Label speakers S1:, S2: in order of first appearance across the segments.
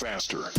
S1: faster.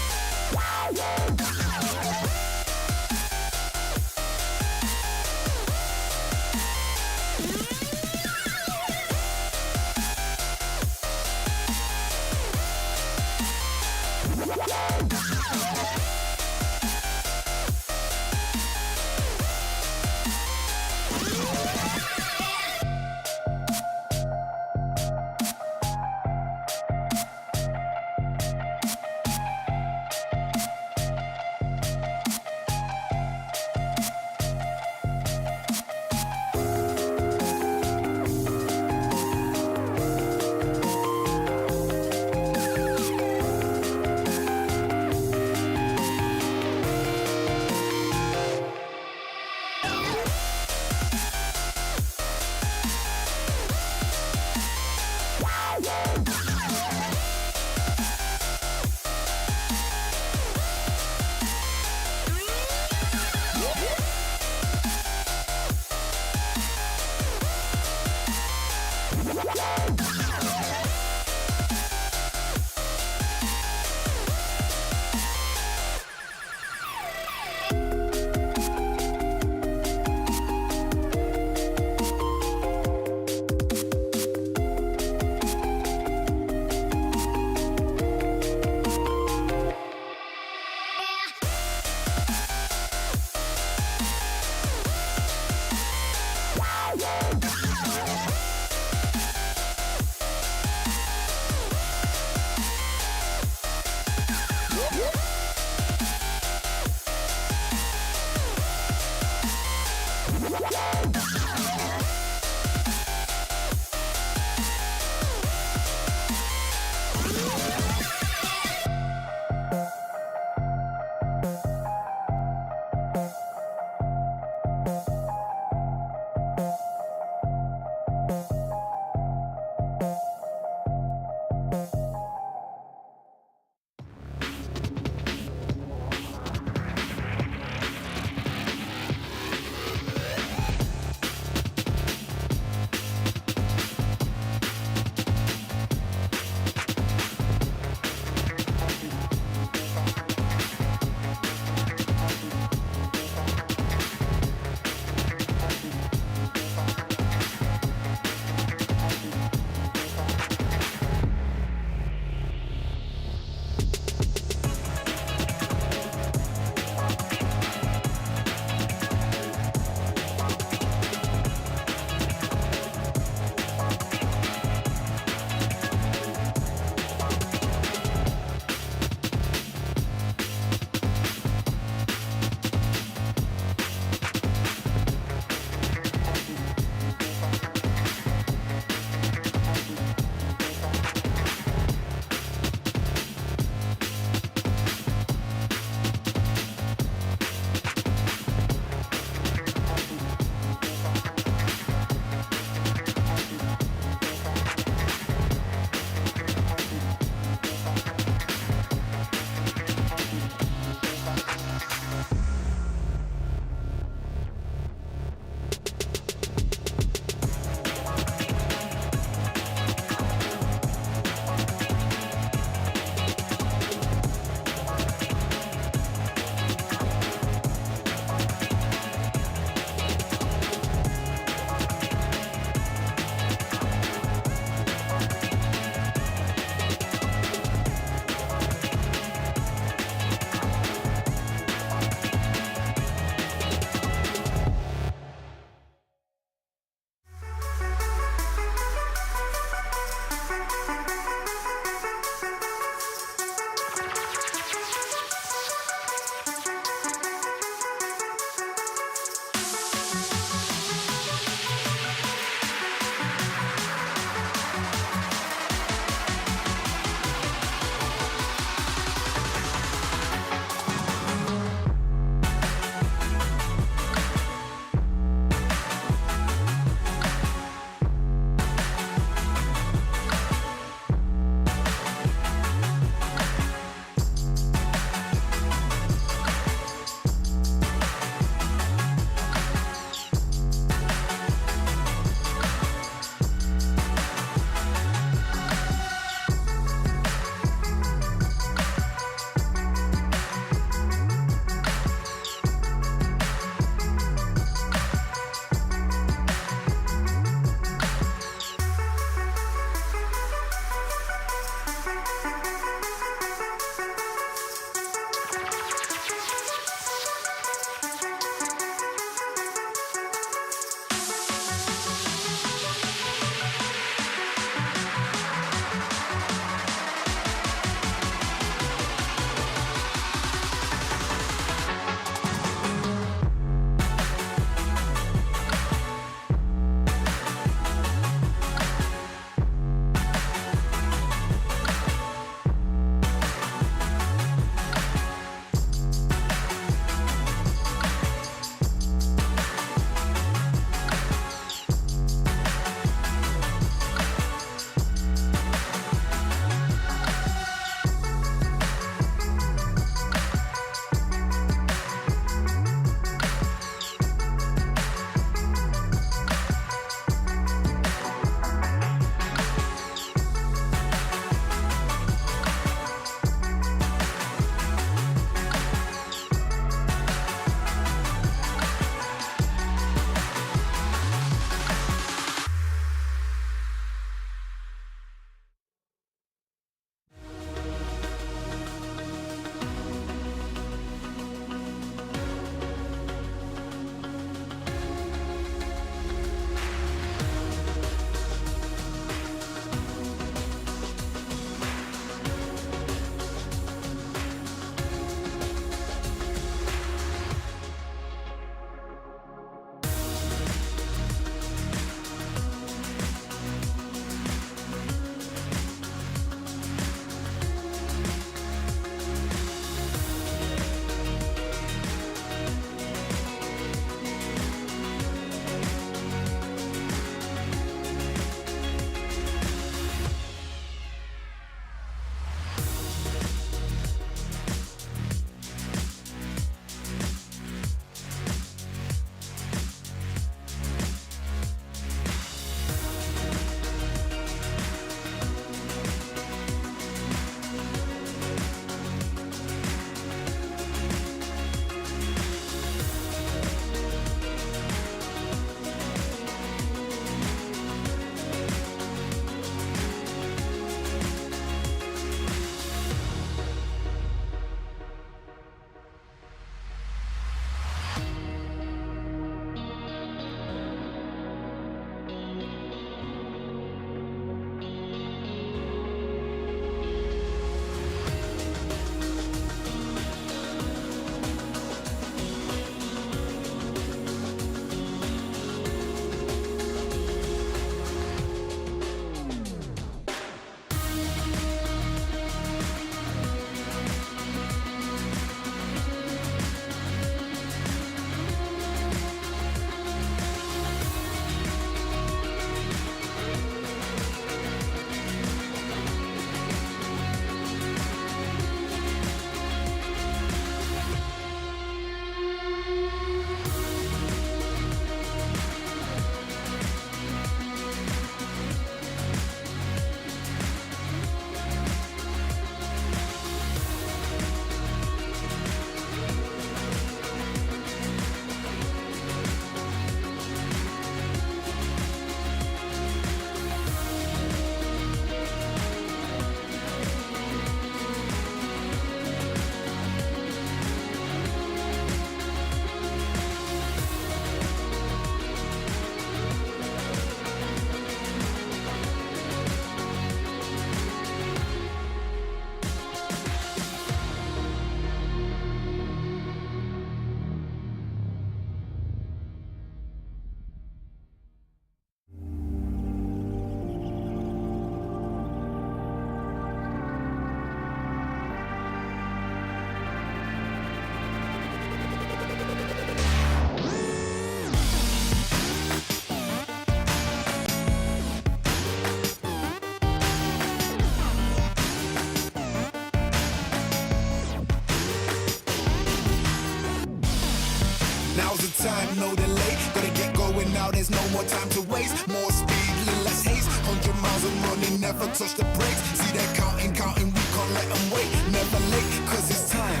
S1: time, no delay. Gotta get going now, there's no more time to waste. More speed, little less haste. 100 miles I'm running, never touch the brakes. See that counting, we can't let them wait. Never late, cause it's time.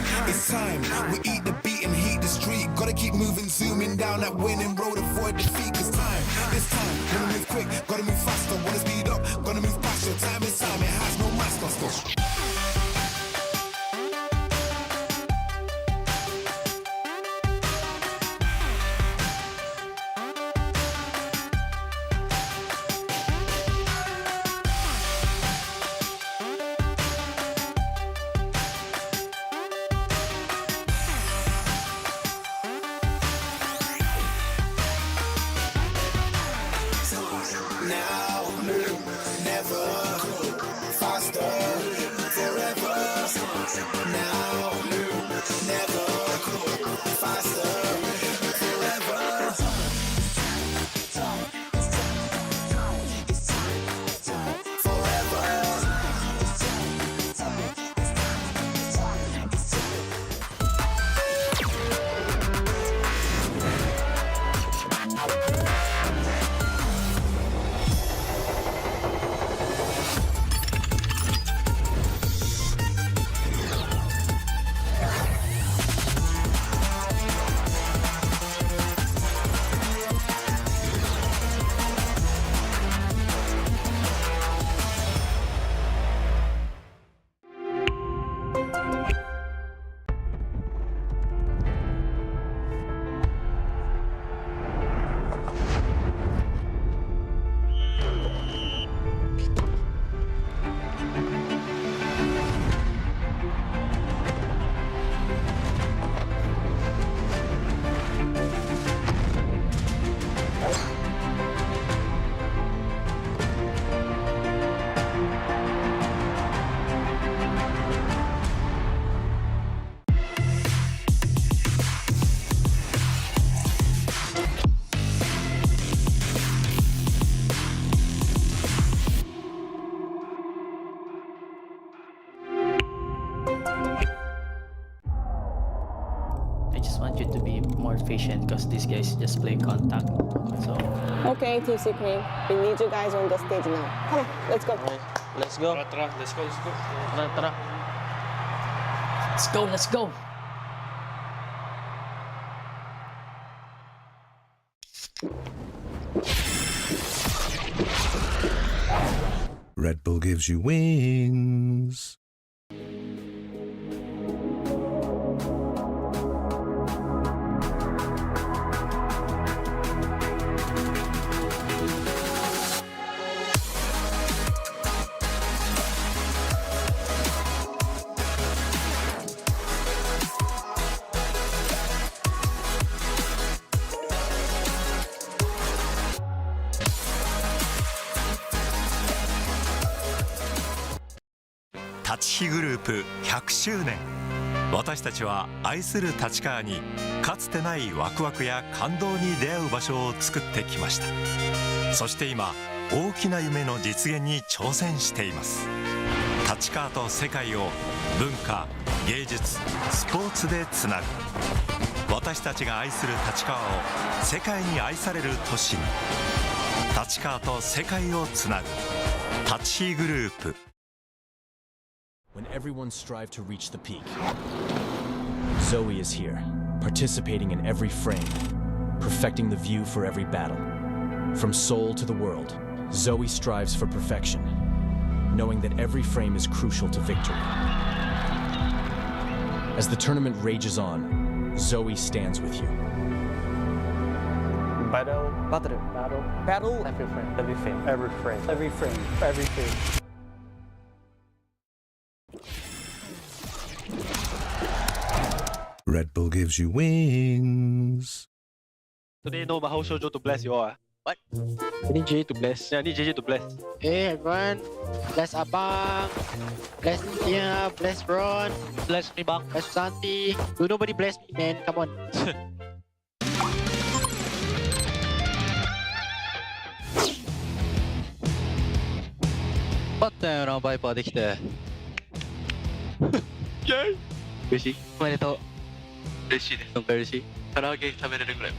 S1: We eat the beat and heat the street. Gotta keep moving, zooming down that winning road, avoid defeat. Cause it's time. Wanna move quick, gotta move faster. Wanna speed up, gotta move faster. Time is time, it has no master.
S2: Efficient because these guys just play contact. So
S3: okay, Team Supreme, we need you guys on the stage now. Come on, let's go.
S2: Let's go. Let's go.
S4: Red Bull gives you wings.
S5: 立ち日グループ100周年。私たちは愛する立川にかつてないワクワクや感動に出会う場所を作ってきました。そして今大きな夢の実現に挑戦しています。立川と世界を文化、芸術、スポーツでつなぐ。私たちが愛する立川を世界に愛される都市に。立川と世界をつなぐ立ち日グループ。
S6: When everyone strive to reach the peak, Zoe is here, participating in every frame, perfecting the view for every battle. From Seoul to the world, Zoe strives for perfection, knowing that every frame is crucial to victory. As the tournament rages on, Zoe stands with you.
S7: Battle. Every frame.
S4: Red Bull gives you wings.
S8: Today no Mahou Shoujo to bless you all.
S9: What?
S8: I need JJ to bless. Yeah, I need JJ to bless.
S9: Hey everyone, bless Abang, bless Nia, bless Ron,
S8: Bless me, bang.
S9: bless Santi. Do nobody bless me, man? Come on.
S8: What the hell, Viper できて。イェイ嬉しい。
S9: おめでとう。
S8: 嬉しいです。嬉しい。唐揚げ食べれるぐらい。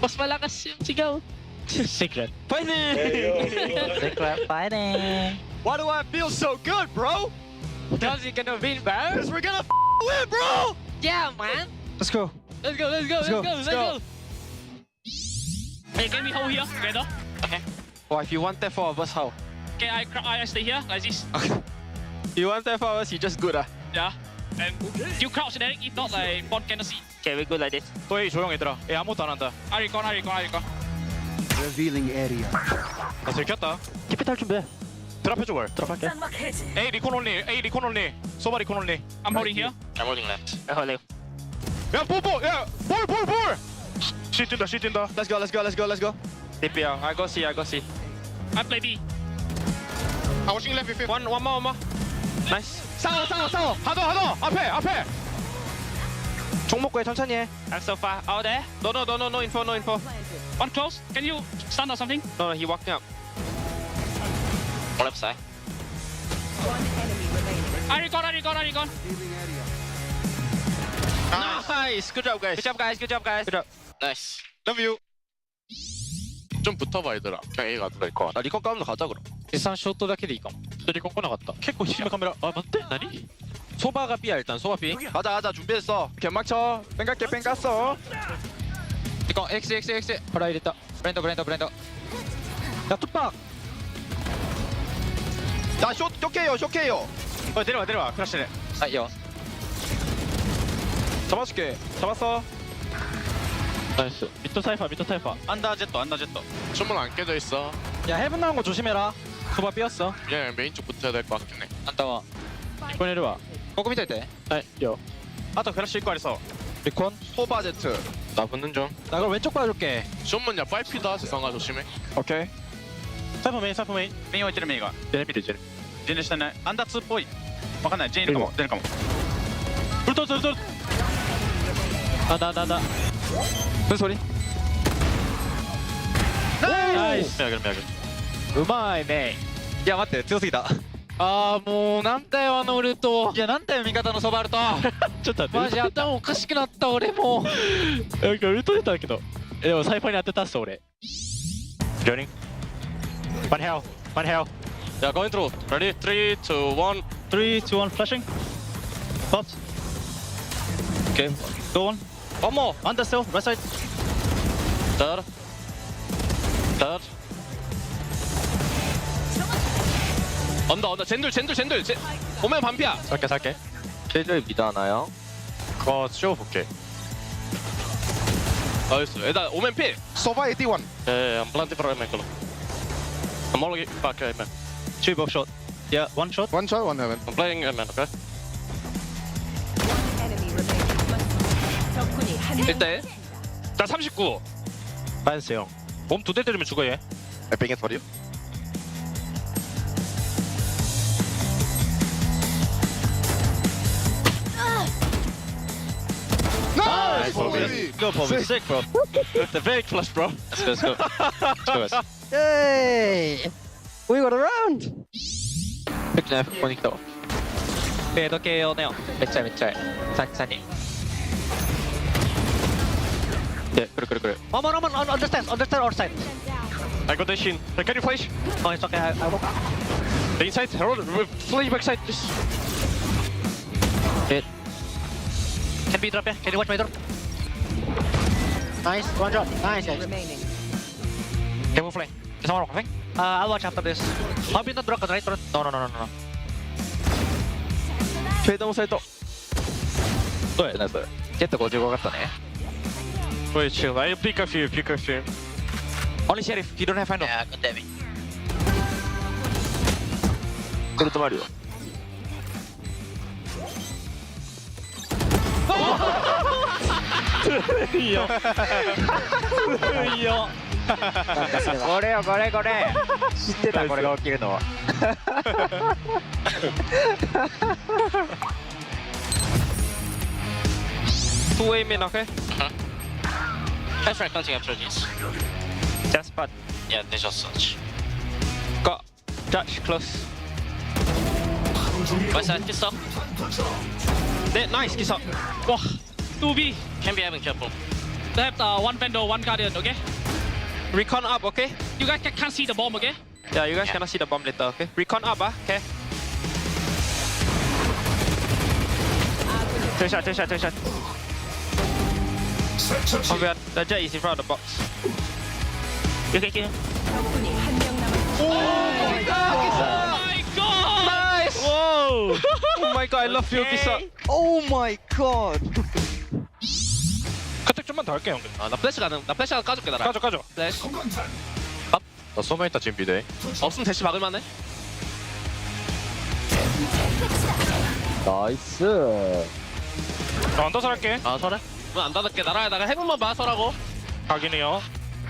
S8: Mas malakas yung sigaw.
S2: Secret.
S8: Fighting!
S2: Secret fighting.
S8: Why do I feel so good, bro?
S2: Because you're gonna win, bro.
S8: Because we're gonna win, bro!
S2: Yeah, man.
S8: Let's go.
S2: Let's go. Let's go. Let's
S8: go,
S2: go.
S8: let's
S2: Let's
S8: go.
S2: go. Hey, can we hold here together? Okay.
S8: Oh, if you want that for us, how?
S2: Okay, I stay here like this.
S8: You want that for us, you just good, ah.
S2: Yeah. And you crouch there. If not, like bot cannot see. Okay, we go like this.
S8: 또이 조용 얘들아. 얘 아무것도 안 한다.
S2: I recon.
S1: Revealing area.
S8: 나 들켰다.
S2: 깊이 탈 준비해.
S8: 드랍해줘 걸.
S2: 들어갈게.
S8: A 리콘 올리. A 리콘 올리. 소바 리콘 올리.
S2: I'm holding here.
S8: I'm holding left.
S2: I hold left.
S8: 야 볼. 야 볼. 시 뛴다. Let's go. DP야. I go C.
S2: I play B.
S8: I watching left. One more. Nice. 싸워. 하더. 앞에. 종 먹고 해 천천히 해.
S2: I'm so far out there.
S8: No info.
S2: One close. Can you stand or something?
S8: No, he walked up.
S2: Left side. I recon.
S8: Nice. Good job, guys.
S2: Good job, guys.
S8: Nice. Love you. 좀 붙어봐 얘들아. 그냥 A가 들어 있고. 나 리콘 까면서 가자 그럼.
S2: 일단 쇼트だけでいいかも.
S8: 리콘 꺼나갔다. 캐코 힘의 카메라. 아 맞대? 나니? 소바가 B야 일단. 소바 B. 가자 준비했어. 개막 쳐. 뺑 깠어.
S2: 리콘 X. 바로 이랬다. 브랜드.
S8: 야 뚝박. 나 쇼케요. 내려와. 크라시네.
S2: 아요.
S8: 잡아줄게. 잡았어.
S2: 나이스. 미터 사이퍼.
S8: 안다 제또. 춤은 안 깨져 있어.
S2: 야 헤븐 나온 거 조심해라.
S8: 소바 B였어. 그냥 메인 쪽 붙어야 될 것 같긴 해.
S2: あんたは
S8: 리콘 내려와.
S2: ここ見といて。はい 요.
S8: 아또 크라시 입고 있어. 리콘. 소바 제트. 나 붙는 중.
S2: 나 그럼 왼쪽 봐줄게.
S8: 쇼문야 빨피다. 세상아 조심해. 오케이. 사이퍼 메인.
S2: メイン置いてるメインが。
S8: 見てる。
S2: 全然してない。アンダー2っぽい。わかんない。全員いるかも。出るかも。ウルト。あんだ。
S8: 무슨 소리?
S2: 나이스.
S8: 미야길.
S2: うまいね。
S8: 야 맞대.強すぎた.
S2: あーもうなんだよあのウルト。いやなんだよ味方のソバルト。
S8: ちょっと待って。
S2: マジ頭おかしくなった俺もう。
S8: なんかウルト出たけど。でもサイファーに当てたっす俺。Running. One hell. Yeah, going through. Ready? 3, 2, 1.
S2: 3, 2, 1 flashing. Pop.
S8: Okay.
S2: Go on.
S8: One more.
S2: Under still. Right side.
S8: Third. 언더. 젠들. 오면 반피야. 살게. 쟤들 미드 하나요? 그거 씌워볼게. 나이스. 일단 오면 필.
S1: Sova 81.
S8: I'm planting for Amen. I'm all back Amen.
S2: Two both shot. Yeah, one shot.
S1: One shot, one heaven.
S8: I'm playing Amen, okay? 1대1. 나 39.
S2: 빠졌어 형.
S8: 몸 2대 때리면 죽어 얘.
S1: I ping it for you. Nice!
S8: Go Bobby. Sick bro. The fake flush bro. Let's go.
S7: Yay! We got a round!
S2: 백제 보니까. 계속해요 네요. 백제. 사니.
S8: 네, 그래.
S2: One, understand outside.
S8: I got the shin. Can you flash?
S2: Oh, it's okay. I will.
S8: The inside. Flash backside. Just.
S2: Hit. Can be drop, yeah? Can you watch my drop?
S9: Nice, one drop. Nice, guys.
S2: Can we flank? Is someone flank? I'll watch after this. I'll be in the drop, right? No.
S8: フェードもサイト。どうやなそれ。
S2: ゲット55かったね。
S8: Wait, chill. I pick a few.
S2: Only sheriff. You don't have handle.
S9: Yeah, good damage.
S8: これ止まるよ。いいよ。
S9: これ知ってたこれが起きるのは。
S8: Two way main, okay?
S2: That's right, counting after this.
S8: Just but.
S2: Yeah, they just search.
S8: Got Dutch close.
S2: Right side, pistol. Nice, kiss up.
S10: Wow. 2B.
S2: Can be having careful.
S10: They have one Vandal, one Guardian, okay?
S2: Recon up, okay?
S10: You guys can't see the bomb, okay?
S2: Yeah, you guys cannot see the bomb later, okay? Recon up, okay? Take shot. Oh, we are, the jet is in front of the box. Okay, kill him.
S10: Oh my god!
S2: Nice! Whoa! Oh my god, I love you, kiss up.
S7: Oh my god.
S8: 카텍 좀만 더 할게 형.
S2: 나 플래시 까줄게, 나랑.
S8: 까줘.
S2: 플래시.
S8: 나 소매 있다 준비돼.
S2: 없으면 대시 막을만해.
S7: 나이스.
S8: 나 언더설 할게.
S2: 아, 설해? 문 안 닫을게. 나가 해본만 봐, 설하고.
S8: 확인이요.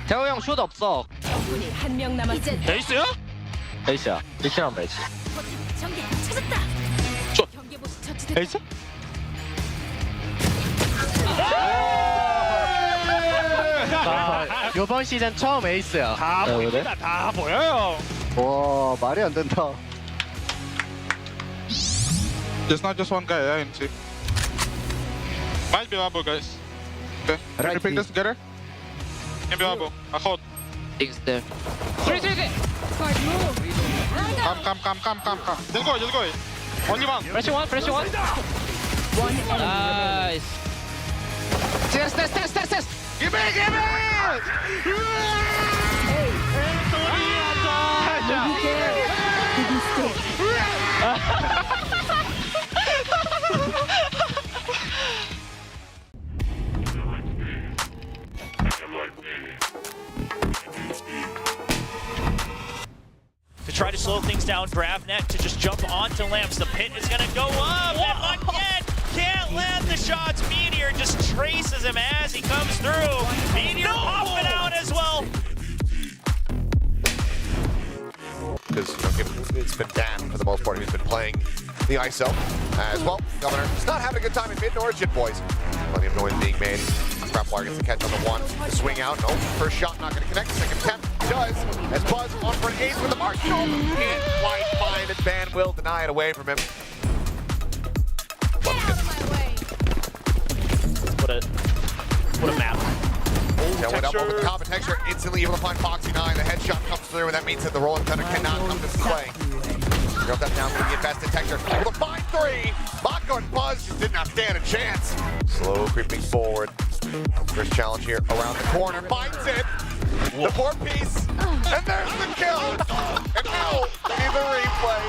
S2: 태호 형 슛 없어.
S8: 에이스야?
S7: 에이스야. 리키랑 매치.
S8: 에이스?
S9: 요번 시즌 처음 에이스야.
S8: 다 보입니다. 다 보여요.
S7: 와, 말이 안 된다.
S11: There's not just one guy, yeah, in C. Might be Abo, guys. Okay, can you pick this together? Can be Abo. I hold.
S9: Things there.
S10: Three.
S11: Come. Just go. Only one.
S2: Pressure one. Nice. Test.
S11: Give it!
S12: To try to slow things down, Gravnet to just jump onto Lamps. The pit is gonna go up, and again, can't land the shots. Meteor just traces him as he comes through. Meteor popping out as well.
S13: Because it's been Dan for the most part who's been playing the ISO as well. Governor is not having a good time in mid nor Jit boys. Plenty of noise being made. Grappler gets the catch on the one. The swing out. No, first shot not going to connect. The second attempt does. As Buzz on for an ace with the mark. Can't quite find it. Ban will deny it away from him.
S12: What a map.
S13: Yeah, went up over the top of Texture, instantly able to find Foxy9. The headshot comes through, and that means that the rolling thunder cannot come to play. Drop that down for the invested Texture. Able to find three. Mako and Buzz just did not stand a chance. Slow creeping forward. First challenge here around the corner. Finds it. The 4-piece. And there's the kill. And now see the replay.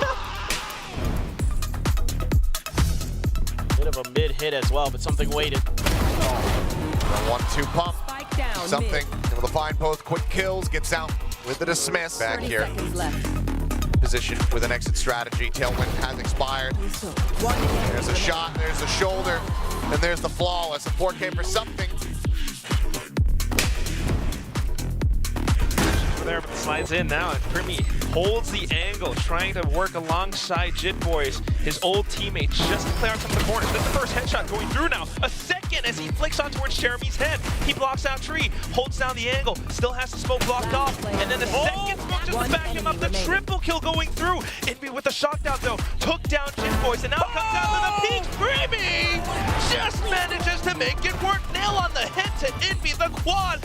S12: Bit of a mid hit as well, but something waited.
S13: 1-2 pump. Something able to find both quick kills. Gets out with the dismiss. Back here. Position with an exit strategy. Tailwind has expired. There's a shot, there's a shoulder, and there's the flawless. A 4K for something.
S14: There, but slides in now, and Primi holds the angle, trying to work alongside Jit Boys, his old teammate, just to clear out some of the corners. That's the first headshot going through now. A second as he flicks on towards Jeremy's head. He blocks out Tree, holds down the angle, still has the smoke blocked off, and then the second smoke just to back him up. The triple kill going through. Envy with the shockdown though, took down Jit Boys, and now comes out to the peak. Primi just manages to make it work. Nail on the head to Envy, the quad.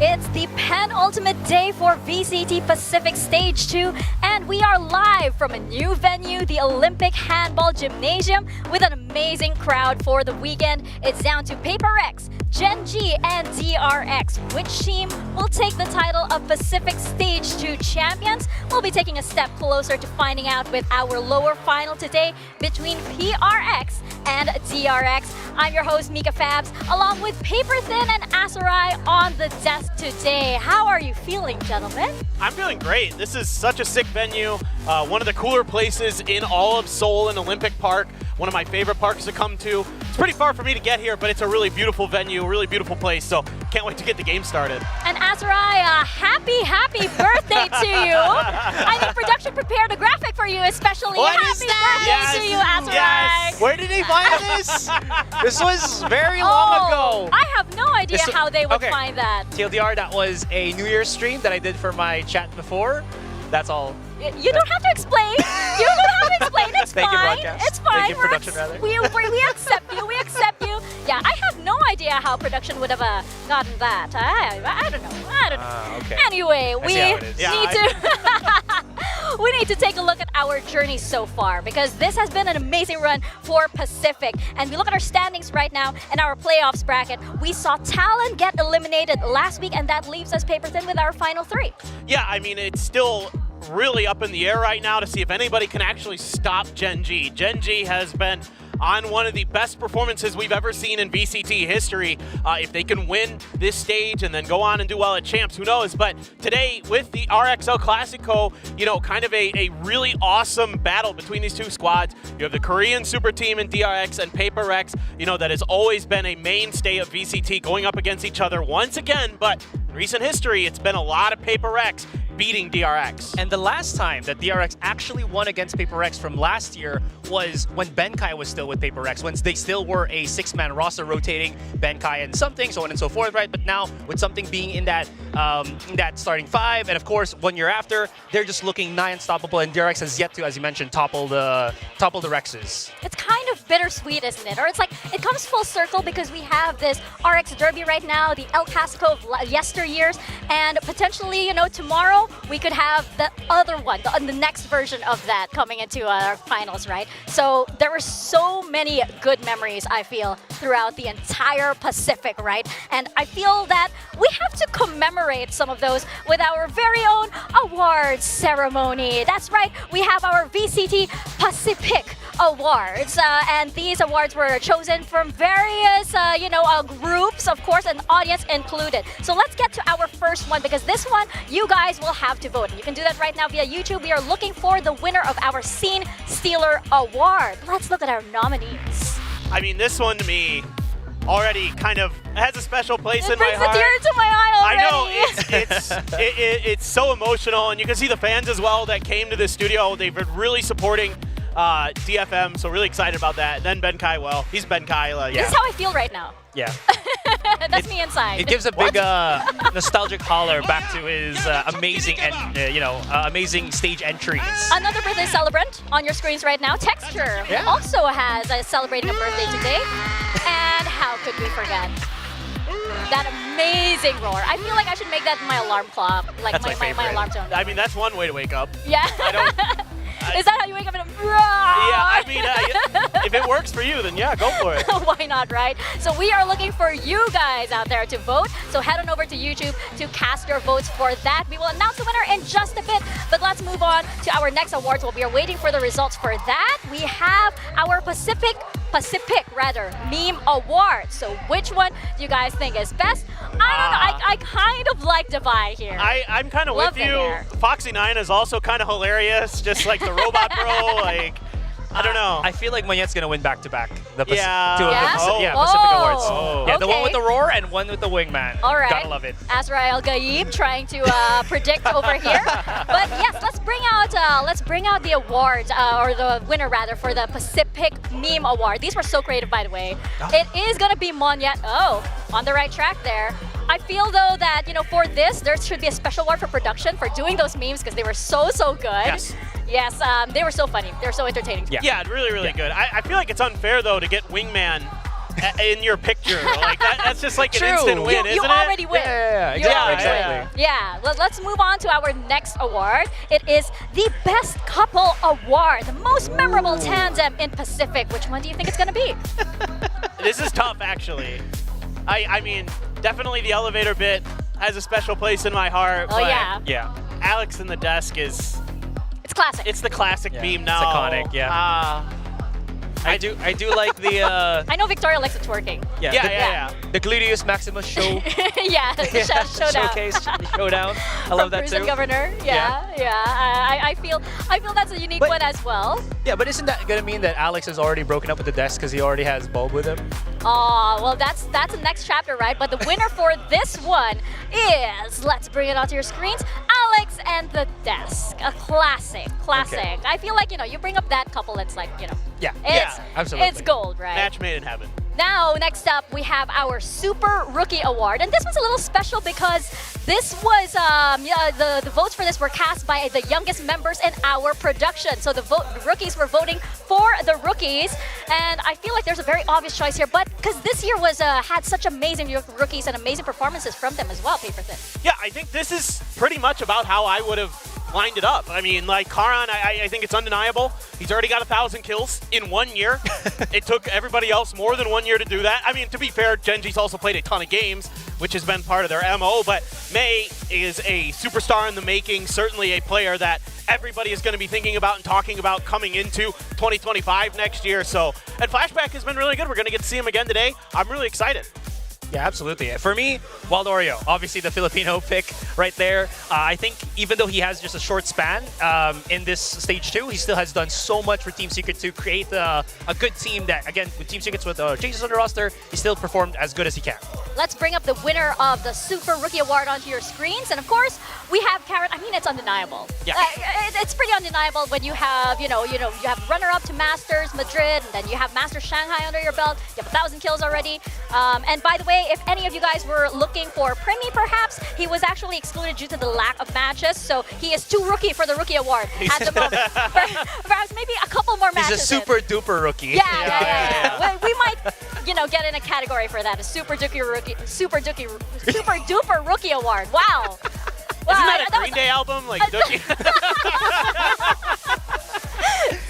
S15: It's the penultimate day for VCT Pacific Stage 2, and we are live from a new venue, the Olympic Handball Gymnasium, with an amazing crowd for the weekend. It's down to PRX, Gen G, and DRX. Which team will take the title of Pacific Stage 2 champions? We'll be taking a step closer to finding out with our lower final today between PRX and DRX. I'm your host, Mika Fabs, along with Paper Thin and Asarai on the desk today. How are you feeling, gentlemen?
S12: I'm feeling great. This is such a sick venue. One of the cooler places in all of Seoul and Olympic Park. One of my favorite parks to come to. It's pretty far for me to get here, but it's a really beautiful venue, a really beautiful place, so can't wait to get the game started.
S15: And Asarai, happy birthday to you. I think production prepared a graphic for you, especially.
S9: What
S15: happy
S9: is that?
S15: birthday to you, Asarai.
S9: Yes. Where did they find this? This was very long ago.
S15: I have no idea
S9: This-
S15: how they would
S9: okay.
S15: find that.
S9: TLDR, that was a New Year's stream that I did for my chat before. That's all.
S15: You don't have to explain. You don't have to explain. It's
S9: Thank you,
S15: fine.
S9: broadcast.
S15: It's fine.
S9: Thank you, production, rather.
S15: We accept you. We accept you. Yeah, I have no idea how production would have gotten that. I don't know.
S9: Okay.
S15: Anyway,
S9: I
S15: we
S9: see how it is.
S15: need to we need to take a look at our journey so far, because this has been an amazing run for Pacific. And we look at our standings right now in our playoffs bracket. We saw Talon get eliminated last week, and that leaves us paper thin with our final three.
S12: Yeah, I mean, it's still really up in the air right now to see if anybody can actually stop Gen G. Gen G has been on one of the best performances we've ever seen in VCT history. If they can win this stage and then go on and do well at Champs, who knows? But today, with the RXL Classico, you know, kind of a really awesome battle between these two squads. You have the Korean super team in DRX and PRX, you know, that has always been a mainstay of VCT going up against each other once again. But in recent history, it's been a lot of PRX beating DRX.
S16: And the last time that DRX actually won against PRX from last year was when Benkai was still with PRX, when they still were a six-man roster rotating Benkai and something, so on and so forth, right? But now with something being in that starting five, and of course 1 year after, they're just looking nigh unstoppable, and DRX has yet to, as you mentioned, topple the Rexes.
S15: It's kind of bittersweet, isn't it? Or it's like, it comes full circle because we have this RX Derby right now, the El Clasico of yesteryears, and potentially, you know, tomorrow we could have the other one, the next version of that coming into our finals, right? So there were so many good memories, I feel, throughout the entire Pacific, right? And I feel that we have to commemorate some of those with our very own awards ceremony. That's right, we have our VCT Pacific Awards, and these awards were chosen from various, groups, of course, and audience included. So let's get to our first one, because this one, you guys will have to vote. You can do that right now via YouTube. We are looking for the winner of our Scene Stealer Award. Let's look at our nominees.
S12: I mean, this one to me already kind of has a special place in my
S15: It brings a
S12: heart.
S15: tear to my eye already.
S12: I know, it's so emotional, and you can see the fans as well that came to the studio. They've been really supporting DFM, so really excited about that. Then Benkai, well, he's Benkai. Yeah.
S15: This is how I feel right now.
S16: Yeah.
S15: That's me inside.
S16: It gives a big nostalgic holler back to his amazing and amazing stage entries.
S15: Another birthday celebrant on your screens right now, Texture,
S16: Yeah.
S15: also has celebrating a birthday today. And how could we forget that amazing roar? I feel like I should make that my alarm clock, like
S12: That's my
S15: my alarm tone.
S12: I mean, that's one way to wake up.
S15: Yeah. Is that how you wake up and roar?
S12: Yeah, I mean, if it works for you, then yeah, go for it.
S15: Why not, right? So we are looking for you guys out there to vote. So head on over to YouTube to cast your votes for that. We will announce the winner in just a bit, but let's move on to our next awards while we are waiting for the results for that. We have our Pacific Meme Award. So which one do you guys think is best? I don't know. I kind of like Divide here.
S12: I'm kind of
S15: Love
S12: with
S15: it
S12: you.
S15: here.
S12: Foxy9 is also kind of hilarious, just like the Robot Bro. Like, I don't know.
S16: I feel like Monyet's gonna win back-to-back. The
S12: Yeah.
S16: two of
S15: Yeah?
S16: the
S15: Oh.
S16: Pacific Awards.
S15: Oh.
S16: Yeah, the one
S15: Okay.
S16: with the roar and one with the wingman.
S15: All right.
S16: Gotta love it.
S15: Azrael Gaib trying to predict over here. But yes, let's bring out the award, or the winner rather, for the Pacific Meme Award. These were so creative, by the way. It is gonna be Monyet. Oh, on the right track there. I feel though that, you know, for this, there should be a special award for production for doing those memes, because they were so good.
S12: Yes.
S15: Yes, they were so funny. They were so entertaining.
S12: Yeah, really good. I feel like it's unfair though to get Wingman in your picture. Like that's just like
S15: True.
S12: an instant win,
S15: you
S12: isn't it?
S15: already win.
S8: Yeah,
S15: You already
S8: exactly.
S15: win. Yeah. Let's move on to our next award. It is the Best Couple Award, the most memorable tandem in Pacific. Which one do you think it's going to be?
S12: This is tough, actually. I mean, definitely the elevator bit has a special place in my heart.
S15: Oh,
S12: but
S15: yeah.
S12: Alex in the desk is...
S15: It's classic.
S12: It's the classic meme now.
S8: It's iconic, yeah. I do like the
S15: I know Victoria likes the twerking.
S8: the Gluteus Maximus show.
S15: Yeah, the showdown.
S8: Showcase, the showdown. I love that
S15: Cruising
S8: too.
S15: Governor. I feel that's a unique one as well.
S16: Yeah, but isn't that gonna mean that Alex has already broken up with the desk because he already has Bulb with him?
S15: Oh, well, that's the next chapter, right? But the winner for this one is, let's bring it onto your screens, Alex and the Desk. A classic.
S12: Okay.
S15: I feel like, you bring up that couple, it's like,
S12: absolutely.
S15: it's gold, right?
S12: Match made in heaven.
S15: Now, next up, we have our Super Rookie Award. And this one's a little special because this was, the votes for this were cast by the youngest members in our production. So the rookies were voting for the rookies. And I feel like there's a very obvious choice here, but because this year was had such amazing rookies and amazing performances from them as well, Paper Thin.
S12: Yeah, I think this is pretty much about how I would have lined it up. I mean, like, Karan, I think it's undeniable. He's already got 1,000 kills in 1 year. It took everybody else more than 1 year to do that. I mean, to be fair, Genji's also played a ton of games, which has been part of their MO, but Mei is a superstar in the making, certainly a player that everybody is going to be thinking about and talking about coming into 2025 next year. So, and Flashback has been really good. We're going to get to see him again today. I'm really excited.
S16: Yeah, absolutely. For me, Waldorio, obviously the Filipino pick right there. I think even though he has just a short span in this stage 2, he still has done so much for Team Secret to create a good team that, again, with Team Secrets with changes on the roster, he still performed as good as he can.
S15: Let's bring up the winner of the Super Rookie Award onto your screens. And of course, we have Karen. I mean, it's undeniable.
S12: Yeah.
S15: It's pretty undeniable when you have, you have runner-up to Masters Madrid, and then you have Masters Shanghai under your belt. You have 1,000 kills already. And by the way, if any of you guys were looking for Primi, perhaps, he was actually excluded due to the lack of matches. So he is too rookie for the Rookie Award at the moment. Perhaps maybe a couple more matches.
S16: He's a super duper rookie.
S15: Yeah. Well, we might, get in a category for that, a super duper rookie award. Wow.
S12: Isn't that a Green Day album? Like Dookie?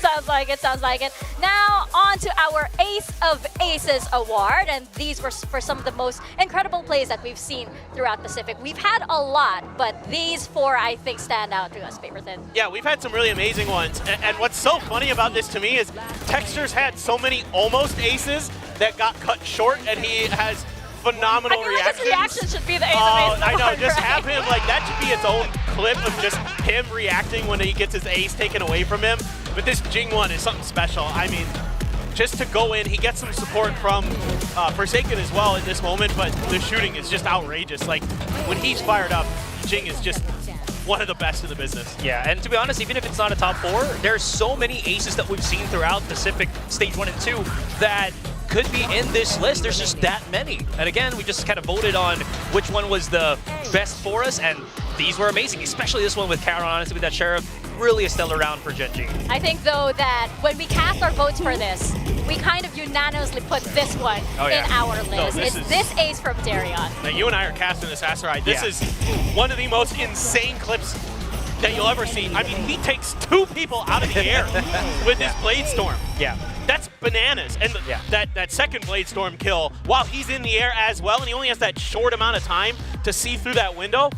S15: Sounds like it. Now, on to our Ace of Aces award. And these were for some of the most incredible plays that we've seen throughout Pacific. We've had a lot, but these 4, I think, stand out to us, Paper Thin.
S12: Yeah, we've had some really amazing ones. And what's so funny about this to me is Texture's had so many almost aces that got cut short, and he has phenomenal reactions.
S15: His reaction should be the Ace of Aces
S12: I know,
S15: award,
S12: just
S15: right?
S12: have him, like, that should be its own clip of just him reacting when he gets his ace taken away from him. But this Jing one is something special. I mean, just to go in, he gets some support from Forsaken as well in this moment, but the shooting is just outrageous. Like, when he's fired up, Jing is just one of the best in the business.
S16: Yeah, and to be honest, even if it's not a top 4, there's so many aces that we've seen throughout Pacific Stage 1 and 2 that could be in this list. There's just that many. And again, we just kind of voted on which one was the best for us, and these were amazing, especially this one with Karen, honestly, with that Sheriff. Really a stellar round for Genji.
S15: I think, though, that when we cast our votes for this, we kind of unanimously put this one in our list. It's this ace from Darion.
S12: Now, you and I are casting this Aserai. This is one of the most insane clips that you'll ever see. I mean, he takes 2 people out of the air with his Blade Storm.
S16: Yeah.
S12: That's bananas. And that second Blade Storm kill, while he's in the air as well, and he only has that short amount of time to see through that window,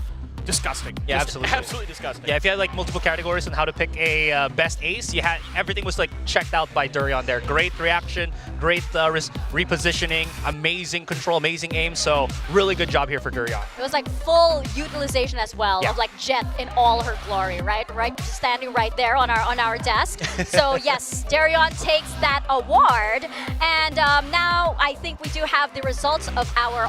S12: disgusting.
S16: Yeah,
S12: just
S16: absolutely.
S12: Absolutely disgusting.
S16: Yeah, if you had like multiple categories on how to pick a best ace, you had everything was like checked out by Durian there. Great reaction, great repositioning, amazing control, amazing aim. So really good job here for Durian.
S15: It was like full utilization as well of like Jet in all her glory, right? Just standing right there on our desk. So yes, Darion takes that award. And now I think we do have the results of our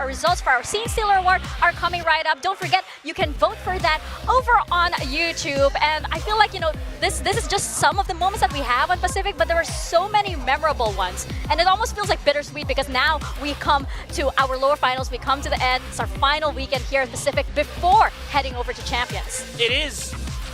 S15: results for our Scene Stealer Award are coming right up. Don't forget, you can vote for that over on YouTube. And I feel like, this is just some of the moments that we have on Pacific, but there are so many memorable ones. And it almost feels like bittersweet because now we come to our lower finals. We come to the end. It's our final weekend here at Pacific before heading over to Champions.
S12: It is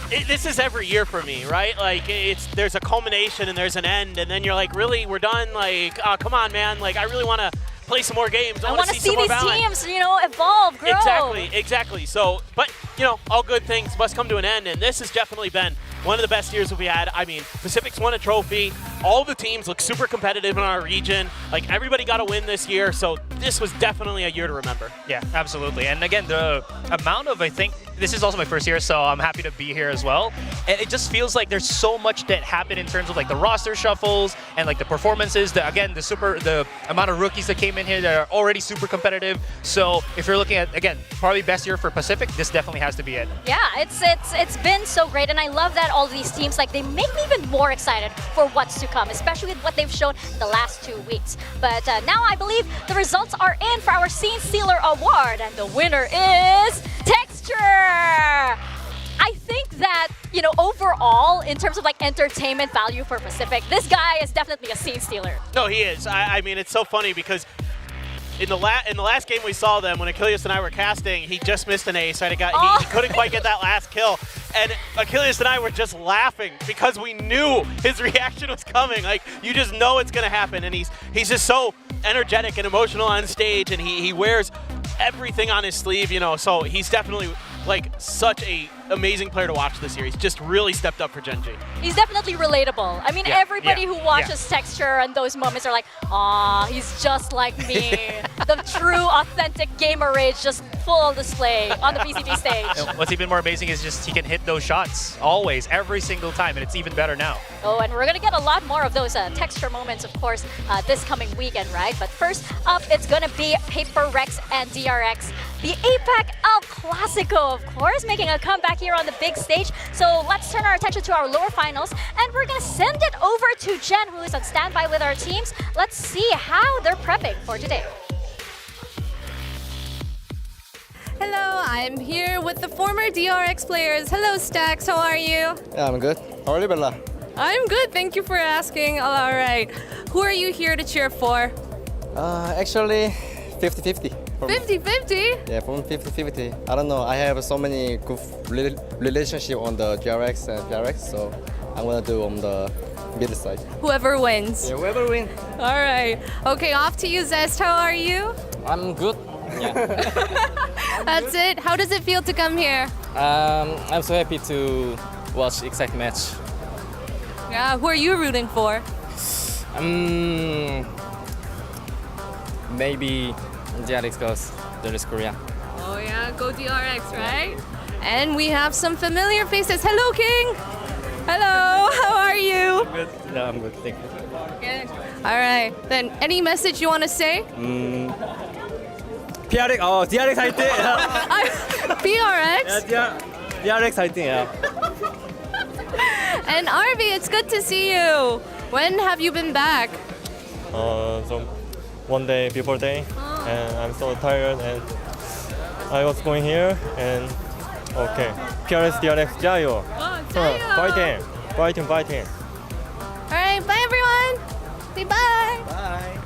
S17: this is every year for me, right? Like, there's a culmination and there's an end, and then you're like, really, we're done? Like, oh, come on, man. Like, I really want to play some more games.
S15: I want to see these teams, you know, evolve, grow.
S17: Exactly. So, but, you know, all good things must come to an end, and this has definitely been one of the best years that we had. I mean, Pacific's won a trophy. All the teams look super competitive in our region. Like, everybody got a win this year, so this was definitely a year to remember.
S16: Yeah, absolutely. And again, the amount of, I think, this is also my first year, so I'm happy to be here as well. And it just feels like there's so much that happened in terms of like the roster shuffles and like the performances. Again, the amount of rookies that came in here that are already super competitive. So if you're looking at, again, probably best year for Pacific, this definitely has to be it.
S15: Yeah, it's been so great, and I love that all these teams, like, they make me even more excited for what's to come, especially with what they've shown the last 2 weeks. But now I believe the results are in for our Scene Stealer Award, and the winner is Texture! I think that, you know, overall, in terms of like entertainment value for Pacific, this guy is definitely a scene stealer.
S17: No, he is. I mean, it's so funny because in the last game we saw them, when Achilles and I were casting, he just missed an ace. Right? He couldn't quite get that last kill. And Achilles and I were just laughing because we knew his reaction was coming. Like, you just know it's going to happen. And he's just so energetic and emotional on stage, and he wears everything on his sleeve, you know, so he's definitely like such a amazing player to watch this year. He's just really stepped up for Gen G.
S15: He's definitely relatable. I mean, everybody who watches Texture and those moments are like, aw, he's just like me. The true, authentic gamer rage just full display on the VCT stage.
S16: And what's even more amazing is just he can hit those shots always, every single time, and it's even better now.
S15: Oh, and we're going to get a lot more of those Texture moments, of course, this coming weekend, right? But first up, it's going to be PRX and DRX. The APAC El Clasico, of course, making a comeback here on the big stage. So let's turn our attention to our lower finals, and we're going to send it over to Jen, who is on standby with our teams. Let's see how they're prepping for today.
S18: Hello, I'm here with the former DRX players. Hello, Stax, how are you?
S7: Yeah, I'm good. How are you, Bella?
S18: I'm good, thank you for asking. All right, who are you here to cheer for?
S7: Actually, 50-50.
S18: 50-50?
S7: Yeah, from 50-50. I don't know, I have so many good relationship on the DRX and PRX, so I'm gonna do on the middle side.
S18: Whoever wins.
S7: Yeah, whoever wins.
S18: All right. Okay, off to you, Zest. How are you?
S19: I'm good. Yeah.
S18: That's it. How does it feel to come here?
S19: I'm so happy to watch exact match.
S18: Yeah, who are you rooting for?
S19: Maybe DRX goes. DRX Korea.
S18: Oh yeah, go DRX, right? And we have some familiar faces. Hello, King. Hello, how are you?
S19: I'm good. No, I'm good. Thank you.
S18: Good. All right. Then, any message you want to say?
S19: PRX. Oh, DRX 화이팅.
S18: PRX?
S19: Yeah, DRX 화이팅. Yeah.
S18: And Arvi, it's good to see you. When have you been back?
S19: So one day before day, and I'm so tired, and I was going here, and okay. PRX DRX 자요. 파이팅. 파이팅. 파이팅.
S18: All right, bye everyone. Say bye.
S19: Bye.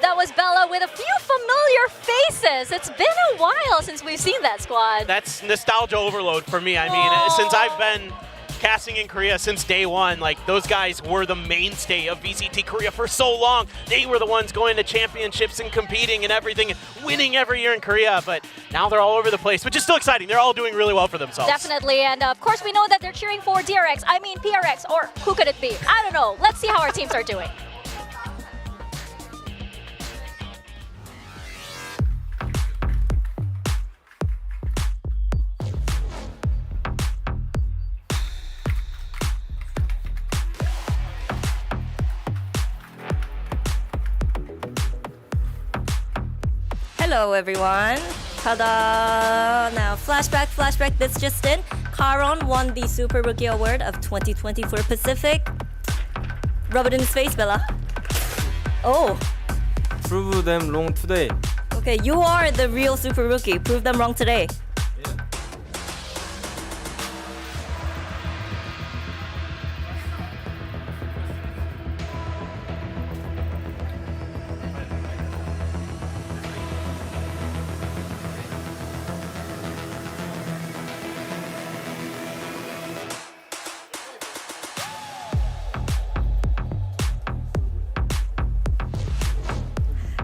S15: That was Bella with a few familiar faces. It's been a while since we've seen that squad.
S17: That's nostalgia overload for me. I mean, since I've been casting in Korea since day one, like, those guys were the mainstay of VCT Korea for so long. They were the ones going to championships and competing and everything, winning every year in Korea, but now they're all over the place, which is still exciting. They're all doing really well for themselves.
S15: Definitely, and of course we know that they're cheering for DRX, I mean PRX, or who could it be? I don't know. Let's see how our teams are doing.
S20: Hello everyone. Ta-da! Now flashback, this just in. Karon won the Super Rookie Award of 2020 for Pacific. Rub it in his face, Bella. Oh.
S19: Prove them wrong today.
S20: Okay, you are the real Super Rookie. Prove them wrong today.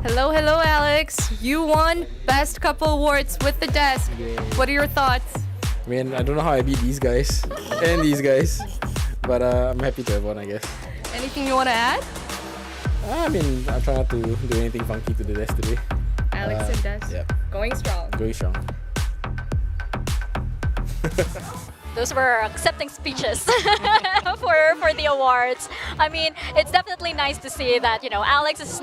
S18: Hello, hello, Alex. You won Best Couple Awards with the desk. What are your thoughts?
S21: Man, I don't know how I beat these guys and these guys, but I'm happy to have won, I guess.
S18: Anything you want to add?
S21: I mean, I try not to do anything funky to the desk today.
S18: Alex and Des.
S21: Yeah.
S18: Going strong.
S21: Going strong.
S15: Those were accepting speeches for the awards. I mean, it's definitely nice to see that, you know, Alex is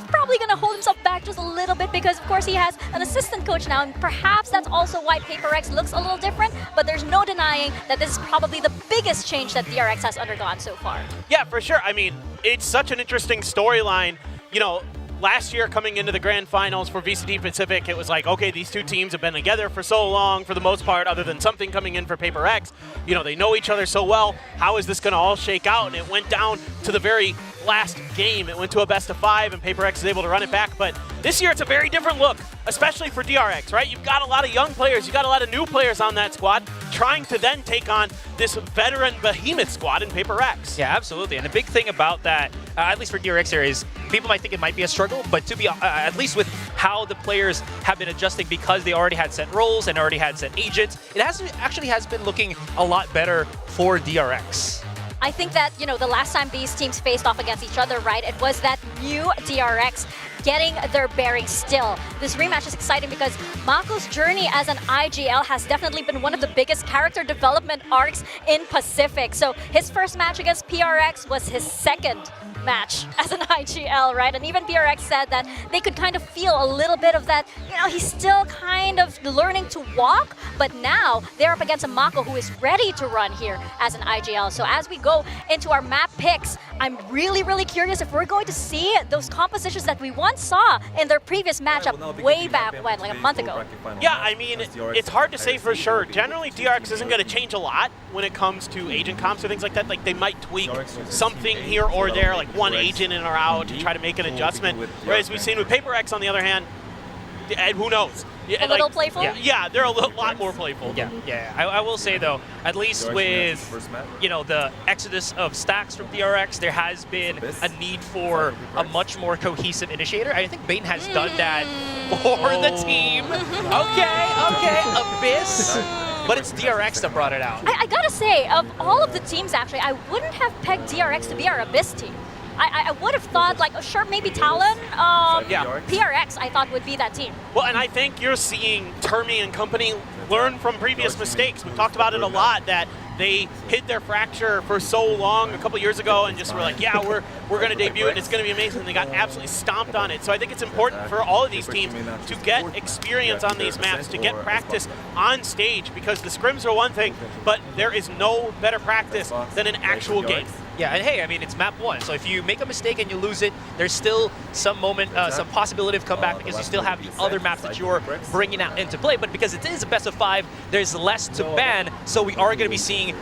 S15: probably going to hold himself back just a little bit because, of course, he has an assistant coach now, and perhaps that's also why PRX looks a little different, but there's no denying that this is probably the biggest change that DRX has undergone so far.
S17: Yeah, for sure. I mean, it's such an interesting storyline. You know, last year coming into the grand finals for VCT Pacific, it was like, okay, these two teams have been together for so long, for the most part, other than something coming in for PRX. You know, they know each other so well. How is this going to all shake out? And it went down to the very last game. It went to a best of 5, and PRX is able to run it back. But this year, it's a very different look, especially for DRX, right? You've got a lot of young players. You've got a lot of new players on that squad, trying to then take on this veteran behemoth squad in PRX.
S16: Yeah, absolutely. And the big thing about that, at least for DRX here, is people might think it might be a struggle, but to be at least with how the players have been adjusting because they already had set roles and already had set agents, it actually has been looking a lot better for DRX.
S15: I think that, you know, the last time these teams faced off against each other, right, it was that new DRX getting their bearings still. This rematch is exciting because Mako's journey as an IGL has definitely been one of the biggest character development arcs in Pacific. So his first match against PRX was his second match as an IGL, right? And even PRX said that they could kind of feel a little bit of that, you know, he's still kind of learning to walk, but now they're up against a Mako who is ready to run here as an IGL. So as we go into our map picks, I'm really, really curious if we're going to see those compositions that we once saw in their previous matchup way back when, like a month ago.
S17: Yeah, I mean, it's hard to say for sure. Generally, DRX isn't going to change a lot when it comes to agent comps or things like that. Like, they might tweak something here or there, like one agent in or out to try to make an adjustment. Whereas we've seen with PRX, on the other hand, and who knows?
S15: A little playful?
S17: Yeah, they're a lot more playful.
S16: Yeah. I will say, though, at least with, you know, the exodus of stacks from DRX, there has been a need for a much more cohesive initiator. I think Bane has done that for the team. Okay, Abyss. But it's DRX that brought it out.
S15: I gotta say, of all of the teams, actually, I wouldn't have pegged DRX to be our Abyss team. I would have thought, like, sure, maybe Talon, PRX, I thought would be that team.
S17: Well, and I think you're seeing Termi and company learn from previous mistakes. We've talked about it a lot, that they hid their fracture for so long a couple years ago and just were like, yeah, we're going to debut it and it's going to be amazing. And they got absolutely stomped on it. So I think it's important for all of these teams to get experience on these maps, to get practice on stage, because the scrims are one thing, but there is no better practice than an actual game.
S16: Yeah, and hey, I mean, it's map 1, so if you make a mistake and you lose it, there's still some some possibility of comeback because you still have the other maps that you're bringing out into play. But because it is a best of 5, there's less to ban, so we are going to be seeing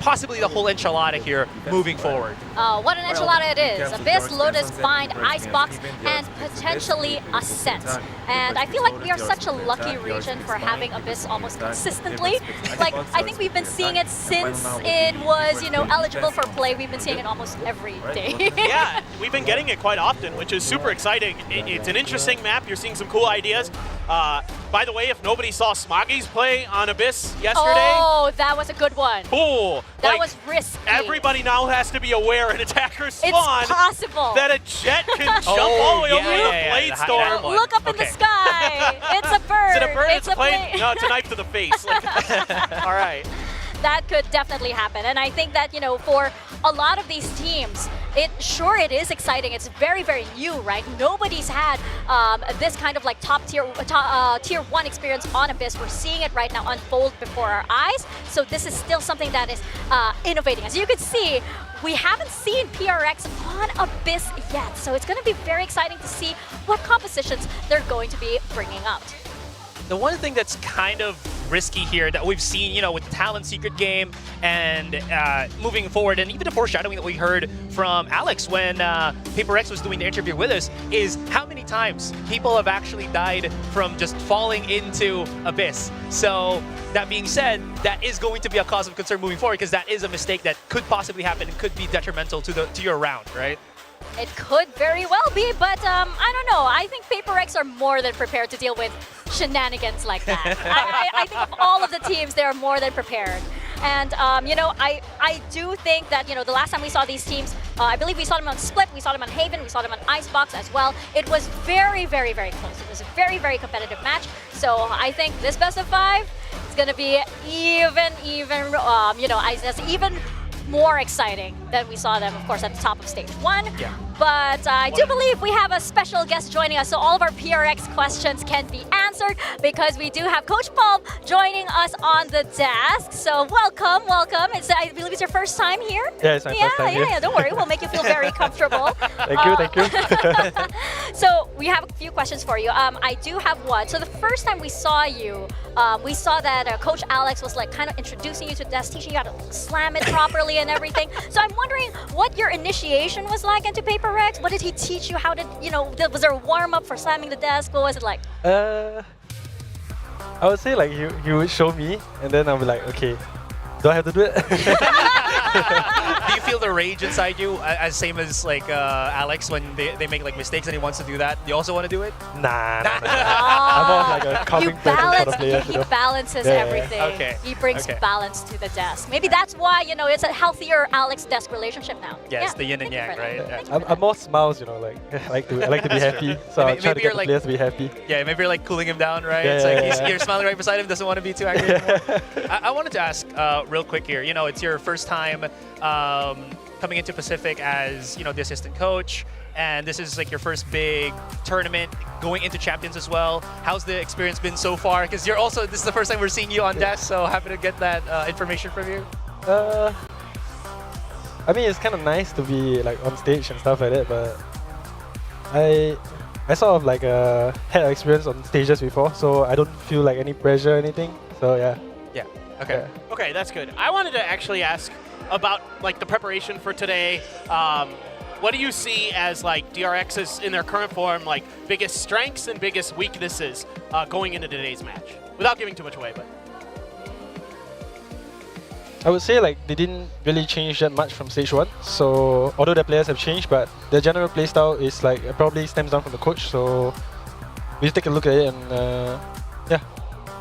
S16: possibly the whole enchilada here moving forward.
S15: What an enchilada it is. Abyss, Lotus, Bind, Icebox, and potentially a set. And I feel like we are such a lucky region for having Abyss almost consistently. Like, I think we've been seeing it since it was, you know, eligible for play. We've been seeing it almost every day.
S17: Yeah, we've been getting it quite often, which is super exciting. It's an interesting map. You're seeing some cool ideas. By the way, if nobody saw Smoggy's play on Abyss yesterday.
S15: Oh, that was a good one.
S17: Cool.
S15: That was risky.
S17: Everybody now has to be aware in attacker spawn
S15: it's possible
S17: that a jet can jump all the way over the blade storm.
S15: Look up in the sky. It's a bird.
S17: Is it a bird?
S15: It's a plane.
S17: No, it's a knife to the face. All right.
S15: That could definitely happen. And I think that, you know, for a lot of these teams, it is exciting. It's very, very new, right? Nobody's had this kind of like tier 1 experience on Abyss. We're seeing it right now unfold before our eyes. So this is still something that is innovating. As you can see, we haven't seen PRX on Abyss yet. So it's going to be very exciting to see what compositions they're going to be bringing out.
S16: The one thing that's kind of risky here that we've seen, you know, with the Talon Secret game and moving forward, and even the foreshadowing that we heard from Alex when PRX was doing the interview with us, is how many times people have actually died from just falling into Abyss. So that being said, that is going to be a cause of concern moving forward, because that is a mistake that could possibly happen and could be detrimental to your round, right?
S15: It could very well be, but I don't know. I think PRX are more than prepared to deal with shenanigans like that. I think of all of the teams, they're more than prepared. And, you know, I do think that, you know, the last time we saw these teams, I believe we saw them on Split, we saw them on Haven, we saw them on Icebox as well. It was very, very, very close. It was a very, very competitive match. So I think this best of 5 is going to be even, you know, even more exciting than we saw them, of course, at the top of stage 1.
S16: Yeah.
S15: But I do believe we have a special guest joining us, so all of our PRX questions can be answered because we do have Coach Paul joining us on the desk. So welcome. I believe it's your first time here?
S19: Yeah, it's my first time here.
S15: Yeah, don't worry. We'll make you feel very comfortable.
S19: Thank you.
S15: So we have a few questions for you. I do have one. So the first time we saw you, we saw that Coach Alex was like kind of introducing you to the desk, teaching you how to slam it properly and everything. So I'm wondering what your initiation was like into PRX. What did he teach you? How did, you know, was there a warm-up for slamming the desk? What was it like?
S19: I would say like he would show me, and then I'll be like, okay, do I have to do it?
S16: Do you feel the rage inside you, as same as like Alex when they make like mistakes and he wants to do that? You also want to do it?
S19: Nah. I'm more like a calming sort of player.
S15: He balances everything.
S16: Okay.
S15: He brings balance to the desk. Maybe that's why, you know, it's a healthier Alex-desk relationship now.
S16: Yes, the yin and yang, right? Yeah.
S19: I'm more smiles, you know, like I like to be happy, so I try to get the players to be happy.
S16: Yeah, maybe you're like cooling him down, right?
S19: Yeah,
S16: It's like you're smiling right beside him, doesn't want to be too angry anymore. I wanted to ask real quick here. You know, it's your first time coming into Pacific as, you know, the assistant coach, and this is like your first big tournament, going into Champions as well. How's the experience been so far? Because this is the first time we're seeing you on desk, so happy to get that information from you.
S19: I mean, it's kind of nice to be like on stage and stuff like that, but I sort of like had experience on stages before, so I don't feel like any pressure or anything. So yeah.
S16: Yeah. Okay.
S19: Yeah.
S17: Okay, that's good. I wanted to actually ask about like the preparation for today. What do you see as like DRX's in their current form, like biggest strengths and biggest weaknesses going into today's match? Without giving too much away, but.
S19: I would say like they didn't really change that much from stage 1. So although the players have changed, but the general playstyle is like probably stems down from the coach. So we take a look at it and yeah,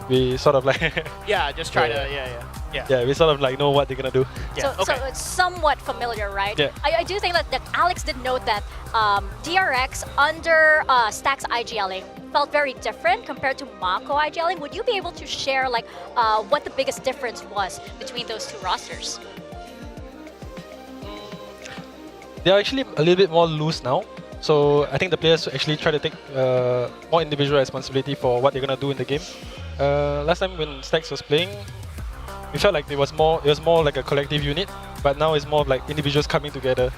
S19: we sort of like
S17: just try to
S19: yeah, we sort of like know what they're gonna do.
S15: So it's somewhat familiar, right?
S19: Yeah.
S15: I do think that Alex did note that DRX under Stack's IGLing felt very different compared to Mako IGLing. Would you be able to share like what the biggest difference was between those two rosters?
S19: They're actually a little bit more loose now. So I think the players actually try to take more individual responsibility for what they're gonna do in the game. Last time when Stacks was playing, we felt like it was more like a collective unit, but now it's more of like individuals coming together.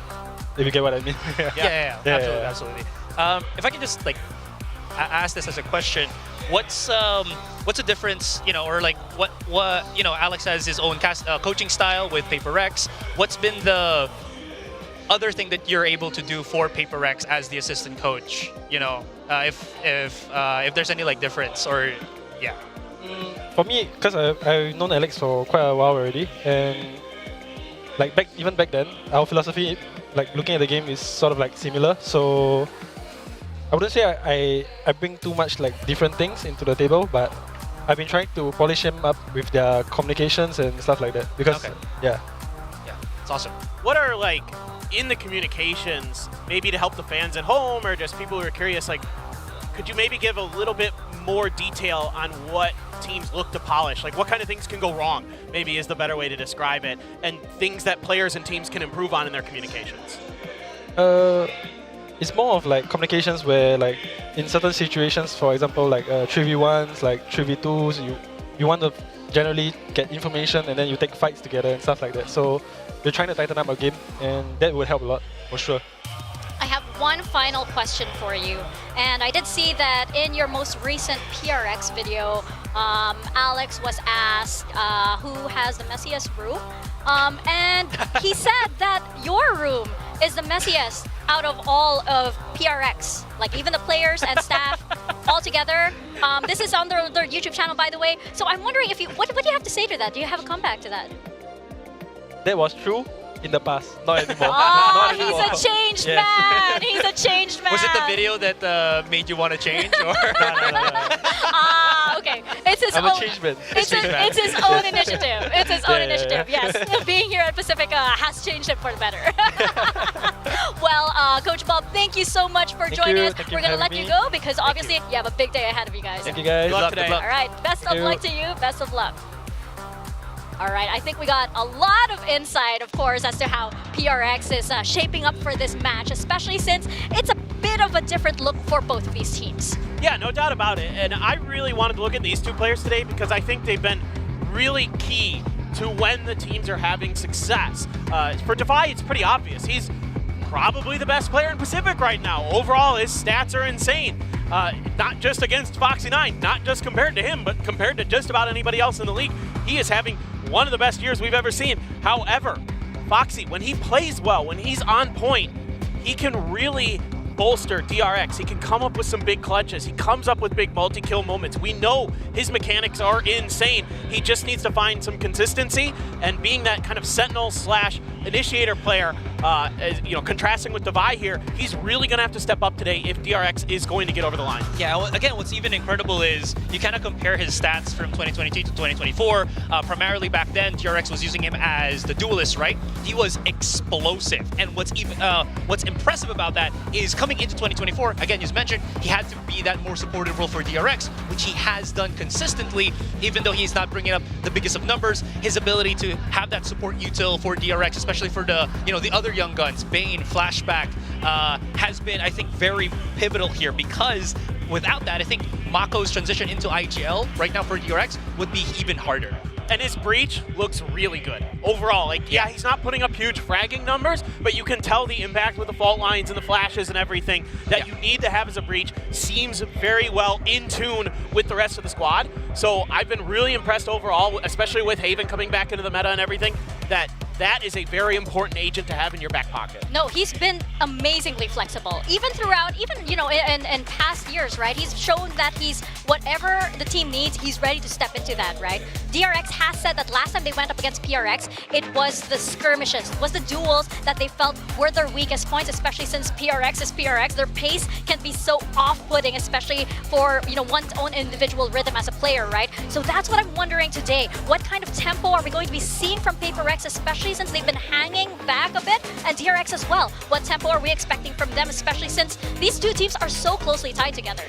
S19: If you get what I mean.
S16: Absolutely. If I can just like ask this as a question, what's the difference, you know, or like what you know, Alex has his own coaching style with PRX. What's been the other thing that you're able to do for PRX as the assistant coach? You know, if there's any like difference or yeah.
S19: For me, because I've known Alex for quite a while already, and like even back then, our philosophy, like looking at the game, is sort of like similar. So I wouldn't say I bring too much like different things into the table, but I've been trying to polish him up with their communications and stuff like that. Because yeah,
S16: it's awesome.
S17: What are like in the communications, maybe to help the fans at home or just people who are curious, like could you maybe give a little bit more detail on what teams look to polish? Like what kind of things can go wrong, maybe is the better way to describe it, and things that players and teams can improve on in their communications?
S19: It's more of like communications where like in certain situations, for example, like 3v1s, like 3v2s, you want to generally get information and then you take fights together and stuff like that. So we're trying to tighten up our game, and that would help a lot, for sure.
S15: I have one final question for you, and I did see that in your most recent PRX video, Alex was asked who has the messiest room, and he said that your room is the messiest out of all of PRX, like even the players and staff all together. This is on their YouTube channel, by the way. So I'm wondering if what do you have to say to that? Do you have a comeback to that?
S19: That was true
S8: in the past. Not anymore.
S15: Oh,
S8: Not anymore.
S15: he's a changed
S8: Yes.
S15: man. He's a changed man.
S16: Was it the video that made you want to change? Or?
S15: Ah, okay. It's his
S8: I'm
S15: own.
S8: a change man.
S15: It's his own initiative. It's his own initiative. Yes, being here at Pacific has changed it for the better. Well, Coach Bob, thank you so much for joining us.
S8: Thank you
S15: We're
S8: for
S15: gonna let
S8: having
S15: you
S8: me.
S15: go because obviously you have a big day ahead of you guys.
S8: Thank you guys.
S17: Good luck today.
S15: All right. Best of luck to you. Best of luck. All right, I think we got a lot of insight, of course, as to how PRX is shaping up for this match, especially since it's a bit of a different look for both of these teams.
S17: Yeah, no doubt about it. And I really wanted to look at these two players today because I think they've been really key to when the teams are having success. For Defy, it's pretty obvious. He's probably the best player in Pacific right now. Overall, his stats are insane. Not just against Foxy9, not just compared to him, but compared to just about anybody else in the league. He is having one of the best years we've ever seen. However, Foxy, when he plays well, when he's on point, he can really bolster DRX. He can come up with some big clutches. He comes up with big multi-kill moments. We know his mechanics are insane. He just needs to find some consistency, and being that kind of sentinel slash initiator player, contrasting with Devi here, he's really going to have to step up today if DRX is going to get over the line.
S16: Yeah, well, again, what's even incredible is you kind of compare his stats from 2022 to 2024. Primarily back then, DRX was using him as the duelist, right? He was explosive. And what's impressive about that is coming into 2024, again, you mentioned, he had to be that more supportive role for DRX, which he has done consistently, even though he's not bringing up the biggest of numbers. His ability to have that support util for DRX, especially for the other young guns, Bane, Flashback, has been, I think, very pivotal here, because without that, I think Mako's transition into IGL right now for DRX would be even harder.
S17: And his breach looks really good. Overall, yeah, he's not putting up huge fragging numbers, but you can tell the impact with the fault lines and the flashes and everything that you need to have as a breach seems very well in tune with the rest of the squad. So I've been really impressed overall, especially with Haven coming back into the meta and everything, that is a very important agent to have in your back pocket.
S15: No, he's been amazingly flexible. Even throughout, in past years, right? He's shown that he's, whatever the team needs, he's ready to step into that, right? DRX has said that last time they went up against PRX, it was the skirmishes, it was the duels that they felt were their weakest points, especially since PRX is PRX. Their pace can be so off-putting, especially for, one's own individual rhythm as a player, right? So that's what I'm wondering today. What kind of tempo are we going to be seeing from PRX, especially since they've been hanging back a bit, and DRX as well? What tempo are we expecting from them, especially since these two teams are so closely tied together?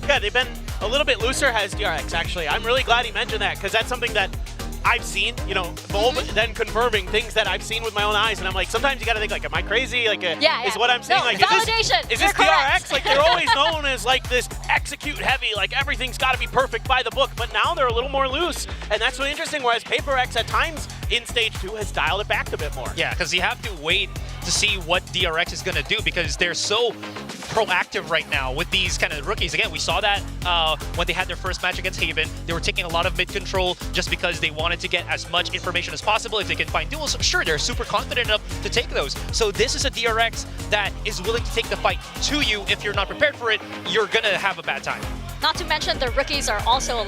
S17: Yeah, they've been a little bit looser as DRX, actually. I'm really glad he mentioned that, because that's something that I've seen, Volb then confirming things that I've seen with my own eyes, and I'm like, sometimes you gotta think, am I crazy? Is what I'm saying,
S15: validation.
S17: Is this DRX? They're always known as this execute heavy, everything's gotta be perfect by the book, but now they're a little more loose, and that's what's interesting, whereas PRX at times in Stage 2 has dialed it back a bit more.
S16: Yeah, because you have to wait to see what DRX is gonna do, because they're so proactive right now with these kind of rookies. Again, we saw that when they had their first match against Haven. They were taking a lot of mid control just because they wanted to get as much information as possible. If they can find duels, sure, they're super confident enough to take those. So this is a DRX that is willing to take the fight to you. If you're not prepared for it, you're gonna have a bad time.
S15: Not to mention the rookies are also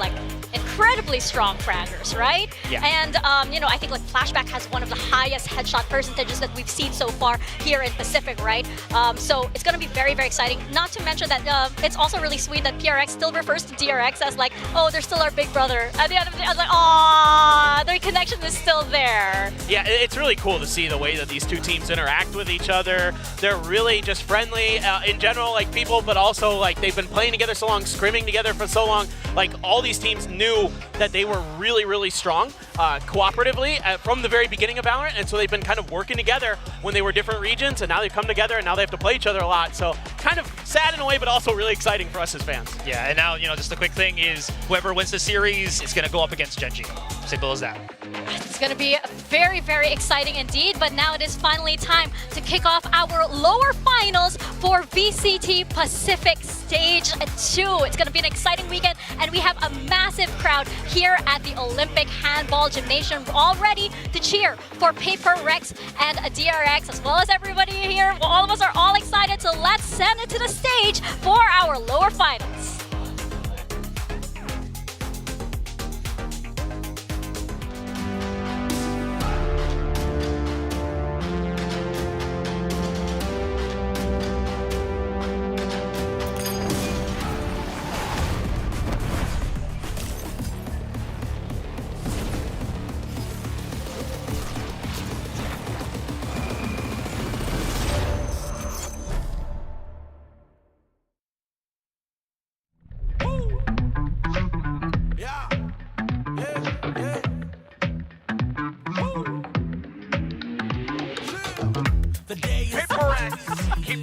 S15: incredibly strong fraggers, right?
S16: Yeah.
S15: And I think Flashback has one of the highest headshot percentages that we've seen so far here in Pacific, right? So it's going to be very, very exciting. Not to mention that it's also really sweet that PRX still refers to DRX as oh, they're still our big brother. At the end of the day, I was like, aww, their connection is still there.
S17: Yeah, it's really cool to see the way that these two teams interact with each other. They're really just friendly in general, people, but also they've been playing together so long, scrimming together for so long. All these teams knew that they were really, really strong cooperatively from the very beginning of VALORANT, and so they've been kind of working together when they were different regions, and now they've come together, and now they have to play each other a lot. So kind of sad in a way, but also really exciting for us as fans.
S16: Yeah, and now, just a quick thing is whoever wins the series is going to go up against Genji. Simple as that.
S15: It's going to be very, very exciting indeed, but now it is finally time to kick off our lower finals for VCT Pacific Stage 2. It's going to be an exciting weekend, and we have a massive crowd here at the Olympic Handball Gymnasium all ready to cheer for PRX and DRX, as well as everybody here. All of us are all excited, so let's send it to the stage for our lower finals.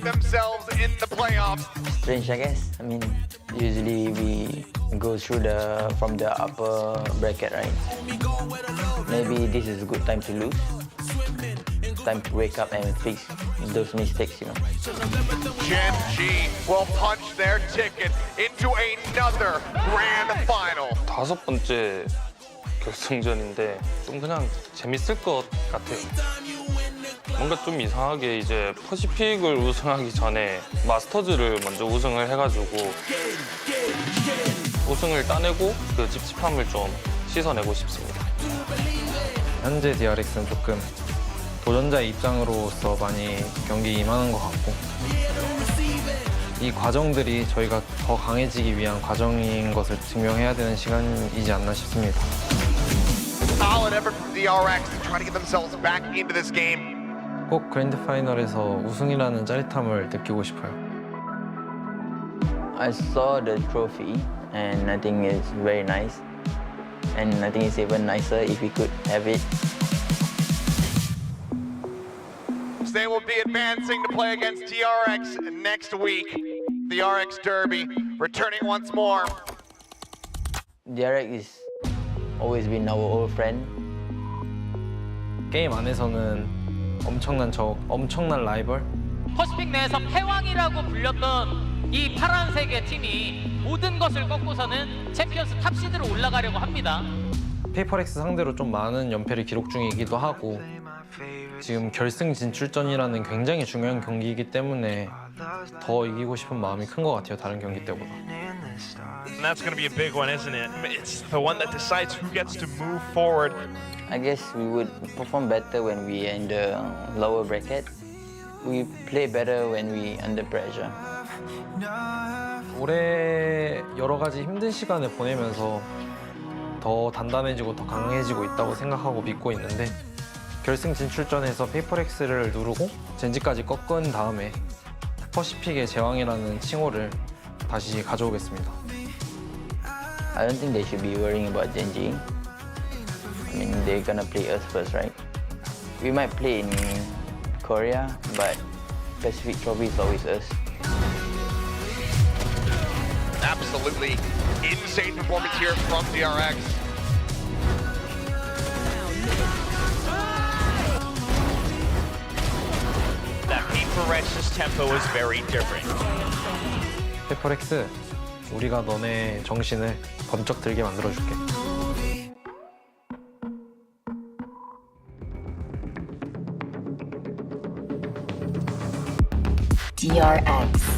S13: themselves in the playoffs.
S3: Strange, I guess. I mean, usually we go through from the upper bracket, right? Maybe this is a good time to lose. Time to wake up and fix those mistakes, you know.
S13: Gen G will punch their ticket into another grand final.
S22: 5번째 결승전인데 좀 그냥 재밌을 것 같아요. 뭔가 좀 이상하게 이제 퍼시픽을 우승하기 전에 마스터즈를 먼저 우승을 해가지고 우승을 따내고 그 찝찝함을 좀 씻어내고 싶습니다.
S23: 현재 DRX는 조금 도전자의 입장으로서 많이 경기에 임하는 것 같고 이 과정들이 저희가 더 강해지기 위한 과정인 것을 증명해야 되는 시간이지 않나 싶습니다.
S13: Solid effort from DRX to try to get themselves back into this game.
S23: 꼭 그랜드 파이널에서 우승이라는 짜릿함을 느끼고 싶어요.
S3: I saw the trophy and I think it's very nice. And I think it's even nicer if we could have it.
S13: They will be advancing to play against DRX next week. The RX Derby returning once more.
S3: DRX is always been our old friend.
S23: 게임 안에서는 엄청난 라이벌.
S2: 퍼시픽 내에서 패왕이라고 불렸던 이 파란색의 팀이 모든 것을 꺾고서는 챔피언스 탑시드로 올라가려고 합니다.
S23: 페이퍼렉스 상대로 좀 많은 연패를 기록 중이기도 하고 지금 결승 진출전이라는 굉장히 중요한 경기이기 때문에 더 이기고 싶은 마음이 큰 것 같아요, 다른 경기 때보다.
S14: And that's going to be a big one, isn't it? It's the one that decides who gets to move forward.
S3: I guess we would perform better when we are in the lower bracket. We play better when we under pressure.
S23: 올해 여러 가지 힘든 시간을 보내면서 더 단단해지고 더 강해지고 있다고 생각하고 믿고 있는데 결승 진출전에서 페이퍼렉스를 누르고 젠지까지 꺾은 다음에 퍼시픽의 제왕이라는 칭호를 다시 가져오겠습니다.
S3: I don't think they should be worrying about Genji. I mean, they're gonna play us first, right? We might play in Korea, but Pacific Trophy is always us.
S13: Absolutely insane performance here from DRX.
S12: That PRX's tempo is very different.
S23: 페이퍼렉스, 우리가 너네 정신을 번쩍 들게 만들어줄게.
S24: DRX.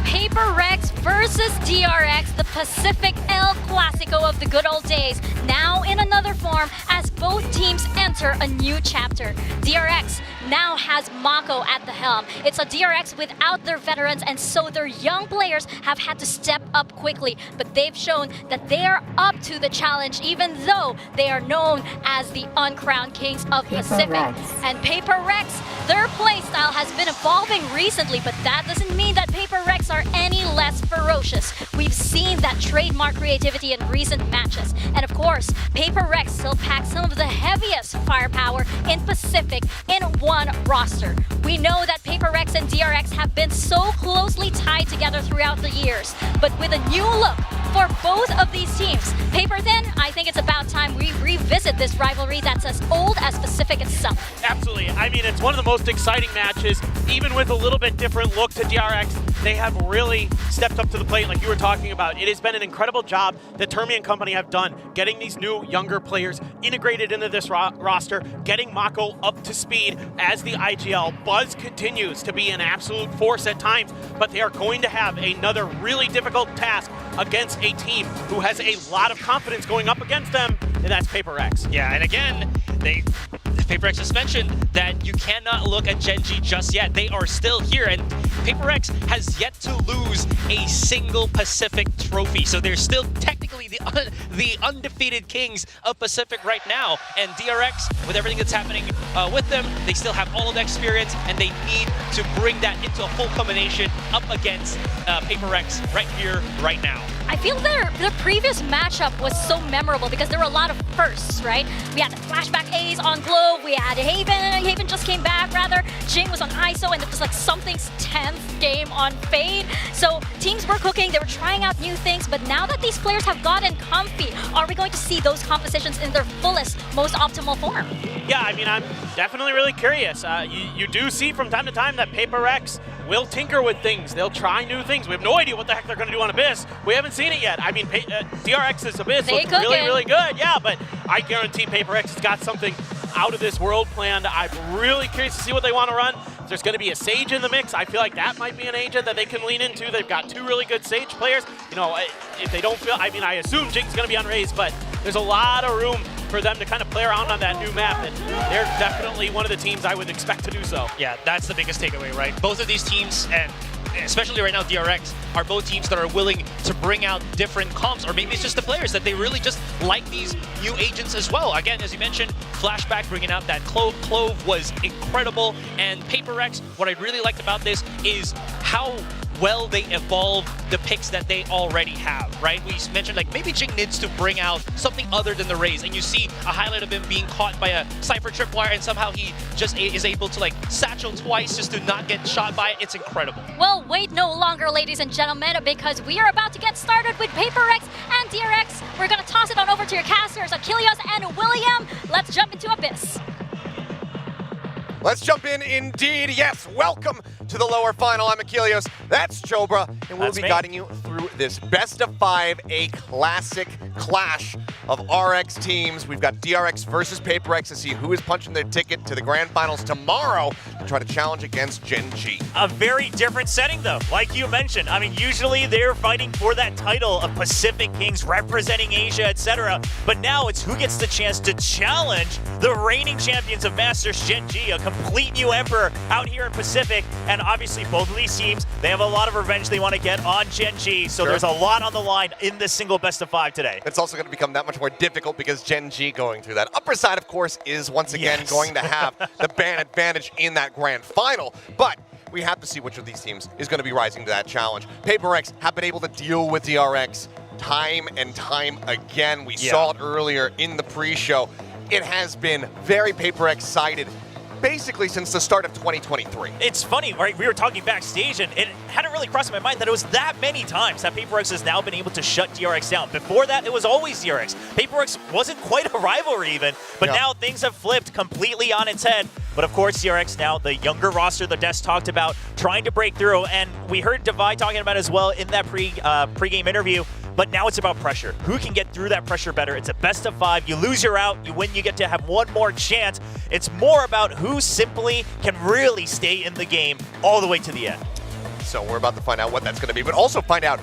S15: PRX versus DRX, the Pacific El Clasico of the good old days, now in another form as both teams enter a new chapter. DRX now has Mako at the helm. It's a DRX without their veterans, and so their young players have had to step up quickly, but they've shown that they are up to the challenge, even though they are known as the uncrowned kings of Pacific. And PRX, their playstyle has been evolving recently, but that doesn't mean that PRX are any less ferocious. We've seen that trademark creativity in recent matches. And of course, PRX still packs some of the heaviest firepower in Pacific in one roster. We know that PRX and DRX have been so closely tied together throughout the years, but with a new look for both of these teams, Paper-Thin, I think it's about time we revisit this rivalry that's as old as Pacific itself.
S17: Absolutely. I mean, it's one of the most exciting matches, even with a little bit different look to DRX. They have really stepped up to the plate like you were talking about. It has been an incredible job that Termi and company have done, getting these new, younger players integrated into this roster, getting Mako up to speed as the IGL. Buzz continues to be an absolute force at times, but they are going to have another really difficult task against a team who has a lot of confidence going up against them, and that's PRX.
S16: Yeah, and again, PaperX has mentioned that you cannot look at Gen G just yet. They are still here, and PaperX has yet to lose a single Pacific trophy. So they're still technically the undefeated kings of Pacific right now. And DRX, with everything that's happening with them, they still have all of the experience, and they need to bring that into a full combination up against PaperX right here, right now.
S15: I feel their previous matchup was so memorable because there were a lot of firsts, right? We had the flashback A's on Globe, we had Haven just came back rather, Jing was on ISO, and it was like something's 10th game on Fade. So teams were cooking, they were trying out new things, but now that these players have gotten comfy, are we going to see those compositions in their fullest, most optimal form?
S17: Yeah, I mean, I'm definitely really curious. You do see from time to time that PaperX will tinker with things. They'll try new things. We have no idea what the heck they're going to do on Abyss. We haven't seen it yet. I mean, DRX's Abyss looks really, really good. Yeah, but I guarantee PaperX has got something out of this world planned. I'm really curious to see what they want to run. If there's going to be a Sage in the mix, I feel like that might be an agent that they can lean into. They've got two really good Sage players. You know, if they don't feel, I mean, I assume Jing's going to be on Raze, but there's a lot of room for them to kind of play around on that new map, and they're definitely one of the teams I would expect to do so.
S16: Yeah, that's the biggest takeaway, right? Both of these teams, and especially right now DRX, are both teams that are willing to bring out different comps, or maybe it's just the players that they really just like these new agents as well. Again, as you mentioned, Flashback bringing out that Clove. Clove was incredible, and PaperX, what I really liked about this is how well they evolve the picks that they already have, right? We mentioned like maybe Jing needs to bring out something other than the Raze, and you see a highlight of him being caught by a Cypher tripwire, and somehow he just is able to like satchel twice just to not get shot by it. It's incredible.
S15: Well, wait no longer, ladies and gentlemen, because we are about to get started with PaperX and DRX. We're gonna toss it on over to your casters, Achilles and William. Let's jump into Abyss.
S13: Let's jump in indeed. Yes, welcome to the lower final. I'm Achilles, that's Chobra, and we'll be guiding you through this best of 5, a classic clash of RX teams. We've got DRX versus PaperX to see who is punching their ticket to the grand finals tomorrow to try to challenge against Gen G.
S12: A very different setting though, like you mentioned. I mean, usually they're fighting for that title of Pacific Kings representing Asia, etc. But now it's who gets the chance to challenge the reigning champions of Masters, Gen G, a complete new emperor out here in Pacific. And obviously both of these teams, they have a lot of revenge they want to get on Gen G. So there's a lot on the line in this single best of 5 today.
S13: It's also going to become that much more difficult because Gen G going through that upper side, of course, is once again going to have the ban advantage in that grand final. But we have to see which of these teams is going to be rising to that challenge. PaperX have been able to deal with DRX time and time again. We saw it earlier in the pre-show. It has been very PaperX-sided basically since the start of 2023.
S12: It's funny, right? We were talking backstage, and it hadn't really crossed my mind that it was that many times that PaperX has now been able to shut DRX down. Before that, it was always DRX. PaperX wasn't quite a rivalry even, but now things have flipped completely on its head. But of course, DRX now, the younger roster the Des talked about, trying to break through, and we heard Divide talking about as well in that pre-game interview. But now it's about pressure. Who can get through that pressure better? It's a best of 5. You lose, you're out. You win, you get to have one more chance. It's more about who simply can really stay in the game all the way to the end.
S13: So we're about to find out what that's going to be, but also find out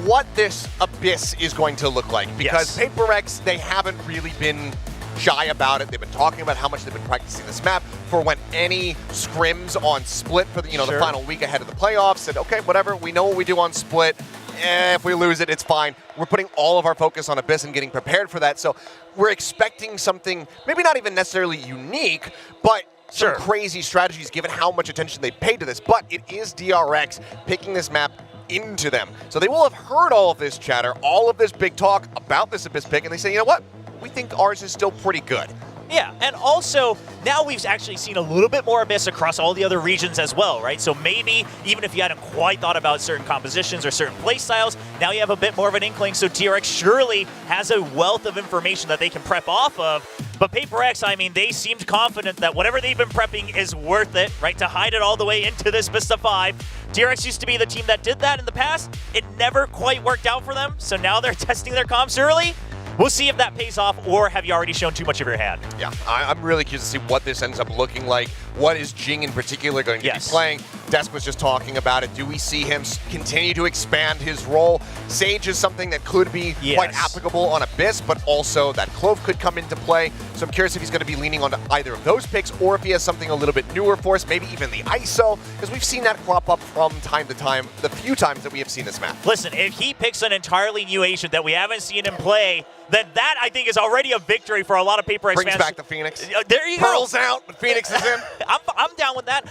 S13: what this Abyss is going to look like. Because PaperX, they haven't really been shy about it. They've been talking about how much they've been practicing this map for when any scrims on Split for the, the final week ahead of the playoffs. Said, okay, whatever, we know what we do on Split. If we lose it, it's fine. We're putting all of our focus on Abyss and getting prepared for that. So we're expecting something, maybe not even necessarily unique, but some crazy strategies given how much attention they paid to this. But it is DRX picking this map into them. So they will have heard all of this chatter, all of this big talk about this Abyss pick, and they say, you know what? We think ours is still pretty good.
S12: Yeah, and also, now we've actually seen a little bit more Abyss across all the other regions as well, right? So maybe, even if you hadn't quite thought about certain compositions or certain play styles, now you have a bit more of an inkling, so DRX surely has a wealth of information that they can prep off of. But PaperX, I mean, they seemed confident that whatever they've been prepping is worth it, right? To hide it all the way into this best of 5. DRX used to be the team that did that in the past. It never quite worked out for them, so now they're testing their comps early. We'll see if that pays off, or have you already shown too much of your hand?
S13: Yeah, I'm really curious to see what this ends up looking like. What is Jing in particular going to be playing? Desk was just talking about it. Do we see him continue to expand his role? Sage is something that could be quite applicable on Abyss, but also that Clove could come into play. So I'm curious if he's going to be leaning onto either of those picks or if he has something a little bit newer for us, maybe even the ISO, because we've seen that crop up from time to time, the few times that we have seen this map.
S12: Listen, if he picks an entirely new agent that we haven't seen him play, then that, I think, is already a victory for a lot of PRX fans.
S13: Brings back the Phoenix.
S12: There you
S13: Pearl's
S12: go.
S13: out, but Phoenix is in.
S12: I'm down with that.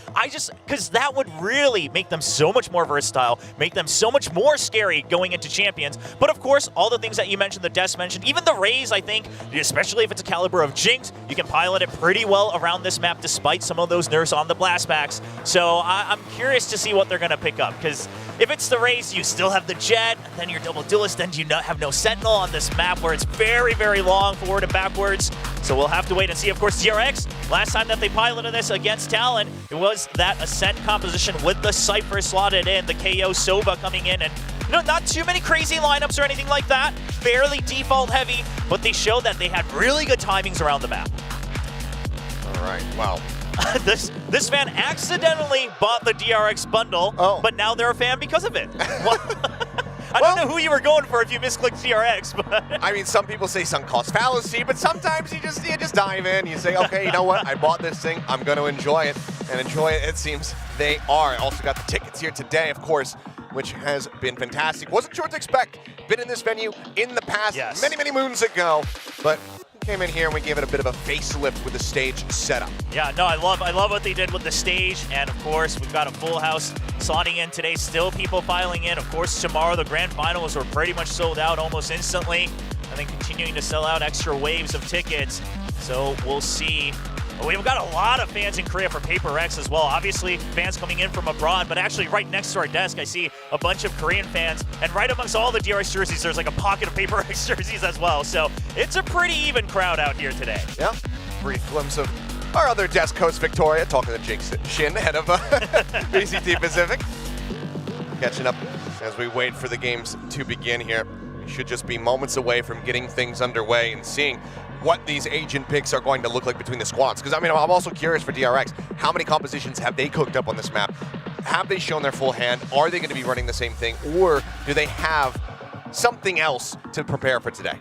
S12: Because that would really make them so much more versatile, make them so much more scary going into Champions. But of course, all the things that you mentioned, the Des mentioned, even the Raze, I think, especially if it's a caliber of Jinx, you can pilot it pretty well around this map despite some of those nerfs on the blastbacks. So I'm curious to see what they're going to pick up, because if it's the Raze, you still have the Jet, then your double duelist, then you have no Sentinel on this map where it's very, very long forward and backwards. So we'll have to wait and see. Of course, DRX, last time that they piloted this against Talon, it was that Ascent composition with the Cypher slotted in, the KO Sova coming in, and not too many crazy lineups or anything like that. Fairly default heavy, but they showed that they had really good timings around the map.
S13: All right, wow.
S12: This fan accidentally bought the DRX bundle, but now they're a fan because of it. I don't know who you were going for if you misclicked DRX, but
S13: I mean, some people say sunk cost fallacy, but sometimes you just dive in. You say, okay, you know what? I bought this thing. I'm going to enjoy it, and enjoy it. It seems they are. Also got the tickets here today, of course, which has been fantastic. Wasn't sure what to expect. Been in this venue in the past, many, many moons ago, but came in here and we gave it a bit of a facelift with the stage setup.
S12: Yeah, no, I love what they did with the stage, and of course we've got a full house slotting in today. Still people filing in. Of course, tomorrow the grand finals were pretty much sold out almost instantly, and then continuing to sell out extra waves of tickets. So we'll see. We've got a lot of fans in Korea for PRX as well. Obviously, fans coming in from abroad, but actually right next to our desk, I see a bunch of Korean fans. And right amongst all the DRX jerseys, there's like a pocket of PRX jerseys as well. So it's a pretty even crowd out here today.
S13: Yeah, brief glimpse of our other desk host, Victoria, talking to Jake Shin, head of VCT Pacific. Catching up as we wait for the games to begin here. We should just be moments away from getting things underway and seeing what these agent picks are going to look like between the squads. Because, I mean, I'm also curious for DRX, how many compositions have they cooked up on this map? Have they shown their full hand? Are they going to be running the same thing? Or do they have something else to prepare for today?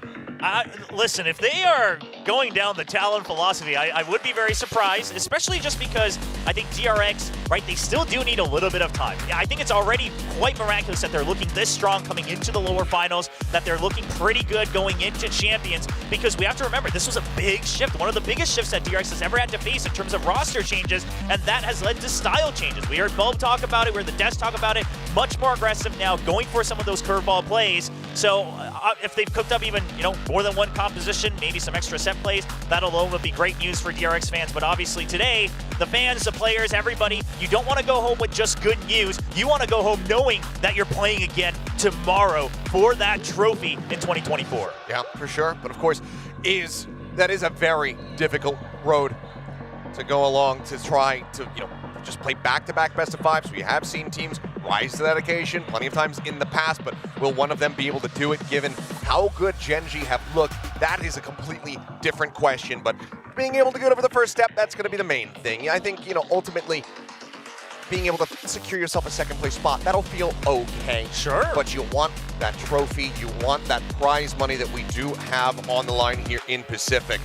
S12: Listen, if they are going down the Talon philosophy, I would be very surprised, especially just because I think DRX, right, they still do need a little bit of time. I think it's already quite miraculous that they're looking this strong coming into the lower finals, that they're looking pretty good going into Champions, because we have to remember, this was a big shift, one of the biggest shifts that DRX has ever had to face in terms of roster changes, and that has led to style changes. We heard Bulb talk about it, we heard the Desk talk about it, much more aggressive now, going for some of those curveball plays. So if they've cooked up even, more than one composition, maybe some extra set plays, that alone would be great news for DRX fans. But obviously today, the fans, the players, everybody, you don't want to go home with just good news. You want to go home knowing that you're playing again tomorrow for that trophy in 2024.
S13: Yeah, for sure. But of course, that is a very difficult road to go along to try to, just play back-to-back best of fives. We have seen teams rise to that occasion plenty of times in the past, but will one of them be able to do it given how good Gen.G have looked? That is a completely different question, but being able to get over the first step, that's going to be the main thing. I think, ultimately, being able to secure yourself a second place spot, that'll feel okay.
S12: Sure.
S13: But you want that trophy, you want that prize money that we do have on the line here in Pacific.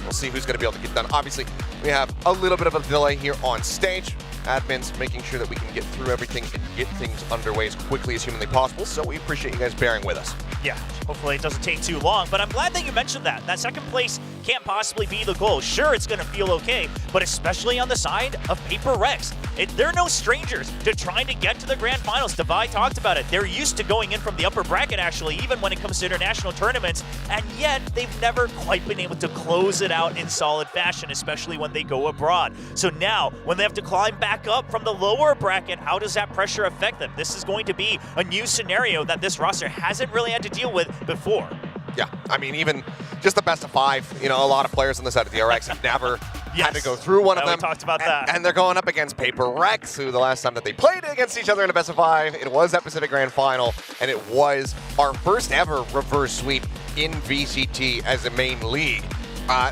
S13: We'll see who's going to be able to get done. Obviously, we have a little bit of a delay here on stage. Admins making sure that we can get through everything and get things underway as quickly as humanly possible, so we appreciate you guys bearing with us.
S12: Yeah, hopefully it doesn't take too long, but I'm glad that you mentioned that. That second place can't possibly be the goal. Sure, it's going to feel okay, but especially on the side of PRX. They're no strangers to trying to get to the grand finals. Devi talked about it. They're used to going in from the upper bracket, actually, even when it comes to international tournaments, and yet they've never quite been able to close it out in solid fashion, especially when they go abroad. So now, when they have to climb back up from the lower bracket, how does that pressure affect them? This is going to be a new scenario that this roster hasn't really had to deal with before.
S13: Yeah, I mean, even just the best of five, a lot of players on the side of DRX have never had to go through one of them.
S12: We talked about that.
S13: And they're going up against PRX, who the last time that they played against each other in a best of five, it was that Pacific Grand Final, and it was our first ever reverse sweep in VCT as a main league.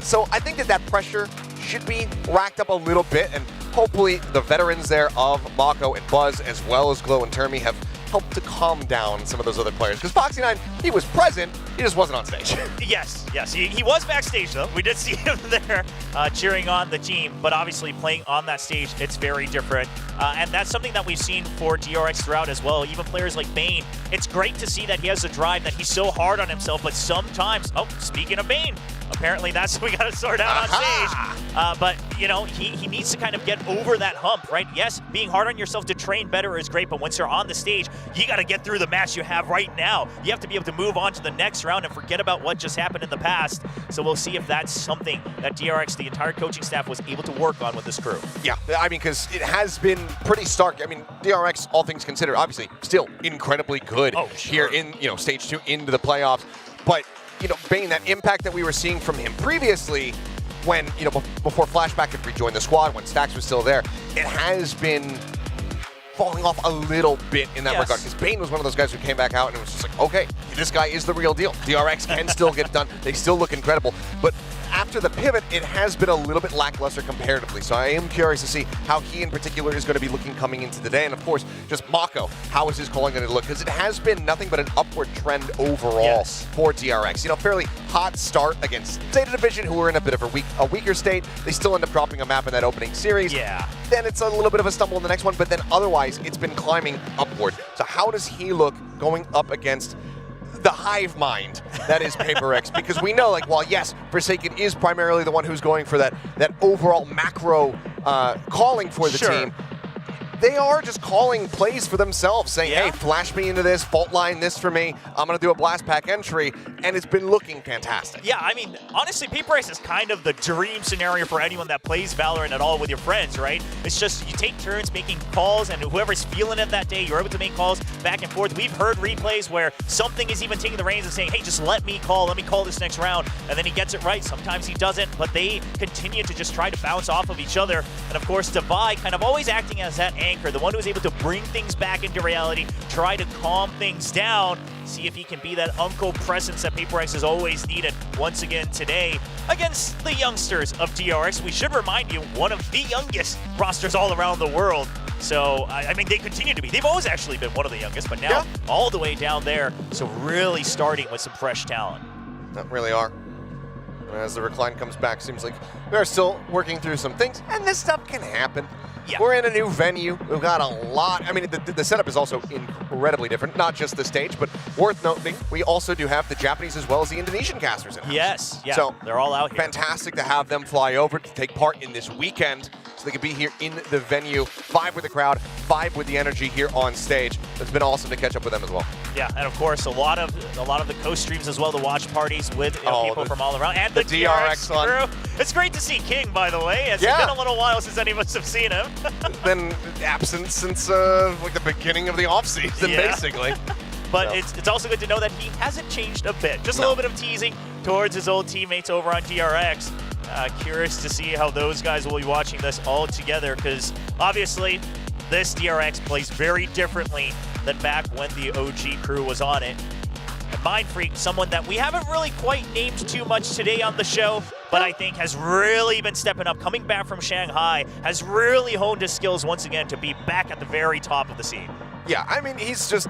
S13: So I think that pressure should be racked up a little bit, and hopefully the veterans there of Mako and Buzz, as well as Glow and Termi, have helped to calm down some of those other players. Because Foxy9, he was present, He just wasn't on stage.
S12: Yes, he was backstage though. We did see him there cheering on the team, but obviously playing on that stage, it's very different. And that's something that we've seen for DRX throughout as well. Even players like Bane, it's great to see that he has a drive, that he's so hard on himself, but sometimes, oh, speaking of Bane, apparently that's what we got to sort out on stage. But, you know, he needs to kind of get over that hump, right? Yes, being hard on yourself to train better is great, but once you're on the stage, you got to get through the match you have right now. You have to be able to move on to the next round and forget about what just happened in the past. So we'll see if that's something that DRX, the entire coaching staff, was able to work on with this crew.
S13: Yeah, I mean, because it has been pretty stark. I mean, DRX, all things considered, obviously still incredibly good here in, you know, stage 2 into the playoffs. But, you know, Bane, that impact that we were seeing from him previously when, you know, before Flashback had rejoined the squad, when Stax was still there, it has been falling off a little bit in that regard. Because Bane was one of those guys who came back out and it was just like, okay, this guy is the real deal. DRX can still get it done. They still look incredible. But after the pivot, it has been a little bit lackluster comparatively. So I am curious to see how he in particular is going to be looking coming into the day. And of course, just Mako, how is his calling going to look? Because it has been nothing but an upward trend overall for DRX. You know, fairly hot start against Zeta Division, who were in a bit of a weaker state. They still end up dropping a map in that opening series.
S12: Yeah.
S13: Then it's a little bit of a stumble in the next one, but then otherwise, it's been climbing upward. So how does he look going up against the hive mind that is PRX? Because we know, like, while yes, Forsaken is primarily the one who's going for that overall macro calling for the team, they are just calling plays for themselves, saying, hey, flash me into this, fault line this for me, I'm going to do a blast pack entry, and it's been looking fantastic.
S12: Yeah, I mean, honestly, PRX is kind of the dream scenario for anyone that plays Valorant at all with your friends, right? It's just you take turns making calls, and whoever's feeling it that day, you're able to make calls back and forth. We've heard replays where something is even taking the reins and saying, hey, just let me call this next round, and then he gets it right. Sometimes he doesn't, but they continue to just try to bounce off of each other. And of course, Divide kind of always acting as that anchor, the one who's able to bring things back into reality, try to calm things down, see if he can be that uncle presence that PRX has always needed once again today against the youngsters of DRX. We should remind you, one of the youngest rosters all around the world. So, I mean, they continue to be. They've always actually been one of the youngest, but now all the way down there. So really starting with some fresh talent.
S13: That really are. As the recline comes back, seems like we're still working through some things, and this stuff can happen.
S12: Yeah.
S13: We're in a new venue. We've got a lot. I mean, the setup is also incredibly different, not just the stage, but worth noting, we also do have the Japanese as well as the Indonesian casters in house.
S12: Yes, yeah,
S13: so
S12: they're all out here.
S13: Fantastic to have them fly over to take part in this weekend, so they could be here in the venue, 5 with the crowd, 5 with the energy here on stage. It's been awesome to catch up with them as well.
S12: Yeah, and of course, a lot of the co-streams as well, the watch parties with people from all around, and the DRX crew. It's great to see King, by the way. It's been a little while since any of us have seen him.
S13: Been absent since like the beginning of the offseason, basically.
S12: But it's also good to know that he hasn't changed a bit. Just a little bit of teasing towards his old teammates over on DRX. Curious to see how those guys will be watching this all together, because obviously this DRX plays very differently than back when the OG crew was on it. And Mindfreak, someone that we haven't really quite named too much today on the show, but I think has really been stepping up, coming back from Shanghai, has really honed his skills once again to be back at the very top of the scene.
S13: Yeah, I mean, he's just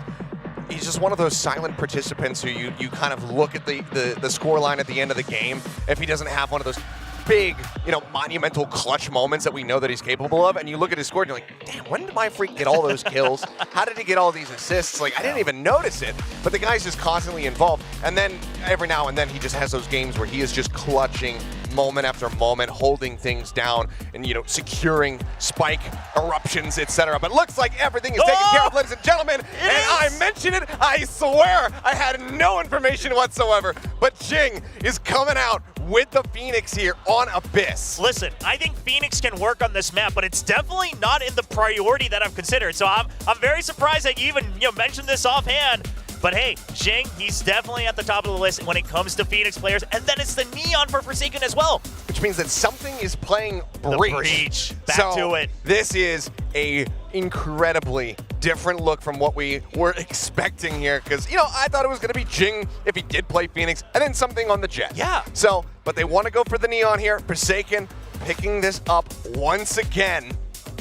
S13: one of those silent participants who you kind of look at the score line at the end of the game. If he doesn't have one of those big, you know, monumental clutch moments that we know that he's capable of, and you look at his score and you're like, damn, when did my freak get all those kills? How did he get all these assists? Like, I didn't even notice it, but the guy's just constantly involved. And then every now and then he just has those games where he is just clutching moment after moment, holding things down and, you know, securing spike eruptions, etc. But looks like everything is taken care of, ladies and gentlemen. And I mentioned it, I swear I had no information whatsoever, but Jing is coming out with the Phoenix here on Abyss.
S12: Listen, I think Phoenix can work on this map, but it's definitely not in the priority that I've considered. So I'm very surprised that you even mentioned this offhand. But hey, Jing, he's definitely at the top of the list when it comes to Phoenix players. And then it's the Neon for Forsaken as well.
S13: Which means that something is playing Breach.
S12: The Breach. Back to it.
S13: This is a incredibly different look from what we were expecting here. Because, you know, I thought it was going to be Jing if he did play Phoenix, and then something on the Jet.
S12: Yeah.
S13: So, but they want to go for the Neon here. Forsaken picking this up once again.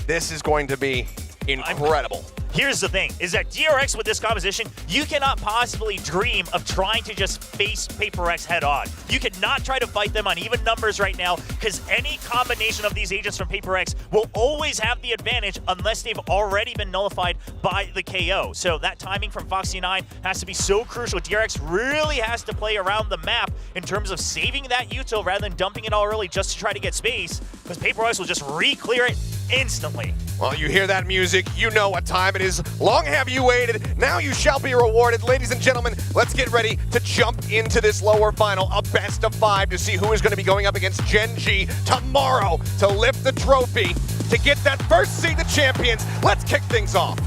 S13: This is going to be incredible.
S12: Here's the thing, is that DRX with this composition, you cannot possibly dream of trying to just face PRX head on. You cannot try to fight them on even numbers right now, because any combination of these agents from PRX will always have the advantage unless they've already been nullified by the KO. So that timing from Foxy9 has to be so crucial. DRX really has to play around the map in terms of saving that util rather than dumping it all early just to try to get space, because PRX will just re-clear it instantly.
S13: Well, you hear that music, you know what time it is. Long have you waited, now you shall be rewarded. Ladies and gentlemen, let's get ready to jump into this lower final, a best of 5 to see who is going to be going up against Gen G tomorrow to lift the trophy, to get that first seed of champions. Let's kick things off.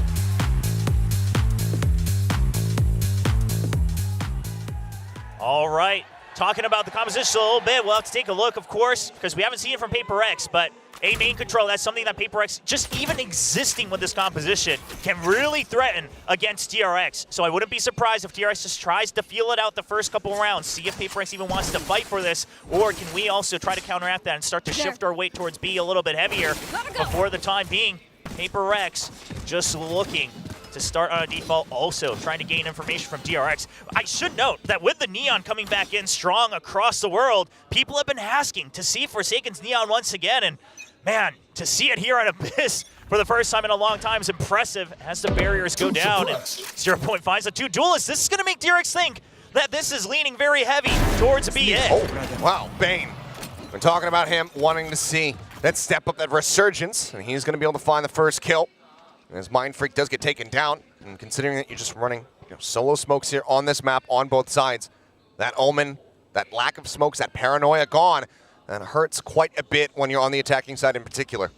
S12: All right, talking about the composition a little bit, we'll have to take a look, of course, because we haven't seen it from PRX, but A main control, that's something that PRX, just even existing with this composition, can really threaten against DRX. So I wouldn't be surprised if DRX just tries to feel it out the first couple rounds, see if PRX even wants to fight for this, or can we also try to counteract that and start to shift our weight towards B a little bit heavier. Before the time being, PRX just looking to start on a default, also trying to gain information from DRX. I should note that with the Neon coming back in strong across the world, people have been asking to see Forsaken's Neon once again, and man, to see it here on Abyss for the first time in a long time is impressive as the barriers go down, and 0 Point finds the 2 duelists. This is going to make DRX think that this is leaning very heavy towards B.
S13: Oh, wow, Bane. We're talking about him wanting to see that step up, that resurgence, and he's going to be able to find the first kill. As Mind Freak does get taken down, and considering that you're just running solo smokes here on this map on both sides, that Omen, that lack of smokes, that paranoia gone, that hurts quite a bit when you're on the attacking side in particular.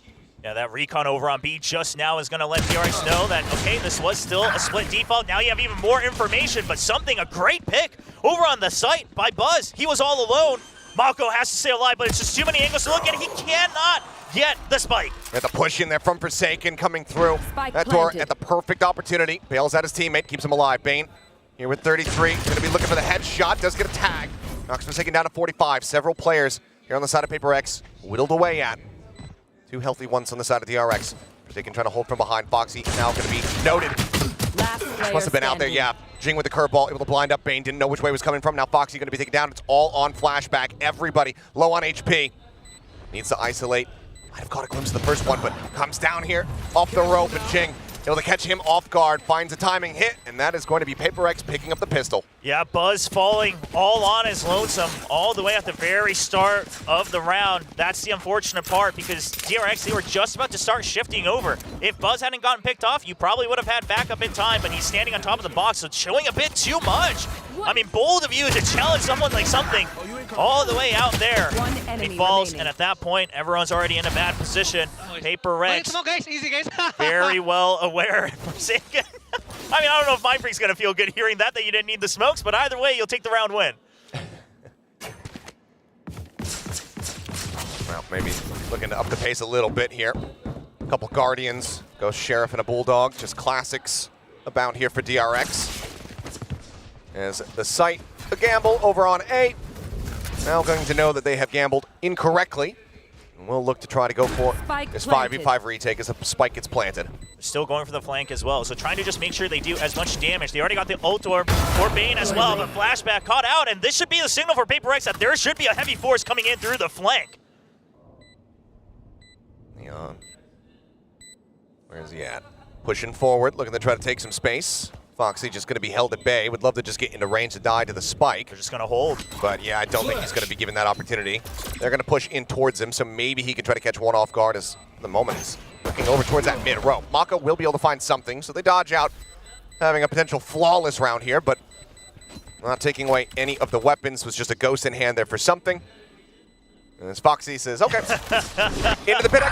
S12: Yeah, that recon over on B just now is going to let DRX know that, okay, this was still a split default. Now you have even more information, but a great pick over on the site by Buzz. He was all alone. Mako has to stay alive, but it's just too many angles to look at. He cannot get the spike.
S13: Got the push in there from Forsaken coming through.
S18: Spike
S13: that door
S18: planted.
S13: at the perfect opportunity. Bails out his teammate, keeps him alive. Bane here with 33. Going to be looking for the headshot. Does get a tag. Knocks Forsaken down to 45. Several players here on the side of PRX whittled away at. 2 healthy ones on the side of DRX. Forsaken trying to hold from behind. Foxy now going to be noted. Must have been out there, yeah. Jing with the curveball, able to blind up Bane. Didn't know which way it was coming from. Now Foxy going to be taken down. It's all on flashback. Everybody low on HP. Needs to isolate. Might have caught a glimpse of the first one, but comes down here off the rope, and Jing able to catch him off guard, finds a timing hit, and that is going to be PRX picking up the pistol.
S12: Yeah, Buzz falling all on his lonesome all the way at the very start of the round. That's the unfortunate part, because DRX, they were just about to start shifting over. If Buzz hadn't gotten picked off, you probably would have had backup in time, but he's standing on top of the box, so it's showing a bit too much. I mean, bold of you to challenge someone like something all the way out there. He falls, and at that point, everyone's already in a bad position. PRX,
S10: Come on, guys. Easy, guys.
S12: very well aware. Forsaken. I mean, I don't know if Mind Freak's going to feel good hearing that you didn't need the smokes, but either way, you'll take the round win.
S13: Well, maybe looking to up the pace a little bit here. A couple Guardians, goes Sheriff and a Bulldog, just classics about here for DRX. As the site, a gamble over on A. Now going to know that they have gambled incorrectly. And we'll look to try to go for this 5v5 retake as a spike gets planted.
S12: Still going for the flank as well, so trying to just make sure they do as much damage. They already got the ult orb for Bane as well, but flashback caught out, and this should be the signal for PRX that there should be a heavy force coming in through the flank.
S13: Neon. Where is he at? Pushing forward, looking to try to take some space. Foxy just going to be held at bay. Would love to just get into range to die to the spike.
S12: They're just going to hold.
S13: But yeah, I don't think he's going to be given that opportunity. They're going to push in towards him, so maybe he can try to catch one off guard as the moment is looking over towards that mid row. Mako will be able to find something, so they dodge out, having a potential flawless round here, but not taking away any of the weapons. Was just a ghost in hand there for something. And as Foxy says, okay, into the pit I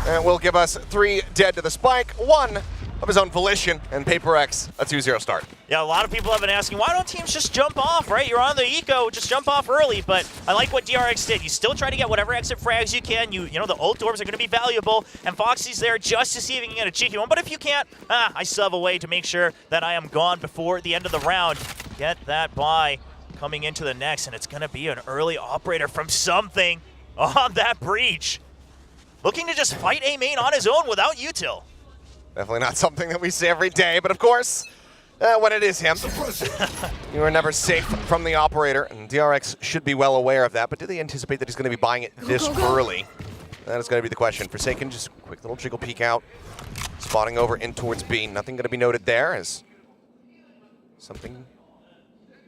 S13: go. And will give us 3 dead to the spike, 1 of his own volition, and PRX a 2-0 start.
S12: Yeah, a lot of people have been asking, why don't teams just jump off, right? You're on the eco, just jump off early, but I like what DRX did. You still try to get whatever exit frags you can. You know, the ult orbs are going to be valuable, and Foxy's there just to see if he can get a cheeky one, but if you can't, I still have a way to make sure that I am gone before the end of the round. Get that buy coming into the next, and it's going to be an early operator from something on that breach. Looking to just fight A main on his own without util.
S13: Definitely not something that we see every day, but of course, when it is him, you are never safe from the operator, and DRX should be well aware of that, but do they anticipate that he's going to be buying it this early? That is going to be the question. Forsaken, just a quick little jiggle peek out, spotting over in towards B. Nothing going to be noted there as something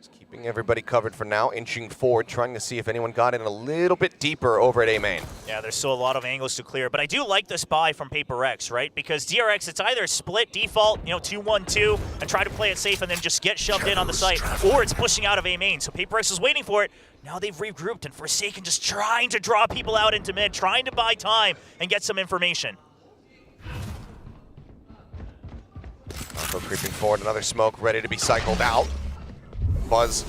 S13: is keeping everybody covered for now, inching forward, trying to see if anyone got in a little bit deeper over at A main.
S12: Yeah, there's still a lot of angles to clear, but I do like this buy from PRX, right? Because DRX, it's either split default, 2-1-2, and try to play it safe and then just get shoved in on the site, or it's pushing out of A main. So PRX is waiting for it. Now they've regrouped, and Forsaken just trying to draw people out into mid, trying to buy time and get some information.
S13: Also creeping forward, another smoke ready to be cycled out. Buzz,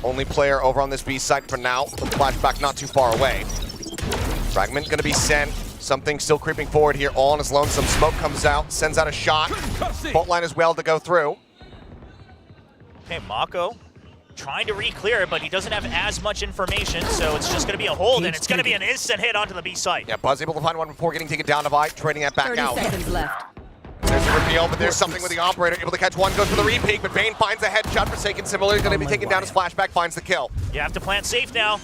S13: only player over on this B site for now. The flashback not too far away. Fragment gonna be sent. Something still creeping forward here, all on his lonesome. Smoke comes out, sends out a shot. Bolt line as well to go through.
S12: Okay, Mako trying to re-clear, but he doesn't have as much information, so it's just gonna be a hold, and it's gonna be an instant hit onto the B site.
S13: Yeah, Buzz able to find one before getting taken down by, trading that back out.
S20: 30 seconds left.
S13: There's a reveal, but there's something with the operator. Able to catch one, goes for the re-peek, but Bane finds a headshot. Forsaken similarly going to be taken down as Flashback finds the kill.
S12: You have to plant safe now.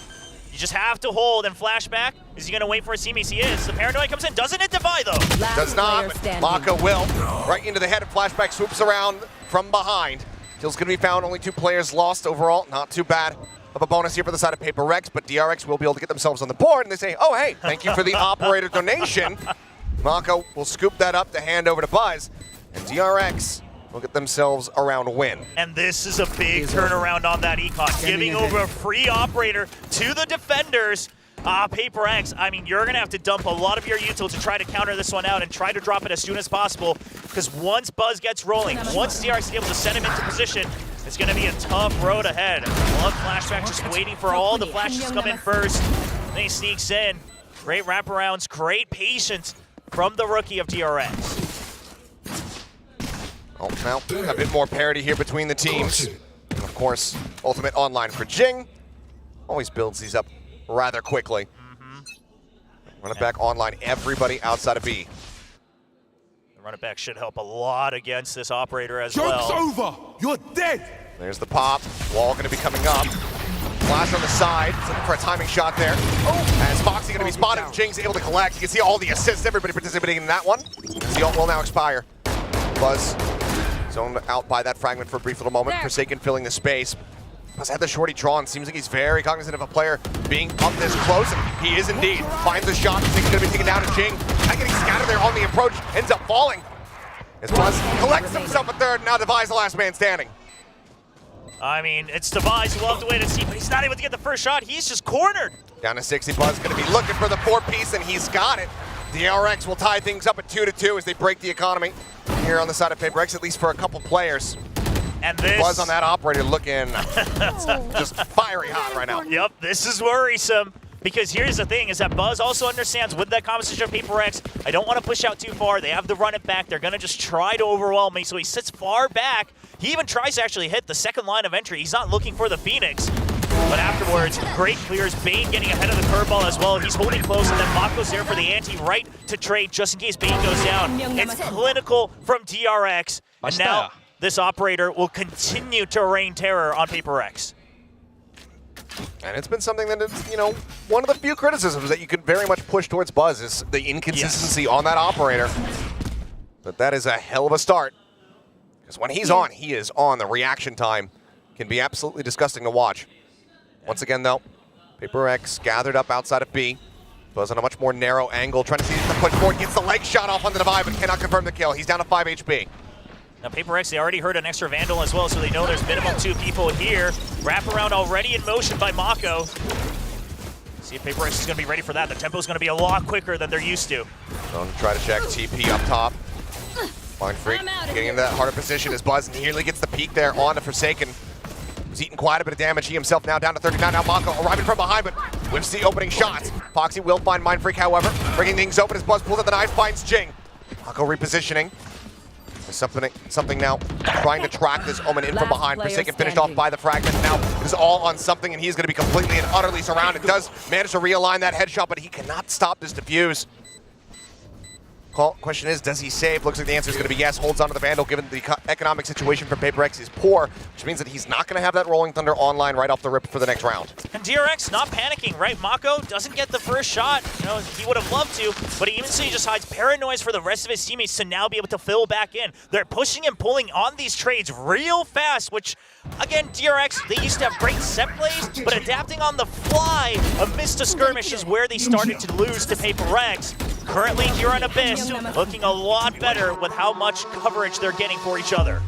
S12: You just have to hold, and Flashback, is he going to wait for a teammates? He is. The Paranoid comes in. Doesn't it divide, though?
S13: Does not, but Maka will. Right into the head of Flashback, swoops around from behind. Kill's going to be found, only 2 players lost overall. Not too bad of a bonus here for the side of PRX, but DRX will be able to get themselves on the board, and they say, oh, hey, thank you for the operator donation. Maka will scoop that up to hand over to Buzz. And DRX will get themselves around a win.
S12: And this is a big turnaround on that econ, giving over a free operator to the defenders. PRX, I mean, you're going to have to dump a lot of your util to try to counter this one out and try to drop it as soon as possible, because once Buzz gets rolling, once DRX is able to set him into position, it's going to be a tough road ahead. Love Flashback just waiting for all the flashes to come in first. Then he sneaks in. Great wraparounds, great patience from the rookie of DRX.
S13: Oh, now a bit more parity here between the teams. And of course, ultimate online for Jing. Always builds these up rather quickly. Run it back online, everybody outside of B.
S12: The run it back should help a lot against this operator as well.
S1: Joke's over! You're dead!
S13: There's the pop. Wall going to be coming up. Flash on the side. Looking for a timing shot there. Oh, as Foxy going to be spotted. Jing's able to collect. You can see all the assists, everybody participating in that one. The ult will now expire. Buzz zoned out by that fragment for a brief little moment. Forsaken filling the space. Buzz had the shorty drawn. Seems like he's very cognizant of a player being up this close, and he is indeed. Finds the shot. He's going to be taken down, and Jing, not getting scattered there on the approach, ends up falling. As Buzz collects himself a third, now Devi's the last man standing.
S12: I mean, it's Device who will have to wait and see, but he's not able to get the first shot. He's just cornered.
S13: Down to 60. Buzz going to be looking for the 4-piece, and he's got it. DRX will tie things up at 2-2 as they break the economy here on the side of PRX, at least for a couple players.
S12: And this
S13: Buzz on that operator looking just fiery hot right now.
S12: Yep, this is worrisome. Because here's the thing, is that Buzz also understands with that conversation of PRX, I don't want to push out too far. They have to run it back. They're going to just try to overwhelm me. So he sits far back. He even tries to actually hit the second line of entry. He's not looking for the Phoenix. But afterwards, great clears. Bane getting ahead of the curveball as well. He's holding close, and then Mako's there for the anti-right to trade just in case Bane goes down. It's clinical from DRX. And now this operator will continue to rain terror on PRX.
S13: And it's been something that is, one of the few criticisms that you could very much push towards Buzz is the inconsistency on that operator. But that is a hell of a start. Because when he's on, he is on. The reaction time can be absolutely disgusting to watch. Once again, though, PRX gathered up outside of B. Buzz on a much more narrow angle, trying to see if the push forward gets the leg shot off on the Divide, but cannot confirm the kill. He's down to 5 HP.
S12: Now PRX, they already heard an extra Vandal as well, so they know there's minimum 2 people here. Wraparound already in motion by Mako. See if PRX is going to be ready for that. The tempo is going to be a lot quicker than they're used to.
S13: Going to try to check TP up top. Mind Freak getting into that harder position as Buzz nearly gets the peek there on to Forsaken. He's eaten quite a bit of damage. He himself now down to 39. Now Mako arriving from behind, but whiffs the opening shots. Foxy will find Mind Freak, however, breaking things open as Buzz pulls out the knife, finds Jing. Mako repositioning. There's something now trying to track this Omen in from behind. Forsaken finished off by the fragment. Now it is all on something, and he's going to be completely and utterly surrounded. Does manage to realign that headshot, but he cannot stop this defuse. Question is, does he save? Looks like the answer is going to be yes. Holds onto the Vandal, given the economic situation for PRX is poor, which means that he's not going to have that Rolling Thunder online right off the rip for the next round.
S12: And DRX not panicking, right? Mako doesn't get the first shot. You know, he would have loved to, but even so, he just hides paranoid for the rest of his teammates to now be able to fill back in. They're pushing and pulling on these trades real fast, which, again, DRX, they used to have great set plays, but adapting on the fly amidst a skirmish is where they started to lose to PRX. Currently here on Abyss, looking a lot better with how much coverage they're getting for each other.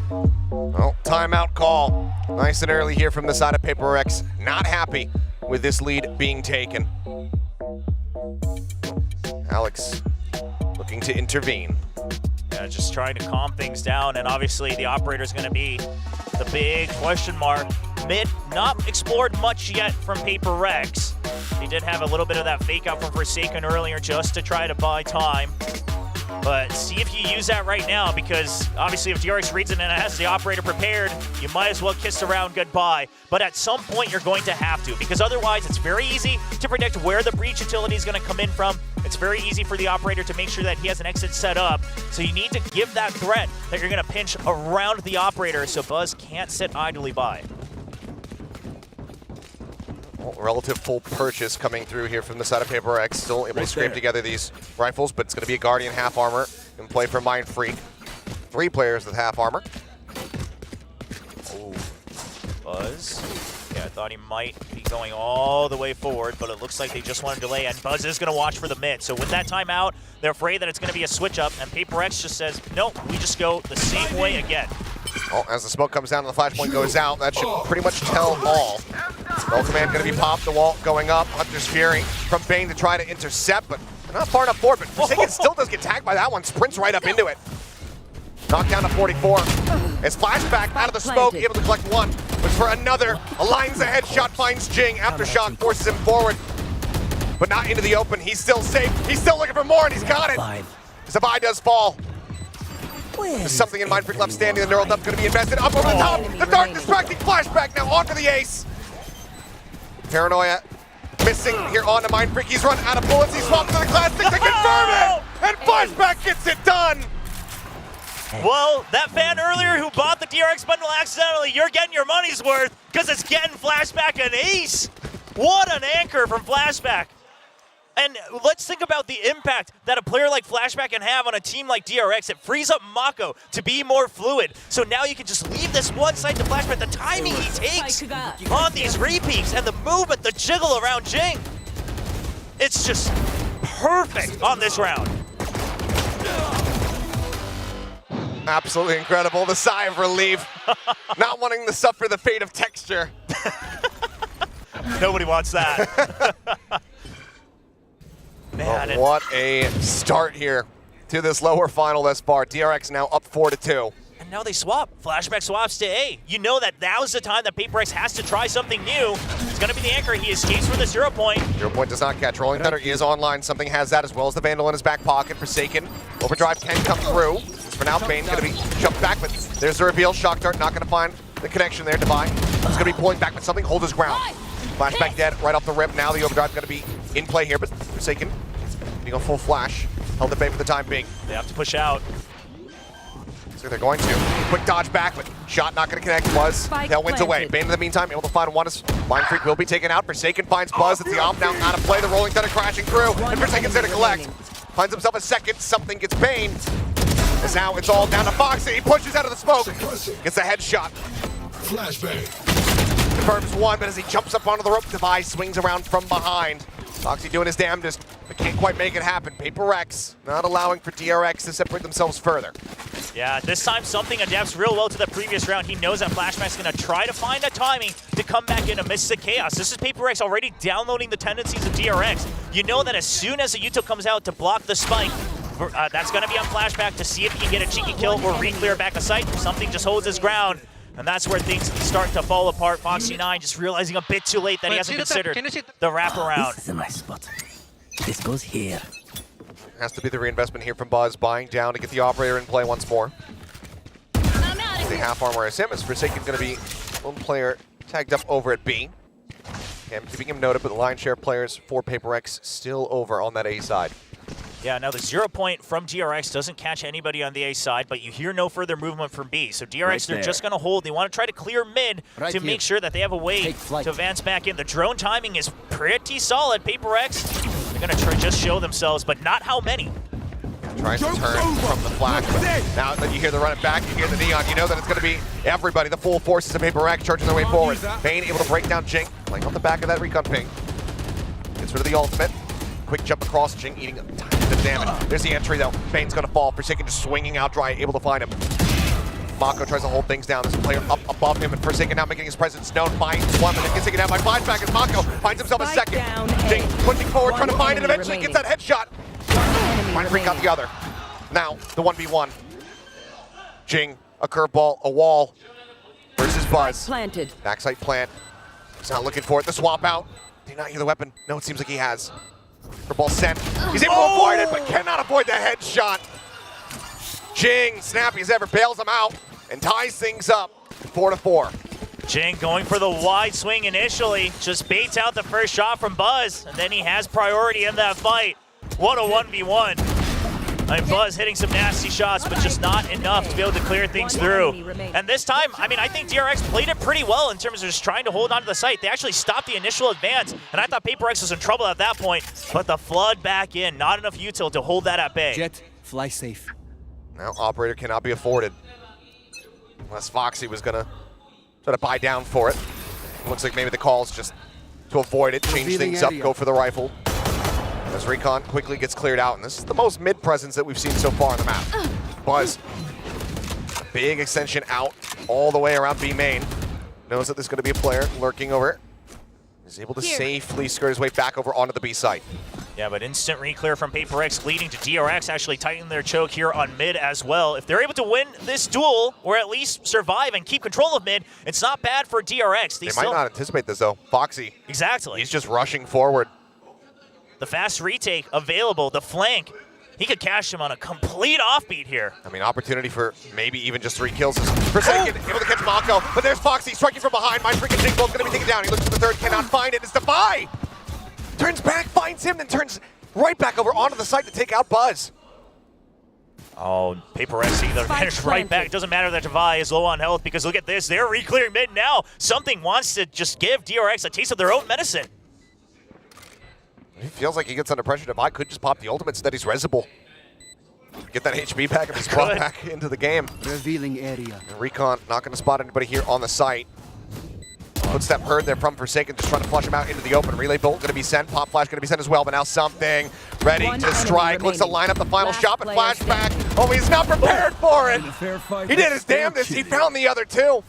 S13: Well, timeout call. Nice and early here from the side of PRX. Not happy with this lead being taken. Alex looking to intervene.
S12: Yeah, just trying to calm things down, and obviously the operator's going to be the big question mark. Mid, not explored much yet from PRX. He did have a little bit of that fake out from Forsaken earlier just to try to buy time. But see if you use that right now, because obviously if DRX reads it and has the operator prepared, you might as well kiss around goodbye. But at some point you're going to have to, because otherwise it's very easy to predict where the breach utility is going to come in from. It's very easy for the operator to make sure that he has an exit set up. So you need to give that threat that you're going to pinch around the operator so Buzz can't sit idly by.
S13: Well, relative full purchase coming through here from the side of PRX. Still able to scrape together these rifles, but it's going to be a Guardian half armor in play for Mind Freak. 3 players with half armor.
S12: Oh, Buzz. Yeah, I thought he might be going all the way forward, but it looks like they just want to delay, and Buzz is going to watch for the mid. So with that timeout, they're afraid that it's going to be a switch up, and PRX just says, nope, we just go the same way again.
S13: Well, as the smoke comes down and the flashpoint goes out, that should pretty much tell all. Spell command going to be popped, the wall going up. Hunter's Fury from Bane to try to intercept, but they're not far enough forward. But Forsaken still does get tagged by that one. Sprints right up into it. Knocked down to 44. It's flashback out of the smoke, able to collect one. Looks for another. Aligns the headshot, finds Jing. Aftershock forces him forward, but not into the open. He's still safe. He's still looking for more, and he's got it. Zavai does fall. There's something in Mind Freak left standing. The neural dump's going to be invested up over the top. The dark distracting flashback now onto the ace. Paranoia missing here on the Mind Freak. He's run out of bullets. He swaps to the classic to confirm it. And flashback gets it done.
S12: Well, that fan earlier who bought the DRX bundle accidentally, you're getting your money's worth because it's getting flashback an ace. What an anchor from flashback. And let's think about the impact that a player like Flashback can have on a team like DRX. It frees up Mako to be more fluid. So now you can just leave this one side to Flashback. The timing he takes on these repeats and the movement, the jiggle around Jing. It's just perfect on this round.
S13: Absolutely incredible. The sigh of relief. Not wanting to suffer the fate of Texture.
S12: Nobody wants that. Man,
S13: oh, what a start here to this lower final thus far. DRX now up 4-2.
S12: And now they swap. Flashback swaps to A. You know that now's the time that PRX has to try something new. It's going to be the anchor. He escapes from the 0 point.
S13: 0 point does not catch. Rolling Thunder is online. Something has that as well as the Vandal in his back pocket. Forsaken. Overdrive can come through. For now, Bane's going to be jumped back, but there's the reveal. Shock Dart not going to find the connection there. Divine is going to be pulling back, but something hold his ground. Flashback dead right off the rip. Now the overdrive going to be in play here, but Forsaken being a full flash. Held at bay for the time being.
S12: They have to push out.
S13: So they're going to. Quick dodge back, but shot not going to connect. Buzz, tailwinds away. Bane in the meantime able to find one. Mind Freak will be taken out. Forsaken finds Buzz. It's the off now out of play. The Rolling Thunder crashing through, and Forsaken's there to collect. Finds himself a second. Something gets Bane. As now it's all down to Foxy. He pushes out of the smoke. Gets a headshot. Flashbang. Confirms one, but as he jumps up onto the rope, Device swings around from behind. Foxy doing his damnedest, but can't quite make it happen. PRX not allowing for DRX to separate themselves further.
S12: Yeah, this time something adapts real well to the previous round. He knows that Flashback's going to try to find a timing to come back in amidst the chaos. This is PRX already downloading the tendencies of DRX. You know that as soon as the Util comes out to block the spike, that's going to be on Flashback to see if he can get a cheeky kill or re-clear back a site. Something just holds his ground. And that's where things start to fall apart. Foxy9 just realizing a bit too late that he hasn't considered the wraparound.
S1: This is my spot. This goes here.
S13: Has to be the reinvestment here from Buzz, buying down to get the operator in play once more. The half armor is him, as Forsaken going to be one player tagged up over at B. And keeping him noted, but the lion's share of players for PRX still over on that A side.
S12: Yeah, now the 0 point from DRX doesn't catch anybody on the A side, but you hear no further movement from B. So DRX,
S1: Right
S12: they're
S1: there.
S12: just going to hold. They want to try to clear mid
S1: Right
S12: to
S1: here.
S12: make sure that they have a way to advance back in. The drone timing is pretty solid. PRX, they're going to try just show themselves, but not how many.
S13: Tries to turn from the flash, but now that you hear the run it back, you hear the neon, you know that it's going to be everybody, the full forces of PRX charging their way forward. Bane able to break down Jing, playing off the back of that recon ping. Gets rid of the ultimate. Quick jump across, Jing eating a tiny bit of damage. There's the entry though. Bane's going to fall. Forsaken just swinging out dry, able to find him. Mako tries to hold things down. There's a player up above him, and Forsaken now making his presence known. Finds one, and gets taken down by flashback as Mako finds himself a second. Jing pushing forward, trying to find it, eventually gets that headshot. Trying to freak out the other. Now, the 1v1. Jing, a curveball, a wall versus Buzz.
S4: Planted.
S13: Backside plant. He's not looking for it. The swap out. Did he not hear the weapon? No, it seems like he has. Curveball sent. He's able to avoid it, but cannot avoid the headshot. Jing, snappy as ever, bails him out and ties things up 4-4.
S12: Jing going for the wide swing initially, just baits out the first shot from Buzz, and then he has priority in that fight. What a 1v1. I mean, Buzz hitting some nasty shots, but just not enough to be able to clear things through. And this time, I mean, I think DRX played it pretty well in terms of just trying to hold on to the site. They actually stopped the initial advance, and I thought PRX was in trouble at that point, but the flood back in, not enough util to hold that at bay.
S1: Jet, fly safe.
S13: Now, Operator cannot be afforded. Unless Foxy was going to try to buy down for it. Looks like maybe the call's just to avoid it, change things up, go for the rifle. As Recon quickly gets cleared out, and this is the most mid presence that we've seen so far on the map. Buzz, big extension out all the way around B main. Knows that there's going to be a player lurking over it. He's able to safely skirt his way back over onto the B site.
S12: Yeah, but instant re-clear from PRX leading to DRX actually tightening their choke here on mid as well. If they're able to win this duel, or at least survive and keep control of mid, it's not bad for DRX.
S13: They might not anticipate this though. Foxy.
S12: Exactly.
S13: He's just rushing forward.
S12: The fast retake available, the flank. He could cash him on a complete offbeat here.
S13: I mean, opportunity for maybe even just 3 kills. Forsaken, able to catch Mako, but there's Foxy striking from behind. My freaking Jing Bolt's gonna be taken down. He looks for the third, cannot find it. It's Defy! Turns back, finds him, then turns right back over onto the site to take out Buzz.
S12: Oh, PRX either finished right back. It doesn't matter that Defy is low on health because look at this. They're re-clearing mid now. Something wants to just give DRX a taste of their own medicine.
S13: He feels like he gets under pressure. Defy could just pop the ultimate instead. He's resible. Get that HP back and he's brought back into the game.
S1: Revealing area.
S13: And Recon not going to spot anybody here on the site. Footstep heard there from Forsaken, just trying to flush him out into the open. Relay bolt going to be sent. Pop flash going to be sent as well, but now something ready to strike. Looks to line up the final shot, but flashback. Oh, he's not prepared for it. He did his damnedest. He found the other two.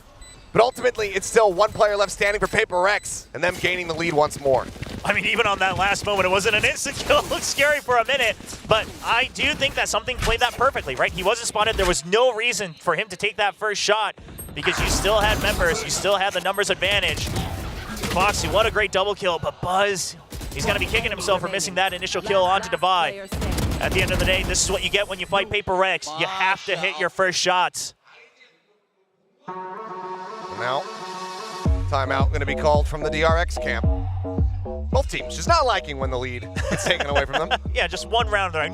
S13: But ultimately, it's still one player left standing for PRX, and them gaining the lead once more.
S12: I mean, even on that last moment, it wasn't an instant kill. It looked scary for a minute, but I do think that something played that perfectly, right? He wasn't spotted. There was no reason for him to take that first shot because you still had members. You still had the numbers advantage. Foxy, what a great double kill, but Buzz, he's going to be kicking himself for missing that initial kill onto Defy. At the end of the day, this is what you get when you fight PRX. You have to hit your first shots.
S13: Now, timeout going to be called from the DRX camp. Both teams just not liking when the lead is taken away from them.
S12: Yeah, just one round. They're like,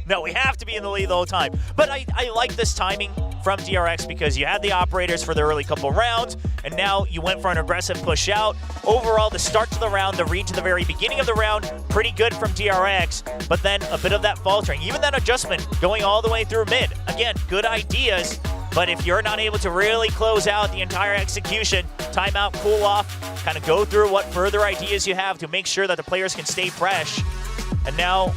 S12: no, we have to be in the lead the whole time. But I like this timing from DRX because you had the operators for the early couple rounds, and now you went for an aggressive push out. Overall, the start to the round, the read to the very beginning of the round, pretty good from DRX, but then a bit of that faltering, even that adjustment going all the way through mid. Again, good ideas, but if you're not able to really close out the entire execution, timeout, cool off, kind of go through what further ideas you have to make sure that the players can stay fresh. And now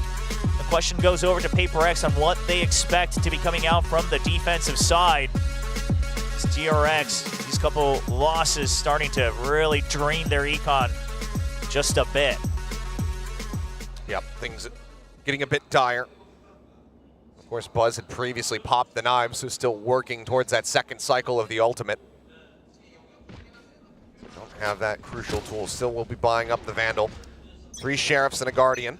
S12: the question goes over to PRX on what they expect to be coming out from the defensive side. It's DRX, these couple losses starting to really drain their econ just a bit.
S13: Yep, things getting a bit dire. Of course, Buzz had previously popped the knives, so still working towards that second cycle of the ultimate. Don't have that crucial tool. Still will be buying up the Vandal. 3 Sheriffs and a Guardian.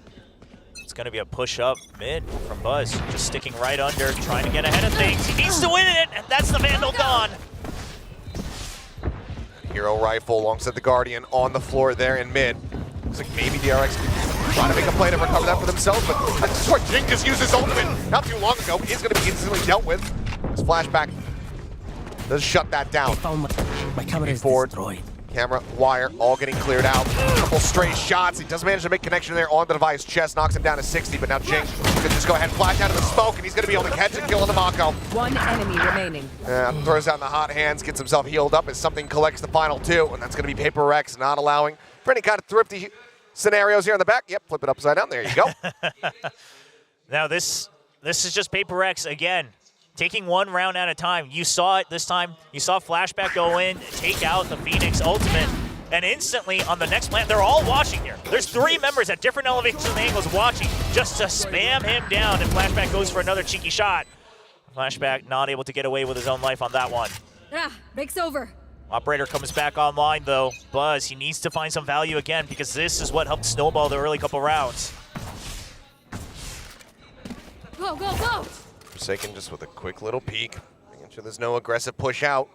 S12: It's going to be a push up mid from Buzz, just sticking right under, trying to get ahead of things. He needs to win it, and that's the Vandal gone.
S13: Hero rifle alongside the Guardian on the floor there in mid. Looks like maybe DRX can trying to make a play to recover that for themselves, but this is where Jing just used his ultimate not too long ago. Is going to be instantly dealt with. This flashback does shut that down.
S1: My camera is
S13: forward.
S1: destroyed.
S13: Camera, wire, all getting cleared out. Couple stray shots. He does manage to make connection there on the device. Chest knocks him down to 60, but now Jing could just go ahead and flash out of the smoke, and he's going to be able to catch and kill on the Mako.
S4: One enemy remaining.
S13: Throws out in the hot hands, gets himself healed up as something collects the final two, and that's going to be PRX not allowing for any kind of thrifty scenarios here in the back. Yep, flip it upside down. There you go.
S12: Now this is just PRX again. Taking one round at a time. You saw it this time. You saw Flashback go in, take out the Phoenix ultimate, and instantly on the next plant, they're all watching here. There's 3 members at different elevations and angles watching just to spam him down, and Flashback goes for another cheeky shot. Flashback not able to get away with his own life on that one.
S4: Break's over.
S12: Operator comes back online though. Buzz, he needs to find some value again because this is what helped snowball the early couple rounds.
S4: Go, go, go!
S13: Forsaken just with a quick little peek, making sure there's no aggressive push out.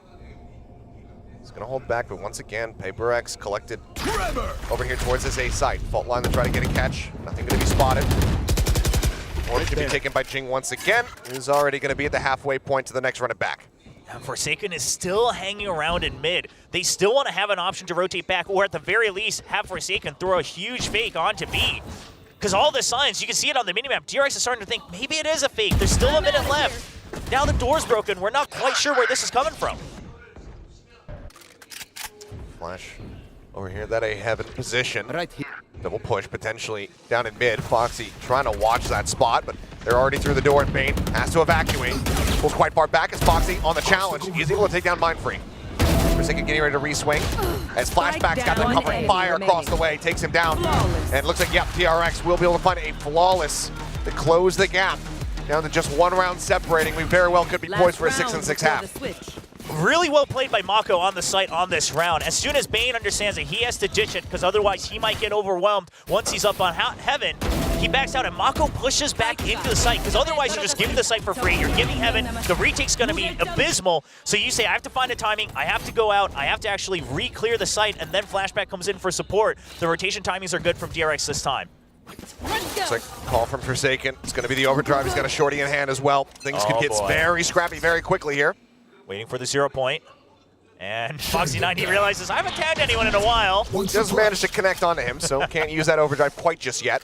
S13: He's going to hold back, but once again, PRX collected over here towards this A site. Fault line to try to get a catch. Nothing going to be spotted. Or it could be taken by Jing once again. He's already going to be at the halfway point to the next run it back.
S12: And Forsaken is still hanging around in mid. They still want to have an option to rotate back, or at the very least, have Forsaken throw a huge fake onto B. Because all the signs, you can see it on the minimap. DRX is starting to think, maybe it is a fake. There's still a minute left. Now the door's broken. We're not quite sure where this is coming from.
S13: Flash over here, that a heaven position.
S1: Right here.
S13: Double push potentially down in mid. Foxy trying to watch that spot, but they're already through the door, and Bane has to evacuate. Pulls quite far back as Foxy on the challenge. He's able to take down Mindfreak. Forsaken getting ready to re-swing as Flashback's got the covering fire across the way, takes him down. And it looks like, yep, PRX will be able to find a flawless to close the gap. Down to just 1 round separating. We very well could be poised for a 6-6 half.
S12: Really well played by Mako on the site on this round. As soon as Bane understands that he has to ditch it, because otherwise he might get overwhelmed once he's up on heaven, he backs out and Mako pushes back into the site, because otherwise you're just giving the site for free. You're giving heaven. The retake's going to be abysmal. So you say, I have to find a timing. I have to go out. I have to actually re-clear the site, and then Flashback comes in for support. The rotation timings are good from DRX this time.
S13: Looks like call from Forsaken. It's going to be the overdrive. He's got a shorty in hand as well. Things could get very scrappy very quickly here.
S12: Waiting for the 0 point. And Foxy90 realizes, I haven't tagged anyone in a while.
S13: Just managed to connect onto him, so can't use that overdrive quite just yet.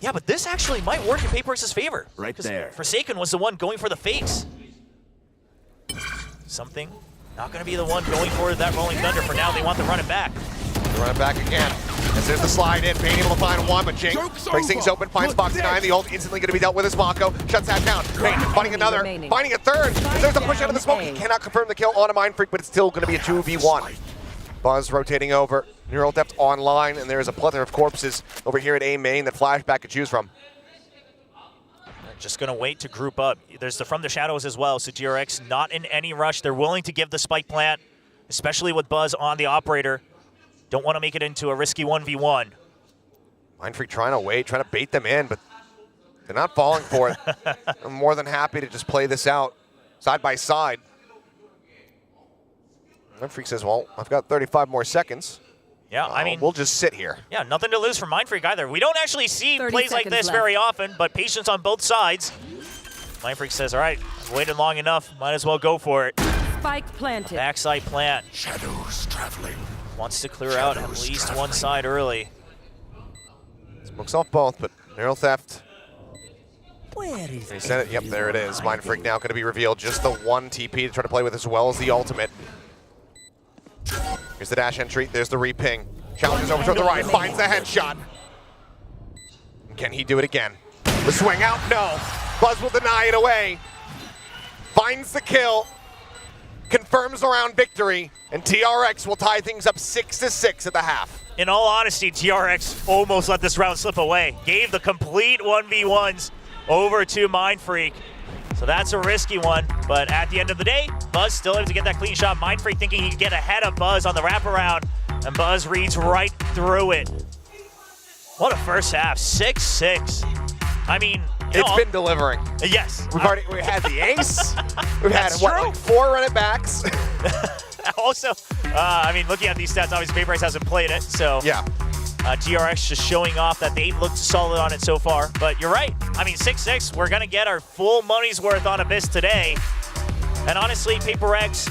S12: Yeah, but this actually might work in PRX's favor.
S1: Right there.
S12: Forsaken was the one going for the fakes. Something not going to be the one going for that Rolling Thunder. For now, they want to run it back.
S13: Run it back again. As there's the slide in, Bane able to find one, but Jing breaks things open, finds Foxy9. The ult instantly going to be dealt with as Mako. Shuts that down. Bane finding another, finding a third. As there's a push out of the smoke. He cannot confirm the kill on a Mindfreak, but it's still going to be a 2v1. Buzz rotating over. Neural Depth online, and there is a plethora of corpses over here at A main that Flashback could choose from.
S12: Just going to wait to group up. There's the From the Shadows as well, so DRX not in any rush. They're willing to give the spike plant, especially with Buzz on the operator. Don't want to make it into a risky 1v1.
S13: Mindfreak trying to wait, trying to bait them in, but they're not falling for it. I'm more than happy to just play this out side by side. Mindfreak says, well, I've got 35 more seconds.
S12: Yeah, I mean,
S13: we'll just sit here.
S12: Yeah, nothing to lose for Mindfreak either. We don't actually see plays like this very often, but patience on both sides. Mindfreak says, all right, I've waited long enough. Might as well go for it.
S4: Spike planted.
S12: Backside plant.
S1: Shadows traveling.
S12: Wants to clear out at least one side early.
S13: Smokes off both, but Neural Theft.
S1: Where is
S13: He said it. Yep, there it is. Mindfreak now going to be revealed. Just the one TP to try to play with as well as the ultimate. Here's the dash entry. There's the re-ping. Challenges over to the right. Finds the headshot. Can he do it again? The swing out? No. Buzz will deny it away. Finds the kill. Confirms around victory. And DRX will tie things up 6-6 at the half.
S12: In all honesty, DRX almost let this round slip away. Gave the complete 1v1s over to Mindfreak. So that's a risky one, but at the end of the day, Buzz still able to get that clean shot. Mindfreak thinking he could get ahead of Buzz on the wraparound, and Buzz reads right through it. What a first half, 6-6. I mean,
S13: it's been delivering.
S12: Yes.
S13: We had the ace. We've had, what, like 4 run it backs?
S12: Also, I mean, looking at these stats, obviously PRX hasn't played it, so.
S13: Yeah.
S12: DRX just showing off that they've looked solid on it so far. But you're right. I mean, 6-6, we're going to get our full money's worth on Abyss today. And honestly, PRX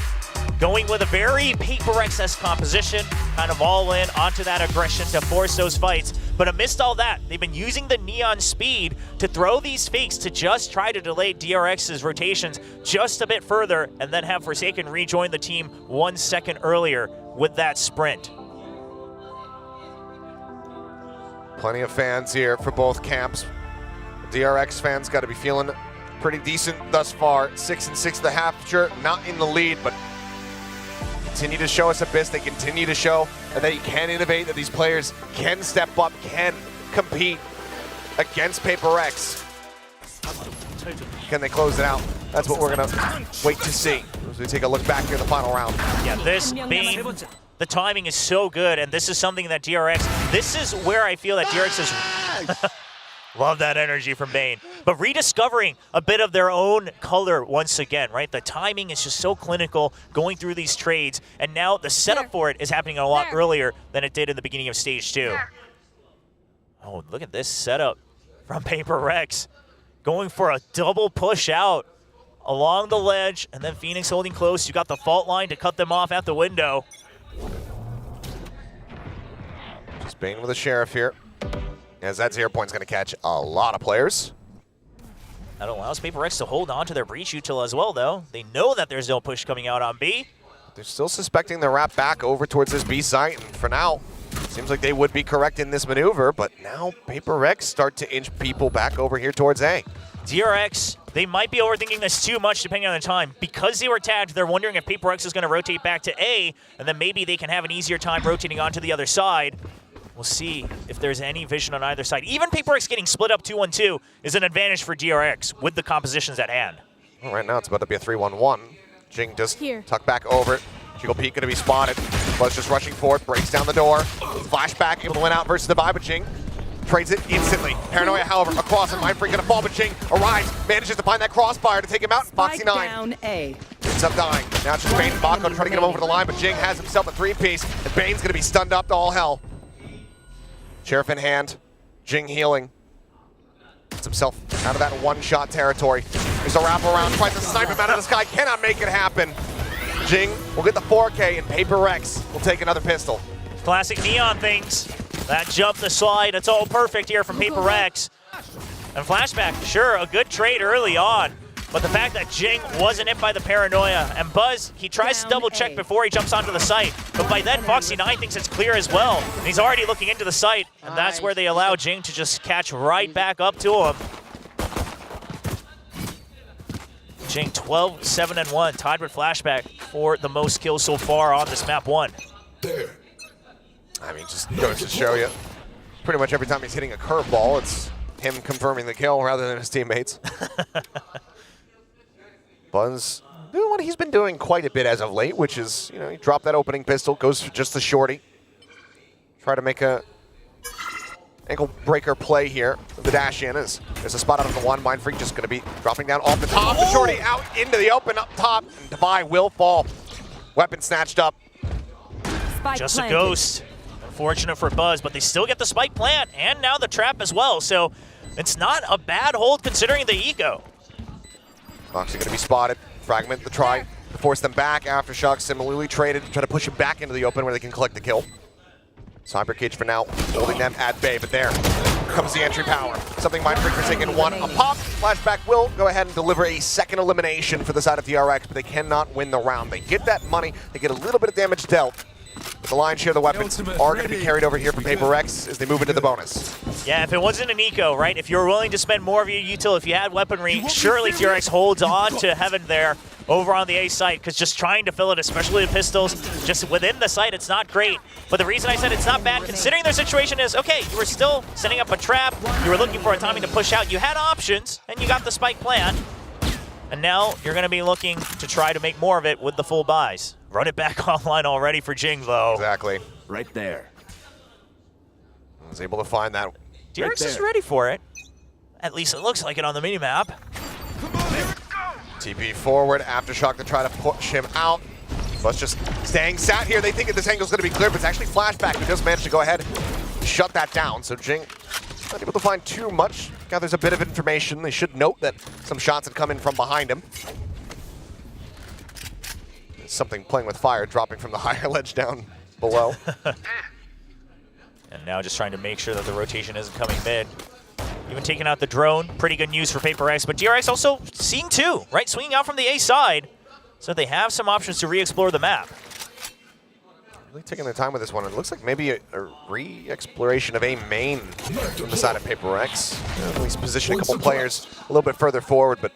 S12: going with a very PRX-esque composition, kind of all in onto that aggression to force those fights. But amidst all that, they've been using the neon speed to throw these fakes to just try to delay DRX's rotations just a bit further and then have Forsaken rejoin the team 1 second earlier with that sprint.
S13: Plenty of fans here for both camps. DRX fans got to be feeling pretty decent thus far. 6 and 6.5, sure, not in the lead, but continue to show us Abyss. They continue to show that they can innovate, that these players can step up, can compete against PRX. Can they close it out? That's what we're gonna wait to see as we take a look back here in the final round.
S12: Yeah, this Bane, the timing is so good, and this is something that DRX, this is where I feel that DRX is, love that energy from Bane, but rediscovering a bit of their own color once again, right? The timing is just so clinical going through these trades, and now the setup for it is happening a lot earlier than it did in the beginning of stage 2. Oh, look at this setup from PRX, going for a double push out along the ledge, and then Phoenix holding close. You got the fault line to cut them off at the window.
S13: Just Bane with a Sheriff here, as that 0 point's going to catch a lot of players.
S12: That allows PRX to hold on to their breach util as well, though. They know that there's no push coming out on B.
S13: They're still suspecting the wrap back over towards this B site, and for now, seems like they would be correct in this maneuver, but now PRX start to inch people back over here towards A.
S12: DRX, they might be overthinking this too much depending on the time. Because they were tagged, they're wondering if PRX is going to rotate back to A, and then maybe they can have an easier time rotating onto the other side. We'll see if there's any vision on either side. Even PRX getting split up 2-1-2 is an advantage for DRX with the compositions at hand.
S13: Well, right now it's about to be a 3-1-1. Jing just tuck back over it. Jiggle Peak going to be spotted. Buzz just rushing forward, breaks down the door. Flashback, able to win out versus the buy, but Jing trades it instantly. Paranoia, however, across and Mindfreak going to fall, but Jing arrives, manages to find that crossfire to take him out. Foxy 9
S4: down A.
S13: ends up dying. Now it's just Bane and Mako trying to get him over the line, but Jing has himself a 3-piece, and Bane's going to be stunned up to all hell. Sheriff in hand, Jing healing. Gets himself out of that one-shot territory. There's a wraparound, tries to snipe him out of the sky, cannot make it happen. Jing will get the 4K, and PRX will take another pistol.
S12: Classic neon things. That jump, the slide, it's all perfect here from PRX. And Flashback, sure, a good trade early on, but the fact that Jing wasn't hit by the Paranoia, and Buzz, he tries to double check before he jumps onto the site, but by then Foxy 9 thinks it's clear as well. And he's already looking into the site, and that's where they allow Jing to just catch right back up to him. Jing 12-7-1, tied with Flashback for the most kills so far on this map 1.
S13: I mean, just goes to show you, pretty much every time he's hitting a curveball, it's him confirming the kill rather than his teammates. Buzz doing what he's been doing quite a bit as of late, which is, you know, he dropped that opening pistol, goes for just the shorty. Try to make a ankle breaker play here. The dash in is there's a spot out of the one. Mindfreak just going to be dropping down off the top. The shorty out into the open up top. And Devi will fall. Weapon snatched up.
S12: Just a ghost. Unfortunate for Buzz, but they still get the spike plant and now the trap as well. So it's not a bad hold considering the eco.
S13: Foxy going to be spotted. Fragment the try to force them back. Aftershock similarly traded to try to push him back into the open where they can collect the kill. Cyber Cage for now, holding them at bay, but there comes the entry power. Something Mindfreaker taking one a pop. Flashback will go ahead and deliver a second elimination for the side of DRX, but they cannot win the round. They get that money, they get a little bit of damage dealt. But the lion's share of the weapons are going to be carried over here from PRX as they move into the bonus.
S12: Yeah, if it wasn't an eco, right? If you're willing to spend more of your util, if you had weaponry, surely DRX holds on to heaven there over on the A site, because just trying to fill it, especially with pistols, just within the site, it's not great. But the reason I said it's not bad, considering their situation is, okay, you were still setting up a trap, you were looking for a timing to push out, you had options, and you got the spike plant. And now you're going to be looking to try to make more of it with the full buys. Run it back online already for Jing, though.
S13: Exactly.
S1: Right there.
S13: I was able to find that.
S12: DRX is ready for it. At least it looks like it on the minimap.
S13: TP forward, Aftershock to try to push him out. Buzz just staying sat here. They think that this angle's going to be clear, but it's actually Flashback who does manage to go ahead, shut that down. So Jing not able to find too much. Gathers a bit of information. They should note that some shots had come in from behind him. Something playing with fire, dropping from the higher ledge down below.
S12: And now just trying to make sure that the rotation isn't coming mid. Even taking out the drone, pretty good news for PRX, but DRX also seeing two, right? Swinging out from the A side, so they have some options to re-explore the map.
S13: Really taking their time with this one. It looks like maybe a re-exploration of A main from the side of PRX. At least position a couple players a little bit further forward, but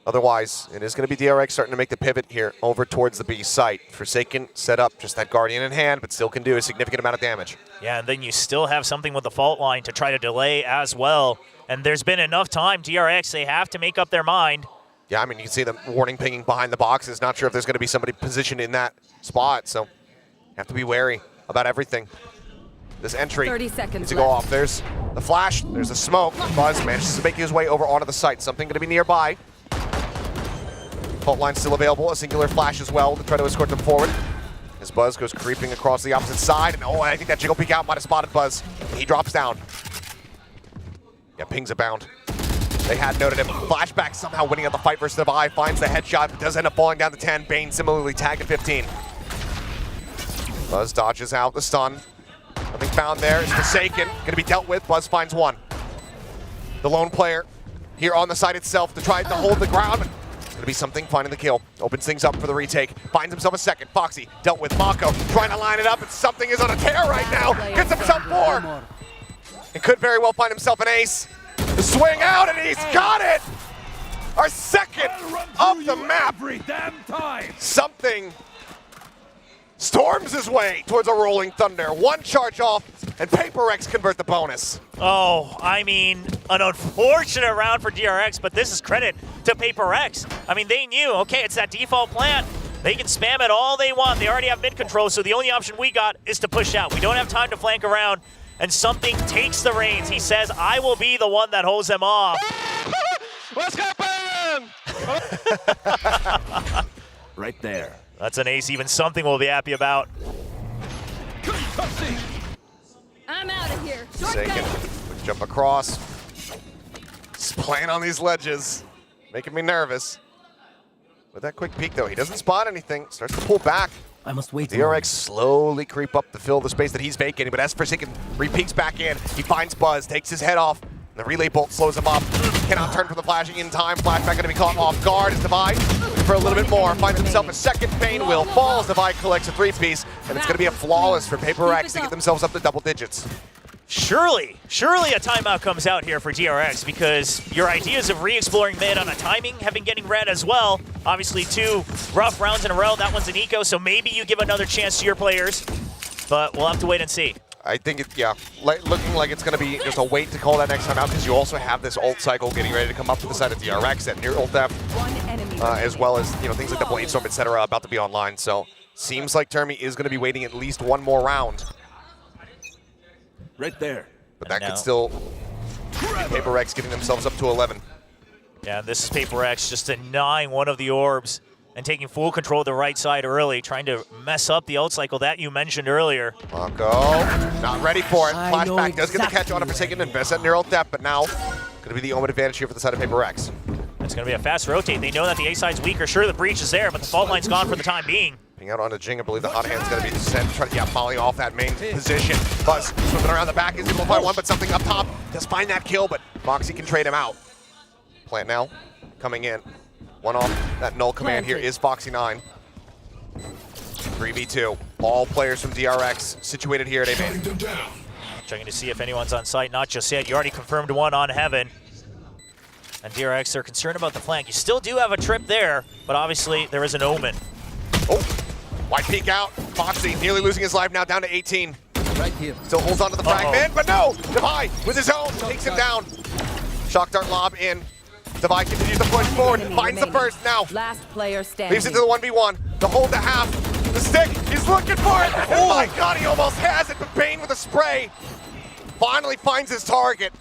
S13: otherwise, it is going to be DRX starting to make the pivot here over towards the B site. Forsaken set up, just that Guardian in hand, but still can do a significant amount of damage.
S12: Yeah, and then you still have something with the fault line to try to delay as well. And there's been enough time, DRX, they have to make up their mind.
S13: Yeah, I mean, you can see them warning pinging behind the boxes. Not sure if there's going to be somebody positioned in that spot, so you have to be wary about everything. This entry
S4: 30 seconds
S13: needs to go off. There's the flash, there's the smoke. Buzz manages to make his way over onto the site. Something going to be nearby. Fault line still available, a singular flash as well to try to escort them forward. As Buzz goes creeping across the opposite side, and oh, I think that jiggle peek out might have spotted Buzz. He drops down. Yeah, pings abound. They had noted him. Flashback somehow winning out the fight versus Devi, finds the headshot, but does end up falling down to 10. Bane similarly tagged at 15. Buzz dodges out the stun. Nothing found there. It's Forsaken, gonna be dealt with. Buzz finds one. The lone player here on the site itself to try to hold the ground. Gonna be something finding the kill. Opens things up for the retake. Finds himself a second. Foxy dealt with Mako, trying to line it up, and something is on a tear right now. Gets himself 4. And could very well find himself an ace. The swing out, and he's got it! Our second of the map. Something storms his way towards a rolling thunder. One charge off, and PRX convert the bonus.
S12: Oh, I mean, an unfortunate round for DRX, but this is credit to PRX. I mean, they knew, okay, it's that default plan. They can spam it all they want. They already have mid control, so the only option we got is to push out. We don't have time to flank around, and something takes the reins. He says, I will be the one that holds them off.
S14: What's happening?
S1: Right there.
S12: That's an ace, even something we'll be happy about.
S4: I'm out of here.
S13: Forsaken, jump across. Just playing on these ledges, making me nervous. With that quick peek though, he doesn't spot anything, starts to pull back.
S1: I must wait.
S13: DRX slowly creep up to fill the space that he's vacating, but as Forsaken re-peeks back in, he finds Buzz, takes his head off, and the relay bolt slows him up. Cannot turn from the flashing in time. Flashback going to be caught off guard as Devi looking for a little bit more. Finds himself a second Bane will fall as Devi collects a 3-piece, and it's going to be a flawless for PRX to get themselves up to double digits.
S12: Surely a timeout comes out here for DRX because your ideas of re-exploring mid on a timing have been getting read as well. Obviously 2 rough rounds in a row. That one's an eco, so maybe you give another chance to your players, but we'll have to wait and see.
S13: I think looking like it's going to be just a wait to call that next time out because you also have this ult cycle getting ready to come up to the side of DRX at near ult depth, as well as things like the Blade Storm, etc. about to be online. So seems like Termi is going to be waiting at least one more round.
S1: Right there.
S13: But that could still be PRX getting themselves up to 11.
S12: Yeah, this is PRX just denying one of the orbs and taking full control of the right side early, trying to mess up the ult cycle that you mentioned earlier.
S13: Mako, not ready for it. Flashback does get the catch on a Forsaken and invest at near ult depth, but now going to be the Omen advantage here for the side of PRX.
S12: It's going to be a fast rotate. They know that the A side's weaker. Sure, the breach is there, but the fault line's gone for the time being.
S13: Ping out onto Jing. I believe the hot hand's going to be sent, trying to molly off that main position. Buzz swimming around the back is able to find one, but something up top does find that kill, but Foxy can trade him out. Plant now, coming in. One off that null command here is Foxy9. 3v2. All players from DRX situated here at A main.
S12: Checking to see if anyone's on site. Not just yet. You already confirmed one on Heaven. And DRX are concerned about the flank. You still do have a trip there, but obviously there is an Omen.
S13: Oh, wide peek out. Foxy nearly losing his life, now down to 18.
S1: Right here.
S13: Still holds onto the fragment, but no! Devi with his own takes him down. Shock dart lob in. Devi continues to push forward, finds the first now.
S4: Last player standing.
S13: Leaves it to the 1v1. The hold to half. The stick, he's looking for it. Oh my god, he almost has it, but Bane with a spray finally finds his target.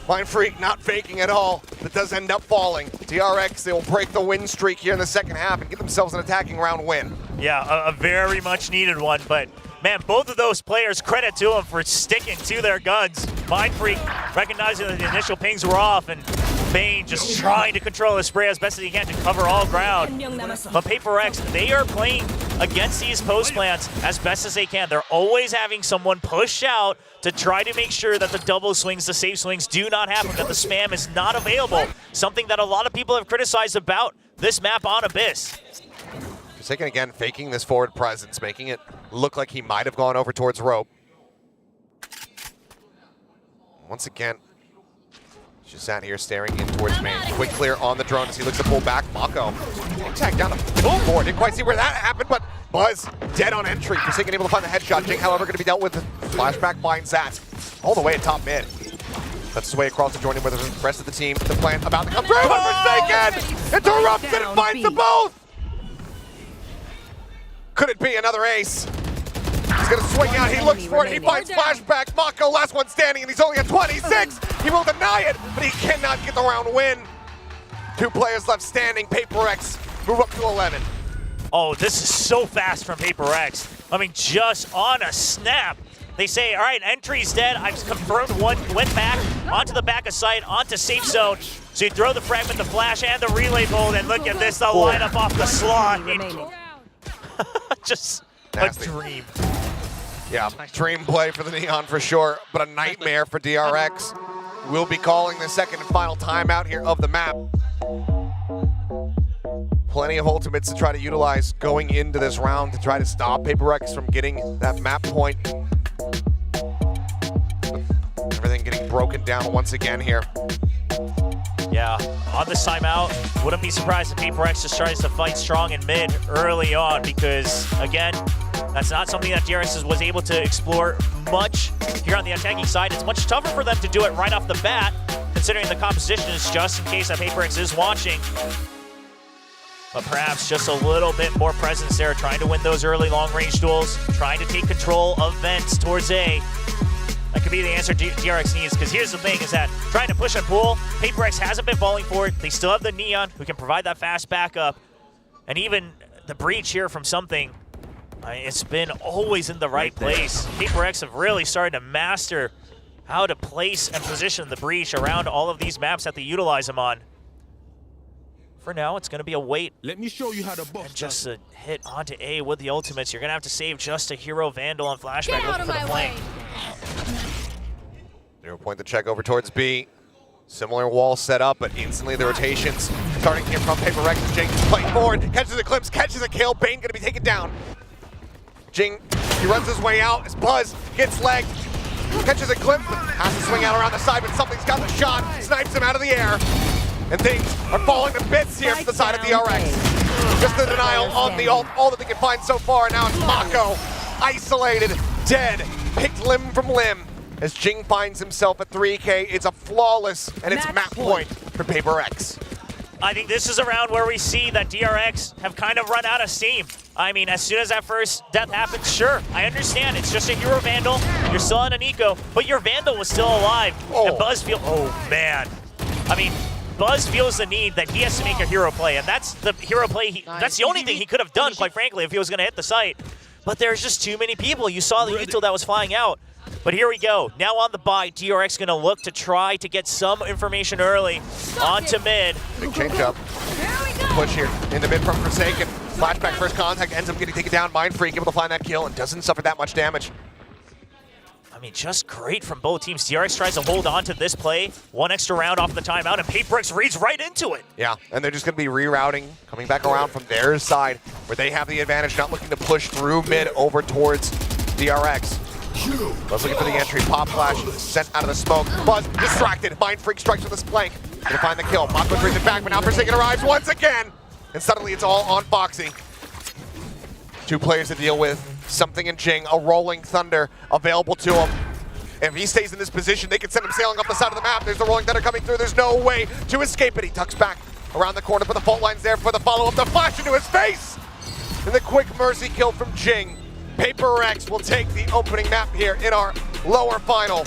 S13: Mind Freak not faking at all, but does end up falling. DRX, they will break the win streak here in the second half and get themselves an attacking round win.
S12: Yeah, a very much needed one, but Man, both of those players, credit to them for sticking to their guns. Mindfreak recognizing that the initial pings were off, and Bane just trying to control his spray as best as he can to cover all ground. But PRX, they are playing against these post plants as best as they can. They're always having someone push out to try to make sure that the double swings, the safe swings do not happen, that the spam is not available. Something that a lot of people have criticized about this map on Abyss.
S13: Forsaken again, faking this forward presence, making it look like he might have gone over towards rope. Once again, just sat here staring in towards main. Quick clear on the drone as he looks to pull back. Mako tagged down the boom board. Didn't quite see where that happened, but Buzz dead on entry. Forsaken able to find the headshot. Jing, however, going to be dealt with. Flashback finds that all the way at top mid. That's his way across to join in with the rest of the team. The plan about to come through, but Forsaken interrupts it and finds them both. Could it be another ace? He's gonna swing out, he looks for it, he finds Flashback. Mako, last one standing, and he's only at 26. He will deny it, but he cannot get the round win. 2 players left standing. PRX move up to 11.
S12: Oh, this is so fast from PRX. I mean, just on a snap. They say, all right, entry's dead. I've confirmed one, went back onto the back of site, onto safe zone. So you throw the fragment, the flash, and the relay bolt, and look at this, the lineup off the slot. Just nasty. A dream.
S13: Yeah, dream play for the Neon for sure, but a nightmare for DRX. We'll be calling the second and final timeout here of the map. Plenty of ultimates to try to utilize going into this round to try to stop PRX from getting that map point. Everything getting broken down once again here.
S12: Yeah, on this timeout, wouldn't be surprised if PRX just tries to fight strong in mid early on, because again, that's not something that DRX was able to explore much here on the attacking side. It's much tougher for them to do it right off the bat, considering the composition is just in case that PRX is watching. But perhaps just a little bit more presence there, trying to win those early long-range duels, trying to take control of vents towards A. That could be the answer DRX needs, because here's the thing, is that trying to push and pull, PRX hasn't been falling for it. They still have the Neon, who can provide that fast backup. And even the breach here from something, it's been always in the right place. PRX have really started to master how to place and position the breach around all of these maps that they utilize them on. For now, it's going to be a wait.
S1: Let me show you how to
S12: and just a hit onto A with the ultimates. You're going to have to save just a hero Vandal on Flashback looking for the flank.
S13: 0 point the check over towards B. Similar wall set up, but instantly the rotations starting here from PRX. Jing playing forward, catches a glimpse, catches a kill. Bane going to be taken down. Jing, he runs his way out as Buzz gets legged, catches a glimpse, has to swing out around the side, but something's got the shot, snipes him out of the air. And things are falling to bits here from the side of DRX. Just the denial on the ult, all that they can find so far. Now it's Mako, isolated, dead, picked limb from limb. As Jing finds himself at 3K, it's a flawless, and it's map point for PRX.
S12: I think this is a round where we see that DRX have kind of run out of steam. I mean, as soon as that first death happens, sure, I understand. It's just a hero Vandal. You're still on an eco, but your Vandal was still alive. And Buzz feels, oh man. I mean, Buzz feels the need that he has to make a hero play, and that's the hero play. That's the only thing he could have done, quite frankly, if he was going to hit the site. But there's just too many people. You saw the util that was flying out. But here we go. Now on the buy, DRX going to look to try to get some information early onto mid.
S13: Big change up. Push here in the mid from Forsaken. Flashback first contact, ends up getting taken down. Mindfreak able to find that kill and doesn't suffer that much damage.
S12: I mean, just great from both teams. DRX tries to hold on to this play. One extra round off the timeout, and PRX reads right into it.
S13: Yeah, and they're just going to be rerouting, coming back around from their side, where they have the advantage, not looking to push through mid over towards DRX. Buzz looking for the entry. Pop flash sent out of the smoke. Buzz distracted. Mindfreak strikes with his flank. Gonna find the kill. Mako brings it back, but now Forsaken arrives once again. And suddenly it's all on Foxy. 2 players to deal with. Something in Jing, a rolling thunder available to him. If he stays in this position, they can send him sailing off the side of the map. There's the rolling thunder coming through. There's no way to escape it. He ducks back around the corner, but the fault line's there for the follow-up. The flash into his face! And the quick mercy kill from Jing. PRX will take the opening map here in our lower final.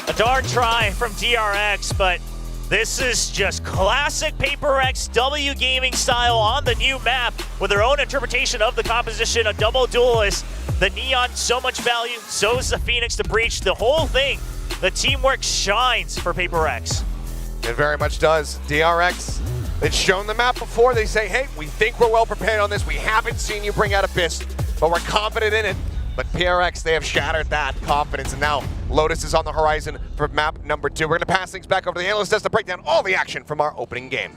S12: A darn try from DRX, but This is just classic PRX W gaming style on the new map with their own interpretation of the composition, a double duelist. The Neon, so much value, so is the Phoenix to breach the whole thing. The teamwork shines for PRX.
S13: It very much does. DRX, they've shown the map before. They say, hey, we think we're well prepared on this. We haven't seen you bring out Abyss, but we're confident in it. But PRX, they have shattered that confidence, and now Lotus is on the horizon for map number 2. We're going to pass things back over to the analyst desk to break down all the action from our opening game.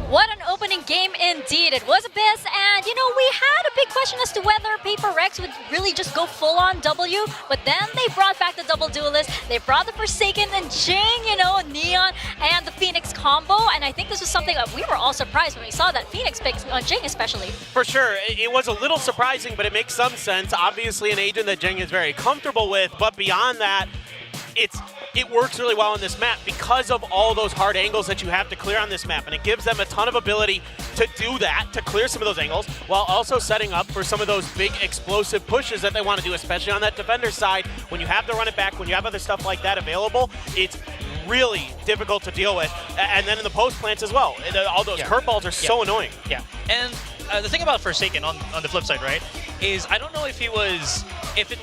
S15: What an opening game indeed. It was Abyss, and you know, we had a big question as to whether PRX would really just go full-on W, but then they brought back the double duelist, they brought the Forsaken and Jing, you know, Neon and the Phoenix combo, and I think this was something that we were all surprised when we saw that Phoenix pick on Jing especially.
S17: For sure, it was a little surprising, but it makes some sense. Obviously an agent that Jing is very comfortable with, but beyond that, it works really well on this map because of all those hard angles that you have to clear on this map, and it gives them a ton of ability to do that, to clear some of those angles, while also setting up for some of those big explosive pushes that they want to do, especially on that defender side. When you have to run it back, when you have other stuff like that available, it's really difficult to deal with. And then in the post plants as well, all those curveballs are so annoying.
S16: Yeah, and the thing about Forsaken on the flip side, right, is I don't know if it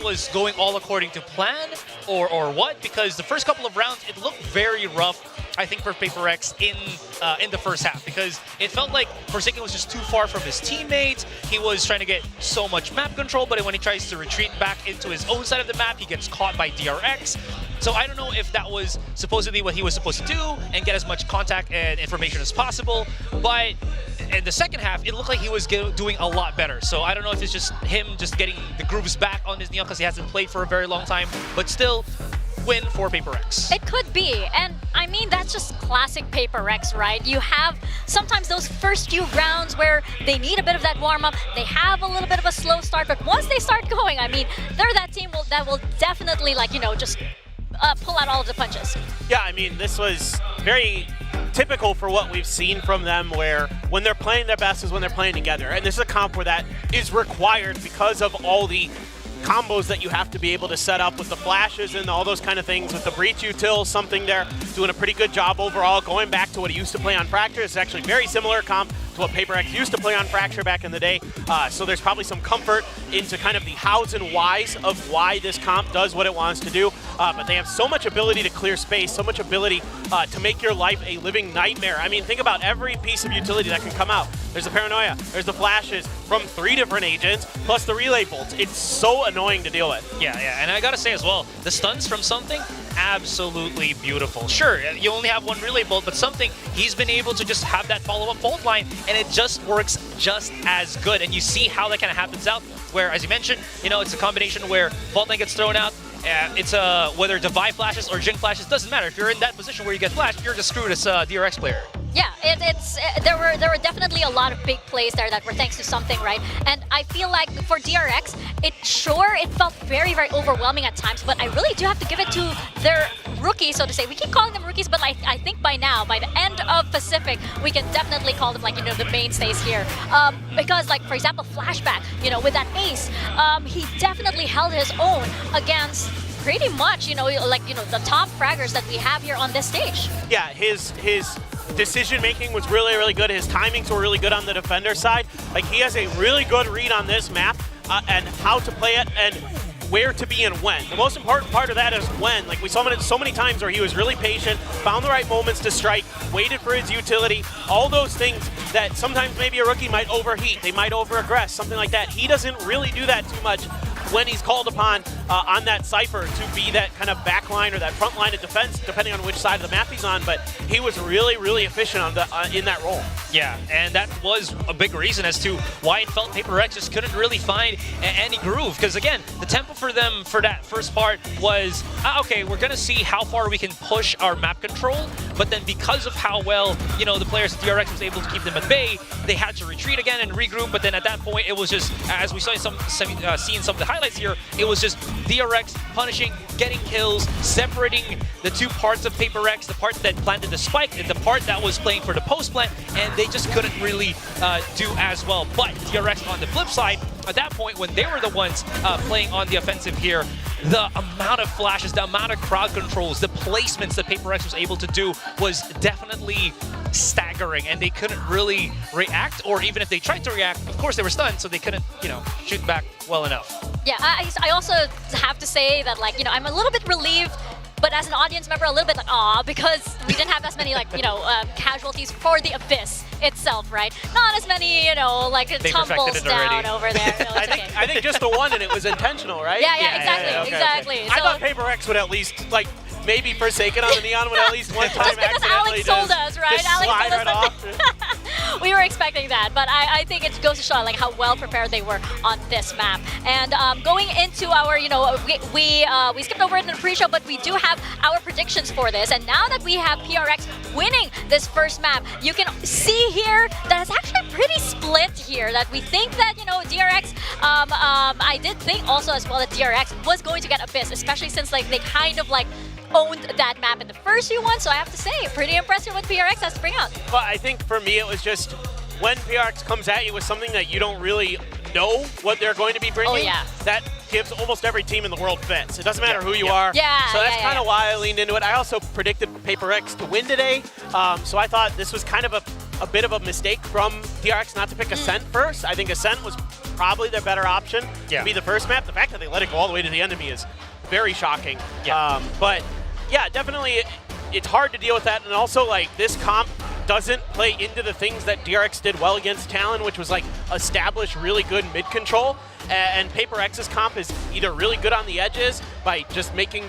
S16: was going all according to plan or what, because the first couple of rounds it looked very rough, I think, for PRX in the first half, because it felt like Forsaken was just too far from his teammates. He was trying to get so much map control, but when he tries to retreat back into his own side of the map, he gets caught by DRX. So I don't know if that was supposedly what he was supposed to do and get as much contact and information as possible, but in the second half, it looked like he was doing a lot better. So I don't know if it's just him just getting the grooves back on his Neon because he hasn't played for a very long time, but still, win for PRX.
S15: It could be, and I mean, that's just classic PRX, right? You have sometimes those first few rounds where they need a bit of that warm-up, they have a little bit of a slow start, but once they start going, I mean, they're that team that will definitely, like, you know, just pull out all of the punches.
S17: Yeah, I mean, this was very typical for what we've seen from them, where when they're playing their best is when they're playing together. And this is a comp where that is required because of all the combos that you have to be able to set up with the flashes and all those kind of things. With the breach util, something they're doing a pretty good job overall. Going back to what he used to play on Fracture, it's actually very similar comp to what PRX used to play on Fracture back in the day. So there's probably some comfort into kind of the hows and whys of why this comp does what it wants to do. But they have so much ability to clear space, so much ability to make your life a living nightmare. I mean, think about every piece of utility that can come out. There's the Paranoia, there's the flashes from 3 different agents, plus the relay bolts. It's so annoying to deal with.
S16: Yeah, and I gotta say as well, the stuns from Something, absolutely beautiful. Sure, you only have one relay bolt, but Something, he's been able to just have that follow-up bolt line, and it just works just as good. And you see how that kind of happens out, where, as you mentioned, you know, it's a combination where Vault Line gets thrown out, it's whether Divide flashes or Jing flashes, doesn't matter. If you're in that position where you get flashed, you're just screwed as a DRX player.
S15: Yeah, there were definitely a lot of big plays there that were thanks to Something, right? And I feel like for DRX, it felt very, very overwhelming at times, but I really do have to give it to their rookies, so to say. We keep calling them rookies, but like, I think by now, by the end of Pacific, we can definitely call them, like, you know, the mainstays here. Because, like, for example, Flashback, you know, with that ace, he definitely held his own against pretty much, you know, like, you know, the top fraggers that we have here on this stage.
S17: Yeah, his decision making was really, really good. His timings were really good on the defender side. Like, he has a really good read on this map and how to play it and where to be and when. The most important part of that is when. Like, we saw him so many times where he was really patient, found the right moments to strike, waited for his utility, all those things that sometimes maybe a rookie might overheat, they might over-aggress, something like that. He doesn't really do that too much when he's called upon on that Cypher to be that kind of back line or that front line of defense, depending on which side of the map he's on, but he was really, really efficient on the, in that role.
S16: Yeah, and that was a big reason as to why it felt PRX just couldn't really find any groove, because again, the tempo for them for that first part was, okay, we're going to see how far we can push our map control, but then because of how well, you know, the players at DRX was able to keep them at bay, they had to retreat again and regroup, but then at that point, it was just, as we saw in some of the highlights here, it was just DRX punishing, getting kills, separating the two parts of PRX, the part that planted the spike and the part that was playing for the post plant, and they just couldn't really do as well. But DRX on the flip side, at that point when they were the ones playing on the offensive here, the amount of flashes, the amount of crowd controls, the placements that PRX was able to do was definitely staggering, and they couldn't really react, or even if they tried to react, of course they were stunned, so they couldn't, you know, shoot back well enough.
S15: Yeah, I also have to say that, like, you know, I'm a little bit relieved, but as an audience member, a little bit like, aw, because we didn't have as many, like, you know, casualties for the Abyss itself, right? Not as many, you know, like, tumbles down over there. No,
S17: I think just the one, and it was intentional, right?
S15: Yeah, exactly, exactly.
S17: I thought PRX would at least, like, maybe Forsaken on the Neon would at least one time
S15: just because Alex told us, right?
S17: Just
S15: Alex
S17: slide
S15: told us
S17: right off.
S15: we were expecting that, but I think it goes to show like how well prepared they were on this map. And going into our, you know, we skipped over it in the pre-show, but we do have our predictions for this. And now that we have PRX winning this first map, you can see here that it's actually pretty split here. That we think that, you know, DRX. I did think also as well that DRX was going to get Abyss, especially since like they kind of like owned that map in the first few ones, so I have to say, pretty impressive what PRX has to bring out.
S17: But I think for me it was just when PRX comes at you with something that you don't really know what they're going to be bringing, that gives almost every team in the world fits. It doesn't matter who you are. So that's kind of why I leaned into it. I also predicted PRX to win today, so I thought this was kind of a bit of a mistake from DRX not to pick Ascent first. I think Ascent was probably their better option to be the first map. The fact that they let it go all the way to the end of me is very shocking. But yeah, definitely it's hard to deal with that. And also, like, this comp doesn't play into the things that DRX did well against Talon, which was like establish really good mid control. And PRX's comp is either really good on the edges by just making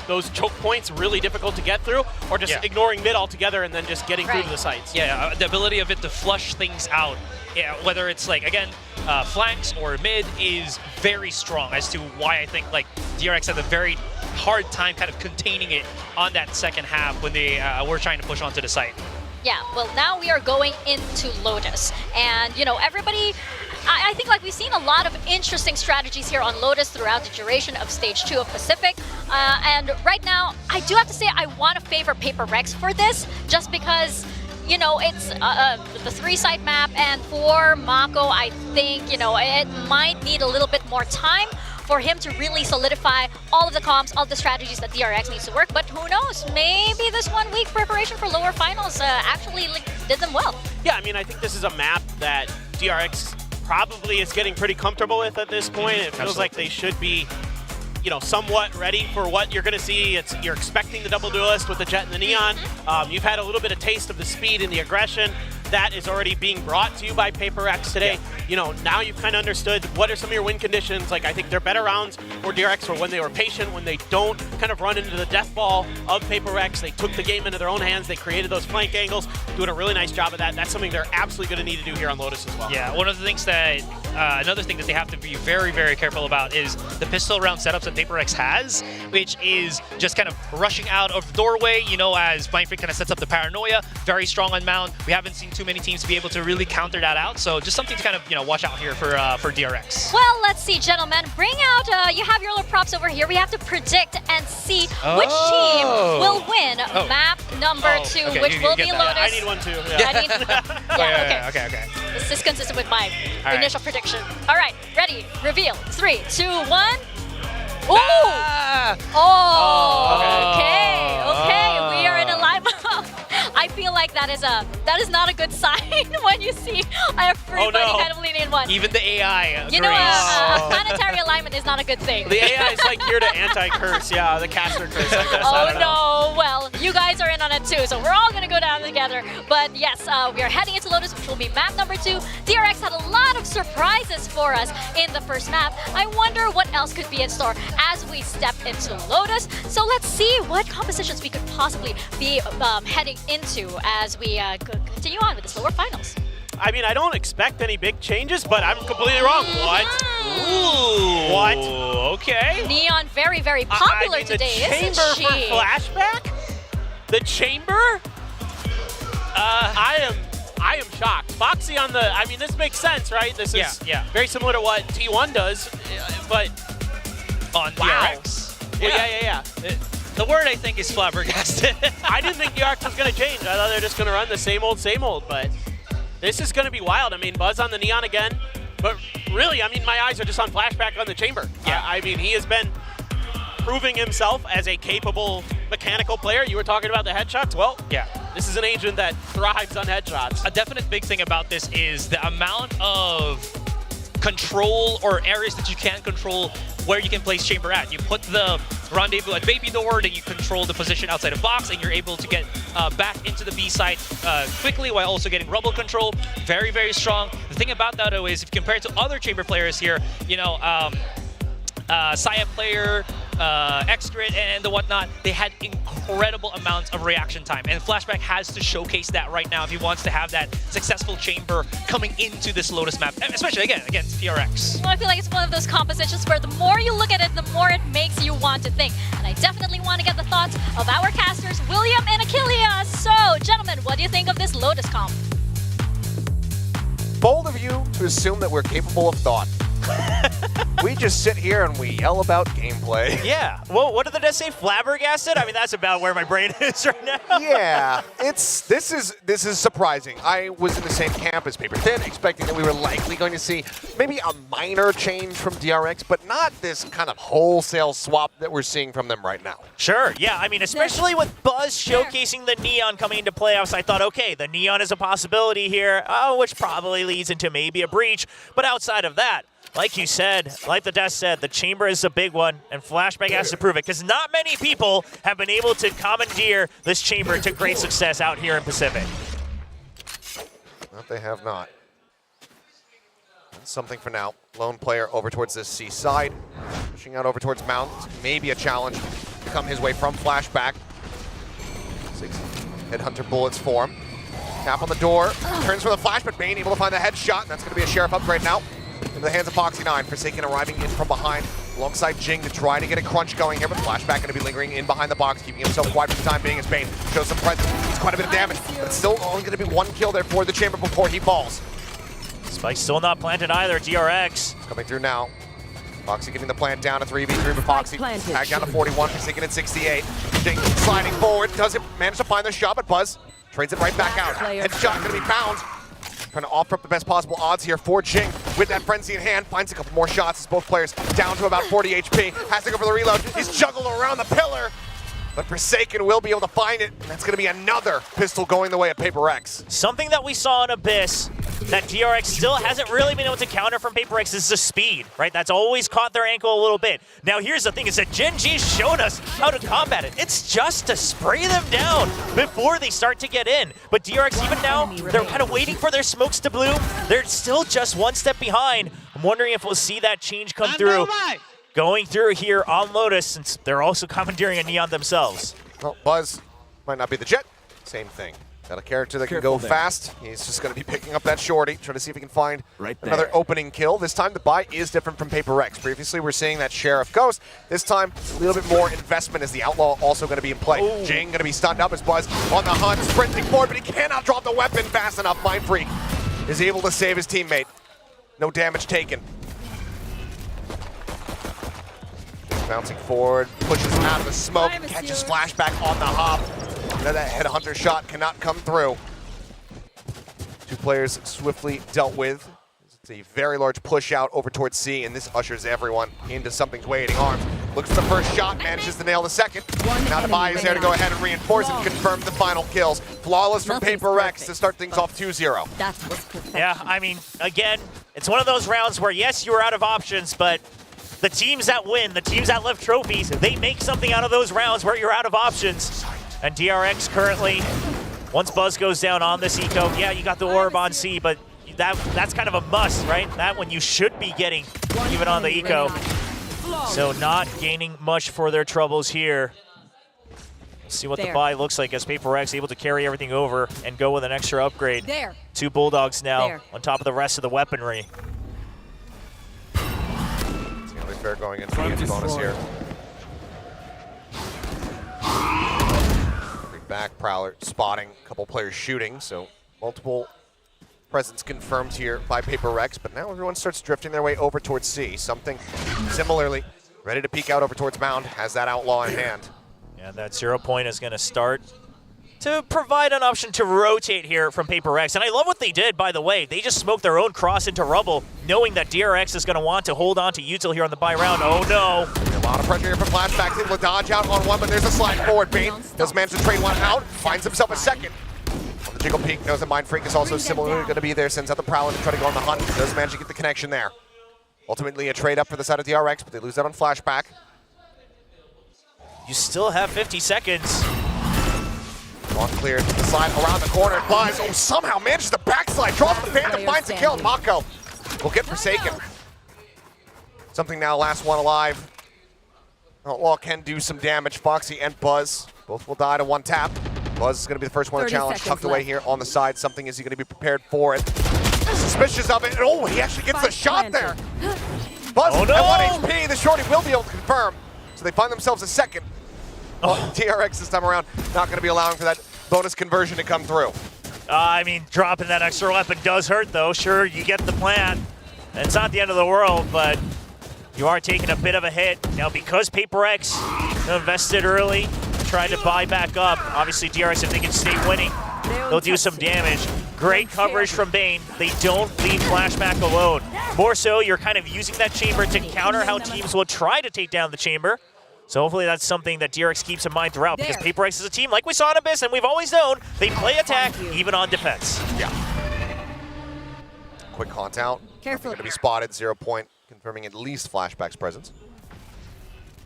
S17: those choke points really difficult to get through, or just ignoring mid altogether and then just getting through to the sites.
S16: Yeah, the ability of it to flush things out, whether it's like, again, flanks or mid, is very strong as to why I think like DRX had a very hard time kind of containing it on that second half when they were trying to push onto the site.
S15: Yeah, well, now we are going into Lotus, and you know, everybody, I think like we've seen a lot of interesting strategies here on Lotus throughout the duration of Stage 2 of Pacific, and right now, I do have to say I want to favor PRX for this, just because, you know, it's the 3-site map, and for Mako, I think, you know, it might need a little bit more time for him to really solidify all of the comps, all of the strategies that DRX needs to work. But who knows? Maybe this 1 week preparation for lower finals actually did them well.
S17: Yeah, I mean, I think this is a map that DRX probably is getting pretty comfortable with at this point. It feels like they should be, you know, somewhat ready for what you're going to see. You're expecting the double duelist with the Jet and the Neon. You've had a little bit of taste of the speed and the aggression. That is already being brought to you by PRX today. You know, now you've kind of understood what are some of your win conditions. Like, I think their better rounds for DRX were when they were patient, when they don't kind of run into the death ball of PRX. They took the game into their own hands. They created those flank angles, doing a really nice job of that. That's something they're absolutely going to need to do here on Lotus as well.
S16: Yeah, one of the things that, another thing that they have to be very, very careful about is the pistol round setups that PRX has, which is just kind of rushing out of the doorway, you know, as Mind Freak kind of sets up the paranoia, very strong on mount. We haven't seen too many teams be able to really counter that out, so just something to kind of, you know, watch out here for DRX.
S15: Well, let's see, gentlemen. Bring out, you have your little props over here. We have to predict and see which team will win map number 2, which will be Lotus.
S17: I need one too. Yeah.
S15: I need, okay. This is consistent with my initial prediction. All right, ready, reveal. 3, 2, 1. Ooh! Okay. We are in alignment. I feel like that is not a good sign when you see everybody kind of leaning in one.
S16: Even the AI
S15: You know, a planetary alignment is not a good thing.
S17: The AI is like here to anti-curse, the caster curse, I guess.
S15: Oh no, well, you guys are in on it too, so we're all gonna go down together. But yes, we are heading into Lotus, which will be map number 2. DRX had a lot of surprises for us in the first map. I wonder what else could be in store as we step into Lotus. So let's see what compositions we could possibly be heading into as we continue on with this lower finals.
S17: I mean, I don't expect any big changes, but I'm completely wrong. What? Ooh. What?
S16: Okay.
S15: Neon very, very popular today, isn't she?
S17: The chamber for flashback? The chamber? I am shocked. Foxy on the, I mean, this makes sense, right? This is very similar to what T1 does, but
S16: on DRX.
S17: Yeah.
S16: The word, I think, is flabbergasted.
S17: I didn't think DRX was going to change. I thought they were just going to run the same old, but this is going to be wild. I mean, Buzz on the Neon again, but really, I mean, my eyes are just on flashback on the chamber. I mean, he has been proving himself as a capable mechanical player. You were talking about the headshots. Well,
S16: yeah,
S17: this is an agent that thrives on headshots.
S16: A definite big thing about this is the amount of control or areas that you can't control where you can place chamber at. You put the rendezvous at baby door, then you control the position outside of box, and you're able to get back into the B site quickly while also getting rubble control. Very, very strong. The thing about that, though, is if you compare it to other chamber players here, you know, Saya player, X-Grid, and the whatnot, they had incredible amounts of reaction time. And Flashback has to showcase that right now if he wants to have that successful chamber coming into this Lotus map, especially, again, against PRX.
S15: Well, I feel like it's one of those compositions where the more you look at it, the more it makes you want to think. And I definitely want to get the thoughts of our casters, William and Achilles. So, gentlemen, what do you think of this Lotus comp?
S13: Bold of you to assume that we're capable of thought. We just sit here and we yell about gameplay.
S12: Yeah. Well, what did the devs say? Flabbergasted? I mean, that's about where my brain is right now.
S13: Yeah. This is surprising. I was in the same camp as Paper Thin, expecting that we were likely going to see maybe a minor change from DRX, but not this kind of wholesale swap that we're seeing from them right now.
S12: Sure, yeah. I mean, especially with Buzz showcasing the Neon coming into playoffs, I thought, okay, the Neon is a possibility here, which probably leads into maybe a breach. But outside of that, like you said, like the desk said, the chamber is a big one, and Flashback has to prove it, because not many people have been able to commandeer this chamber to great success out here in Pacific.
S13: Well, they have not. Something for now. Lone player over towards the C side, pushing out over towards Mount. Maybe a challenge come his way from Flashback. 6 Headhunter bullets for him. Tap on the door, turns for the flash, but Bane able to find the headshot, and that's going to be a Sheriff upgrade now. Into the hands of Foxy9. Forsaken arriving in from behind alongside Jing to try to get a crunch going here, but Flashback going to be lingering in behind the box, keeping himself quiet for the time being as Bane shows some presence. He's quite a bit of damage, but it's still only going to be 1 kill there for the chamber before he falls.
S12: Spike's still not planted either, DRX.
S13: It's coming through now. Foxy getting the plant down to 3v3, but Foxy tag down to 41, Forsaken at 68. Jing sliding forward, doesn't manage to find the shot, but Buzz trades it right back out. Headshot going to be found. Trying to offer up the best possible odds here for Jing with that frenzy in hand. Finds a couple more shots as both players down to about 40 HP. Has to go for the reload. He's juggled around the pillar, but Forsaken will be able to find it. And that's going to be another pistol going the way of Paper X.
S12: Something that we saw in Abyss that DRX still hasn't really been able to counter from Paper X is the speed, right? That's always caught their ankle a little bit. Now here's the thing, is that Gen G's shown us how to combat it. It's just to spray them down before they start to get in. But DRX, even now, they're kind of waiting for their smokes to bloom. They're still just 1 step behind. I'm wondering if we'll see that change come through. Going through here on Lotus, since they're also commandeering a Neon themselves.
S13: Well, Buzz might not be the Jet. Same thing. Got a character that can go fast. He's just going to be picking up that shorty, trying to see if he can find another opening kill. This time the buy is different from Paper X. Previously we're seeing that Sheriff Ghost. This time a little bit more investment as the Outlaw also going to be in play.
S12: Ooh.
S13: Jing going to be stunned up as Buzz on the hunt, sprinting forward, but he cannot drop the weapon fast enough. Mind Freak is able to save his teammate. No damage taken. Bouncing forward, pushes out of the smoke, catches Flashback on the hop. That Headhunter shot cannot come through. 2 players swiftly dealt with. It's a very large push out over towards C, and this ushers everyone into something's waiting arms. Looks for the first shot, manages to nail the second. Now the buy is there to go ahead and reinforce and confirm the final kills. Flawless from Paper X to start things off 2-0.
S20: That's what's perfect.
S12: Yeah, I mean, again, it's one of those rounds where, yes, you were out of options, but the teams that win, the teams that lift trophies, they make something out of those rounds where you're out of options. And DRX currently, once Buzz goes down on this eco, yeah, you got the orb on C, but that's kind of a must, right? That one you should be getting even on the eco. So not gaining much for their troubles here. Let's see what the buy looks like as Paper X able to carry everything over and go with an extra upgrade. 2 Bulldogs now on top of the rest of the weaponry.
S13: It's going to be fair going into the bonus here. Back Prowler spotting a couple players shooting, so multiple presence confirmed here by Paper X, but now everyone starts drifting their way over towards C. Something similarly ready to peek out over towards Mound, has that Outlaw in hand.
S12: Yeah, that 0 point is going to start to provide an option to rotate here from Paper X. And I love what they did, by the way. They just smoked their own cross into rubble, knowing that DRX is going to want to hold on to Util here on the buy round. Oh no.
S13: A lot of pressure here from flashbacks, able to dodge out on one, but there's a slide forward. Bane does manage to trade one out, finds himself a second. On the jiggle peek, knows that Mind Freak is also similarly going to be there, sends out the Prelude to try to go on the hunt. Does manage to get the connection there. Ultimately a trade up for the side of DRX, but they lose that on flashback.
S12: You still have 50 seconds.
S13: Long clear, the slide around the corner, Buzz, somehow manages to backslide, draws the Phantom, finds a kill, Mako will get Forsaken. Something now, last one alive. Outlaw can do some damage, Foxy and Buzz, both will die to one tap. Buzz is going to be the first one to challenge, tucked away here on the side. Something is he going to be prepared for it. Suspicious of it, he actually gets the shot there. Buzz at 1 HP, the shorty will be able to confirm. So they find themselves a second. DRX this time around, not going to be allowing for that bonus conversion to come through.
S12: I mean, dropping that extra weapon does hurt, though. Sure, you get the plan. And it's not the end of the world, but you are taking a bit of a hit. Now, because PRX invested early, tried to buy back up, obviously DRX, if they can stay winning, they'll do some damage. Great coverage from Bane. They don't leave Flashback alone. More so, you're kind of using that chamber to counter how teams will try to take down the chamber. So hopefully that's something that DRX keeps in mind throughout, because PRX is a team, like we saw in Abyss, and we've always known, they play attack even on defense.
S13: Yeah. Quick haunt out.
S4: Careful.
S13: Going to be spotted, 0 point, confirming at least Flashback's presence.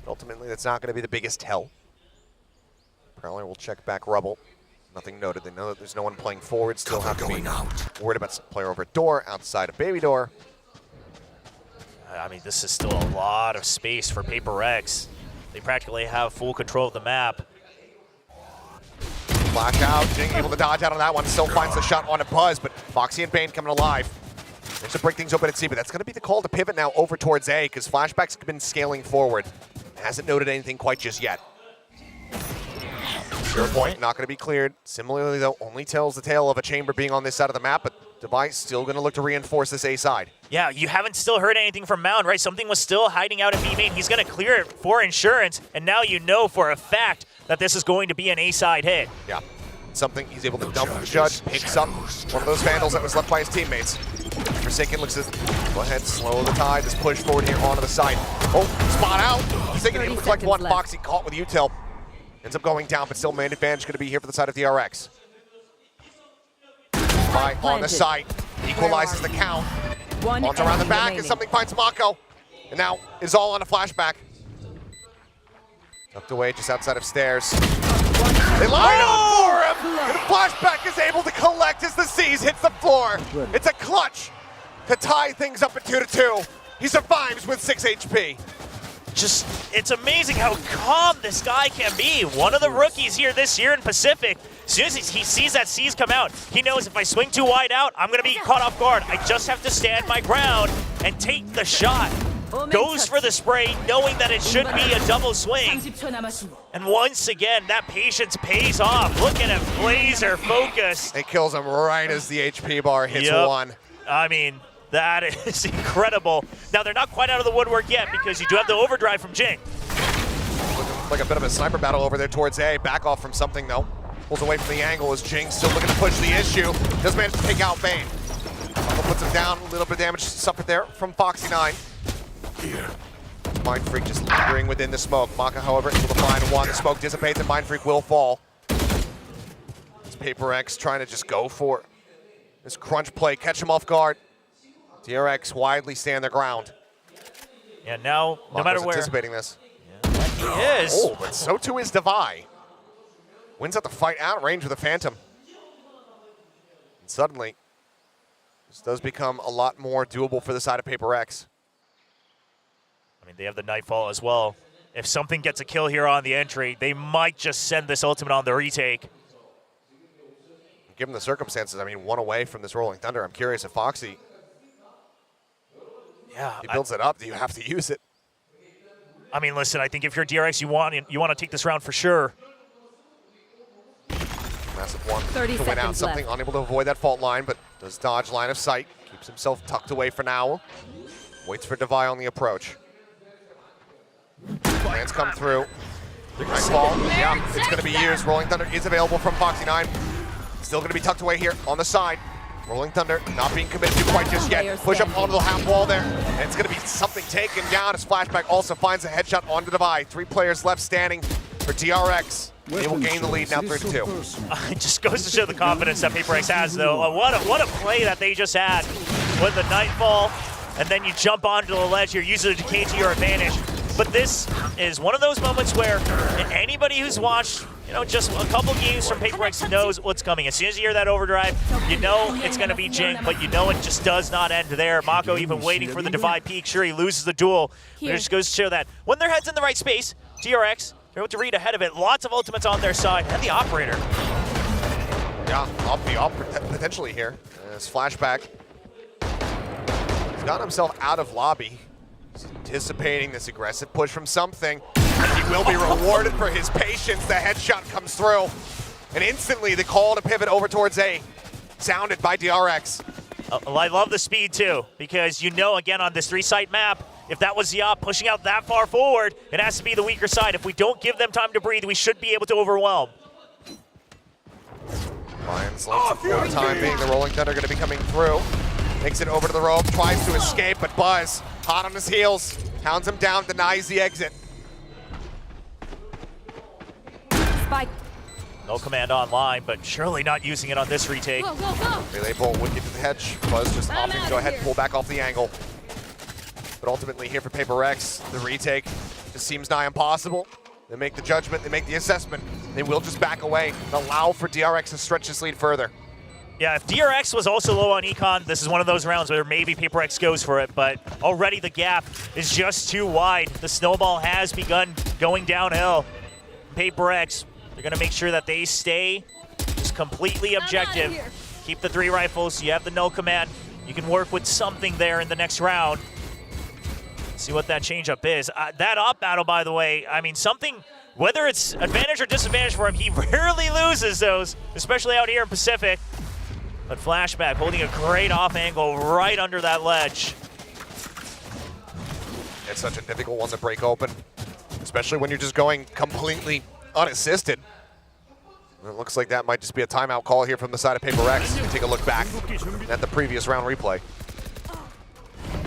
S13: But ultimately, that's not going to be the biggest tell. Prowler will check back Rubble. Nothing noted. They know that there's no one playing forward. Still have to be worried about player over door, outside of baby door.
S12: I mean, this is still a lot of space for PRX. They practically have full control of the map.
S13: Flash out, Jing able to dodge out on that one. Still finds the shot on a Buzz, but Foxy and Bane coming alive. There's to break things open at C, but that's going to be the call to pivot now over towards A, because Flashback's been scaling forward. Hasn't noted anything quite just yet. 0 point, not going to be cleared. Similarly, though, only tells the tale of a chamber being on this side of the map, but Device still going to look to reinforce this A side.
S12: Yeah, you haven't still heard anything from Mound, right? Something was still hiding out in B main. He's going to clear it for insurance, and now you know for a fact that this is going to be an A side hit.
S13: Yeah, something he's able to dump the Judge, picks up one of those Vandals that was left by his teammates. Forsaken looks at, go ahead, slow the tide, this push forward here onto the side. Spot out. Forsaken able to collect one, Foxy caught with util. Ends up going down, but still main advantage going to be here for the side of DRX. Spy on the side, equalizes the count. Launch around the back as something finds Mako. And now is all on a flashback. Tucked away just outside of stairs. They line up for him! And flashback is able to collect as the C's hits the floor. It's a clutch to tie things up at 2-2. He survives with 6 HP.
S12: Just, it's amazing how calm this guy can be. One of the rookies here this year in Pacific. As soon as he sees that C's come out, he knows if I swing too wide out, I'm going to be caught off guard. I just have to stand my ground and take the shot. Goes for the spray, knowing that it should be a double swing. And once again, that patience pays off. Look at him, laser focus.
S13: It kills him right as the HP bar hits one.
S12: I mean, that is incredible. Now, they're not quite out of the woodwork yet because you do have the overdrive from Jing.
S13: Looking like a bit of a sniper battle over there towards A. Back off from something, though. Pulls away from the angle as Jing still looking to push the issue. Does manage to take out Bane. Puts him down. A little bit of damage suffered there from Foxy 9. Mind Freak just lingering within the smoke. Maka, however, able to find one. The smoke dissipates and Mind Freak will fall. It's PRX trying to just go for this crunch play, catch him off guard. DRX widely stand their ground.
S12: Yeah, now, no matter where.
S13: Anticipating this.
S12: Yeah, he is.
S13: Oh, but so too is Devi. Wins out the fight out range with a Phantom. And suddenly, this does become a lot more doable for the side of PRX.
S12: I mean, they have the Nightfall as well. If something gets a kill here on the entry, they might just send this ultimate on the retake.
S13: Given the circumstances, I mean, one away from this Rolling Thunder. I'm curious if Foxy, he builds it up. Do you have to use it?
S12: I mean, listen, I think if you're DRX, you want to take this round for sure.
S13: Massive one to win out. Something unable to avoid that fault line, but does dodge line of sight. Keeps himself tucked away for now. Waits for Devi on the approach. Plans come through. Nightfall, yeah, it's going to be used. Rolling Thunder is available from Foxy 9. Still going to be tucked away here on the side. Rolling Thunder not being committed to quite just yet. Push up onto the half wall there. And it's going to be something taken down as Flashback also finds a headshot onto Divide. 3 players left standing for DRX. They will gain the lead now 3-2.
S12: It just goes to show the confidence that PRX has, though. What a play that they just had with the Nightfall, and then you jump onto the ledge here, use the decay to your advantage. But this is one of those moments where anybody who's watched, just a couple games from PRX knows what's coming. As soon as you hear that overdrive, you know it's going to be Jing, but you know it just does not end there. Mako even waiting for the Divide peak. Sure, he loses the duel, but it just goes to show that when their head's in the right space, DRX, they're able to read ahead of it. Lots of ultimates on their side, and the operator.
S13: Yeah, off potentially here. As Flashback, he's got himself out of lobby. He's anticipating this aggressive push from something, and he will be rewarded for his patience. The headshot comes through, and instantly the call to pivot over towards A, sounded by DRX.
S12: I love the speed too, because again, on this 3-site map, if that was the op pushing out that far forward, it has to be the weaker side. If we don't give them time to breathe, we should be able to overwhelm.
S13: Lions looks for the time being. The Rolling Thunder going to be coming through. Makes it over to the rope, tries to escape, but Buzz, hot on his heels, hounds him down, denies the exit.
S4: Spike.
S12: No command online, but surely not using it on this retake.
S4: Go, go, go.
S13: Relay bolt would get to the hedge. Buzz just opting to go ahead and pull back off the angle. But ultimately here for PRX, the retake just seems nigh impossible. They make the judgment, they make the assessment. They will just back away and allow for DRX to stretch this lead further.
S12: Yeah, if DRX was also low on econ, this is one of those rounds where maybe PRX goes for it, but already the gap is just too wide. The snowball has begun going downhill. PRX, they're gonna make sure that they stay just completely objective. Keep the 3 rifles, you have the null command. You can work with something there in the next round. See what that changeup is. That op battle, by the way, I mean, something, whether it's advantage or disadvantage for him, he rarely loses those, especially out here in Pacific. But Flashback holding a great off angle right under that ledge.
S13: It's such a difficult one to break open, especially when you're just going completely unassisted. It looks like that might just be a timeout call here from the side of PRX. Take a look back at the previous round replay.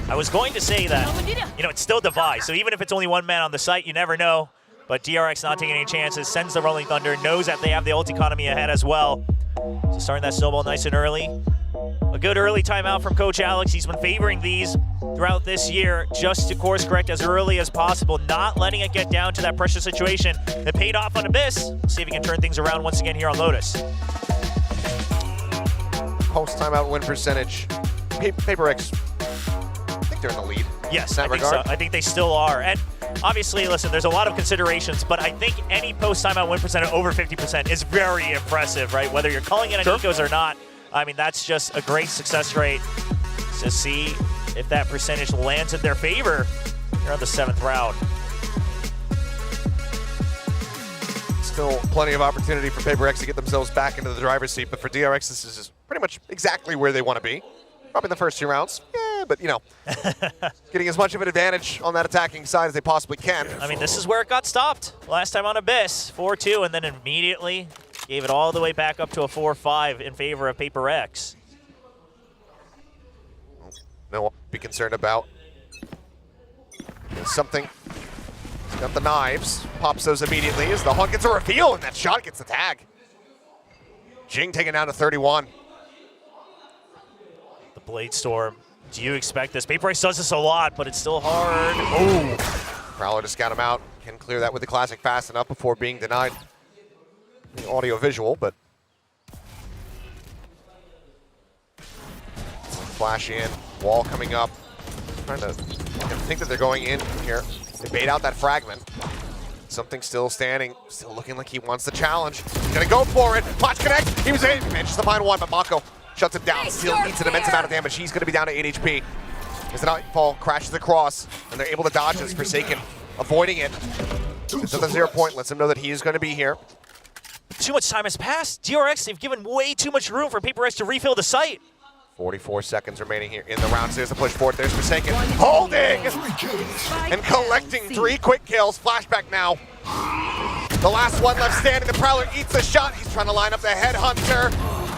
S12: I was going to say that, it's still Divide, so even if it's only 1 man on the site, you never know. But DRX not taking any chances, sends the Rolling Thunder, knows that they have the ult economy ahead as well. So starting that snowball nice and early. A good early timeout from Coach Alex. He's been favoring these throughout this year just to course correct as early as possible, not letting it get down to that pressure situation. It paid off on Abyss. See if he can turn things around once again here on Lotus.
S13: Post timeout win percentage. PRX, I think they're in the lead.
S12: Yes,
S13: in that
S12: I think
S13: regard.
S12: so. I think they still are. And obviously, listen, there's a lot of considerations, but I think any post-timeout win percentage over 50% is very impressive, right? Whether you're calling it an ecos or not, I mean, that's just a great success rate. To see if that percentage lands in their favor here on the 7th round.
S13: Still plenty of opportunity for PRX to get themselves back into the driver's seat, but for DRX, this is pretty much exactly where they want to be. Probably the first 2 rounds, but getting as much of an advantage on that attacking side as they possibly can.
S12: I mean, this is where it got stopped last time on Abyss, 4-2, and then immediately gave it all the way back up to a 4-5 in favor of PRX.
S13: No one to be concerned about. There's something. He's got the knives, pops those immediately as the hunt gets a reveal, and that shot gets the tag. Jing taken down to 31.
S12: Blade Storm, do you expect this? PRX does this a lot, but it's still hard. Oh!
S13: Prowler to scout him out. Can clear that with the classic fast enough before being denied the audio visual, but flash in, wall coming up. Trying to think that they're going in here. They bait out that fragment. Something still standing, still looking like he wants the challenge. He's gonna go for it. Flash connect. He was in. He manages to find one, but Mako shuts him down. Still needs an immense amount of damage. He's going to be down to 8 HP. As the Nightfall crashes across, and they're able to dodge this. Forsaken avoiding it. It's at the 0 point. Lets him know that he is going to be here.
S12: Too much time has passed. DRX, they've given way too much room for PRX to refill the site.
S13: 44 seconds remaining here in the round. So there's the push forward. There's Forsaken. Holding! And collecting 3 quick kills. Flashback now. The last one left standing. The Prowler eats the shot. He's trying to line up the Headhunter.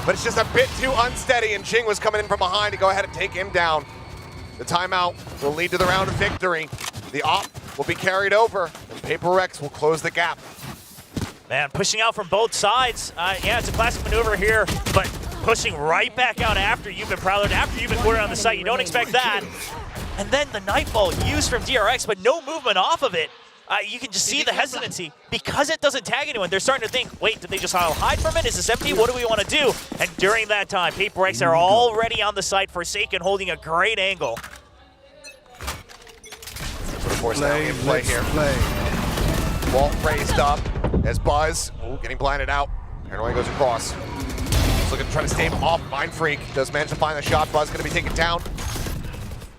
S13: but it's just a bit too unsteady, and Jing was coming in from behind to go ahead and take him down. The timeout will lead to the round of victory. The op will be carried over, and PRX will close the gap.
S12: Man, pushing out from both sides. Yeah, it's a classic maneuver here, but pushing right back out after you've been Prelude, after you've been quartered on the site. You don't expect that. And then the Nightfall used from DRX, but no movement off of it. You can just see the hesitancy. Because it doesn't tag anyone, they're starting to think, wait, did they just hide from it? Is this empty? What do we want to do? And during that time, PRX are already on the site, Forsaken holding a great angle.
S13: Of course, now in play here. Walt raised up as Buzz, getting blinded out. Paranoia goes across. He's looking to try to stave off. Mind Freak does manage to find the shot. Buzz going to be taken down.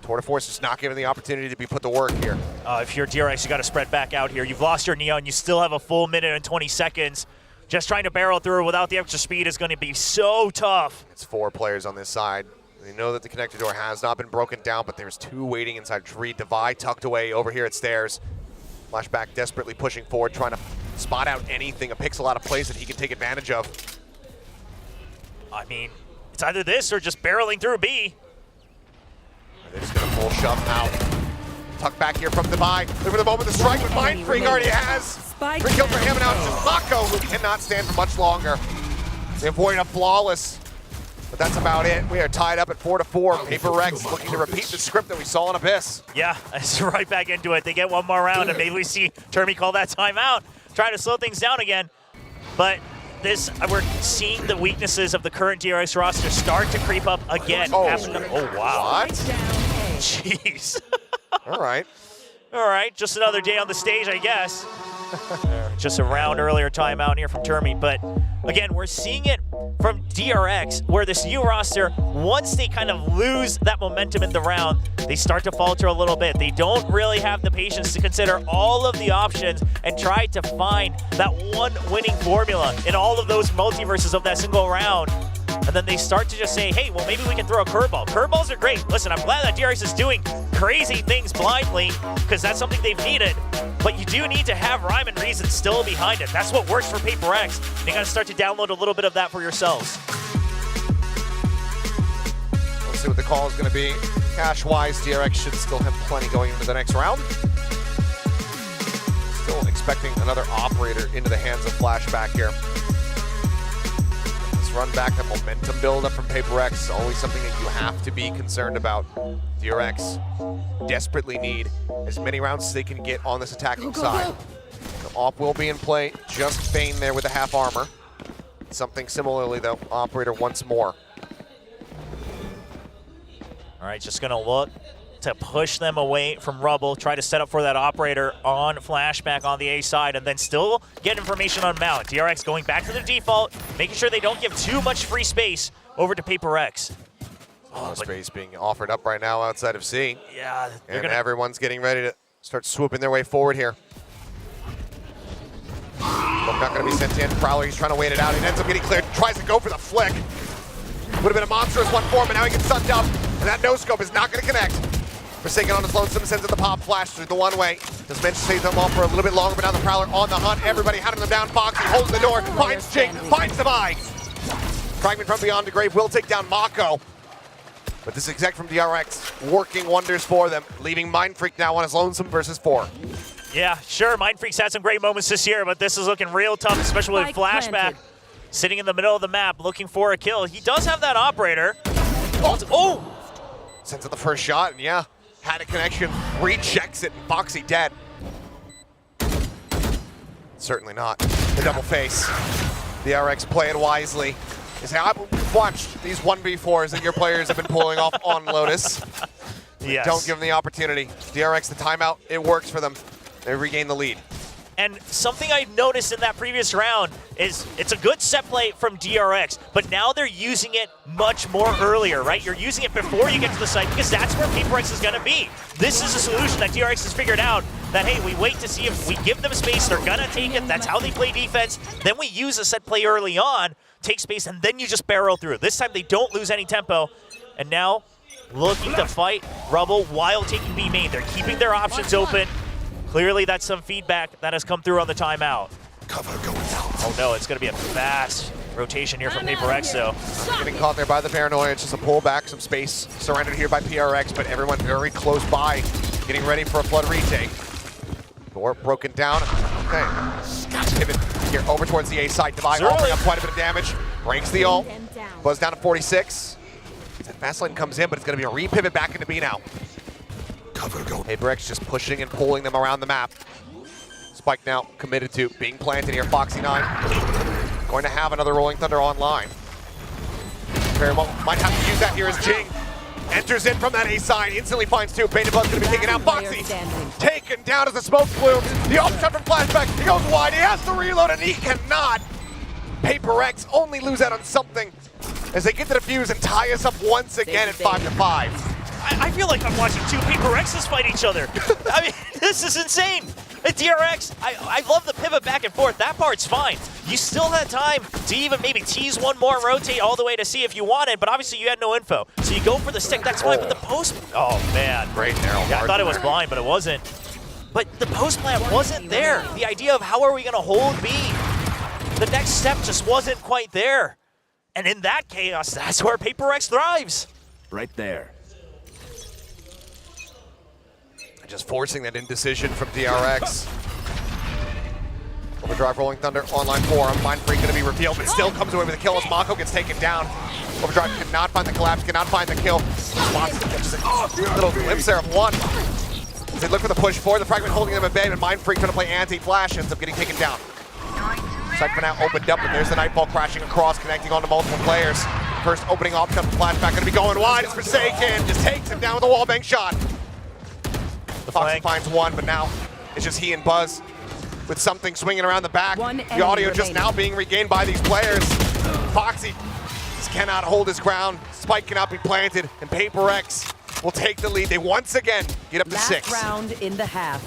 S13: Tour de Force just not given the opportunity to be put to work here.
S12: If you're DRX, you got to spread back out here. You've lost your Neon. You still have a full minute and 20 seconds. Just trying to barrel through without the extra speed is going to be so tough.
S13: It's 4 players on this side. They know that the connector door has not been broken down, but there's 2 waiting inside tree. Devi tucked away over here at stairs. Flashback desperately pushing forward, trying to spot out anything, a pixel out of place that he can take advantage of.
S12: I mean, it's either this or just barreling through B.
S13: They're just going to full shove out. Tuck back here from Devi. Look for the moment to strike, but Mind Freak already has. 3 kills for him, and now it's just Mako, who cannot stand for much longer. They avoid a flawless. But that's about it. We are tied up at 4-4. PRX looking to repeat the script that we saw in Abyss.
S12: Yeah, it's right back into it. They get one more round, and maybe we see Termi call that timeout, trying to slow things down again. But this, we're seeing the weaknesses of the current DRX roster start to creep up again. Oh wow.
S13: What?
S12: Jeez.
S13: All right.
S12: All right, just another day on the stage, I guess. Just a round earlier timeout here from Termi, but again, we're seeing it from DRX, where this new roster, once they kind of lose that momentum in the round, they start to falter a little bit. They don't really have the patience to consider all of the options and try to find that one winning formula in all of those multiverses of that single round. And then they start to just say, hey, well, maybe we can throw a curveball. Curveballs are great. Listen, I'm glad that DRX is doing crazy things blindly, because that's something they've needed. But you do need to have rhyme and reason still behind it. That's what works for PRX. You got to start to download a little bit of that for yourselves.
S13: Let's see what the call is going to be. Cash-wise, DRX should still have plenty going into the next round. Still expecting another operator into the hands of Flashback here. Run back, the momentum build up from PRX, always something that you have to be concerned about. DRX desperately need as many rounds as they can get on this attacking side. The op will be in play, just Feign there with the half armor. Something similarly though, operator once more.
S12: All right, just gonna look to push them away from Rubble, try to set up for that operator on Flashback on the A side, and then still get information on Mount. DRX going back to the default, making sure they don't give too much free space over to PRX.
S13: Space being offered up right now outside of C.
S12: Yeah,
S13: and everyone's getting ready to start swooping their way forward here. But not going to be sent in. Prowler, he's trying to wait it out. He ends up getting cleared, tries to go for the flick. Would have been a monstrous one for him, but now he gets sucked up, and that no-scope is not going to connect. Forsaken on his lonesome, sends it the pop flash through the one-way. Does manage to save them off for a little bit longer, but now the Prowler on the hunt. Everybody hunting them down. Foxy holds the door, finds Jing, finds Devi. Fragment from beyond the grave will take down Mako. But this exec from DRX working wonders for them, leaving Mind Freak now on his lonesome versus 4.
S12: Yeah, sure, Mind Freak's had some great moments this year, but this is looking real tough, especially with Flashback sitting in the middle of the map looking for a kill. He does have that operator. Oh!
S13: Sends it the first shot, and yeah, had a connection, rechecks it, and Foxy dead. Certainly not. The double face. The RX play it wisely. They say, I've watched these 1v4s that your players have been pulling off on Lotus.
S12: Yes.
S13: Don't give them the opportunity. DRX, the timeout, it works for them. They regain the lead.
S12: And something I noticed in that previous round is it's a good set play from DRX, but now they're using it much more earlier, right? You're using it before you get to the site because that's where PRX is going to be. This is a solution that DRX has figured out that, hey, we wait to see if we give them space, they're going to take it. That's how they play defense. Then we use a set play early on, take space, and then you just barrel through. This time they don't lose any tempo. And now looking to fight Rubble while taking B main. They're keeping their options open. Clearly, that's some feedback that has come through on the timeout.
S13: Cover going out.
S12: Oh no, it's going to be a fast rotation here from PRX, though.
S13: Getting caught there by the paranoia. It's just a pullback, some space surrendered here by PRX, but everyone very close by, getting ready for a flood retake. Door broken down. Okay. Pivot here over towards the A side. Divide offering up quite a bit of damage. Breaks the ult. Buzz down to 46. Fast lane comes in, but it's going to be a re-pivot back into B now. Cover go. PRX just pushing and pulling them around the map. Spike now committed to being planted here. Foxy9 going to have another Rolling Thunder online. Paramount might have to use that here as Jing enters in from that A side, instantly finds two. Baited Buzz going to be taken out. Foxy taken down as the smoke flew. The offshot from Flashback. He goes wide. He has to reload and he cannot. PRX only lose out on something as they get to the fuse and tie us up once again at 5-5.
S12: I feel like I'm watching two PRXs fight each other. I mean, this is insane. At DRX, I love the pivot back and forth. That part's fine. You still had time to even maybe tease one more, rotate all the way to see if you wanted, but obviously you had no info. So you go for the stick, that's fine, but the post... Oh, man.
S13: Great narrow.
S12: Yeah, I thought it was blind, but it wasn't. But the post plan wasn't there. The idea of how are we going to hold B, the next step just wasn't quite there. And in that chaos, that's where PRX thrives.
S1: Right there.
S13: Just forcing that indecision from DRX. Overdrive Rolling Thunder online 4. Mindfreak going to be revealed, but still comes away with a kill as Mako gets taken down. Overdrive cannot find the collapse, cannot find the kill. Just a little glimpse there of one. As they look for the push forward, the fragment holding them at bay, but Mindfreak trying to play anti-flash, ends up getting taken down. Site for now opened up, and there's the Nightfall crashing across, connecting onto multiple players. First opening option from Flashback going to be going wide. It's Forsaken, just takes him down with a wallbang shot. Foxy finds one, but now it's just he and Buzz with something swinging around the back. The audio just now being regained by these players. Foxy just cannot hold his ground. Spike cannot be planted, and PRX will take the lead. They once again get up to 6.
S4: Last round in the half.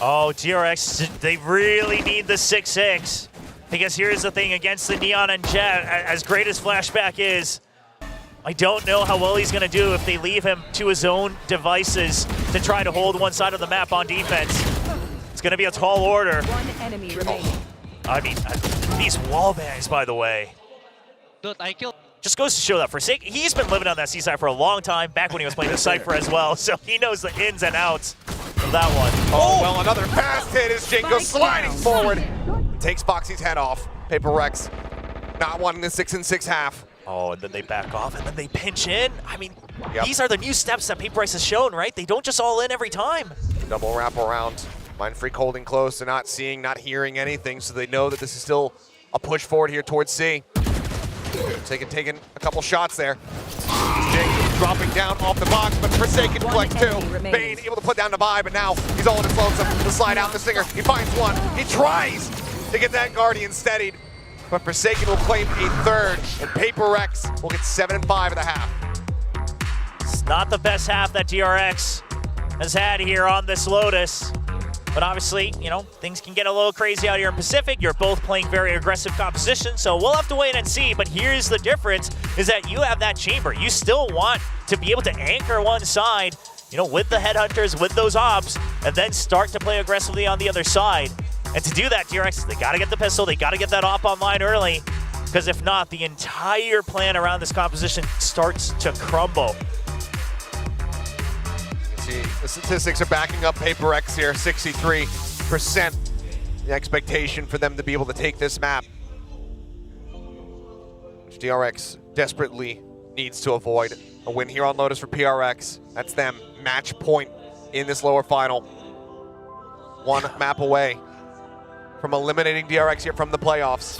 S12: Oh, DRX, they really need the 6-6. Because here's the thing, against the Neon and Jet, as great as Flashback is, I don't know how well he's going to do if they leave him to his own devices to try to hold one side of the map on defense. It's going to be a tall order.
S4: One enemy remaining.
S12: I mean, these wall bangs, by the way.
S10: Dude, I killed.
S12: Just goes to show that Forsaken, he's been living on that seaside for a long time, back when he was playing the Cypher as well, so he knows the ins and outs of that one.
S13: Oh, well, another fast hit as Jing goes sliding forward. Takes Foxy's head off. PRX not wanting the 6-6 half.
S12: Oh, and then they back off, and then they pinch in. I mean, these are the new steps that PRX has shown, right? They don't just all in every time.
S13: Double wrap around. Mindfreak holding close. They're not seeing, not hearing anything, so they know that this is still a push forward here towards C. Taking a couple shots there. Jing dropping down off the box, but Forsaken collects two. Bane able to put down the buy, but now he's all in his lonesome to slide out the Stinger. He finds one. He tries to get that Guardian steadied. But Forsaken will claim a third, and PRX will get 7-5 at the half.
S12: It's not the best half that DRX has had here on this Lotus. But obviously, you know, things can get a little crazy out here in Pacific. You're both playing very aggressive composition, so we'll have to wait and see. But here's the difference, is that you have that chamber. You still want to be able to anchor one side, you know, with the headhunters, with those ops, and then start to play aggressively on the other side. And to do that, DRX, they got to get the pistol, they got to get that op online early, because if not, the entire plan around this composition starts to crumble.
S13: See, the statistics are backing up PRX here, 63%. The expectation for them to be able to take this map, which DRX desperately needs to avoid. A win here on Lotus for PRX. That's them, match point in this lower final. One map away from eliminating DRX here from the playoffs.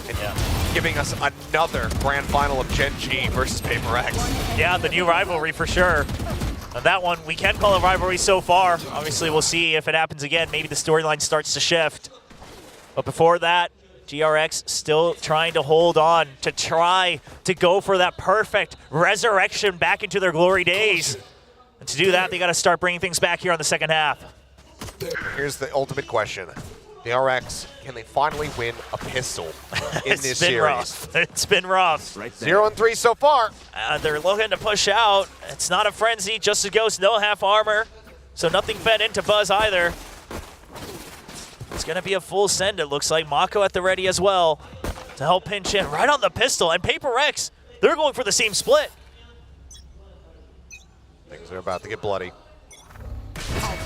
S13: And giving us another grand final of Gen G versus PRX.
S12: Yeah, the new rivalry for sure. And that one, we can call it rivalry so far. Obviously, we'll see if it happens again. Maybe the storyline starts to shift. But before that, DRX still trying to hold on, to try to go for that perfect resurrection back into their glory days. And to do that, they got to start bringing things back here on the second half.
S13: Here's the ultimate question. DRX, can they finally win a pistol in this series?
S12: Rough. It's been rough.
S13: Right 0-3 so far.
S12: They're looking to push out. It's not a frenzy, just a ghost, no half armor. So nothing fed into Buzz either. It's going to be a full send, it looks like. Mako at the ready as well. to help pinch in right on the pistol. And PRX, they're going for the same split.
S13: Things are about to get bloody.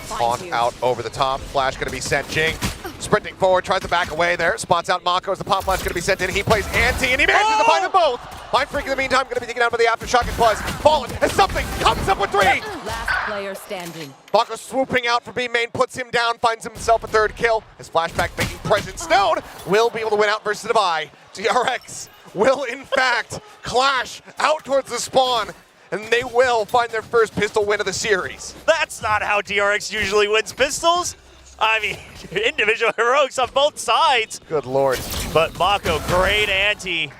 S13: Taunt out over the top. Flash going to be sent. Jing sprinting forward, tries to back away there. Spots out Mako as the pop flash going to be sent in. He plays anti and he manages to find them both. Mind Freak in the meantime going to be taken out by the aftershock and Buzz. Fallen as something comes up with 3.
S4: Last player standing.
S13: Mako swooping out for B main, puts him down, finds himself a 3rd kill. His flashback making presence known. Will be able to win out versus Divide. DRX will in fact clash out towards the spawn. And they will find their first pistol win of the series.
S12: That's not how DRX usually wins pistols. I mean, individual heroics on both sides.
S13: Good lord.
S12: But Mako, great anti.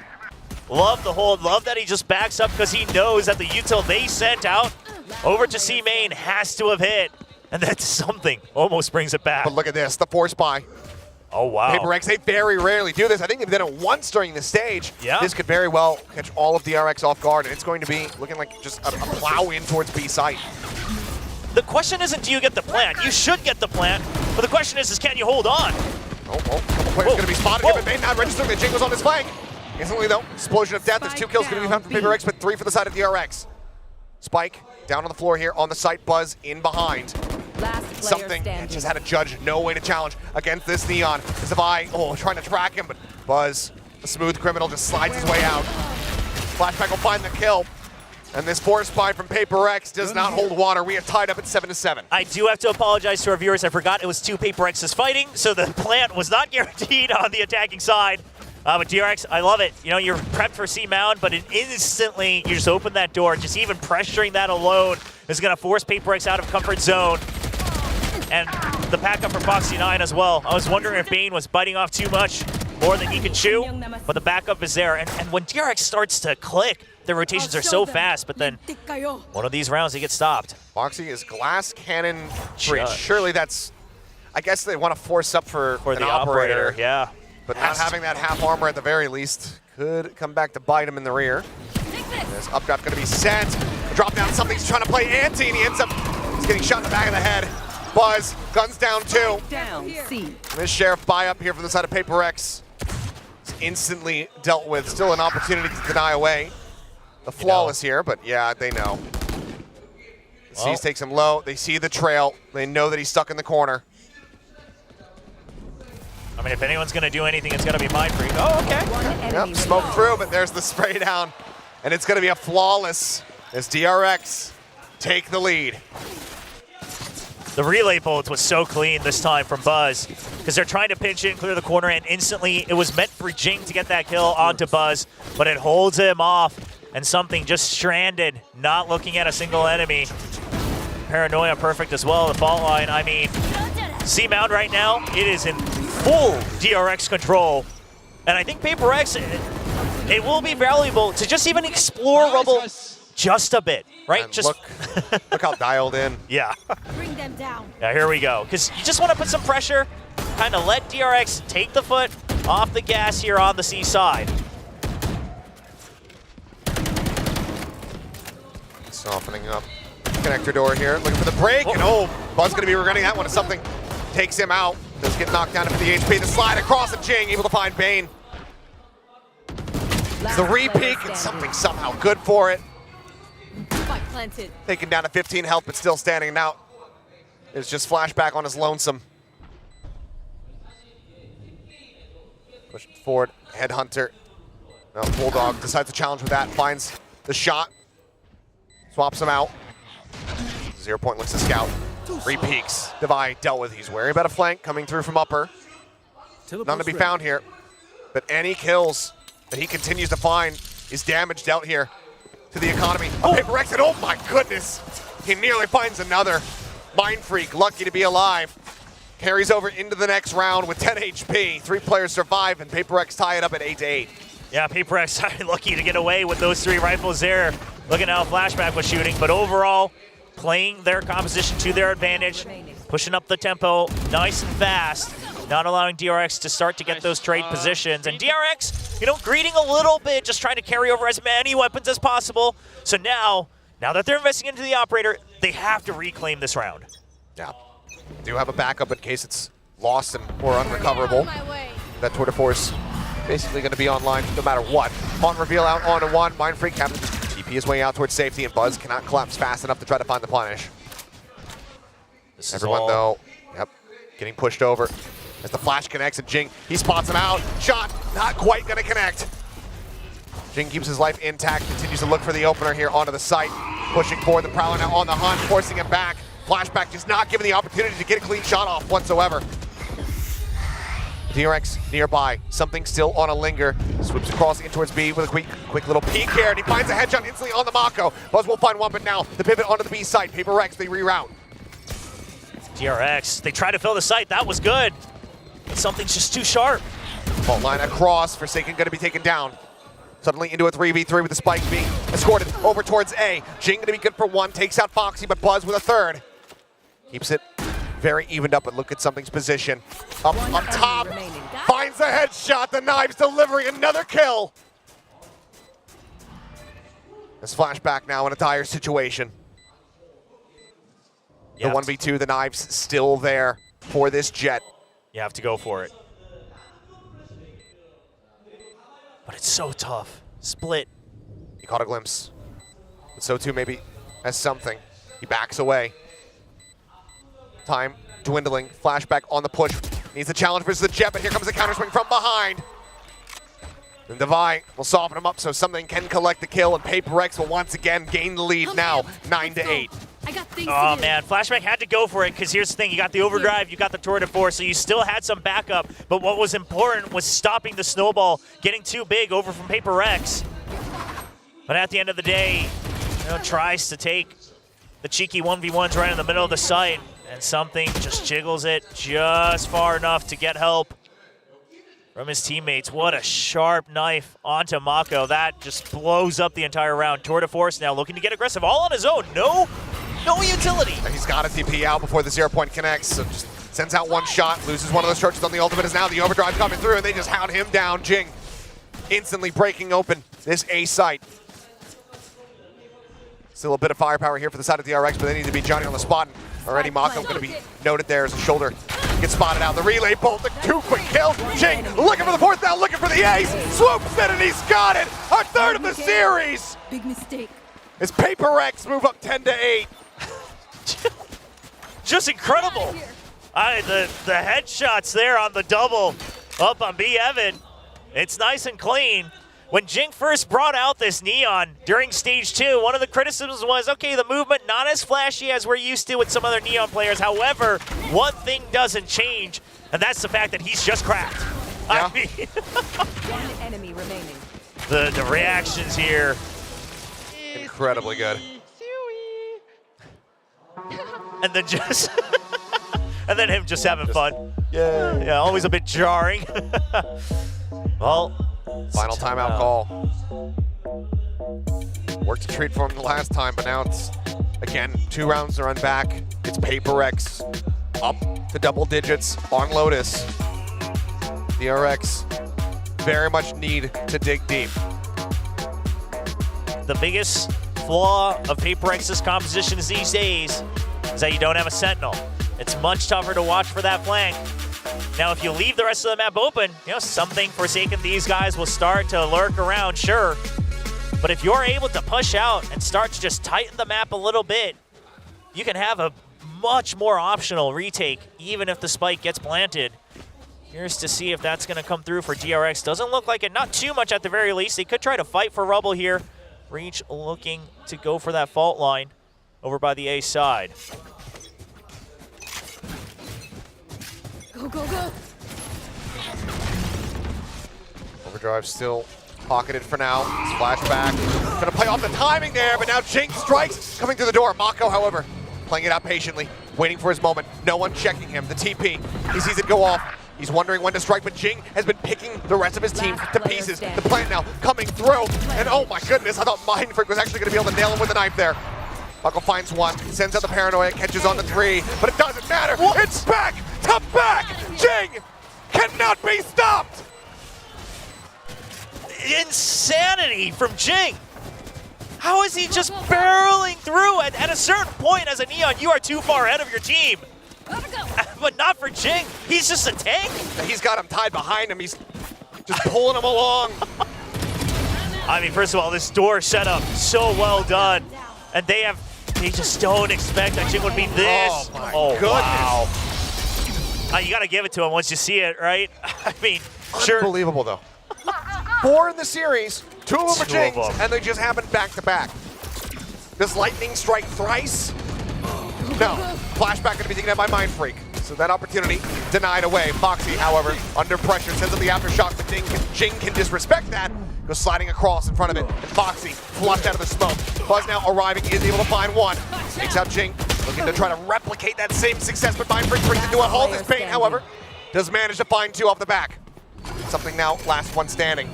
S12: Love the hold, love that he just backs up because he knows that the util they sent out over to C main has to have hit. And that's something, almost brings it back.
S13: But look at this, the force buy.
S12: Oh, wow.
S13: PRX, they very rarely do this. I think they've done it once during the stage.
S12: Yeah.
S13: This could very well catch all of DRX off guard, and it's going to be looking like just a plow in towards B site.
S12: The question isn't, do you get the plant? You should get the plant, but the question is can you hold on?
S13: Oh, a couple players going to be spotted here, but may not registering that Jing was on his flank. Instantly, though, explosion of death. There's 2 kills going to be found from PRX, but 3 for the side of DRX. Spike down on the floor here on the site. Buzz in behind. Something just had a judge, no way to challenge against this Neon. Zavai, trying to track him, but Buzz, the smooth criminal, just slides his way out. Flashback will find the kill. And this force buy from PRX does not hold water. We are tied up at 7-7.
S12: I do have to apologize to our viewers. I forgot it was 2 PRXs fighting, so the plant was not guaranteed on the attacking side. But DRX, I love it. You know, you're prepped for C-Mound, but instantly you just open that door. Just even pressuring that alone is going to force PRX out of comfort zone. And the backup for Foxy9 as well. I was wondering if Bane was biting off too much, more than he could chew, but the backup is there. And when DRX starts to click, the rotations are so fast, but then one of these rounds, they get stopped.
S13: Foxy is glass cannon free. Surely that's, I guess they want to force up for an
S12: the
S13: operator.
S12: Yeah.
S13: But not having that half armor at the very least could come back to bite him in the rear. This updraft going to be sent. Drop down, something's trying to play anti, and he's getting shot in the back of the head. Buzz, guns down 2. This Sheriff buy up here from the side of PRX. It's instantly dealt with. Still an opportunity to deny away. The flawless here, but yeah, they know. Seas takes him low. They see the trail. They know that he's stuck in the corner.
S12: I mean, if anyone's going to do anything, it's going to be Mind Freak. Oh, okay.
S13: Yep, smoke through, but there's the spray down. And it's going to be a flawless as DRX take the lead.
S12: The relay bullets was so clean this time from Buzz because they're trying to pinch in, clear the corner, and instantly it was meant for Jing to get that kill onto Buzz, but it holds him off, and something just stranded, not looking at a single enemy. Paranoia perfect as well, the fault line. I mean, C-Mound right now, it is in full DRX control, and I think PRX, it will be valuable to just even explore Rubble just a bit, right?
S13: And
S12: just
S13: look how dialed in.
S12: Yeah.
S15: Bring them down.
S12: Now here we go, because you just want to put some pressure, kind of let DRX take the foot off the gas here on the C side.
S13: Softening up. Connector door here, looking for the break, and Buzz going to be regretting that one as something takes him out. Does get knocked down for the HP. The slide across the Jing, able to find Bane. The re-peek, and something somehow good for it. Taken down to 15 health, but still standing out. It's just flashback on his lonesome. Pushing forward, Headhunter. Now Bulldog decides to challenge with that, finds the shot. Swaps him out. 0 point looks to scout. Re-peeks. Divide dealt with. He's wary about a flank coming through from upper. None to be found here. But any kills that he continues to find is damage dealt here to the economy. PRX, and oh my goodness. He nearly finds another. Mind Freak, lucky to be alive. Carries over into the next round with 10 HP. 3 players survive, and PRX tie it up at 8-8.
S12: Yeah, PRX lucky to get away with those 3 rifles there. Looking how Flashback was shooting, but overall, playing their composition to their advantage, pushing up the tempo nice and fast, not allowing DRX to start to get those trade positions. And DRX, you know, greeting a little bit, just trying to carry over as many weapons as possible. So now that they're investing into the operator, they have to reclaim this round.
S13: Yeah, do have a backup in case it's lost or unrecoverable. That tour de force basically going to be online no matter what. On reveal out onto one. Mind Freak having to TP his way out towards safety, and Buzz cannot collapse fast enough to try to find the punish. Everyone, though, getting pushed over. As the flash connects, and Jing, he spots him out. Shot, not quite going to connect. Jing keeps his life intact, continues to look for the opener here onto the site. Pushing forward, the Prowler now on the hunt, forcing him back. Flashback just not given the opportunity to get a clean shot off whatsoever. DRX nearby, something still on a linger. Swoops across in towards B with a quick little peek here, and he finds a headshot instantly on the Mako. Buzz will find one, but now the pivot onto the B side. PRX, they reroute.
S12: DRX, they try to fill the site. That was good. But something's just too sharp.
S13: Fault line across. Forsaken going to be taken down. Suddenly into a 3v3 with the spike being escorted over towards A. Jing going to be good for one. Takes out Foxy, but Buzz with a third. Keeps it very evened up, but look at something's position. Up top. Finds a headshot. The Knives delivering another kill. This flashback now in a dire situation. The 1v2, the Knives still there for this Jet.
S12: You have to go for it. But it's so tough. Split.
S13: He caught a glimpse. But so too maybe as something. He backs away. Time dwindling. Flashback on the push. Needs the challenge versus the Jet, but here comes the counter swing from behind. And Devi will soften him up so something can collect the kill, and PRX will once again gain the lead now, 9-8.
S12: Oh man, Flashback had to go for it, because here's the thing, you got the overdrive, you got the tour de force, so you still had some backup, but what was important was stopping the snowball getting too big over from PRX. But at the end of the day, tries to take the cheeky 1v1s right in the middle of the site, and something just jiggles it just far enough to get help from his teammates. What a sharp knife onto Mako. That just blows up the entire round. Tour de force now looking to get aggressive, all on his own. No utility.
S13: He's got a TP out before the 0 point connects, so just sends out one shot, loses one of those charges on the ultimate, is now the overdrive coming through, and they just hound him down. Jing instantly breaking open this A site. Still a bit of firepower here for the side of DRX, but they need to be Johnny on the spot. And already Mako going to be noted there as a shoulder. Gets spotted out. The relay bolt, the 2 quick kills. Jing looking for the fourth down, looking for the ace. Swoops it, and he's got it. Our third of the series.
S4: Big mistake.
S13: As PRX move up 10-8.
S12: Just incredible. The headshots there on the double up on B Evan. It's nice and clean. When Jing first brought out this Neon during stage 2, one of the criticisms was, okay, the movement not as flashy as we're used to with some other Neon players. However, one thing doesn't change, and that's the fact that he's just cracked.
S13: Yeah.
S12: I mean,
S4: One enemy remaining.
S12: the reactions here.
S13: Incredibly good.
S12: And then just and then him just having fun.
S13: Yeah,
S12: always a bit jarring. Well,
S13: final timeout call. Worked a treat for him the last time, but now it's, again, 2 rounds to run back. It's PRX up to double digits on Lotus. DRX very much need to dig deep.
S12: The biggest flaw of PRX's compositions these days is that you don't have a Sentinel. It's much tougher to watch for that flank. Now, if you leave the rest of the map open, something Forsaken these guys will start to lurk around, sure. But if you're able to push out and start to just tighten the map a little bit, you can have a much more optional retake, even if the spike gets planted. Here's to see if that's going to come through for DRX. Doesn't look like it, not too much at the very least. They could try to fight for Rubble here. Reach looking to go for that fault line over by the A side.
S4: Go, go, go.
S13: Overdrive still pocketed for now. Flashback. Gonna play off the timing there, but now Jing strikes coming through the door. Mako, however, playing it out patiently, waiting for his moment. No one checking him. The TP. He sees it go off. He's wondering when to strike, but Jing has been picking the rest of his team to pieces. The plant now coming through, and oh my goodness, I thought Mind Freak was actually going to be able to nail him with a knife there. Mako finds one, sends out the paranoia, catches on the 3, but it doesn't matter. It's back to back. Jing cannot be stopped.
S12: Insanity from Jing. How is he just barreling through? At a certain point as a Neon, you are too far ahead of your team. But not for Jing. He's just a tank.
S13: He's got him tied behind him. He's just pulling him along.
S12: I mean, first of all, this door setup, so well done. And they just don't expect that Jing would be this.
S13: Oh my goodness.
S12: Wow. You gotta give it to him once you see it, right? I mean, sure.
S13: Unbelievable though. 4 in the series, 2 of them are Jings,
S12: them.
S13: and they just happen back to back. Does lightning strike thrice? No. Flashback gonna be taken out by Mind Freak. So that opportunity denied away. Foxy, however, under pressure, sends up the aftershock, but Jing can disrespect that. Goes sliding across in front of it. And Foxy flushed out of the smoke. Buzz now arriving, is able to find one. Takes out Jing, looking to try to replicate that same success, but Mind Freak brings it to a halt. His Bane, however, does manage to find 2 off the back. Something now, last one standing.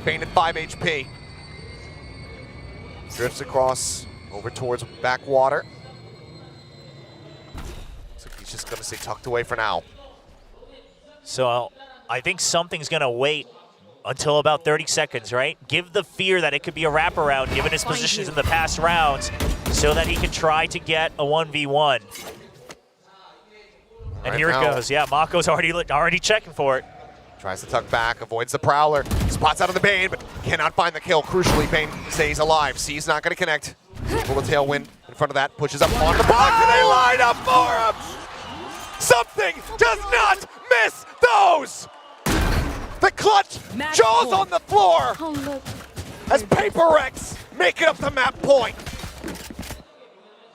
S13: Bane at 5 HP. Drifts across over towards backwater. So he's just gonna stay tucked away for now.
S12: So I think something's gonna wait until about 30 seconds, right? Give the fear that it could be a wraparound given his positions in the past rounds so that he can try to get a 1v1. And
S13: Right
S12: here
S13: now.
S12: it goes. Yeah, Mako's already checking for it.
S13: Tries to tuck back, avoids the Prowler. Spots out of the Bane, but cannot find the kill. Crucially, Bane stays alive. C's not gonna connect. Able to tailwind in front of that, pushes up on the box, and they line up for him! Something does not miss those! The clutch jaws on the floor as PRX make it up to map point.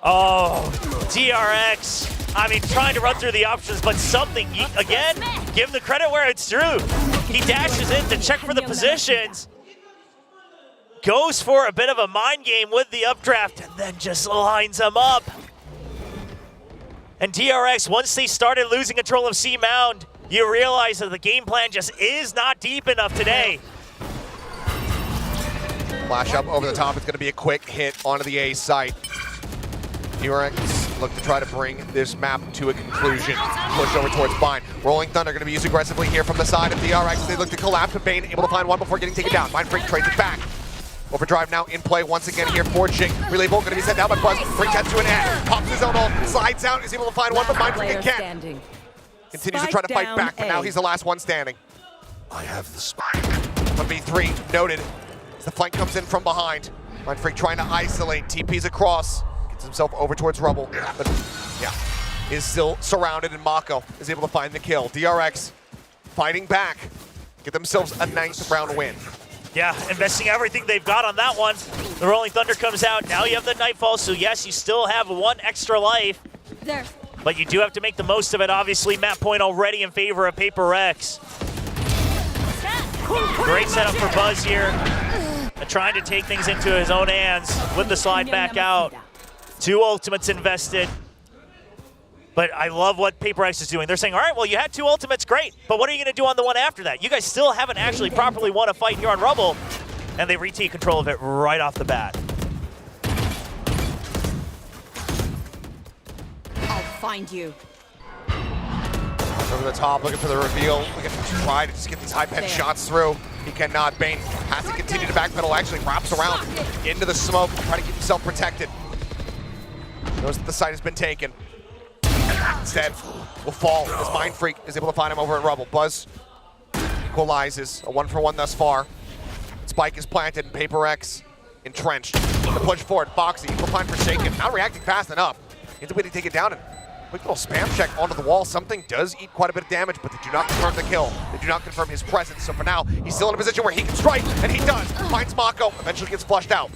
S12: Oh, DRX. I mean, trying to run through the options, but something, again, give the credit where it's due. He dashes in to check for the positions, goes for a bit of a mind game with the updraft, and then just lines them up. And DRX, once they started losing control of C Mound, you realize that the game plan just is not deep enough today.
S13: Flash up over the top. It's going to be a quick hit onto the A site. DRX look to try to bring this map to a conclusion. Push over towards Bind. Rolling Thunder going to be used aggressively here from the side of DRX. They look to collapse, but Bane able to find one before getting taken down. Mind Freak trades it back. Overdrive now in play once again here for Jing. Relay Bolt going to be sent down by Buzz. Brings that to an end. Pops his own ult, slides out, is able to find one, but Mind Freak again. Continues to try to fight back, but now he's the last one standing.
S1: I have the spike.
S13: 1v3 noted as the flank comes in from behind. Mind Freak trying to isolate, TP's across, gets himself over towards Rubble, but yeah, is still surrounded, and Mako is able to find the kill. DRX fighting back, get themselves a 9th round win.
S12: Yeah, investing everything they've got on that one. The Rolling Thunder comes out, now you have the Nightfall, so yes, you still have 1 extra life.
S18: There.
S12: But you do have to make the most of it. Obviously, map point already in favor of PRX. Great setup for Buzz here. Trying to take things into his own hands with the slide back out. 2 ultimates invested. But I love what PRX is doing. They're saying, all right, well, you had 2 ultimates, great. But what are you going to do on the one after that? You guys still haven't actually properly won a fight here on Rubble. And they retake control of it right off the bat.
S4: Find you.
S13: Over the top, looking for the reveal. Looking to try to just get these high-pep shots through. He cannot. Bane has to continue to backpedal. Actually wraps around into the smoke, trying to keep himself protected. Knows that the site has been taken. Instead, will fall as Mind Freak is able to find him over at Rubble. Buzz equalizes. A 1-for-1 thus far. Spike is planted, and PRX entrenched. The push forward. Foxy will find Forsaken. Not reacting fast enough. He's waiting to take it down, and quick little spam check onto the wall. Something does eat quite a bit of damage, but they do not confirm the kill. They do not confirm his presence. So for now, he's still in a position where he can strike, and he does. Finds Mako, eventually gets flushed out.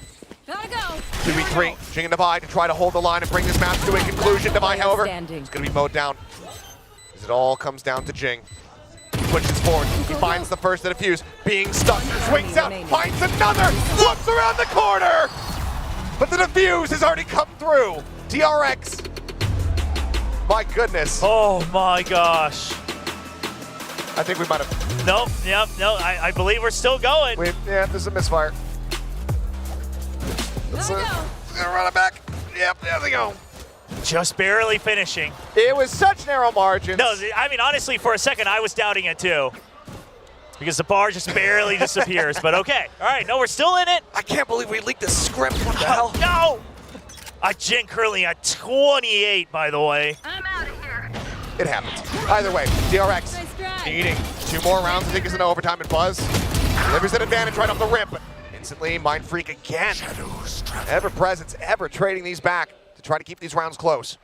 S18: Gotta go.
S13: 2v3, Jing and Divide to try to hold the line and bring this match to a conclusion. Divide, however, is going to be mowed down as it all comes down to Jing. He pushes forward. He finds the first to defuse, being stuck. Swings out, finds another, looks around the corner, but the defuse has already come through. DRX. My goodness.
S12: Oh my gosh.
S13: I think we might have.
S12: Nope, yep, no, I believe we're still going.
S13: Yeah, there's a misfire. Let's run it back. Yep, there they go.
S12: Just barely finishing.
S13: It was such narrow margins.
S12: No, I mean, honestly, for a second, I was doubting it too. Because the bar just barely disappears, but okay. All right, no, we're still in it.
S13: I can't believe we leaked the script. What the hell?
S12: No! Jing currently at 28, by the way.
S18: I'm out of here.
S13: It happens. Either way, DRX needing 2 more rounds to take us into overtime, and Buzz delivers an advantage right off the rip, but instantly Mind Freak again. Ever presence, ever trading these back to try to keep these rounds close.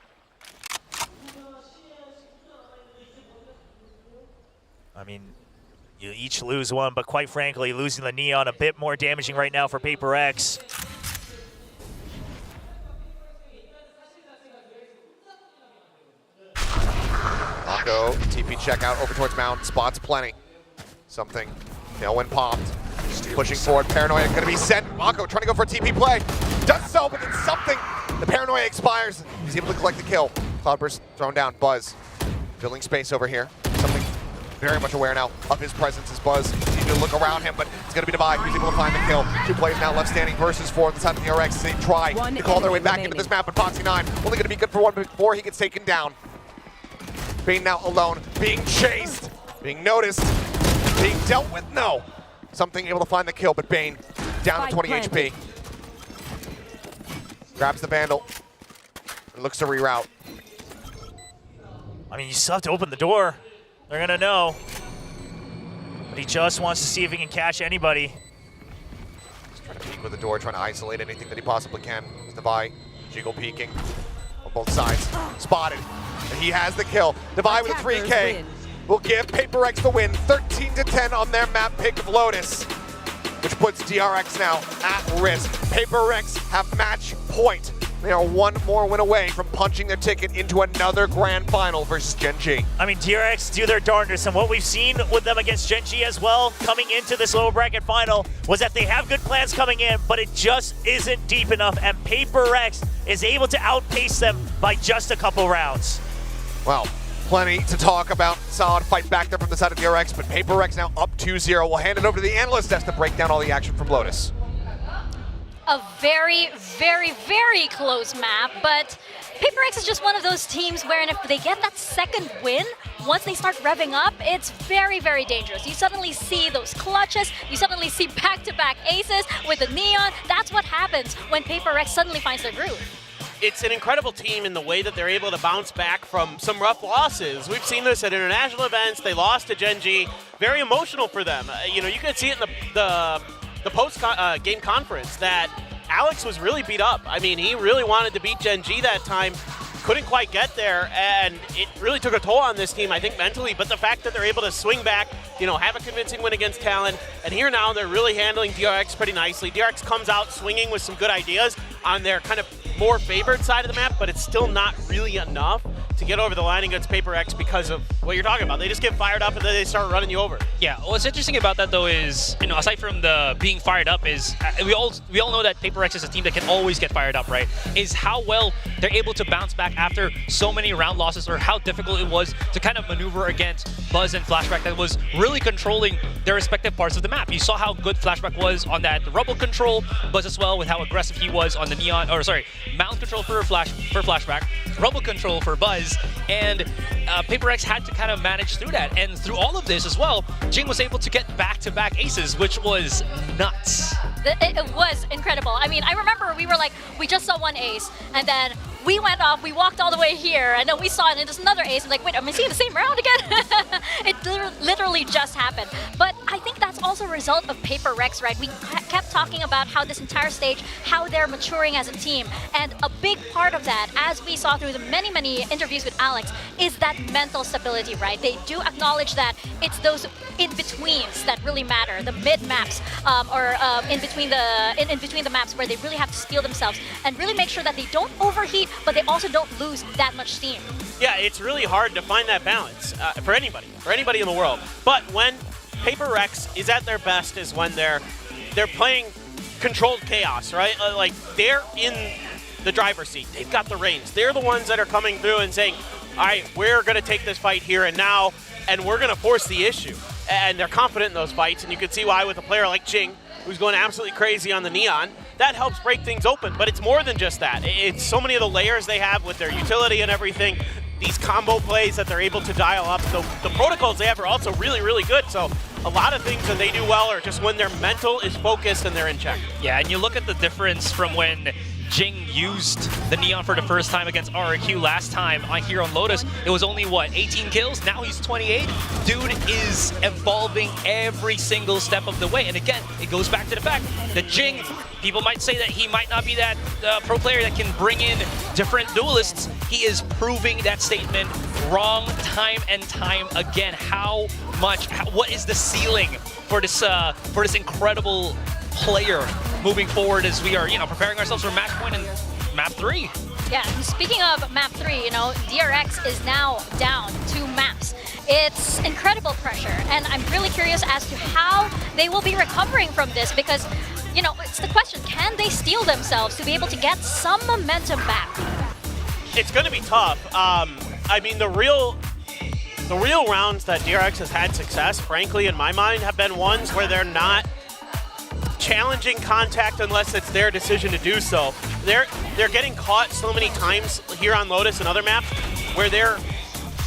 S12: I mean, you each lose one, but quite frankly, losing the Neon a bit more damaging right now for PRX.
S13: Mako, TP check out over towards Mountain, spots plenty. Something, tailwind popped, pushing forward, Paranoia gonna be sent. Mako trying to go for a TP play, does so, but then something, the Paranoia expires. He's able to collect the kill. Cloudburst thrown down, Buzz filling space over here. Something very much aware now of his presence as Buzz continues to look around him, but it's gonna be Divide who's able to find the kill. 2 players now left standing versus 4 on the side of the DRX. They try to call their way back into this map, but Foxy9 only gonna be good for 1 before he gets taken down. Bane now alone, being chased, being noticed, being dealt with. No. Something able to find the kill, but Bane down to 20 HP. Grabs the Vandal and looks to reroute.
S12: I mean, you still have to open the door. They're gonna know. But he just wants to see if he can catch anybody.
S13: He's trying to peek with the door, trying to isolate anything that he possibly can. It's Devi, Jiggle peeking on both sides. Spotted. And he has the kill. Divide with a 3K will give PRX the win, 13-10 on their map pick of Lotus, which puts DRX now at risk. PRX have match point. They are 1 more win away from punching their ticket into another grand final versus Gen G.
S12: I mean, DRX do their darndest, and what we've seen with them against Gen G as well, coming into this lower bracket final, was that they have good plans coming in, but it just isn't deep enough, and PRX is able to outpace them by just a couple rounds.
S13: Well, plenty to talk about. Solid fight back there from the side of DRX, but PRX now up 2-0. We'll hand it over to the analyst desk to break down all the action from Lotus.
S15: A very, very, very close map, but PRX is just one of those teams where if they get that second win, once they start revving up, it's very, very dangerous. You suddenly see those clutches, you suddenly see back-to-back aces with the Neon. That's what happens when PRX suddenly finds their groove.
S17: It's an incredible team in the way that they're able to bounce back from some rough losses. We've seen this at international events. They lost to Gen G. Very emotional for them. You know, you could see it in the post-game conference that Alex was really beat up. I mean, he really wanted to beat Gen G that time, couldn't quite get there, and it really took a toll on this team, I think, mentally. But the fact that they're able to swing back, you know, have a convincing win against Talon, and here now they're really handling DRX pretty nicely. DRX comes out swinging with some good ideas on their kind of more favored side of the map, but it's still not really enough to get over the line against PRX because of what you're talking about. They just get fired up and then they start running you over.
S16: Yeah, what's interesting about that though is, you know, aside from the being fired up, is we all know that PRX is a team that can always get fired up, right? Is how well they're able to bounce back after so many round losses, or how difficult it was to kind of maneuver against Buzz and Flashback that was really controlling their respective parts of the map. You saw how good Flashback was on that Rubble control, Buzz as well with how aggressive he was on the Neon, or sorry, Mount control for Flashback, Rubble control for Buzz, and PRX had to kind of manage through that. And through all of this as well, Jing was able to get back-to-back aces, which was nuts.
S15: It was incredible. I mean, I remember we were like, we just saw 1 ace, and then we went off, we walked all the way here, and then we saw it, and there's another ace. I'm like, wait, am I seeing the same round again? It literally just happened. But I think that's also a result of PRX, right? We kept talking about how this entire stage, how they're maturing as a team. And a big part of that, as we saw through the many, many interviews with Alex, is that mental stability, right? They do acknowledge that it's those in-betweens that really matter, the mid-maps, or in between the maps where they really have to steel themselves and really make sure that they don't overheat, but they also don't lose that much steam.
S17: Yeah, it's really hard to find that balance for anybody in the world. But when PRX is at their best is when they're playing controlled chaos, right? Like, they're in the driver's seat. They've got the reins. They're the ones that are coming through and saying, all right, we're going to take this fight here and now, and we're going to force the issue. And they're confident in those fights, and you can see why with a player like Jing, who's going absolutely crazy on the Neon. That helps break things open, but it's more than just that. It's so many of the layers they have with their utility and everything, these combo plays that they're able to dial up. The protocols they have are also really, really good. So a lot of things that they do well are just when their mental is focused and they're in check.
S16: Yeah, and you look at the difference from when Jing used the Neon for the first time against RRQ last time here on Lotus. It was only, what, 18 kills? Now he's 28. Dude is evolving every single step of the way. And again, it goes back to the fact that Jing, people might say that he might not be that pro player that can bring in different duelists. He is proving that statement wrong time and time again. What is the ceiling for this incredible player moving forward as we are, preparing ourselves for match point in map 3?
S15: Yeah, and speaking of map 3, DRX is now down 2 maps. It's incredible pressure, and I'm really curious as to how they will be recovering from this because, it's the question, can they steel themselves to be able to get some momentum back?
S17: It's going to be tough. I mean, the real rounds that DRX has had success, frankly, in my mind, have been ones where they're not challenging contact unless it's their decision to do so. They're getting caught so many times here on Lotus and other maps where they're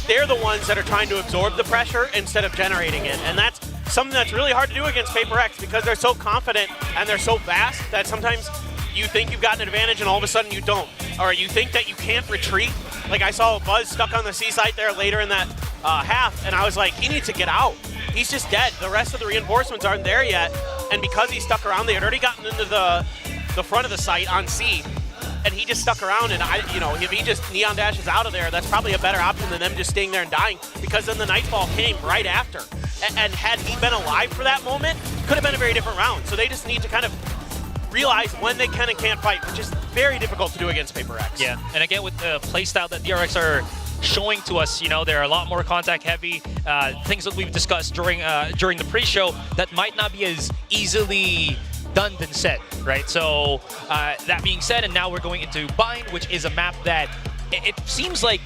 S17: the ones that are trying to absorb the pressure instead of generating it, and that's something that's really hard to do against PRX because they're so confident and they're so fast that sometimes you think you've got an advantage and all of a sudden you don't, or you think that you can't retreat. Like I saw Buzz stuck on the C site there later in that half, and I was like, he needs to get out. He's just dead. The rest of the reinforcements aren't there yet, and because he stuck around, they had already gotten into the front of the site on C, and he just stuck around, and if he just Neon dashes out of there, that's probably a better option than them just staying there and dying, because then the Nightfall came right after. And had he been alive for that moment, could have been a very different round. So they just need to kind of realize when they can and can't fight, which is very difficult to do against PRX.
S16: Yeah, and again, with the playstyle that DRX are showing to us, they're a lot more contact heavy, things that we've discussed during the pre-show that might not be as easily done than said, right? So that being said, and now we're going into Bind, which is a map that it seems like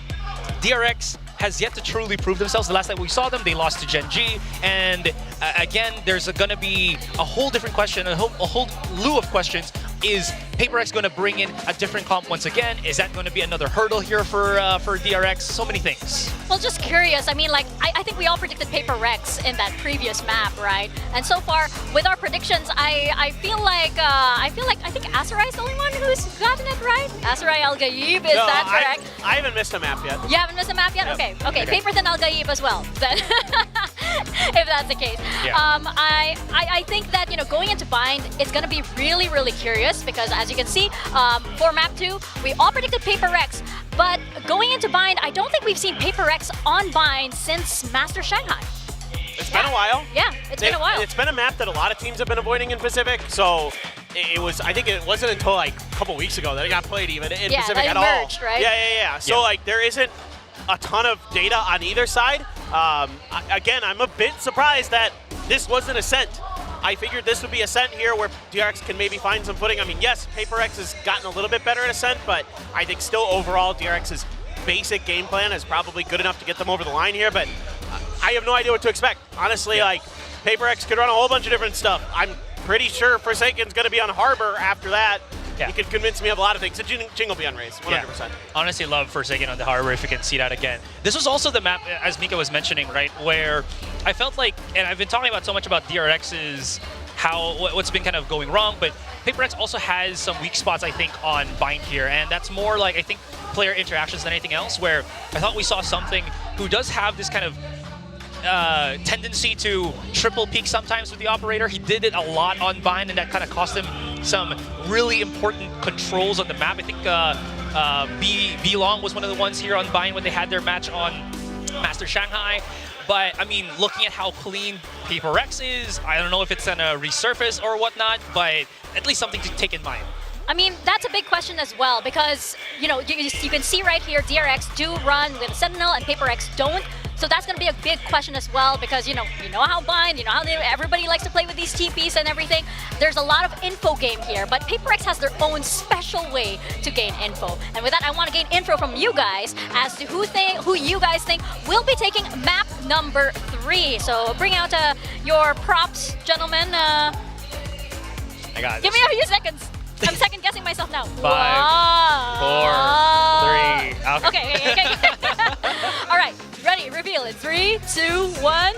S16: DRX has yet to truly prove themselves. The last time we saw them, they lost to Gen G, and again, there's going to be a whole different question, a whole slew of questions. Is PRX going to bring in a different comp once again? Is that going to be another hurdle here for DRX? So many things.
S15: Well, just curious. I mean, I think we all predicted PRX in that previous map, right? And so far, with our predictions, I think Asarai is the only one who's gotten it right. Asarai Al Gaib, is that correct?
S17: I haven't missed a map yet.
S15: You haven't missed a map yet?
S17: Yep.
S15: Okay. Papers and Al Gaib as well, then, if that's the case.
S16: Yeah.
S15: I think that, going into Bind, it's going to be really, really curious because, as you can see, for map 2, we all predicted PRX, but going into Bind, I don't think we've seen PRX on Bind since Master Shanghai.
S17: It's been a while.
S15: Yeah, it's been a while.
S17: It's been a map that a lot of teams have been avoiding in Pacific, so I think it wasn't until like a couple weeks ago that it got played even in Pacific at
S15: emerged,
S17: all.
S15: Right?
S17: Yeah. So there isn't a ton of data on either side. Again, I'm a bit surprised that this wasn't Ascent. I figured this would be Ascent here where DRX can maybe find some footing. I mean, yes, PRX has gotten a little bit better at Ascent, but I think still overall DRX's basic game plan is probably good enough to get them over the line here, but I have no idea what to expect. Honestly, PRX could run a whole bunch of different stuff. I'm pretty sure Forsaken's going to be on Harbor after that.
S16: Yeah.
S17: He could convince me of a lot of things. Jing will be on Raze, 100%.
S16: Yeah. Honestly, love Forsaken on the Harbor if you can see that again. This was also the map, as Mika was mentioning, right, where I felt like, and I've been talking about so much about DRX's what's been kind of going wrong, but PRX also has some weak spots, I think, on Bind here, and that's more like, I think, player interactions than anything else, where I thought we saw something who does have this kind of tendency to triple peak sometimes with the operator. He did it a lot on Bind, and that kind of cost him some really important controls on the map. I think V-Long was one of the ones here on Bind when they had their match on Master Shanghai. But, I mean, looking at how clean PRX is, I don't know if it's going to resurface or whatnot, but at least something to take in mind.
S15: I mean, that's a big question as well because, you can see right here, DRX do run with Sentinel and PRX don't. So that's going to be a big question as well because, you know how Bind, how everybody likes to play with these TPs and everything. There's a lot of info game here, but PRX has their own special way to gain info. And with that, I want to gain info from you guys as to who you guys think will be taking map number 3. So bring out your props, gentlemen.
S16: I got it.
S15: Give me a few seconds. I'm second guessing myself now.
S16: 5, 4, 3.
S15: Okay. All right. Ready, reveal it. 3, 2, 1.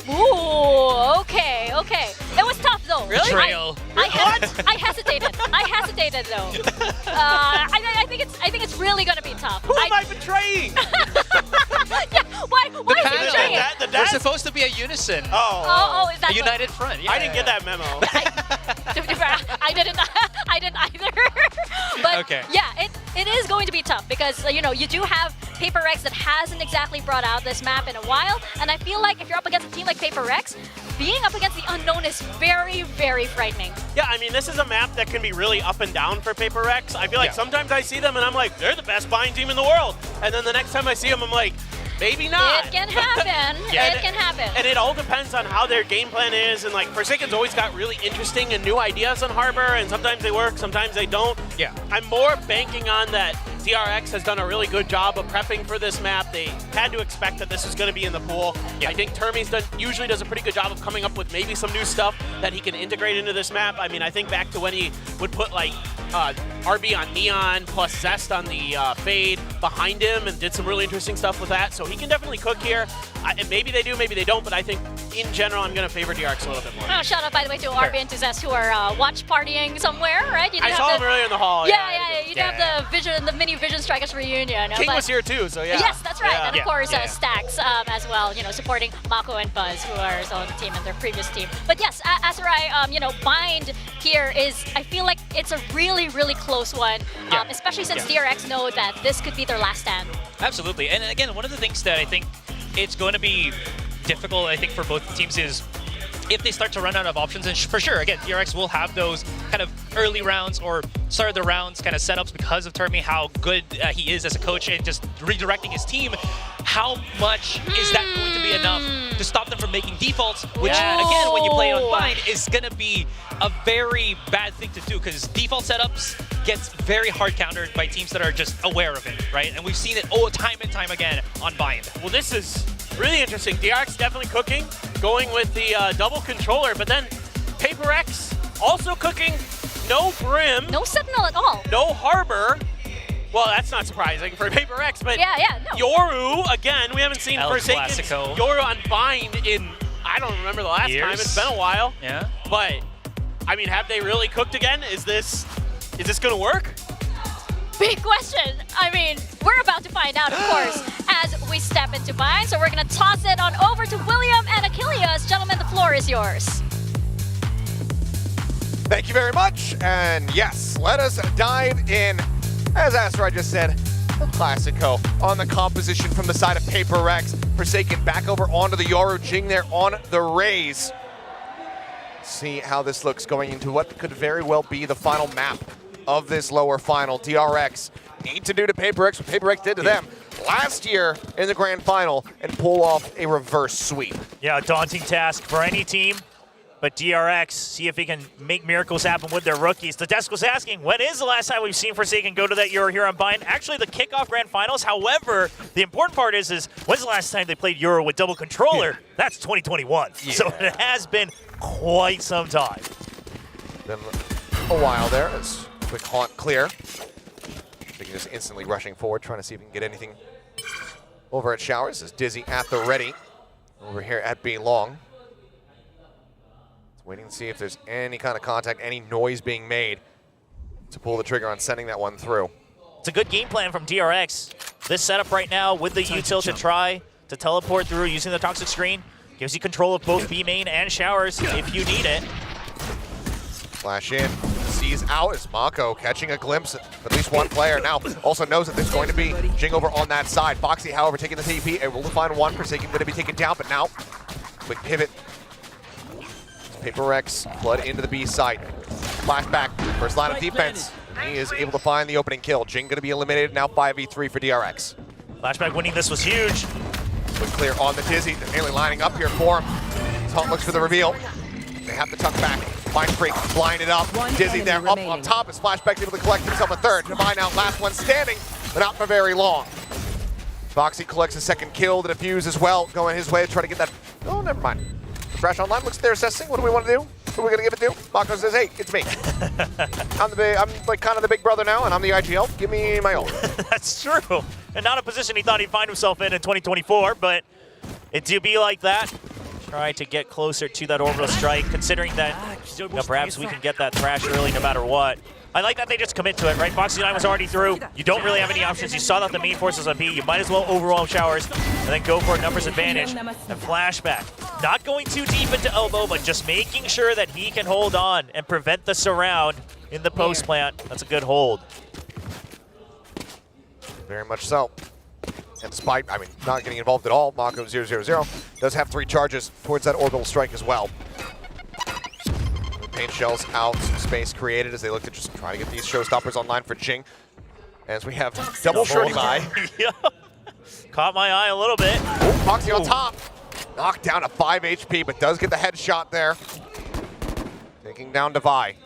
S15: Ooh, okay. It was tough though. though.
S12: Really? Betrayal.
S15: I hesitated. I hesitated though. I think it's really gonna be tough.
S17: Who am I betraying?
S15: Yeah, why are you betraying?
S12: They're supposed to be a unison.
S15: Oh, is that
S12: a united front? Yeah.
S17: I didn't get that memo.
S15: I didn't either. But
S12: okay.
S15: Yeah, it is going to be tough because you know you do have PRX that hasn't exactly brought out this map in a while, and I feel like if you're up against a team like PRX, being up against the unknown is very, very frightening.
S17: Yeah, I mean, this is a map that can be really up and down for PRX. I feel like sometimes I see them and I'm like, they're the best buying team in the world. And then the next time I see them, I'm like, maybe not.
S15: It can happen. It can happen.
S17: And it all depends on how their game plan is. And like, Forsaken's always got really interesting and new ideas on Harbor, and sometimes they work, sometimes they don't.
S12: Yeah.
S17: I'm more banking on that DRX has done a really good job of prepping for this map. They had to expect that this was going to be in the pool. Yeah. I think Termi's usually does a pretty good job of coming up with maybe some new stuff that he can integrate into this map. I mean, I think back to when he would put like RB on Neon plus Zest on the Fade behind him and did some really interesting stuff with that. So he can definitely cook here. And maybe they do, maybe they don't, but I think in general I'm going to favor DRX a little bit more.
S15: Oh, shout out, by the way, to RB and to Zest who are watch partying somewhere, right?
S17: I saw them earlier in the hall.
S15: Yeah. You have the mini Vision Strikers reunion.
S17: King was here too, so yeah.
S15: Yes, that's right.
S17: Yeah.
S15: And of course, Stacks as well, you know, supporting Mako and Buzz, who are on the team and their previous team. But yes, Azurai, you know, Bind here is, I feel like it's a really, really close one, especially since DRX know that this could be their last stand.
S12: Absolutely. And again, one of the things that I think it's going to be difficult, I think, for both teams is if they start to run out of options, and for sure, again, DRX will have those kind of early rounds or start of the rounds kind of setups because of Termi, how good he is as a coach and just redirecting his team. How much is that going to be enough to stop them from making defaults, which, again, when you play on Bind, is going to be a very bad thing to do because default setups gets very hard countered by teams that are just aware of it, right? And we've seen it time and time again on Bind.
S17: Well, this is really interesting. DRX definitely cooking, going with the double controller, but then PRX also cooking, no Brim.
S15: No Sentinel at all.
S17: No Harbor. Well, that's not surprising for PRX, but
S15: no.
S17: Yoru, again, we haven't seen
S12: El
S17: Forsaken
S12: Clasico.
S17: Yoru on Bind in, I don't remember the last time, it's been a while.
S12: Yeah.
S17: But, I mean, have they really cooked again? Is this gonna work?
S15: Big question. I mean, we're about to find out, of course, as we step into Bind. So we're going to toss it on over to William and Achilles. Gentlemen, the floor is yours.
S13: Thank you very much. And yes, let us dive in, as Azurai just said, El Clasico on the composition from the side of PRX. Forsaken back over onto the Yoru. Jing there on the Raze. See how this looks going into what could very well be the final map of this lower final. DRX need to do to PRX what PRX did to them last year in the grand final and pull off a reverse sweep.
S5: Yeah, a daunting task for any team, but DRX, see if he can make miracles happen with their rookies. Tedesco's asking, when is the last time we've seen Forsaken go to that Euro here on Bind? Actually, the kickoff grand finals. However, the important part is when's the last time they played Euro with double controller? That's 2021. So it has been quite some time.
S13: Been a while there. It's quick haunt clear. They can just instantly rushing forward, trying to see if we can get anything over at Showers. Is Dizzy at the ready over here at B Long. Waiting to see if there's any kind of contact, any noise being made to pull the trigger on sending that one through.
S5: It's a good game plan from DRX. This setup right now with the util to try to teleport through using the toxic screen gives you control of both B main and Showers if you need it.
S13: Flash in, sees out as Mako catching a glimpse of at least one player. Now also knows that there's going to be Jing over on that side. Foxy, however, taking the TP, able to find one. Forsaken going to be taken down, but now quick pivot. PRX blood into the B site. Flashback, first line of defense. He is able to find the opening kill. Jing going to be eliminated, now 5v3 for DRX.
S5: Flashback winning this was huge.
S13: Quick clear on the Dizzy. They're nearly lining up here for him. Taunt looks for the reveal. They have to tuck back. Mind Freak blinded up. Dizzy there up on top as Flashback's able to collect himself a third. Divine out, last one standing, but not for very long. Foxy collects a second kill. The defuse as well, going his way to try to get that. Oh, never mind. Fresh Online looks they're assessing. What do we want to do? Who are we going to give it to? Mako says, hey, it's me. I'm like kind of the big brother now, and I'm the IGL. Give me my own.
S5: That's true. And not a position he thought he'd find himself in 2024, but it do be like that. try to get closer to that orbital strike, considering that perhaps we can get that thrash early no matter what. I like that they just commit to it, right? Foxy 9 was already through. You don't really have any options. You saw that the main force was on B. You might as well overwhelm showers and then go for a numbers advantage and flashback. Not going too deep into elbow, but just making sure that he can hold on and prevent the surround in the post plant. That's a good hold.
S13: Very much so. And despite, I mean, not getting involved at all, Mako 000 does have 3 charges towards that orbital strike as well. Paint shells out, some space created as they look to just try to get these showstoppers online for Jing. As we have double shorty by.
S5: Caught my eye a little bit.
S13: Ooh, Foxy on top. Knocked down to 5 HP, but does get the headshot there. Taking down Devi.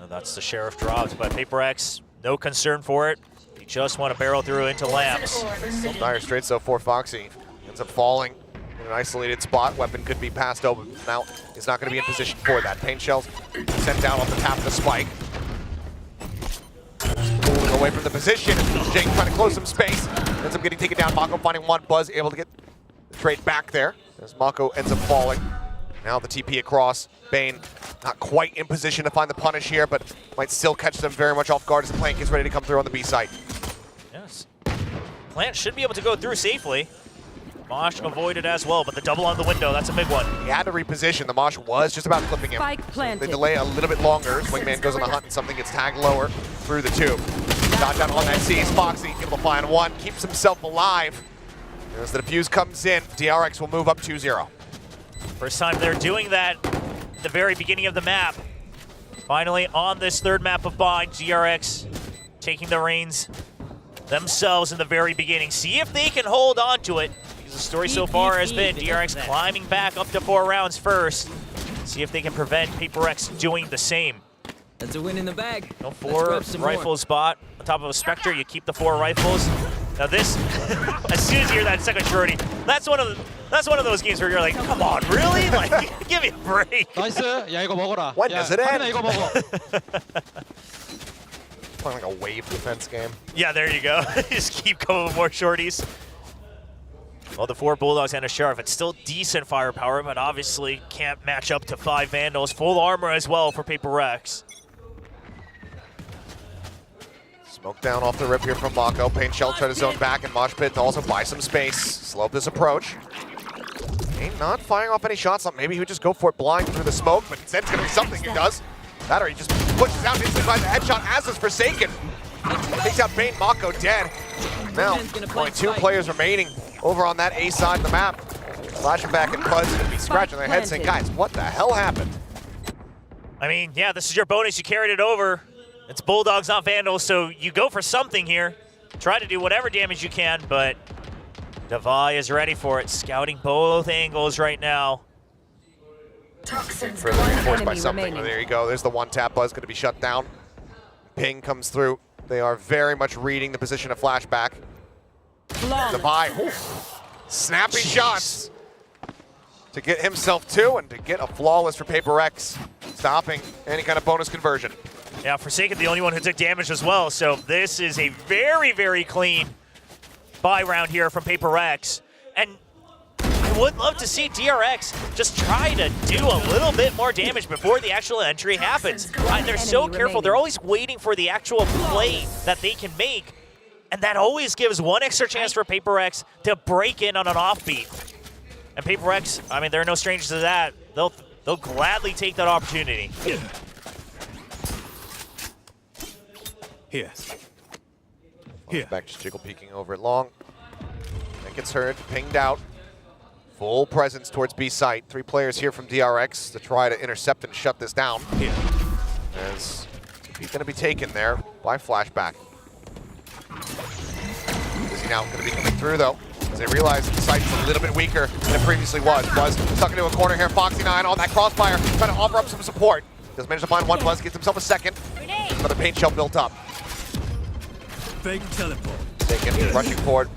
S5: That's the sheriff dropped, but PRX, no concern for it. He just want to barrel through into lamps.
S13: Dire straight so for Foxy. Ends up falling in an isolated spot. Weapon could be passed over. Now he's not going to be in position for that. Paint shells sent down off the top of the spike. Moving away from the position. Jing trying to close some space. Ends up getting taken down. Mako finding one. Buzz able to get the trade back there as Mako ends up falling. Now the TP across. Bane not quite in position to find the punish here, but might still catch them very much off guard as the plant gets ready to come through on the B site.
S5: Yes. Plant should be able to go through safely. Mosh avoided as well, but the double on the window, that's a big one.
S13: He had to reposition. The Mosh was just about clipping him. They delay a little bit longer. Swingman goes on the hunt and something gets tagged lower through the tube. Shot down on that sees Foxy able to find one, keeps himself alive. As the defuse comes in, DRX will move up 2-0.
S5: First time they're doing that at the very beginning of the map. Finally on this third map of Bind, DRX taking the reins themselves in the very beginning. See if they can hold on to it. Because the story so far has been DRX climbing back up to 4 rounds first. See if they can prevent PRX doing the same.
S6: That's a win in the bag.
S5: No 4 rifle spot on top of a Spectre. You keep the 4 rifles. Now this, as soon as you hear that second shorty, that's one of those games where you're like, come on, really? Like, give me a break.
S8: 나이스. 야 이거 먹어라.
S13: When does it end?
S8: 이거 먹어.
S13: Playing like a wave defense game.
S5: Yeah, there you go. Just keep coming with more shorties. Well, the 4 Bulldogs and a Sheriff, it's still decent firepower, but obviously can't match up to 5 Vandals. Full armor as well for PRX.
S13: Smoke down off the rip here from Mako. Paint shell try to zone back, and Mosh Pit to also buy some space. Slow up this approach. Ain't not firing off any shots. Maybe he would just go for it blind through the smoke, but instead it's going to be something he does. That or he just pushes out instantly by the headshot as is Forsaken. Takes out Bane, Mako dead. Now, only 2 players remaining over on that A side of the map. Flashing back and Buzz going to be scratching their heads saying, guys, what the hell happened?
S5: I mean, yeah, this is your bonus. You carried it over. It's Bulldogs, not Vandals, so you go for something here. Try to do whatever damage you can, but Devi is ready for it. Scouting both angles right now.
S13: Further reinforced by something. Oh, there you go. There's the 1-tap. Buzz going to be shut down. Ping comes through. They are very much reading the position of Flashback. Devi, snappy shots to get himself 2 and to get a flawless for PRX, stopping any kind of bonus conversion.
S5: Yeah, Forsaken the only one who took damage as well, so this is a very, very clean buy round here from PRX. And I would love to see DRX just try to do a little bit more damage before the actual entry happens. They're so careful. They're always waiting for the actual play that they can make, and that always gives one extra chance for PRX to break in on an offbeat. And PRX, I mean, they're no strangers to that. They'll gladly take that opportunity.
S13: Here. Back just jiggle peeking over it long. That gets heard, pinged out. Full presence towards B site. 3 players here from DRX to try to intercept and shut this down. As he's going to be taken there by Flashback. Is he now going to be coming through though? As they realize the site is a little bit weaker than it previously was. Buzz stuck into a corner here. Foxy 9 on that crossfire, trying to offer up some support. Does manage to find one. Buzz gets himself a second. Another paint shell built up.
S6: Fake teleport.
S13: Taken, rushing forward.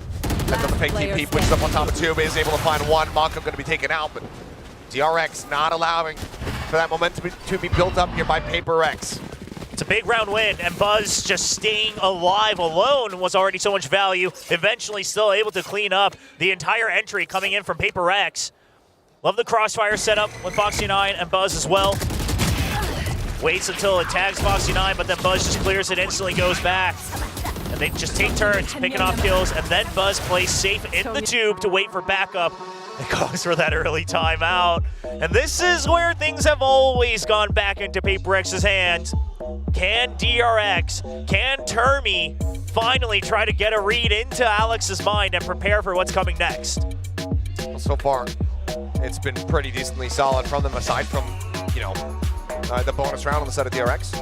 S13: That's on the fake TP, pushes up on top of 2, but is able to find 1. Mako going to be taken out, but DRX not allowing for that momentum to be built up here by PRX.
S5: It's a big round win, and Buzz just staying alive alone was already so much value. Eventually still able to clean up the entire entry coming in from PRX. Love the crossfire setup with Foxy9 and Buzz as well. Waits until it tags Foxy9, but then Buzz just clears it instantly, goes back. And they just take turns picking off kills, and then Buzz plays safe in the tube to wait for backup. It goes for that early timeout. And this is where things have always gone back into PRX's hands. Can DRX, can Termi finally try to get a read into Alex's mind and prepare for what's coming next?
S13: Well, so far, it's been pretty decently solid from them, aside from, you know, the bonus round on the side of DRX.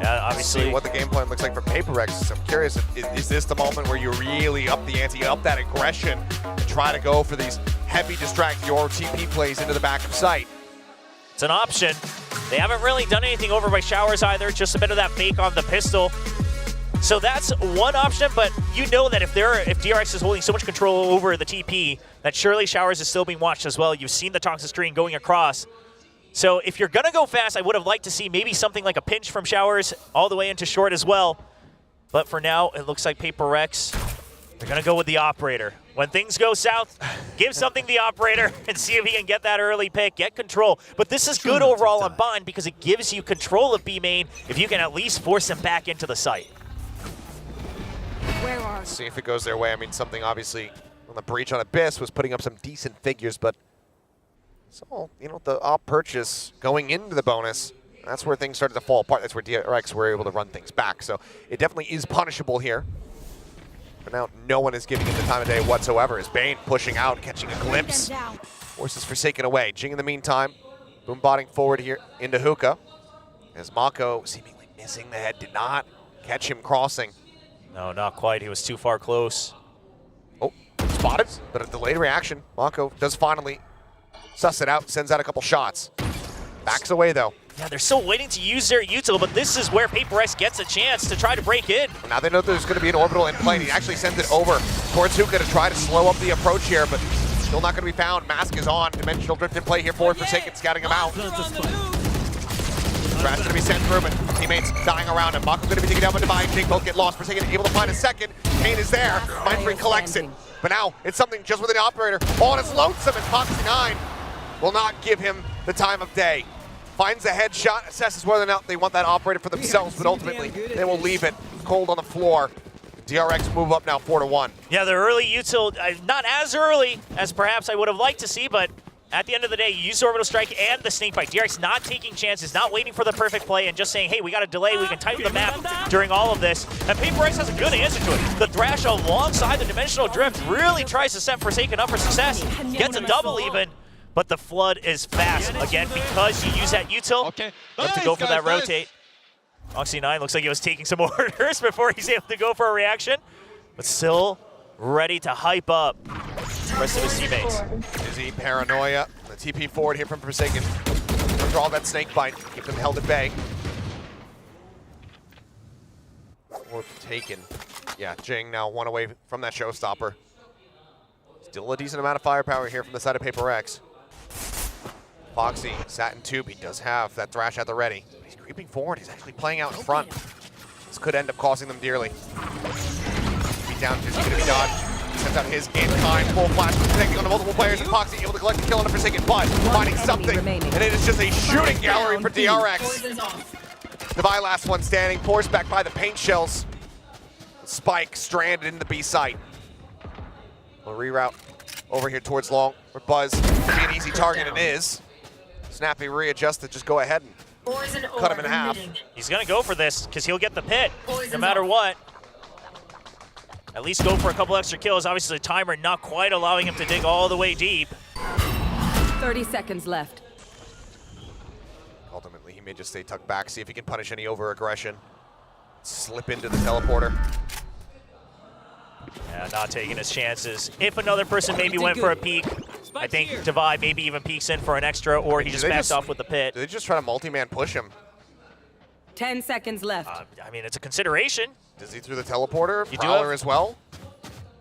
S5: Yeah, obviously.
S13: See what the game plan looks like for PRX. I'm curious, is this the moment where you really up the ante, up that aggression, and try to go for these heavy distract your TP plays into the back of sight?
S5: It's an option. They haven't really done anything over by Showers either, just a bit of that fake on the pistol. So that's one option, but you know that if DRX is holding so much control over the TP, that surely Showers is still being watched as well. You've seen the toxic screen going across. So if you're going to go fast, I would have liked to see maybe something like a pinch from Showers all the way into short as well. But for now, it looks like PRX, they're going to go with the operator. When things go south, give something the operator and see if he can get that early pick, get control. But this is good overall on Bind because it gives you control of B main if you can at least force him back into the site.
S13: Let's see if it goes their way. I mean, something obviously on the breach on Abyss was putting up some decent figures, but so, you know, the op purchase going into the bonus, that's where things started to fall apart. That's where DRX were able to run things back. So it definitely is punishable here. But now no one is giving it the time of day whatsoever. As Bane pushing out, catching a glimpse. Forces Forsaken away. Jing in the meantime, boombotting forward here into Hookah. As Mako seemingly missing the head, did not catch him crossing.
S5: No, not quite. He was too far close.
S13: Oh, spotted, but a delayed reaction. Mako does finally suss it out, sends out a couple shots. Backs away though.
S5: Yeah, they're still waiting to use their util, but this is where PRX gets a chance to try to break in.
S13: Now they know there's going to be an orbital in play, and he actually sends it over towards Hookah to try to slow up the approach here, but still not going to be found. Mask is on. Dimensional Drift in play here for Forsaken, scouting him out. Trash going to be sent through, but teammates dying around him. Mako going to be taken down by Divine. Jake both get lost. Forsaken able to find a second. Kane is there. Mindfreak collects it. But now it's something just with the operator. All is lonesome, and Foxy9 will not give him the time of day. Finds a headshot, assesses whether or not they want that operator for themselves, but ultimately they will leave it cold on the floor. DRX move up now 4-1.
S5: Yeah, the early util, not as early as perhaps I would have liked to see, but at the end of the day, you use the orbital strike and the snake bite. DRX not taking chances, not waiting for the perfect play, and just saying, hey, we got a delay, we can tighten the map during all of this. And PRX has a good answer to it. The Thrash alongside the Dimensional Drift really tries to set Forsaken up for success. Gets a double even. But the Flood is fast, again, because you use that util. Okay. Nice, to go for that rotate. Foxy9 looks like he was taking some orders before he's able to go for a reaction, but still ready to hype up the rest of his teammates.
S13: Dizzy, Paranoia, the TP forward here from Forsaken. Draw that snake bite, keep them held at bay. Or taken. Yeah, Jing now one away from that showstopper. Still a decent amount of firepower here from the side of PRX. Foxy sat in tube. He does have that Thrash at the ready. He's creeping forward. He's actually playing out in front. This could end up costing them dearly. Beat down, Dizzy going to be dodged. He sends out his in-kind full flash, protecting on multiple players, and Foxy able to collect the kill on a Forsaken, but finding something, and it is just a shooting gallery for DRX. Devi last one standing, forced back by the paint shells. Spike stranded in the B site. We'll reroute over here towards long, where Buzz will be an easy target, and is. Snappy readjusted, just go ahead and cut him in half.
S5: He's going to go for this because he'll get the pit no matter what. At least go for a couple extra kills. Obviously, the timer not quite allowing him to dig all the way deep.
S4: 30 seconds left.
S13: Ultimately, he may just stay tucked back, see if he can punish any over-aggression. Slip into the teleporter.
S5: Yeah, not taking his chances. If another person maybe went for a peek, I think Devi maybe even peeks in for an extra, or he just backs off with the pit.
S13: Do they just try to multi-man push him?
S4: 10 seconds left.
S5: I mean, it's a consideration.
S13: Does he through the teleporter?
S5: You
S13: Prowler as well?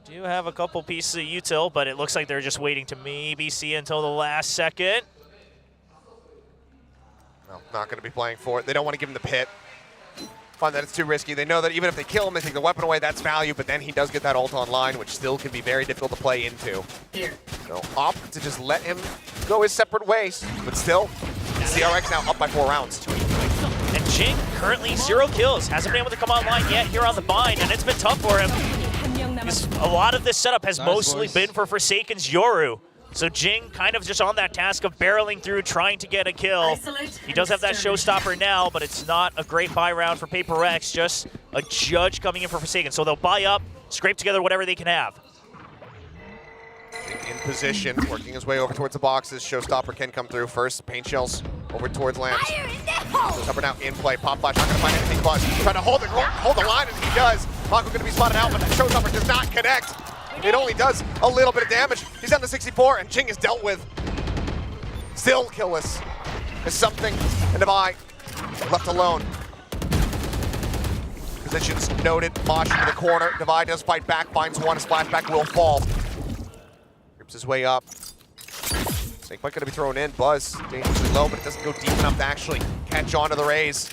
S5: Do have a couple pieces of util, but it looks like they're just waiting to maybe see until the last second.
S13: No, not going to be playing for it. They don't want to give him the pit. Find that it's too risky. They know that even if they kill him, they take the weapon away, that's value, but then he does get that ult online, which still can be very difficult to play into.
S24: Here.
S13: They'll opt to just let him go his separate ways. But still, DRX now up by 4 rounds.
S5: And Jing currently 0 kills. Hasn't been able to come online yet here on the bind, and it's been tough for him. A lot of this setup has mostly been for Forsaken's Yoru. So Jing kind of just on that task of barreling through, trying to get a kill. He does have that showstopper now, but it's not a great buy round for PRX, just a judge coming in for Forsaken. So they'll buy up, scrape together whatever they can have.
S13: In position, working his way over towards the boxes. Showstopper can come through first. Paint shells over towards Lance. Showstopper now in play. Pop flash, not going to find anything. Buzz trying to hold the line, and he does. Mako going to be spotted out, but Showstopper does not connect. It only does a little bit of damage. He's down to 64, and Jing is dealt with. Still killless. There's something, and Devi left alone. Positions noted. Mosh into the corner. Devi does fight back, finds one. His flashback will fall. Grips his way up. Snake might going to be thrown in. Buzz dangerously low, but it doesn't go deep enough to actually catch on to the raise.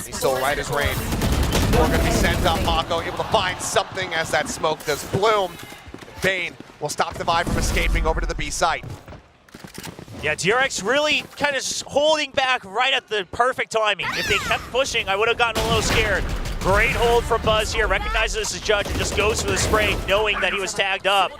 S13: He's still right as rain. We're going to be sent up. Mako able to find something as that smoke does bloom. Bane will stop Devi from escaping over to the B site.
S5: Yeah, DRX really kind of just holding back right at the perfect timing. If they kept pushing, I would have gotten a little scared. Great hold from Buzz here. Recognizes this as Judge and just goes for the spray, knowing that he was tagged up.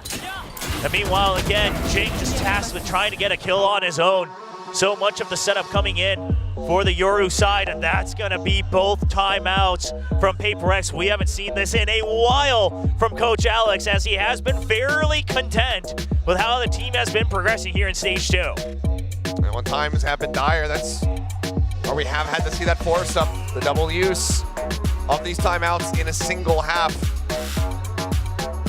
S5: And meanwhile, again, Jing just tasked with trying to get a kill on his own. So much of the setup coming in for the Yoru side, and that's going to be both timeouts from PRX. We haven't seen this in a while from Coach Alex, as he has been fairly content with how the team has been progressing here in Stage 2.
S13: And when times have been dire, that's where we have had to see that force up, the double use of these timeouts in a single half.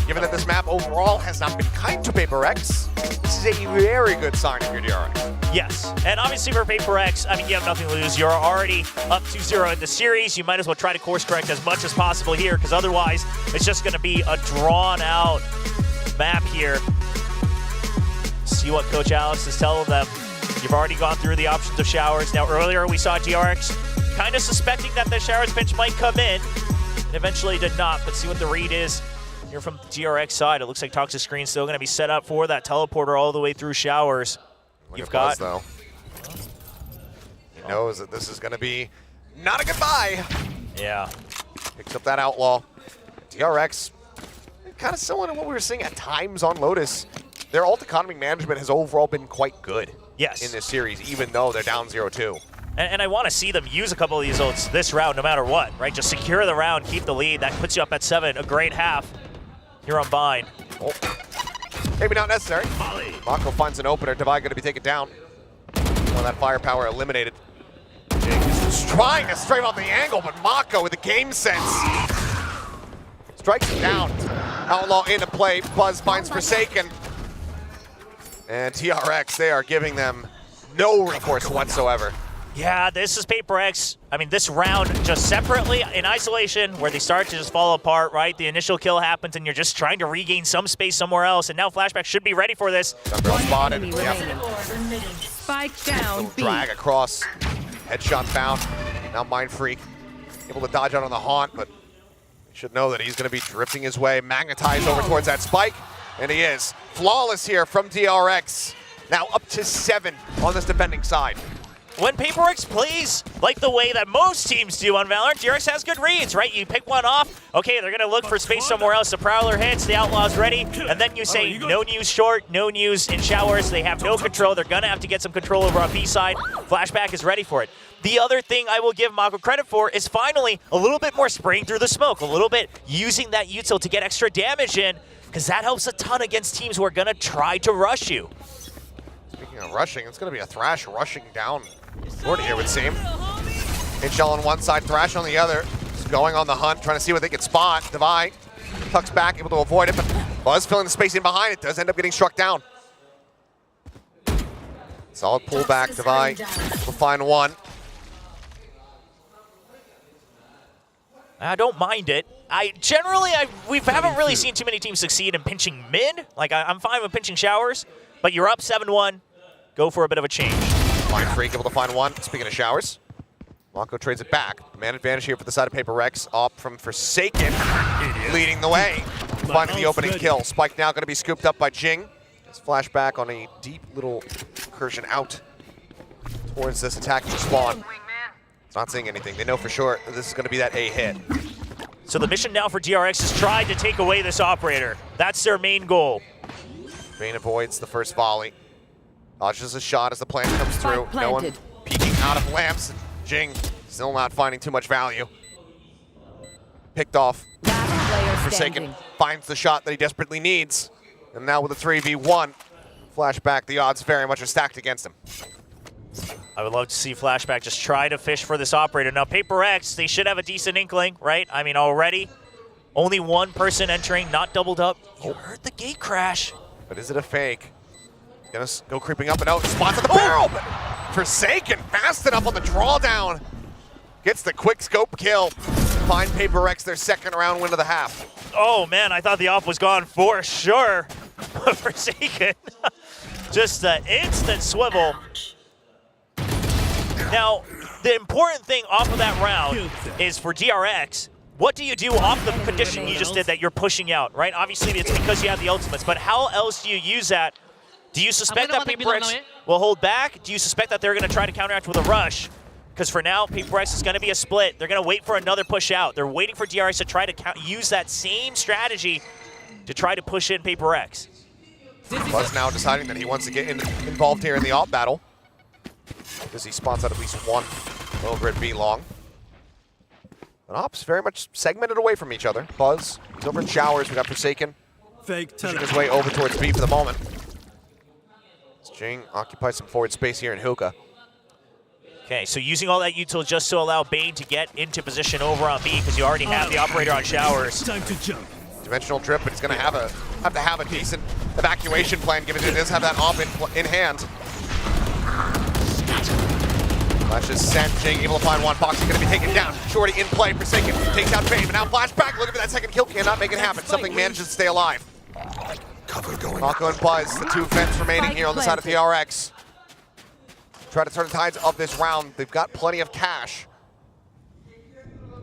S13: Given that this map overall has not been kind to PRX, this is a very good sign of your DRX.
S5: Yes, and obviously for PRX, I mean, you have nothing to lose. You're already up 2-0 in the series. You might as well try to course correct as much as possible here, because otherwise it's just going to be a drawn-out map here. See what Coach Alex is telling them. You've already gone through the options of showers. Now, earlier we saw DRX kind of suspecting that the showers pinch might come in, and eventually did not, but see what the read is. Here from the DRX side, it looks like Toxic Screen's still going to be set up for that teleporter all the way through showers. You've got...
S13: Buzz, though. He knows that this is going to be not a goodbye.
S5: Yeah.
S13: Picks up that Outlaw. DRX, kind of similar to what we were seeing at times on Lotus. Their ult economy management has overall been quite good in this series, even though they're down 0-2.
S5: And I want to see them use a couple of these ults this round no matter what, right? Just secure the round, keep the lead. That puts you up at 7, a great half. You're on bind.
S13: Oh. Maybe not necessary. Mako finds an opener. Devi going to be taken down. Well, that firepower eliminated. Jing is trying to strafe out the angle, but Mako with the game sense strikes him down. Outlaw into play. Buzz finds Forsaken. And TRX, they are giving them no recourse whatsoever.
S5: Yeah, this is PRX. I mean, this round just separately in isolation where they start to just fall apart, right? The initial kill happens and you're just trying to regain some space somewhere else. And now Flashback should be ready for this.
S13: Spotted.
S4: Spike down.
S13: Drag across. Headshot found. Now Mind Freak able to dodge out on the haunt, but you should know that he's going to be drifting his way. Magnetized over towards that spike. And he is. Flawless here from DRX. Now up to 7 on this defending side.
S5: When PRX plays like the way that most teams do on VALORANT, DRX has good reads, right? You pick one off, okay, they're gonna look for space somewhere else. The Prowler hits, the Outlaw's ready, and then you say no news short, no news in showers. They have no control. They're gonna have to get some control over on B side. Flashback is ready for it. The other thing I will give Mako credit for is finally a little bit more spraying through the smoke, a little bit using that util to get extra damage in, because that helps a ton against teams who are gonna try to rush you.
S13: Speaking of rushing, it's gonna be a Thrash rushing down toward here, it would seem. Inshell on one side, Thrash on the other. Just going on the hunt, trying to see what they can spot. Devi tucks back, able to avoid it, but Buzz filling the space in behind it, does end up getting struck down. Solid pullback, Devi will find one.
S5: I don't mind it. We haven't really seen too many teams succeed in pinching mid. Like, I'm fine with pinching showers, but you're up 7-1. Go for a bit of a change.
S13: Mind Freak able to find one. Speaking of showers, Mako trades it back. Man advantage here for the side of PRX. Up from Forsaken, leading the way. finding the opening kill. Spike now going to be scooped up by Jing. It's flashback on a deep little incursion out towards this attacking spawn. It's not seeing anything. They know for sure that this is going to be that A hit.
S5: So the mission now for DRX is try to take away this operator. That's their main goal.
S13: Vayne avoids the first volley. Dodges a shot as the plant comes through. No one peeking out of lamps. Jing still not finding too much value. Picked off. Forsaken finds the shot that he desperately needs. And now with a 3v1, Flashback, the odds very much are stacked against him.
S5: I would love to see Flashback just try to fish for this operator. Now, PRX, they should have a decent inkling, right? I mean, already, only one person entering, not doubled up. You heard the gate crash.
S13: But is it a fake? He's gonna go creeping up and out, spots at the barrel, but Forsaken fast enough on the drawdown. Gets the quick scope kill. Find PRX their second round win of the half.
S5: Oh man, I thought the off was gone for sure. Forsaken, just an instant swivel. Now, the important thing off of that round is for DRX, what do you do off the condition you just did that you're pushing out, right? Obviously, it's because you have the ultimates, but how else do you use that? Do you suspect that PRX will hold back? Do you suspect that they're going to try to counteract with a rush? Because for now, PRX is going to be a split. They're going to wait for another push out. They're waiting for DRX to try to use that same strategy to try to push in PRX.
S13: Buzz now deciding that he wants to get involved here in the op battle. Because he spots out at least one over at B long. And Ops very much segmented away from each other. Buzz, he's over in showers. We got Forsaken pushing his way over towards B for the moment. Jing occupies some forward space here in Hookah.
S5: Okay, so using all that util just to allow Bane to get into position over on B because you already have the operator on showers.
S6: Time to jump.
S13: Dimensional trip, but he's going to have to have a decent evacuation plan given it does have that op in hand. Flash is sent. Jing able to find one. Foxy going to be taken down. Shorty in play. Forsaken takes out Bane, but now flashback. Looking for that second kill. Cannot make it happen. Something manages to stay alive.
S1: Cover going.
S13: Mako and Buzz, the two vents remaining here on the side of the DRX. Try to turn the tides of this round. They've got plenty of cash.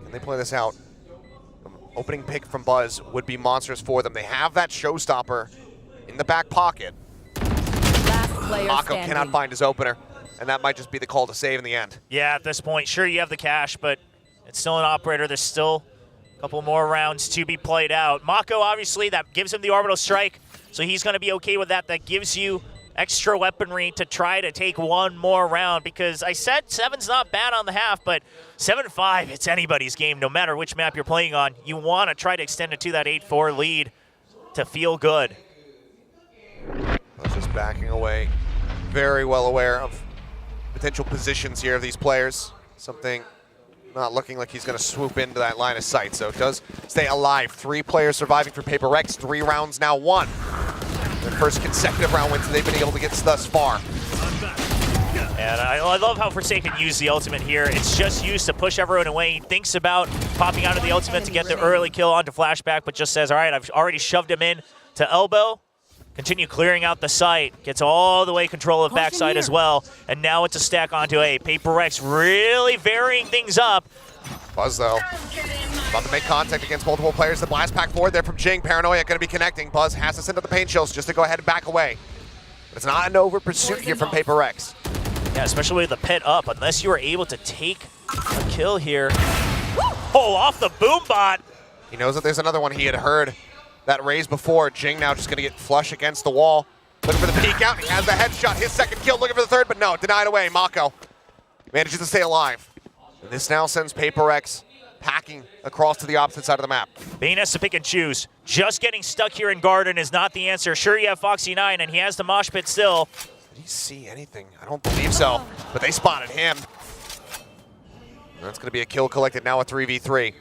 S13: Can they play this out? The opening pick from Buzz would be monstrous for them. They have that showstopper in the back pocket. Mako cannot find his opener, and that might just be the call to save in the end.
S5: Yeah, at this point, sure you have the cash, but it's still an operator. There's still a couple more rounds to be played out. Mako, obviously, that gives him the orbital strike, so he's going to be okay with that. That gives you extra weaponry to try to take one more round, because I said 7's not bad on the half, but 7-5, it's anybody's game no matter which map you're playing on. You want to try to extend it to that 8-4 lead to feel good.
S13: Just backing away. Very well aware of potential positions here of these players. Something not looking like he's going to swoop into that line of sight, so it does stay alive. 3 players surviving for PRX, 3 rounds now won. Their first consecutive round wins they've been able to get thus far.
S5: And I love how Forsaken used the ultimate here. It's just used to push everyone away. He thinks about popping out of the ultimate to get the early kill onto Flashback, but just says, all right, I've already shoved him in to elbow. Continue clearing out the site. Gets all the way control of backside as well. And now it's a stack onto A. PRX really varying things up.
S13: Buzz, though, about to make contact against multiple players. The blast pack forward there from Jing. Paranoia going to be connecting. Buzz has to send up the pain chills just to go ahead and back away. But it's not an over pursuit here from PRX.
S5: Yeah, especially with the pit up. Unless you were able to take a kill here. Oh, off the boom bot.
S13: He knows that there's another one he had heard that raise before. Jing now just going to get flush against the wall. Looking for the peek out. He has the headshot. His second kill. Looking for the third, but no. Denied away. Mako manages to stay alive. And this now sends PRX packing across to the opposite side of the map.
S5: Bane has to pick and choose. Just getting stuck here in Garden is not the answer. Sure, you have Foxy9, and he has the mosh pit still.
S13: Did he see anything? I don't believe so, but they spotted him. And that's going to be a kill collected now, a 3v3.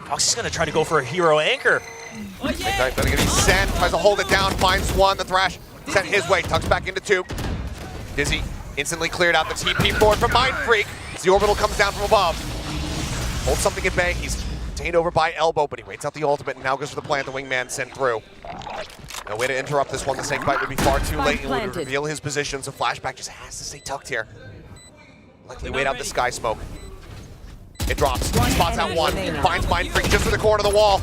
S5: Foxy's going to try to go for a hero anchor.
S13: Going to be sent, tries to hold it down, finds one. The Thrash sent his way, tucks back into 2. Dizzy instantly cleared out the TP forward from Mind Freak. As the orbital comes down from above. Holds something in bay. He's contained over by elbow, but he waits out the ultimate and now goes for the plant. The wingman sent through. No way to interrupt this one. The same fight would be far too late. He would reveal his position, so Flashback just has to stay tucked here. Likely wait out the sky smoke. It drops. Spots out one. Finds Mind Freak just in the corner of the wall.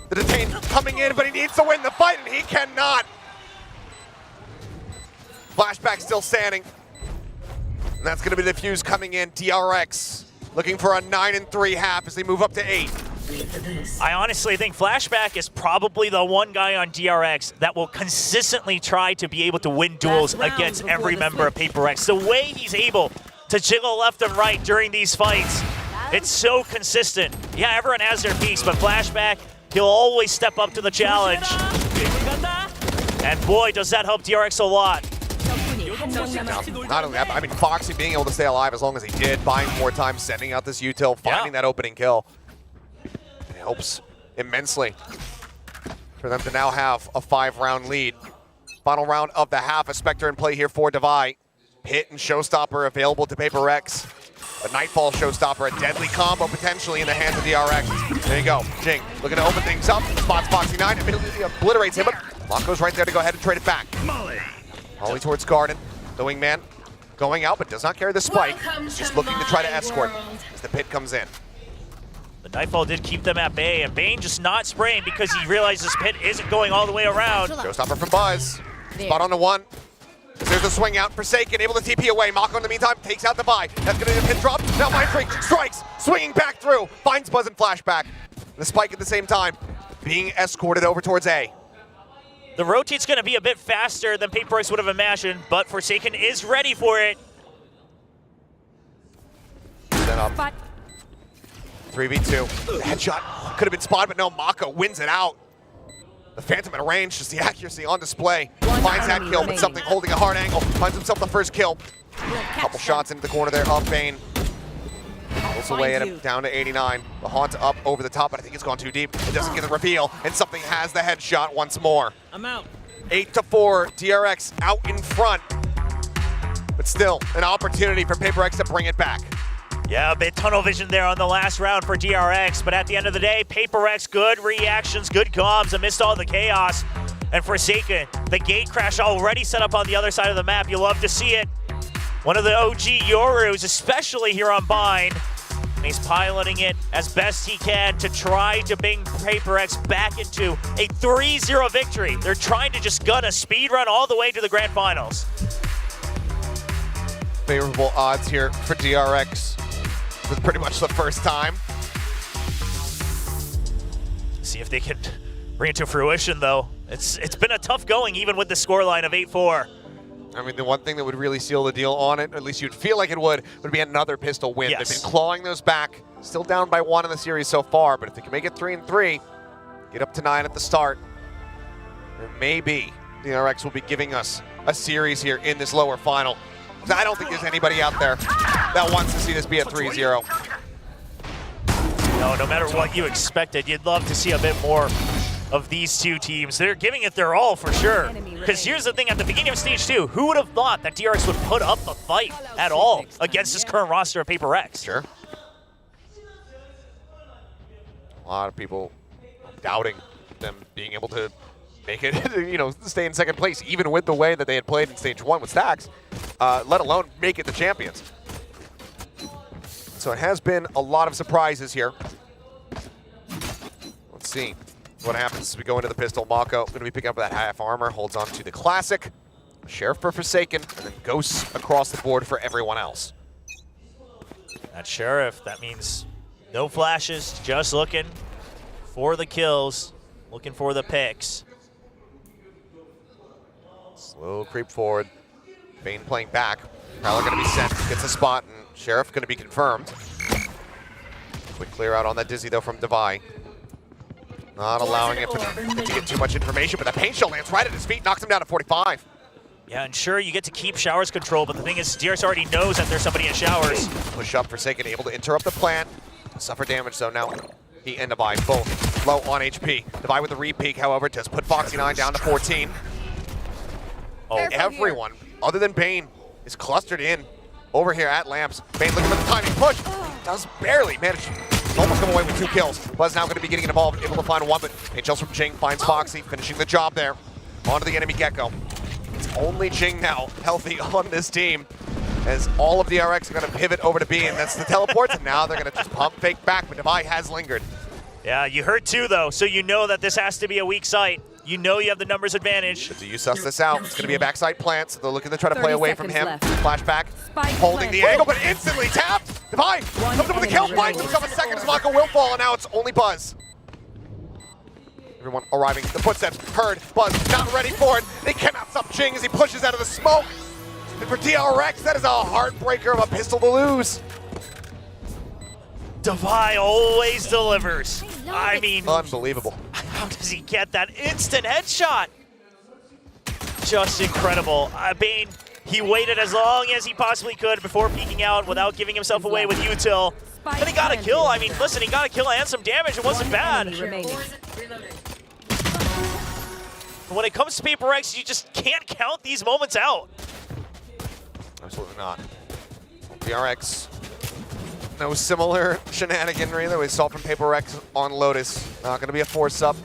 S13: The Detain coming in, but he needs to win the fight, and he cannot. Flashback still standing. And that's going to be the Fuse coming in. DRX looking for a 9-3 half as they move up to 8.
S5: I honestly think Flashback is probably the one guy on DRX that will consistently try to be able to win duels against every member of PRX. The way he's able to jiggle left and right during these fights, it's so consistent. Yeah, everyone has their piece, but Flashback, he'll always step up to the challenge. And boy, does that help DRX a lot.
S13: Not only that, I mean, Foxy being able to stay alive as long as he did, buying more time, sending out this util, finding that opening kill. It helps immensely for them to now have a 5-round lead. Final round of the half, a Spectre in play here for Devi. Hit and Showstopper available to PRX. A Nightfall Showstopper, a deadly combo potentially in the hands of DRX. There you go, Jing looking to open things up. Spots Foxy 9, immediately obliterates him, but Mako's right there to go ahead and trade it back. Molly towards Garden. The wingman going out, but does not carry the spike. Just looking to try to escort as the pit comes in.
S5: The Nightfall did keep them at bay, and Bane just not spraying because he realizes Pit isn't going all the way around.
S13: Showstopper from Buzz. Spot on the 1. There's a swing out. Forsaken, able to TP away. Mako in the meantime takes out the buy. That's going to be a pin drop. Now Mind Freak strikes, swinging back through. Finds Buzz and Flashback. The spike at the same time, being escorted over towards A.
S5: The rotate's going to be a bit faster than PRX would have imagined, but Forsaken is ready for it.
S13: Set up. 3v2. Headshot could have been spotted, but no, Mako wins it out. The Phantom at range, just the accuracy on display. Finds that kill, but something holding a hard angle. Finds himself the first kill. Couple shots into the corner there of Bane. Pulls away at him, down to 89. The Haunt up over the top, but I think it's gone too deep. It doesn't get the reveal, and something has the headshot once more.
S6: I'm out.
S13: 8-4, DRX out in front. But still, an opportunity for PRX to bring it back.
S5: Yeah, a bit tunnel vision there on the last round for DRX, but at the end of the day, PRX, good reactions, good comms amidst all the chaos. And Forsaken, the gate crash already set up on the other side of the map. You love to see it. One of the OG Yorus, especially here on Bind, and he's piloting it as best he can to try to bring PRX back into a 3-0 victory. They're trying to just gun a speed run all the way to the grand finals.
S13: Favorable odds here for DRX for pretty much the first time.
S5: See if they can bring it to fruition, though. It's been a tough going, even with the scoreline of 8-4.
S13: I mean, the one thing that would really seal the deal on it, at least you'd feel like it would be another pistol win.
S5: Yes.
S13: They've been clawing those back. Still down by 1 in the series so far, but if they can make it 3-3, get up to 9 at the start, then maybe DRX will be giving us a series here in this lower final. I don't think there's anybody out there that wants to see this be a 3-0.
S5: No matter what you expected, you'd love to see a bit more of these two teams. They're giving it their all for sure. Because here's the thing, at the beginning of Stage 2, who would have thought that DRX would put up a fight at all against this current roster of PRX?
S13: Sure. A lot of people doubting them being able to make it, stay in second place, even with the way that they had played in Stage 1 with Stacks, let alone make it the champions. So it has been a lot of surprises here. Let's see what happens as we go into the pistol. Mako going to be picking up that half armor, holds on to the classic. Sheriff for Forsaken, and then Ghosts across the board for everyone else.
S5: That Sheriff, that means no flashes, just looking for the kills, looking for the picks.
S13: Slow creep forward. Bane playing back. Prowler going to be sent, gets a spot, and Sheriff going to be confirmed. Quick clear out on that Dizzy, though, from Devi. Not allowing it to get too much information, but that paint shell lands right at his feet, knocks him down to 45.
S5: Yeah, and sure, you get to keep Showers control, but the thing is, DRX already knows that there's somebody in Showers.
S13: Push up, Forsaken, able to interrupt the plant. Suffer damage, though, now. He and Devi both low on HP. Devi with the re-peek, however, does put Foxy 9 down to 14. Oh, everyone, other than Bane, is clustered in over here at Lamps. Bane looking for the timing push. Does barely manage to almost come away with 2 kills. Buzz now going to be getting involved, able to find 1, but paint shells from Jing finds Foxy, finishing the job there. Onto the enemy Gecko. It's only Jing now healthy on this team, as all of DRX are going to pivot over to B, and that's the teleports, and now they're going to just pump fake back, but Devi has lingered.
S5: Yeah, you heard 2 though, so you know that this has to be a weak site. You know you have the numbers advantage.
S13: Do you suss this out? It's going to be a backside plant, so they're looking to try to play away from him.
S4: left.
S13: Flashback, holding the angle, but instantly tapped. Divine comes up with a kill, finds himself a second as Mako will fall, and now it's only Buzz. Everyone arriving, the footsteps heard. Buzz not ready for it. They cannot stop Jing as he pushes out of the smoke. And for DRX, that is a heartbreaker of a pistol to lose.
S5: Devi always delivers. I mean,
S13: unbelievable.
S5: How does he get that instant headshot? Just incredible. I mean, he waited as long as he possibly could before peeking out without giving himself away with util. And he got a kill. I mean, listen, he got a kill and some damage. It wasn't bad. When it comes to PRX, you just can't count these moments out.
S13: Absolutely not. DRX, no similar shenaniganry that we saw from PRX on Lotus. Not going to be a force-up.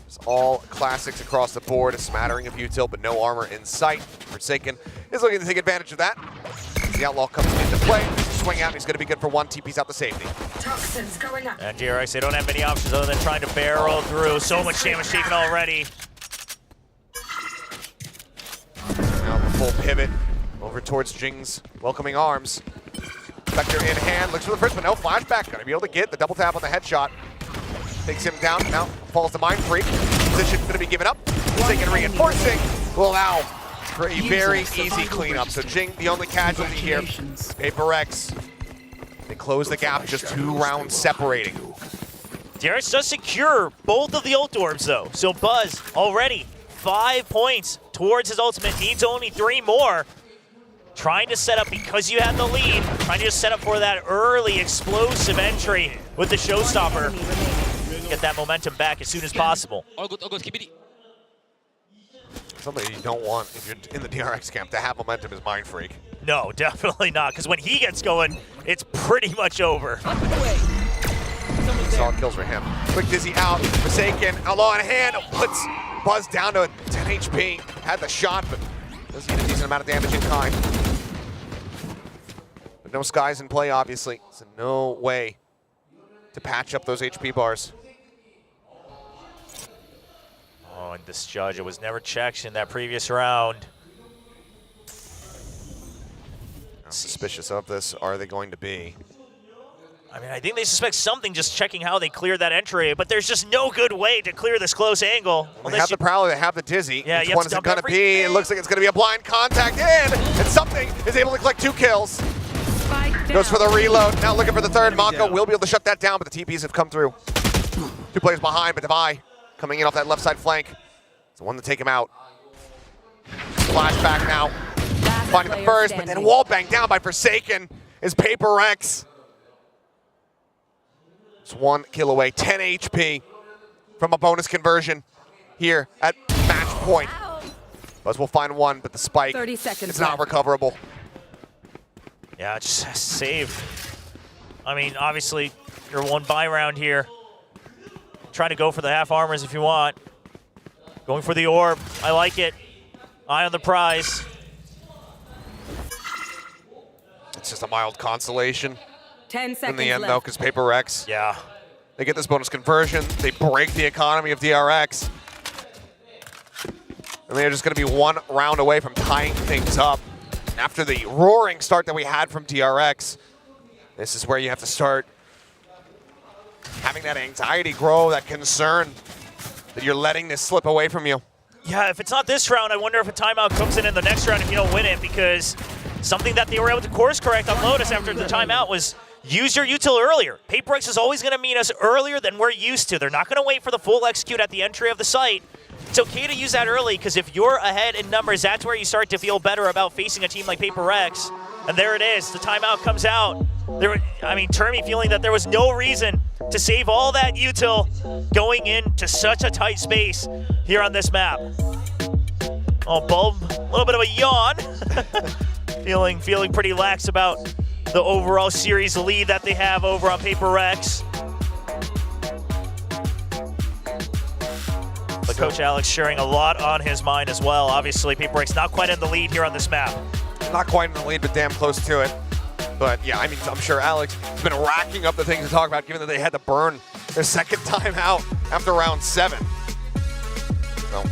S13: It's all classics across the board. A smattering of util, but no armor in sight. Forsaken is looking to take advantage of that. The Outlaw comes into play. Swing out, and he's going to be good for 1. TP's out the safety.
S4: Toxins going up.
S5: And DRX, they don't have many options other than trying to barrel through. So much damage taken already.
S13: Now the full pivot over towards Jing's welcoming arms. Vector in hand, looks for the first, but no flashback. Gonna be able to get the double tap on the headshot. Takes him down, now falls to Mind Freak. Position gonna be given up. Taking reinforcing will allow for a very easy cleanup. So Jing, the only casualty here. PRX, they close the gap, just 2 rounds separating.
S5: DRX does secure both of the ult orbs though. So Buzz already 5 points towards his ultimate, needs only 3 more. Trying to set up, because you had the lead, trying to just set up for that early explosive entry with the showstopper. Get that momentum back as soon as possible.
S10: All good, keep it.
S13: Somebody you don't want if you're in the DRX camp to have momentum is Mind Freak.
S5: No, definitely not, because when he gets going, it's pretty much over.
S13: Solid kills for him. Quick Dizzy out, Forsaken, Outlaw in hand, puts Buzz down to 10 HP. Had the shot, but doesn't get a decent amount of damage in kind. But no skies in play, obviously, so no way to patch up those HP bars.
S5: Oh, and this judge, it was never checked in that previous round.
S13: How suspicious of this are they going to be?
S5: I mean, I think they suspect something just checking how they cleared that entry, but there's just no good way to clear this close angle.
S13: They have the Prowler, they have the Dizzy.
S5: Yeah,
S13: which one is it going to be? It looks like it's going to be a blind contact in, and something is able to collect 2 kills. Goes for the reload, now looking for the third. Mako will be able to shut that down, but the TPs have come through. 2 players behind, but Devi coming in off that left side flank. It's the one to take him out. Flashback now, finding the first, but then wall bang down by Forsaken is PRX. It's 1 kill away, 10 HP from a bonus conversion here at match point. Buzz will find 1, but the spike,
S4: 30 seconds
S13: it's not
S4: left.
S13: recoverable.
S5: Yeah, just save. I mean, obviously, you're 1 buy round here. Try to go for the half armors if you want. Going for the orb, I like it. Eye on the prize.
S13: It's just a mild consolation
S4: 10 seconds
S13: in the end,
S4: left.
S13: though, because PRX,
S5: yeah,
S13: they get this bonus conversion. They break the economy of DRX. And they're just going to be 1 round away from tying things up. After the roaring start that we had from DRX, this is where you have to start having that anxiety grow, that concern that you're letting this slip away from you.
S5: Yeah, if it's not this round, I wonder if a timeout comes in the next round if you don't win it, because something that they were able to course correct on Lotus after the timeout was use your util earlier. PRX is always going to meet us earlier than we're used to. They're not going to wait for the full execute at the entry of the site. It's okay to use that early, because if you're ahead in numbers, that's where you start to feel better about facing a team like PRX. And there it is. The timeout comes out. Termi feeling that there was no reason to save all that util going into such a tight space here on this map. Oh, Bulb, a little bit of a yawn. feeling pretty lax about the overall series lead that they have over on PRX. But Coach Alex sharing a lot on his mind as well. Obviously, PRX not quite in the lead here on this map.
S13: Not quite in the lead, but damn close to it. But yeah, I mean, I'm sure Alex has been racking up the things to talk about, given that they had to burn Their second time out after round 7. So,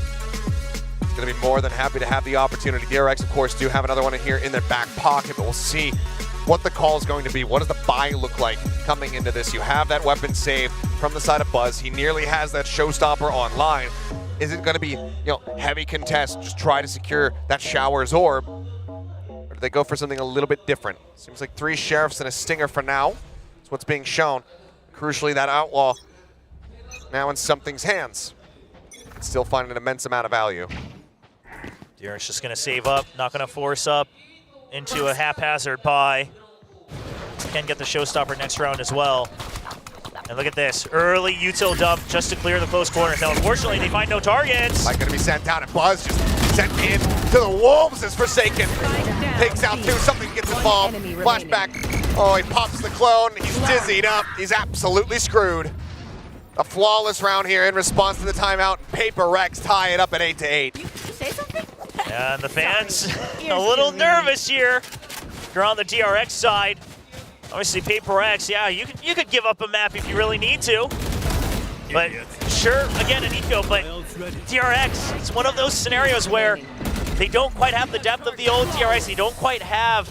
S13: it's going to be more than happy to have the opportunity. DRX, of course, do have another one in here in their back pocket, but we'll see what the call is going to be. What does the buy look like coming into this? You have that weapon save from the side of Buzz. He nearly has that showstopper online. Is it going to be, heavy contest, just try to secure that Shower's orb? Or do they go for something a little bit different? Seems like 3 Sheriffs and a Stinger for now. That's what's being shown. Crucially, that Outlaw now in something's hands. Still finding an immense amount of value.
S5: DRX just going to save up, not going to force up into a haphazard buy. Can get the showstopper next round as well. And look at this, early util dump just to clear the close corners. Now, unfortunately, they find no targets.
S13: Like going to be sent down, and Buzz just sent in to the Wolves as Forsaken takes out 2, something gets involved. Flashback, oh, he pops the clone, he's dizzied up, he's absolutely screwed. A flawless round here in response to the timeout. PRX tie it up at 8-8.
S5: And the fans a little nervous here. If you're on the DRX side, obviously PRX, yeah, you could give up a map if you really need to. But sure, again, an eco, but DRX, it's one of those scenarios where they don't quite have the depth of the old DRX. They don't quite have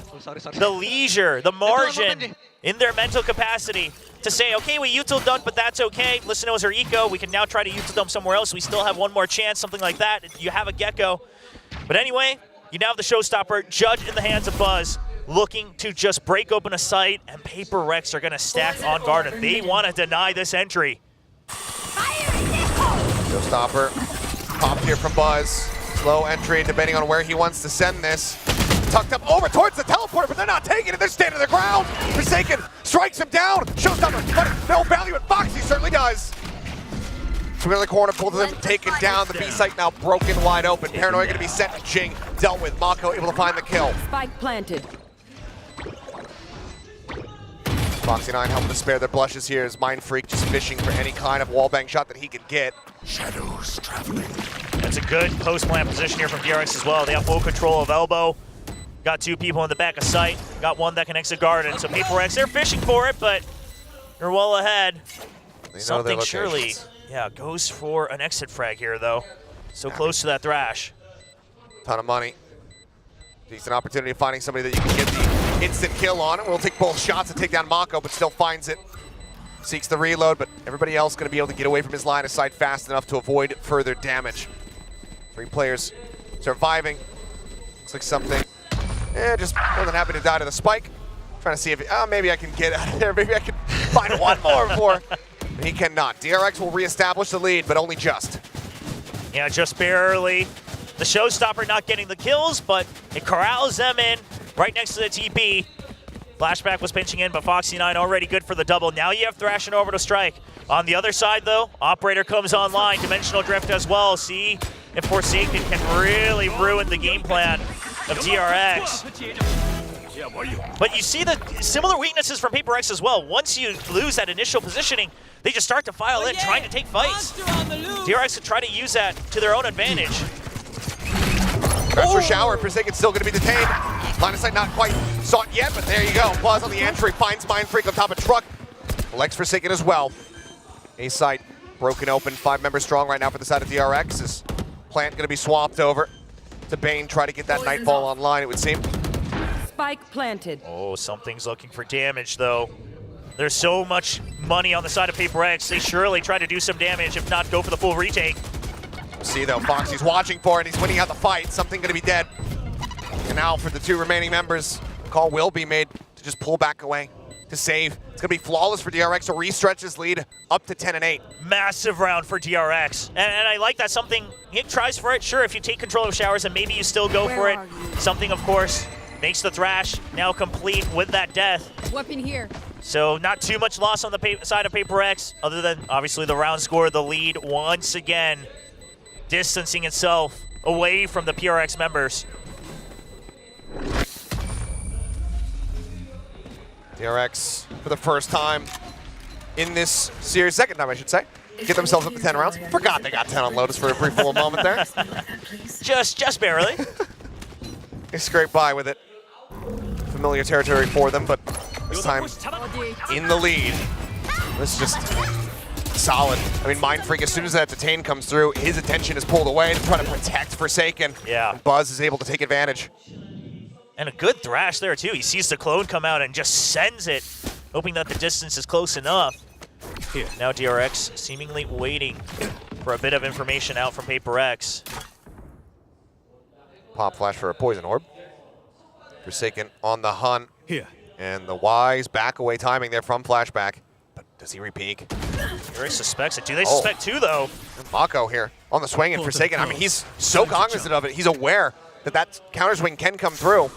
S5: the leisure, the margin in their mental capacity to say, okay, we util dumped, but that's okay. Listen, it was our eco. We can now try to util dump somewhere else. We still have one more chance, something like that. You have a Gecko. But anyway, you now have the showstopper, Judge in the hands of Buzz, looking to just break open a site, and PRX are going to stack on guard, and they want to deny this entry.
S13: Showstopper popped here from Buzz. Slow entry, depending on where he wants to send this. Tucked up over towards the teleporter, but they're not taking it. They're standing their ground. Forsaken strikes him down. Showstopper, but no value, and Foxy certainly does. From in the corner, both of them taken down. The B site now broken wide open. Paranoia going to be sent to Jing. Dealt with. Mako able to find the kill.
S4: Spike planted.
S13: Foxy 9 helping to spare their blushes here as Mind Freak just fishing for any kind of wallbang shot that he could get.
S1: Shadows traveling.
S5: That's a good post-plant position here from DRX as well. They have full control of elbow. Got 2 people in the back of sight. Got 1 that can exit garden. So PRX, they're fishing for it, but they're well ahead. Something surely, yeah, goes for an exit frag here, though. So close to that Thrash.
S13: Ton of money. Decent opportunity of finding somebody that you can get the instant kill on. It will take both shots to take down Mako, but still finds it. Seeks the reload, but everybody else going to be able to get away from his line of sight fast enough to avoid further damage. 3 players surviving. Looks like something. Just more than happy to die to the spike. Trying to see if, maybe I can get out of there. Maybe I can find one more before. He cannot. DRX will reestablish the lead, but only just.
S5: Yeah, just barely. The showstopper not getting the kills, but it corrals them in right next to the TP. Flashback was pinching in, but Foxy 9 already good for the double. Now you have Thrash and Orbital Strike. On the other side, though, Operator comes online. Dimensional Drift as well. See if Forsaken can really ruin the game plan of DRX. But you see the similar weaknesses from PRX as well. Once you lose that initial positioning, they just start to file in, trying to take fights. DRX can try to use that to their own advantage.
S13: Grabs for Shower. Forsaken's still going to be detained. Line of sight not quite sought yet, but there you go. Buzz on the entry, finds Mind Freak on top of truck. Collects Forsaken as well. A site broken open, 5 members strong right now for the side of DRX. Is Plant going to be swapped over to Bane, try to get that Nightfall online, it would seem.
S4: Spike planted.
S5: Oh, something's looking for damage, though. There's so much money on the side of PRX. They surely try to do some damage, if not go for the full retake.
S13: We'll see, though. Foxy's watching for it. He's winning out the fight. Something going to be dead. And now for the 2 remaining members, the call will be made to just pull back away, to save. It's going to be flawless for DRX to re-stretch his lead up to 10-8.
S5: Massive round for DRX. And I like that something, he tries for it. Sure, if you take control of Showers and maybe you still go for it. Something, of course, makes the Thrash now complete with that death.
S18: Weapon here.
S5: So not too much loss on the side of PRX, other than obviously the round score, the lead once again distancing itself away from the PRX members.
S13: DRX, for the first time in this series, second time I should say, get themselves up to 10 rounds. Forgot they got 10 on Lotus for a brief little moment there.
S5: Just barely.
S13: They scraped by with it. Familiar territory for them, but this time in the lead. Let's just solid. I mean, Mind Freak, as soon as that detain comes through, his attention is pulled away to try to protect Forsaken.
S5: Yeah.
S13: And Buzz is able to take advantage.
S5: And a good thrash there, too. He sees the clone come out and just sends it, hoping that the distance is close enough.
S6: Here.
S5: Now DRX seemingly waiting for a bit of information out from PRX.
S13: Pop flash for a poison orb. Forsaken on the hunt.
S6: Here.
S13: And the wise back away timing there from flashback. But does he repeak?
S5: DRX suspects it. Do they suspect too, though?
S13: And Mako here on the swing and Forsaken. I mean, he's so cognizant of it. He's aware that that counter swing can come through.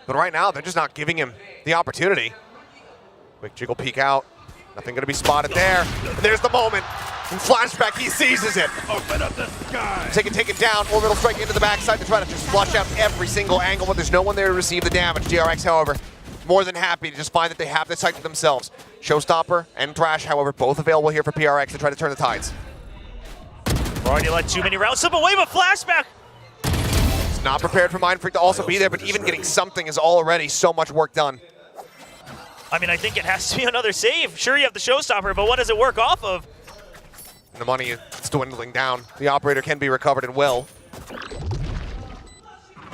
S13: But right now, they're just not giving him the opportunity. Quick jiggle peek out. Nothing going to be spotted there. And there's the moment. In flashback, he seizes it.
S6: Open up the sky.
S13: Take it down. Orbital strike into the backside to try to just flush out every single angle, but there's no one there to receive the damage. DRX, however, more than happy to just find that they have the site to themselves. Showstopper and Thrash, however, both available here for PRX to try to turn the tides.
S5: Already let too many rounds slip away, but flashback.
S13: He's not prepared for Mind Freak to also be there, but even getting something is already so much work done.
S5: I mean, I think it has to be another save. Sure, you have the Showstopper, but what does it work off of?
S13: And the money is dwindling down. The operator can be recovered and will.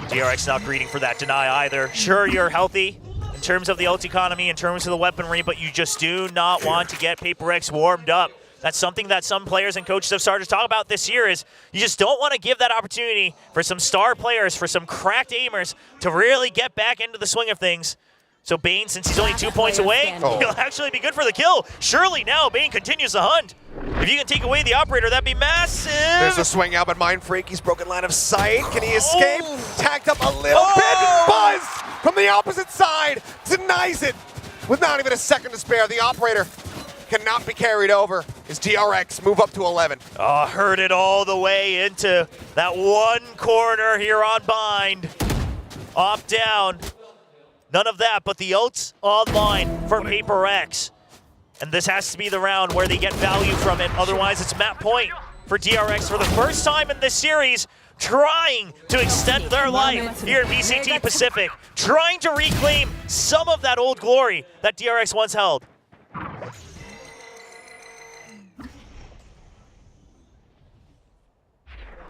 S5: DRX not greeting for that deny either. Sure, you're healthy in terms of the ult economy, in terms of the weaponry, but you just do not want to get PRX warmed up. That's something that some players and coaches have started to talk about this year is you just don't want to give that opportunity for some star players, for some cracked aimers to really get back into the swing of things. So Bane, since he's only 2 points away, he'll actually be good for the kill. Surely now Bane continues the hunt. If you can take away the operator, that'd be massive.
S13: There's a swing out, but Mind Freak, he's broken line of sight. Can he escape? Tagged up a little bit. Buzz from the opposite side denies it with not even a second to spare. The operator cannot be carried over. His DRX move up to 11.
S5: Oh, heard it all the way into that one corner here on Bind. Off down. None of that, but the ult's online for PRX. And this has to be the round where they get value from it. Otherwise, it's map point for DRX for the first time in this series, trying to extend their life here at VCT Pacific, trying to reclaim some of that old glory that DRX once held.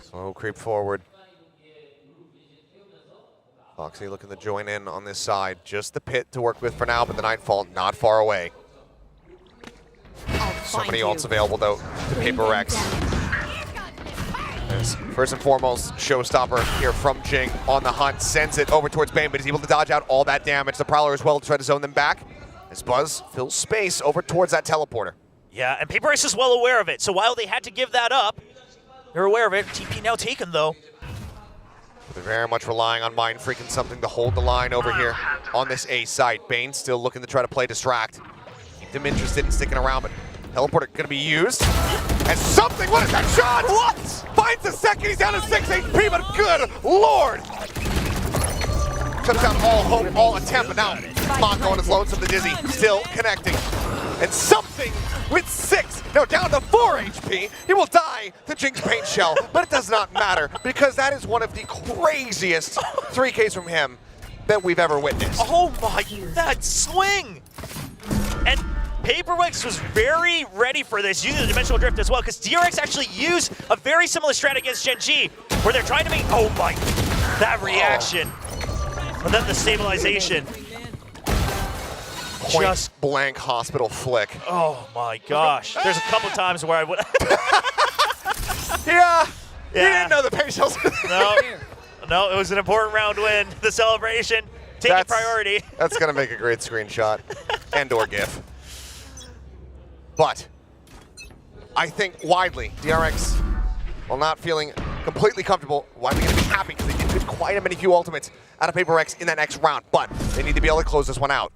S13: Slow creep forward. Foxy looking to join in on this side. Just the pit to work with for now, but the Nightfall not far away. So many ults available, though, to PRX. First and foremost, Showstopper here from Jing on the hunt. Sends it over towards Bane, but he's able to dodge out all that damage. The Prowler as well to try to zone them back. As Buzz fills space over towards that teleporter.
S5: Yeah, and PRX is well aware of it. So while they had to give that up, they're aware of it. TP now taken, though.
S13: They're very much relying on Mind Freak and something to hold the line over here on this A site. Bane still looking to try to play distract. Keep them interested in sticking around, but teleporter gonna be used. And something, what is that shot? What? Finds a second, he's down to 6 HP, but good Lord! Shuts down all hope, all attempt, but now Mako on his lonesome to Dizzy, still connecting. And something with 6, no, down to 4 HP. He will die to Jing's paint shell, but it does not matter because that is one of the craziest 3Ks from him that we've ever witnessed.
S5: Oh my, that swing! And PRX was very ready for this, using the Dimensional Drift as well, because DRX actually used a very similar strat against Gen G, where they're trying to make, oh my, that reaction. And then the stabilization.
S13: Point blank hospital flick.
S5: Oh my gosh. There's a couple of times where I would.
S13: Yeah. You didn't know the patience.
S5: No, it was an important round win. The celebration, taking priority.
S13: That's going to make a great screenshot and or GIF. But I think widely, DRX, while not feeling completely comfortable, widely going to be happy because they did get quite a many few ultimates out of PRX in that next round. But they need to be able to close this one out.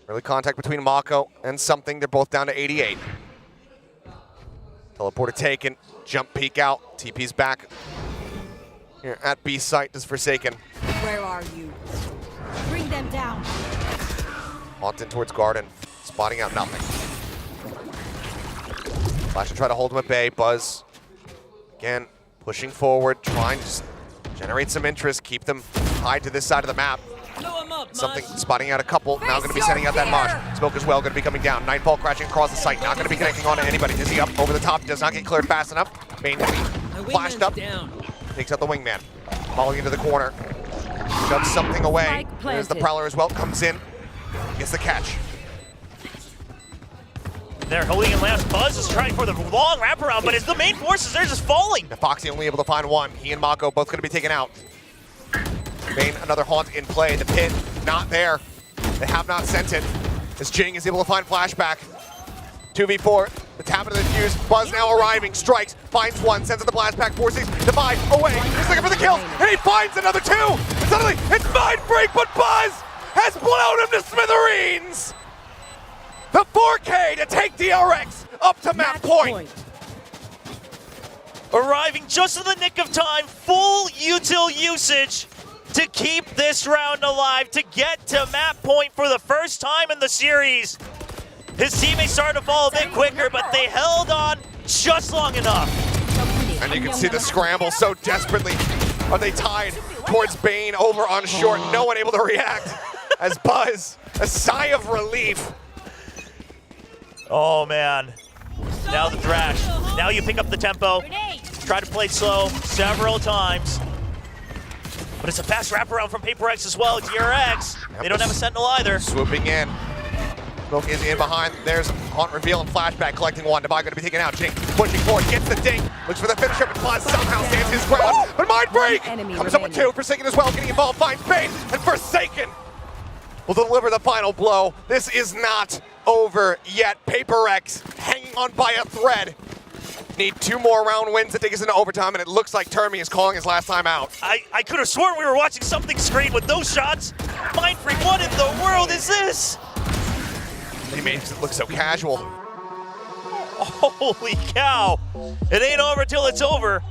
S13: Early contact between Mako and something. They're both down to 88. Teleporter taken. Jump peek out. TP's back. Here at B site does Forsaken.
S4: Where are you? Bring them down.
S13: Launched in towards Garden. Spotting out nothing. Flash to try to hold him at bay. Buzz again pushing forward, trying to just generate some interest, keep them tied to this side of the map. Something spotting out a couple. Now going to be sending out that Mosh. Smoke as well going to be coming down. Nightfall crashing across the site. Not going to be connecting on to anybody. Is he up over the top? Does not get cleared fast enough. Bane going to be flashed up. Takes out the wingman. Falling into the corner. Shoves something away. There's the Prowler as well. Comes in. Gets the catch.
S5: They're holding in Lambs. Buzz is trying for the long wraparound, but it's the main forces, they're just falling.
S13: The Foxy only able to find one. He and Mako both going to be taken out. Bane, another haunt in play. The pit, not there. They have not sent it. As Jing is able to find flashback. 2v4, the tap into the fuse. Buzz now arriving, strikes, finds one, sends it the blast pack, forces Divide away. He's looking for the kills, and he finds another two. And suddenly, it's Mind Freak, but Buzz has blown him to smithereens. The 4K to take DRX up to map point.
S5: Arriving just in the nick of time, full util usage to keep this round alive, to get to map point for the first time in the series. His teammates started to fall a bit quicker, but they held on just long enough.
S13: And you can see the scramble so desperately. Are they tied towards Bane over on short? No one able to react as Buzz, a sigh of relief.
S5: Oh man, now the thrash. Now you pick up the tempo, try to play slow several times. But it's a fast wraparound from PRX as well. DRX, they don't have a sentinel either.
S13: Swooping in. Smoke is in behind. There's Haunt reveal and flashback collecting one. Divide going to be taken out. Jing pushing forward, gets the dink. Looks for the finisher, but Buzz somehow stands his ground. But Mind Break comes up with two. Forsaken as well, getting involved, finds Bane, and Forsaken will deliver the final blow. This is not over yet. PRX hanging on by a thread. Need 2 more round wins to take us into overtime, and it looks like Termi is calling his last time out.
S5: I could have sworn we were watching something screen with those shots. Mind Freak, what in the world is this?
S13: He makes it look so casual.
S5: Holy cow. It ain't over till it's over.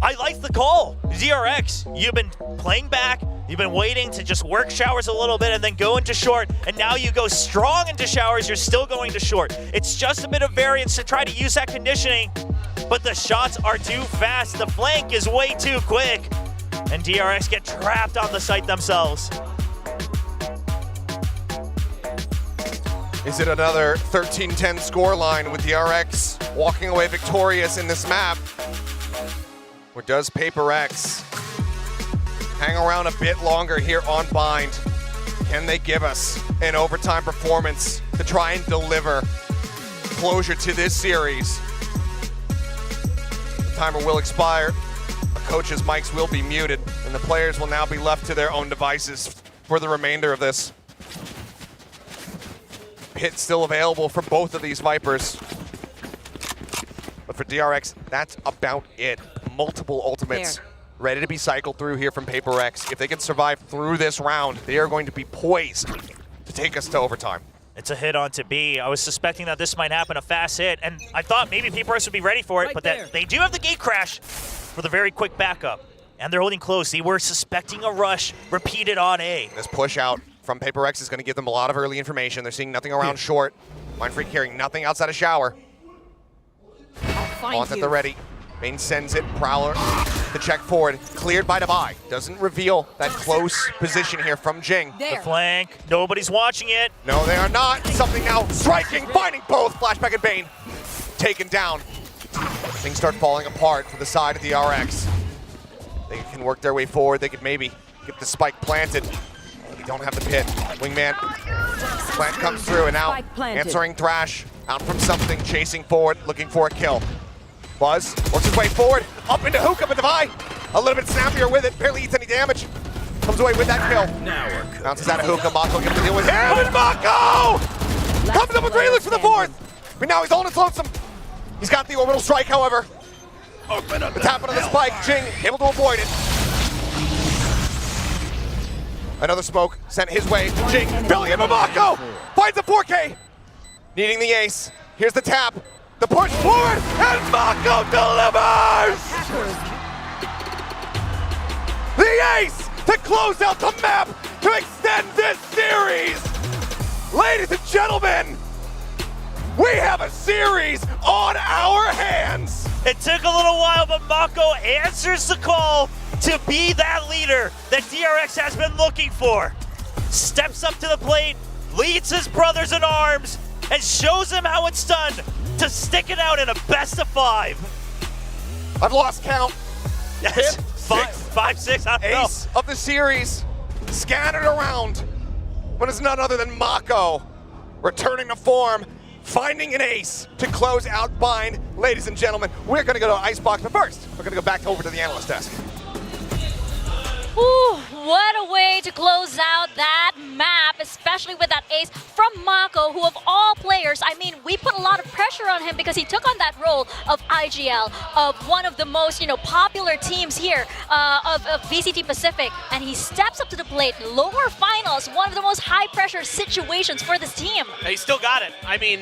S5: I like the call. DRX, you've been playing back. You've been waiting to just work showers a little bit and then go into short, and now you go strong into showers, you're still going to short. It's just a bit of variance to try to use that conditioning, but the shots are too fast. The flank is way too quick, and DRX get trapped on the site themselves.
S13: Is it another 13-10 scoreline with DRX walking away victorious in this map? Or does PRX hang around a bit longer here on Bind? Can they give us an overtime performance to try and deliver closure to this series? The timer will expire. The coaches' mics will be muted, and the players will now be left to their own devices for the remainder of this. Hit still available for both of these Vipers. But for DRX, that's about it. Multiple ultimates ready to be cycled through here from PRX. If they can survive through this round, they are going to be poised to take us to overtime.
S5: It's a hit onto B. I was suspecting that this might happen, a fast hit, and I thought maybe PRX would be ready for it, but that they do have the gate crash for the very quick backup. And they're holding close. They were suspecting a rush repeated on A.
S13: This push out from PRX is going to give them a lot of early information. They're seeing nothing around short. Mind Freak carrying nothing outside of shower. Haunt at the ready. Bane sends it. Prowler to check forward. Cleared by Divide. Doesn't reveal that close position here from Jing.
S5: The flank. Nobody's watching it.
S13: No, they are not. Something now striking, finding both. Flashback and Bane taken down. Things start falling apart for the side of the RX. They can work their way forward. They could maybe get the spike planted. They don't have the pit. Wingman plant comes through, and now answering Thrash out from something, chasing forward, looking for a kill. Buzz works his way forward, up into Hookah, but Divide a little bit snappier with it, barely eats any damage. Comes away with that kill. Bounces out of Hookah, Mako gets to deal with him, and Mako comes up with 3, looks for the 4th. But now he's all in his lonesome. He's got the orbital strike, however. The tap onto the spike, Jing able to avoid it. Another smoke sent his way. Jing, belly of Mako finds the 4K. Needing the ace. Here's the tap. The push forward, and Mako delivers! The ace to close out the map to extend this series. Ladies and gentlemen, we have a series on our hands.
S5: It took a little while, but Mako answers the call to be that leader that DRX has been looking for. steps up to the plate, leads his brothers in arms, and shows them how it's done to stick it out in a best of 5.
S13: I've lost count.
S5: Yes, 5, 6, I don't know.
S13: Ace of the series, scattered around, but it's none other than Mako, returning to form, finding an ace to close out Bind. Ladies and gentlemen, we're gonna go to Icebox, but first, we're gonna go back over to the analyst desk.
S15: Ooh, what a way to close out that map, especially with that ace from Mako, who of all players, I mean, we put a lot of pressure on him because he took on that role of IGL, of one of the most, popular teams here of VCT Pacific, and he steps up to the plate, lower finals, one of the most high-pressure situations for this team.
S17: He still got it. I mean,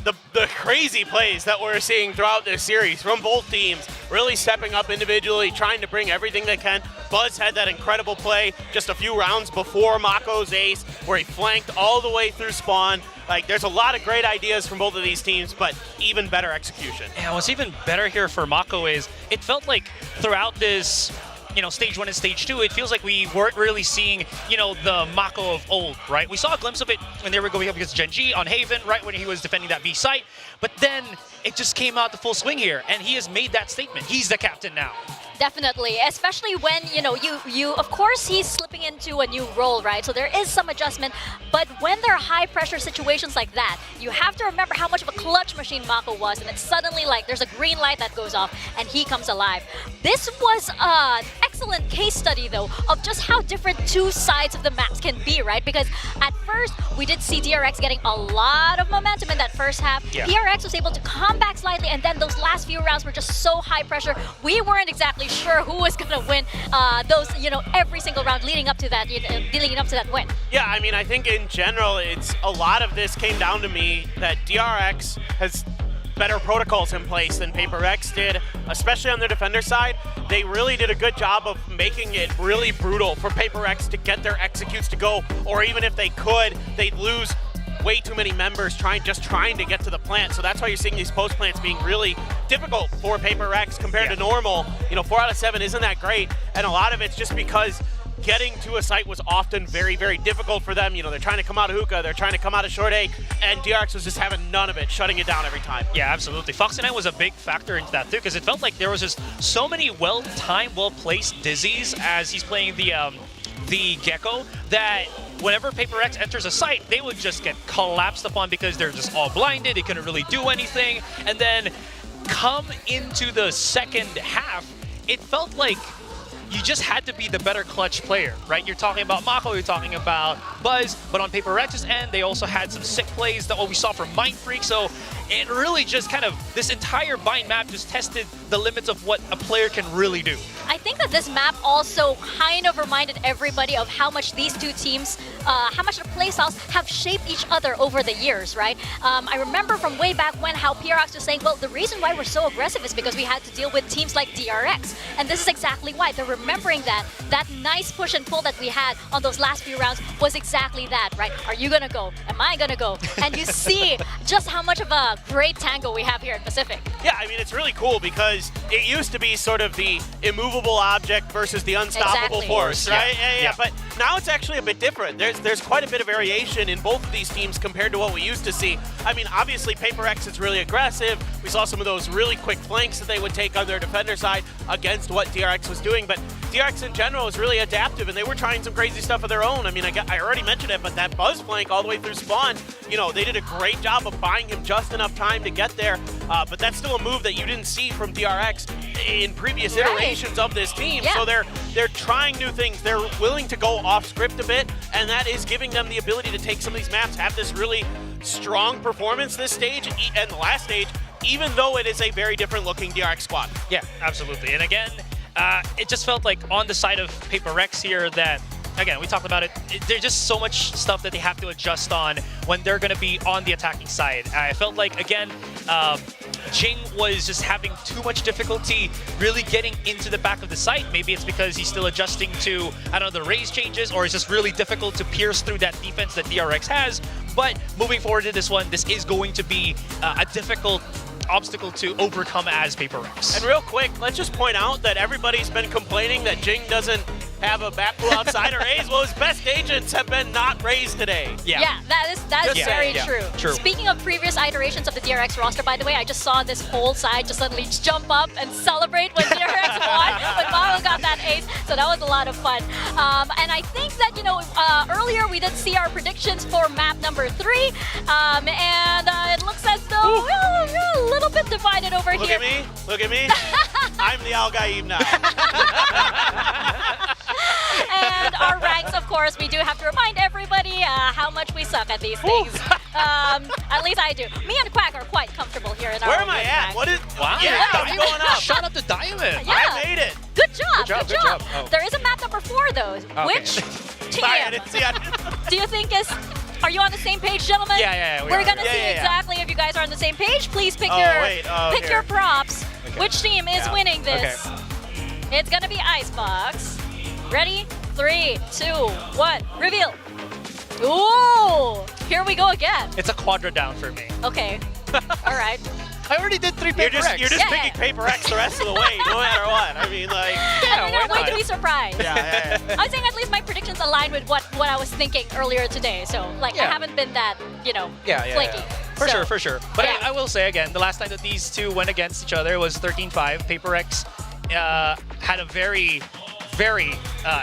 S17: the crazy plays that we're seeing throughout this series from both teams, really stepping up individually, trying to bring everything they can. Buzz had that incredible play just a few rounds before Mako's ace, where he flanked all the way through spawn. Like, there's a lot of great ideas from both of these teams, but even better execution.
S16: Yeah, what's even better here for Mako is it felt like throughout this stage 1 and stage 2, it feels like we weren't really seeing, the Mako of old, right? We saw a glimpse of it when they were going up against Gen G on Haven, right, when he was defending that B site, but then it just came out the full swing here, and he has made that statement. He's the captain now.
S15: Definitely, especially when, you of course he's slipping into a new role, right? So there is some adjustment, but when there are high pressure situations like that, you have to remember how much of a clutch machine Mako was, and it's suddenly like there's a green light that goes off and he comes alive. This was an excellent case study though of just how different two sides of the maps can be, right? Because at first we did see DRX getting a lot of momentum in that first half.
S16: Yeah.
S15: PRX was able to come back slightly, and then those last few rounds were just so high pressure. We weren't exactly sure who was gonna win those, every single round leading up to that, leading up to that win.
S17: Yeah, I mean, I think in general, it's a lot of this came down to me that DRX has better protocols in place than PRX did, especially on the defender side. They really did a good job of making it really brutal for PRX to get their executes to go, or even if they could, they'd lose way too many members trying to get to the plant. So that's why you're seeing these post plants being really difficult for PRX compared to normal. 4 out of 7 isn't that great, and a lot of it's just because getting to a site was often very, very difficult for them. They're trying to come out of hookah, they're trying to come out of short A, and DRX was just having none of it, shutting it down every time.
S16: Yeah, absolutely. Foxy9 was a big factor into that too, because it felt like there was just so many well-timed, well-placed dizzies as he's playing the Gecko, that whenever PRX enters a site, they would just get collapsed upon because they're just all blinded, they couldn't really do anything, and then come into the second half, it felt like you just had to be the better clutch player, right? You're talking about Mako, you're talking about Buzz, but on PRX's end, they also had some sick plays that what we saw from Mind Freak, so it really just kind of, this entire Bind map just tested the limits of what a player can really do.
S15: I think that this map also kind of reminded everybody of how much these two teams, how much the playstyles have shaped each other over the years, right? I remember from way back when how PRX was saying, well, the reason why we're so aggressive is because we had to deal with teams like DRX. And this is exactly why. They're remembering that nice push and pull that we had on those last few rounds was exactly that, right? Are you gonna go? Am I gonna go? And you see just how much of a great tango we have here in Pacific.
S17: Yeah, I mean, it's really cool because it used to be sort of the immovable object versus the unstoppable force, right? Yeah. But now it's actually a bit different. There's quite a bit of variation in both of these teams compared to what we used to see. I mean, obviously, PRX is really aggressive. We saw some of those really quick flanks that they would take on their defender side against what DRX was doing, but DRX in general is really adaptive, and they were trying some crazy stuff of their own. I mean, I already mentioned it, but that Buzz flank all the way through spawn, they did a great job of buying him just enough time to get there, but that's still a move that you didn't see from DRX in previous iterations of this team.
S15: Yeah.
S17: So they're trying new things. They're willing to go off script a bit, and that is giving them the ability to take some of these maps, have this really strong performance this stage and the last stage, even though it is a very different looking DRX squad.
S16: Yeah, absolutely. And again, it just felt like on the side of PRX here that, again, we talked about it, there's just so much stuff that they have to adjust on when they're going to be on the attacking side. I felt like, again, Jing was just having too much difficulty really getting into the back of the site. Maybe it's because he's still adjusting to, I don't know, the raise changes, or it's just really difficult to pierce through that defense that DRX has. But moving forward to this one, this is going to be a difficult obstacle to overcome as PRX.
S17: And real quick, let's just point out that everybody's been complaining that Jing doesn't have a map pool outside or A's. Well, his best agents have been not raised today.
S15: Yeah, that is
S17: Just
S15: very
S17: saying.
S15: true. Speaking of previous iterations of the DRX roster, by the way, I just saw this whole side just suddenly jump up and celebrate when DRX won, when Malo got that ace. So that was a lot of fun. And I think that, you know, earlier we did see our predictions for map number 3, and it looks as though we're a little bit divided over
S17: Look
S15: here.
S17: at me. Look at me. I'm the Al-Gaib now.
S15: And our ranks, of course, we do have to remind everybody how much we suck at these things. At least I do. Me and Quack are quite comfortable here in our
S17: Where am I at? What is?
S16: Wow.
S17: Yeah, what's going on?
S16: Shout out to Diamond.
S15: Yeah.
S17: I made it.
S15: Good job.
S16: Good job. Oh.
S15: There is a map number 4 though.
S16: Okay.
S15: Which team
S17: Sorry, I didn't see it.
S15: do you think is? Are you on the same page, gentlemen?
S16: Yeah,
S15: We're gonna
S17: Yeah,
S15: see
S17: yeah, yeah.
S15: exactly if you guys are on the same page. Please pick
S17: wait,
S15: your props.
S16: Okay.
S15: Which team is winning this?
S16: Okay.
S15: It's gonna be Icebox. Ready? 3, 2, 1. Reveal. Ooh! Here we go again.
S16: It's a quadra down for me.
S15: Okay. All right.
S16: I already did 3
S17: You're
S16: paper
S17: just
S15: Yeah.
S17: picking Paper X the rest of the way, no matter what. I mean, like.
S16: Yeah,
S15: And we're
S16: why
S15: going to
S16: not?
S15: be surprised.
S17: Yeah.
S15: I think at least my predictions align with what I was thinking earlier today. So, like, I
S16: Yeah.
S15: haven't been that, you know,
S16: Yeah.
S15: flaky.
S16: For
S15: So,
S16: sure. But
S15: yeah.
S16: I will say again, the last time that these two went against each other was 13-5. Paper X had a very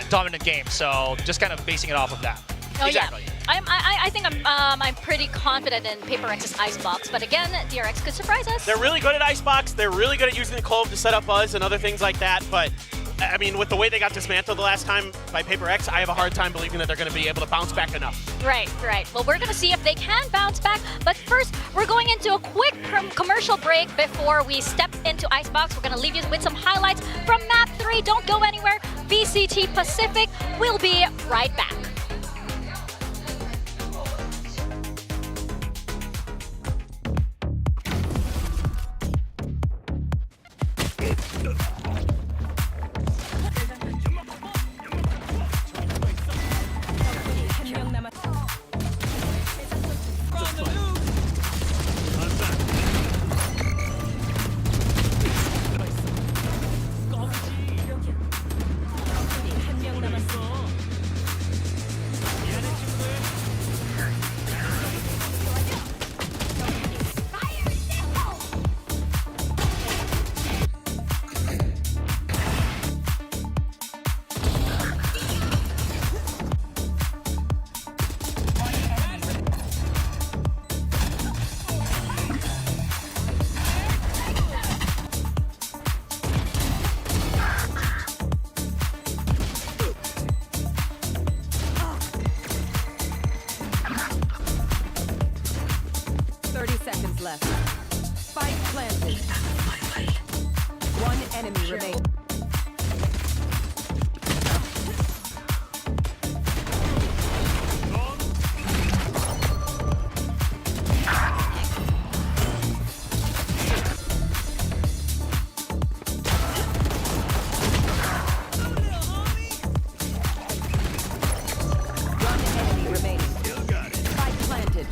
S16: dominant game. So just kind of basing it off of that.
S15: Oh,
S16: exactly.
S15: Yeah. I think I'm pretty confident in Paper X's Icebox, but again, DRX could surprise us.
S17: They're really good at Icebox. They're really good at using the Clove to set up Buzz and other things like that. But, I mean, with the way they got dismantled the last time by Paper X, I have a hard time believing that they're going to be able to bounce back enough.
S15: Right. Well, we're going to see if they can bounce back. But first, we're going into a quick commercial break before we step into Icebox. We're going to leave you with some highlights from Map 3. Don't go anywhere. VCT Pacific. We'll be right back.
S4: Left. Spike planted. One enemy remains. One enemy remaining. Spike planted.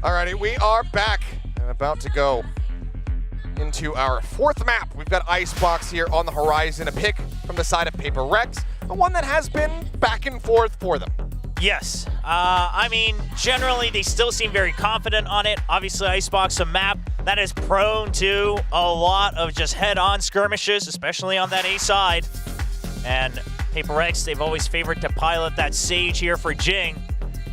S13: Alrighty, we are back and about to go into our fourth map. We've got Icebox here on the horizon, a pick from the side of PRX, the one that has been back and forth for them.
S5: Yes. I mean, generally, they still seem very confident on it. Obviously, Icebox, a map that is prone to a lot of just head-on skirmishes, especially on that A side. And PRX, they've always favored to pilot that Sage here for Jing.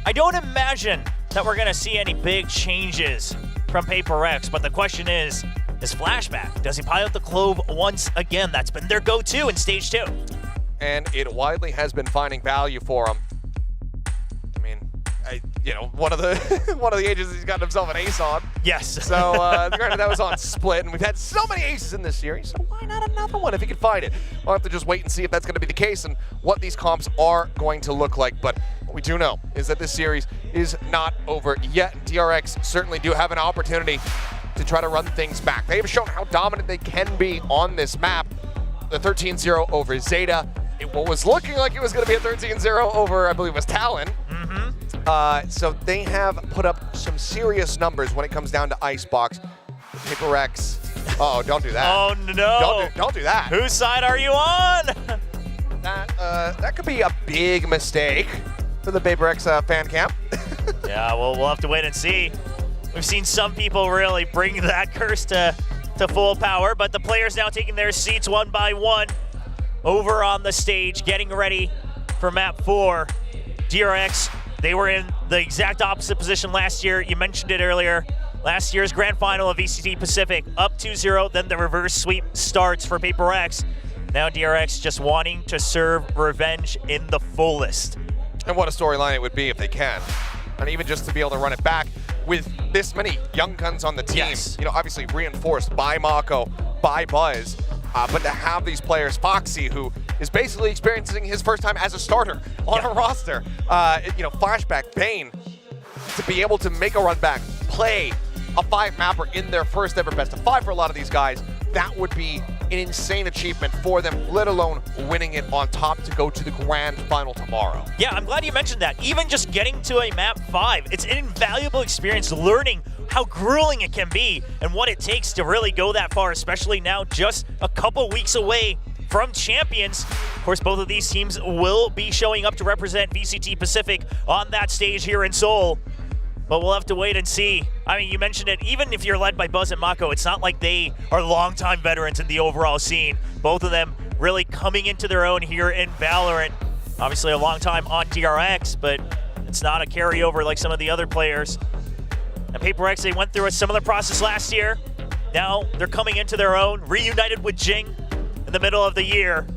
S5: I don't imagine that we're going to see any big changes from PRX, but the question is Flashback, does he pilot the Clove once again? That's been their go-to in Stage 2.
S13: And it widely has been finding value for him. I mean, one of the ages he's got himself an ace on.
S5: Yes.
S13: So granted, that was on Split, and we've had so many aces in this series, so why not another one if he can find it? We'll have to just wait and see if that's going to be the case and what these comps are going to look like. But what we do know is that this series is not over yet. DRX certainly do have an opportunity to try to run things back. They have shown how dominant they can be on this map. The 13-0 over Zeta. What was looking like it was going to be a 13-0 over, I believe it was Talon. So they have put up some serious numbers when it comes down to Icebox. PRX. Oh, don't do that.
S5: Oh, no.
S13: Don't do that.
S5: Whose side are you on?
S13: That could be a big mistake for the PRX fan camp.
S5: Yeah, well, we'll have to wait and see. We've seen some people really bring that curse to full power, but the players now taking their seats one by one over on the stage, getting ready for map 4. DRX, they were in the exact opposite position last year. You mentioned it earlier. Last year's grand final of VCT Pacific, up 2-0, then the reverse sweep starts for PRX. Now DRX just wanting to serve revenge in the fullest.
S13: And what a storyline it would be if they can. And even just to be able to run it back with this many young guns on the team,
S5: yes.
S13: Obviously reinforced by Mako, by Buzz, but to have these players, Foxy, who is basically experiencing his first time as a starter on a roster, Flashback, Bane, to be able to make a run back, play a 5-mapper in their first ever best of 5 for a lot of these guys, that would be an insane achievement for them, let alone winning it on top to go to the grand final tomorrow.
S5: Yeah, I'm glad you mentioned that. Even just getting to a map 5, it's an invaluable experience learning how grueling it can be and what it takes to really go that far, especially now just a couple weeks away from Champions. Of course, both of these teams will be showing up to represent VCT Pacific on that stage here in Seoul. But we'll have to wait and see. I mean, you mentioned it, even if you're led by Buzz and Mako, it's not like they are longtime veterans in the overall scene. Both of them really coming into their own here in VALORANT. Obviously a long time on DRX, but it's not a carryover like some of the other players. And PRX, they went through a similar process last year. Now they're coming into their own, reunited with Jing in the middle of the year.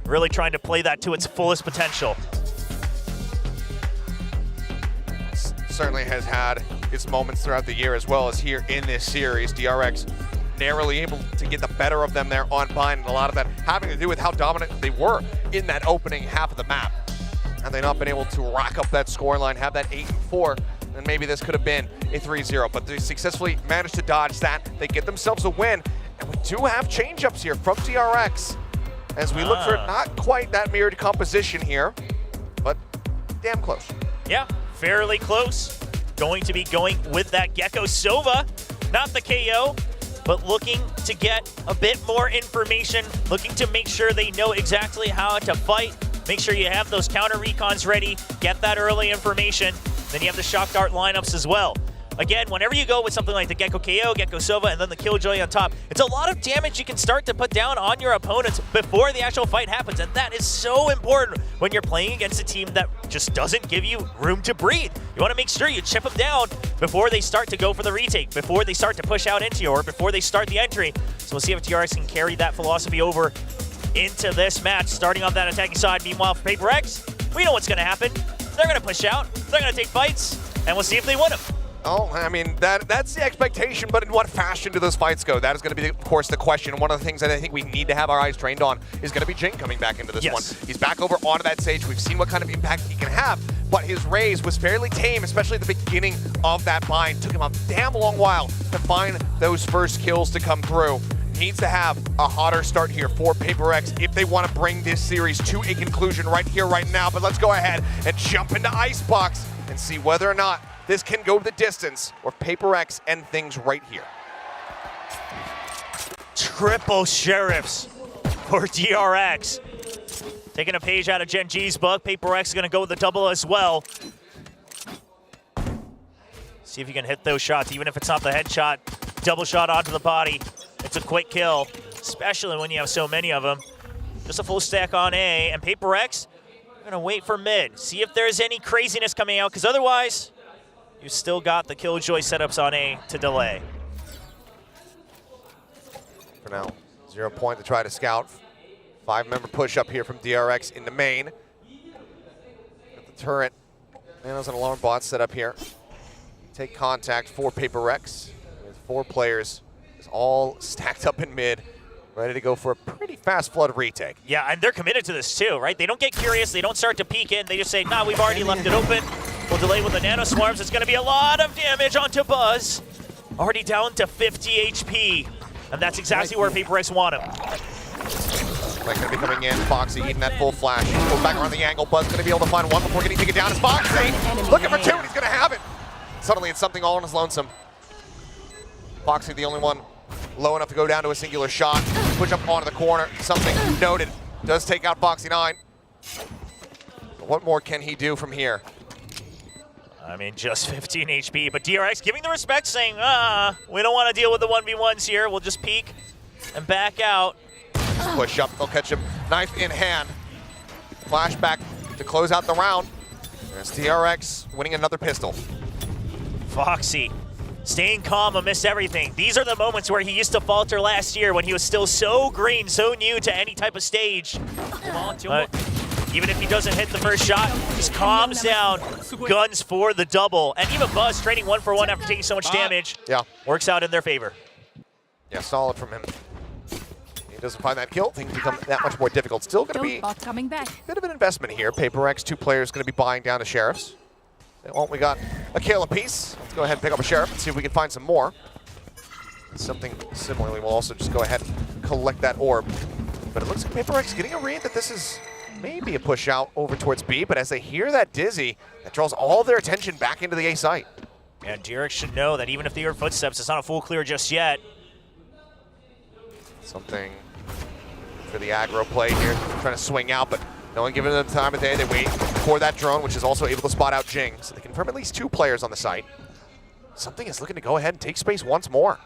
S5: Really trying to play that to its fullest potential.
S13: Certainly has had its moments throughout the year as well as here in this series. DRX narrowly able to get the better of them there on Bind, and a lot of that having to do with how dominant they were in that opening half of the map. And they not been able to rack up that scoreline, have that 8-4, and maybe this could have been a 3-0, but they successfully managed to dodge that. They get themselves a win, and we do have change-ups here from DRX as we look for not quite that mirrored composition here, but damn close.
S5: Yeah, fairly close. Going to be going with that Gecko Sova, not the KO, but looking to get a bit more information, looking to make sure they know exactly how to fight, make sure you have those counter recons ready, get that early information, then you have the Shock Dart lineups as well. Again, whenever you go with something like the Gecko KO, Gecko Sova, and then the Killjoy on top, it's a lot of damage you can start to put down on your opponents before the actual fight happens, and that is so important when you're playing against a team that just doesn't give you room to breathe. You want to make sure you chip them down before they start to go for the retake, before they start to push out into you, or before they start the entry. So we'll see if DRX can carry that philosophy over into this match, starting on that attacking side. Meanwhile, for PRX, we know what's going to happen. They're going to push out, they're going to take fights, and we'll see if they win them.
S13: Oh, I mean, that's the expectation, but in what fashion do those fights go? That is going to be, of course, the question. One of the things that I think we need to have our eyes trained on is going to be Jing coming back into this one. He's back over onto that stage. We've seen what kind of impact he can have, but his raise was fairly tame, especially at the beginning of that bind. Took him a damn long while to find those first kills to come through. Needs to have a hotter start here for PRX if they want to bring this series to a conclusion right here, right now. But let's go ahead and jump into Icebox and see whether or not this can go the distance, or PRX end things right here.
S5: Triple sheriffs for DRX. Taking a page out of Gen G's book, PRX is going to go with the double as well. See if you can hit those shots, even if it's not the headshot. Double shot onto the body. It's a quick kill, especially when you have so many of them. Just a full stack on A, and PRX, we're going to wait for mid. See if there's any craziness coming out, because otherwise, you still got the Killjoy setups on A to delay.
S13: For now, 0 point to try to scout. 5-member push up here from DRX in the main. Got the turret. Nanos and alarm bot set up here. Take contact for PRX with 4 players. It's all stacked up in mid, ready to go for a pretty fast flood retake.
S5: Yeah, and they're committed to this too, right? They don't get curious. They don't start to peek in. They just say, nah, we've already left it open. We'll delay with the nano swarms. It's going to be a lot of damage onto Buzz. Already down to 50 HP. And that's exactly where PRX want him.
S13: Like going to be coming in. Foxy eating that full flash. Goes back around the angle. Buzz going to be able to find one before getting taken down. It's Foxy looking for 2, and he's going to have it. Suddenly it's something all on his lonesome. Foxy the only one low enough to go down to a singular shot. Push up onto the corner. Something noted. Does take out Foxy 9. But what more can he do from here?
S5: I mean, just 15 HP, but DRX giving the respect, saying, we don't want to deal with the 1v1s here. We'll just peek and back out.
S13: Push up, they'll catch him knife in hand. Flashback to close out the round. There's DRX winning another pistol.
S5: Foxy staying calm amidst everything. These are the moments where he used to falter last year when he was still so green, so new to any type of stage. But even if he doesn't hit the first shot, just calms down, guns for the double. And even Buzz trading 1 for 1 after taking so much damage.
S13: Yeah.
S5: Works out in their favor.
S13: Yeah, solid from him. He doesn't find that kill, things become that much more difficult. Still going to be
S18: coming back.
S13: a bit of an investment here. PRX, 2 players going to be buying down the sheriffs. Well, we got a kill apiece. Let's go ahead and pick up a sheriff and see if we can find some more. Something similarly, we'll also just go ahead and collect that orb. But it looks like PRX getting a read that this is maybe a push out over towards B, but as they hear that Dizzy, that draws all their attention back into the A site.
S5: And DRX should know that even if they hear footsteps, it's not a full clear just yet.
S13: Something for the aggro play here, trying to swing out, but no one giving them the time of day. They wait for that drone, which is also able to spot out Jing, so they confirm at least 2 players on the site. Something is looking to go ahead and take space once more.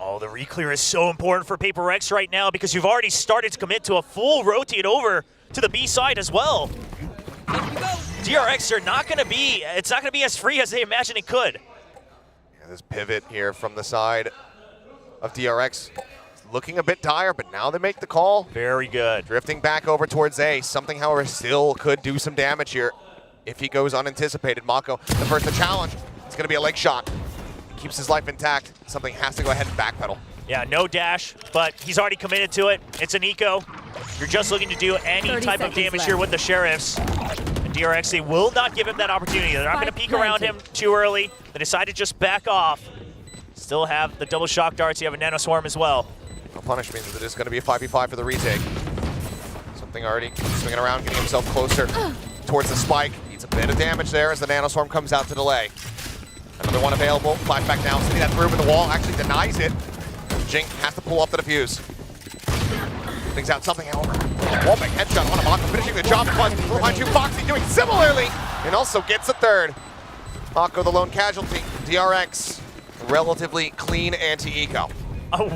S5: Oh, the reclear is so important for PRX right now because you've already started to commit to a full rotate over to the B side as well. DRX are not going to be, it's not going to be as free as they imagine it could.
S13: Yeah, this pivot here from the side of DRX looking a bit dire, but now they make the call.
S5: Very good.
S13: Drifting back over towards A. Something, however, still could do some damage here if he goes unanticipated. Mako, the first to challenge. It's going to be a leg shot. Keeps his life intact. Something has to go ahead and backpedal.
S5: Yeah, no dash, but he's already committed to it. It's an eco. You're just looking to do any type of damage here with the sheriffs. And DRX, they will not give him that opportunity. They're not going to peek around him too early. They decide to just back off. Still have the double shock darts. You have a nano swarm as well.
S13: No punish means that it is going to be a 5v5 for the retake. Something already swinging around, getting himself closer towards the spike. Needs a bit of damage there as the nano swarm comes out to delay. Another one available. Flashback down, sitting that through, but the wall actually denies it. Jink has to pull off the defuse. Brings out something, however. Wallbang headshot on Mako, finishing the job. Plus, behind you, Foxy doing similarly, and also gets a third. Mako, the lone casualty. DRX, relatively clean anti-eco.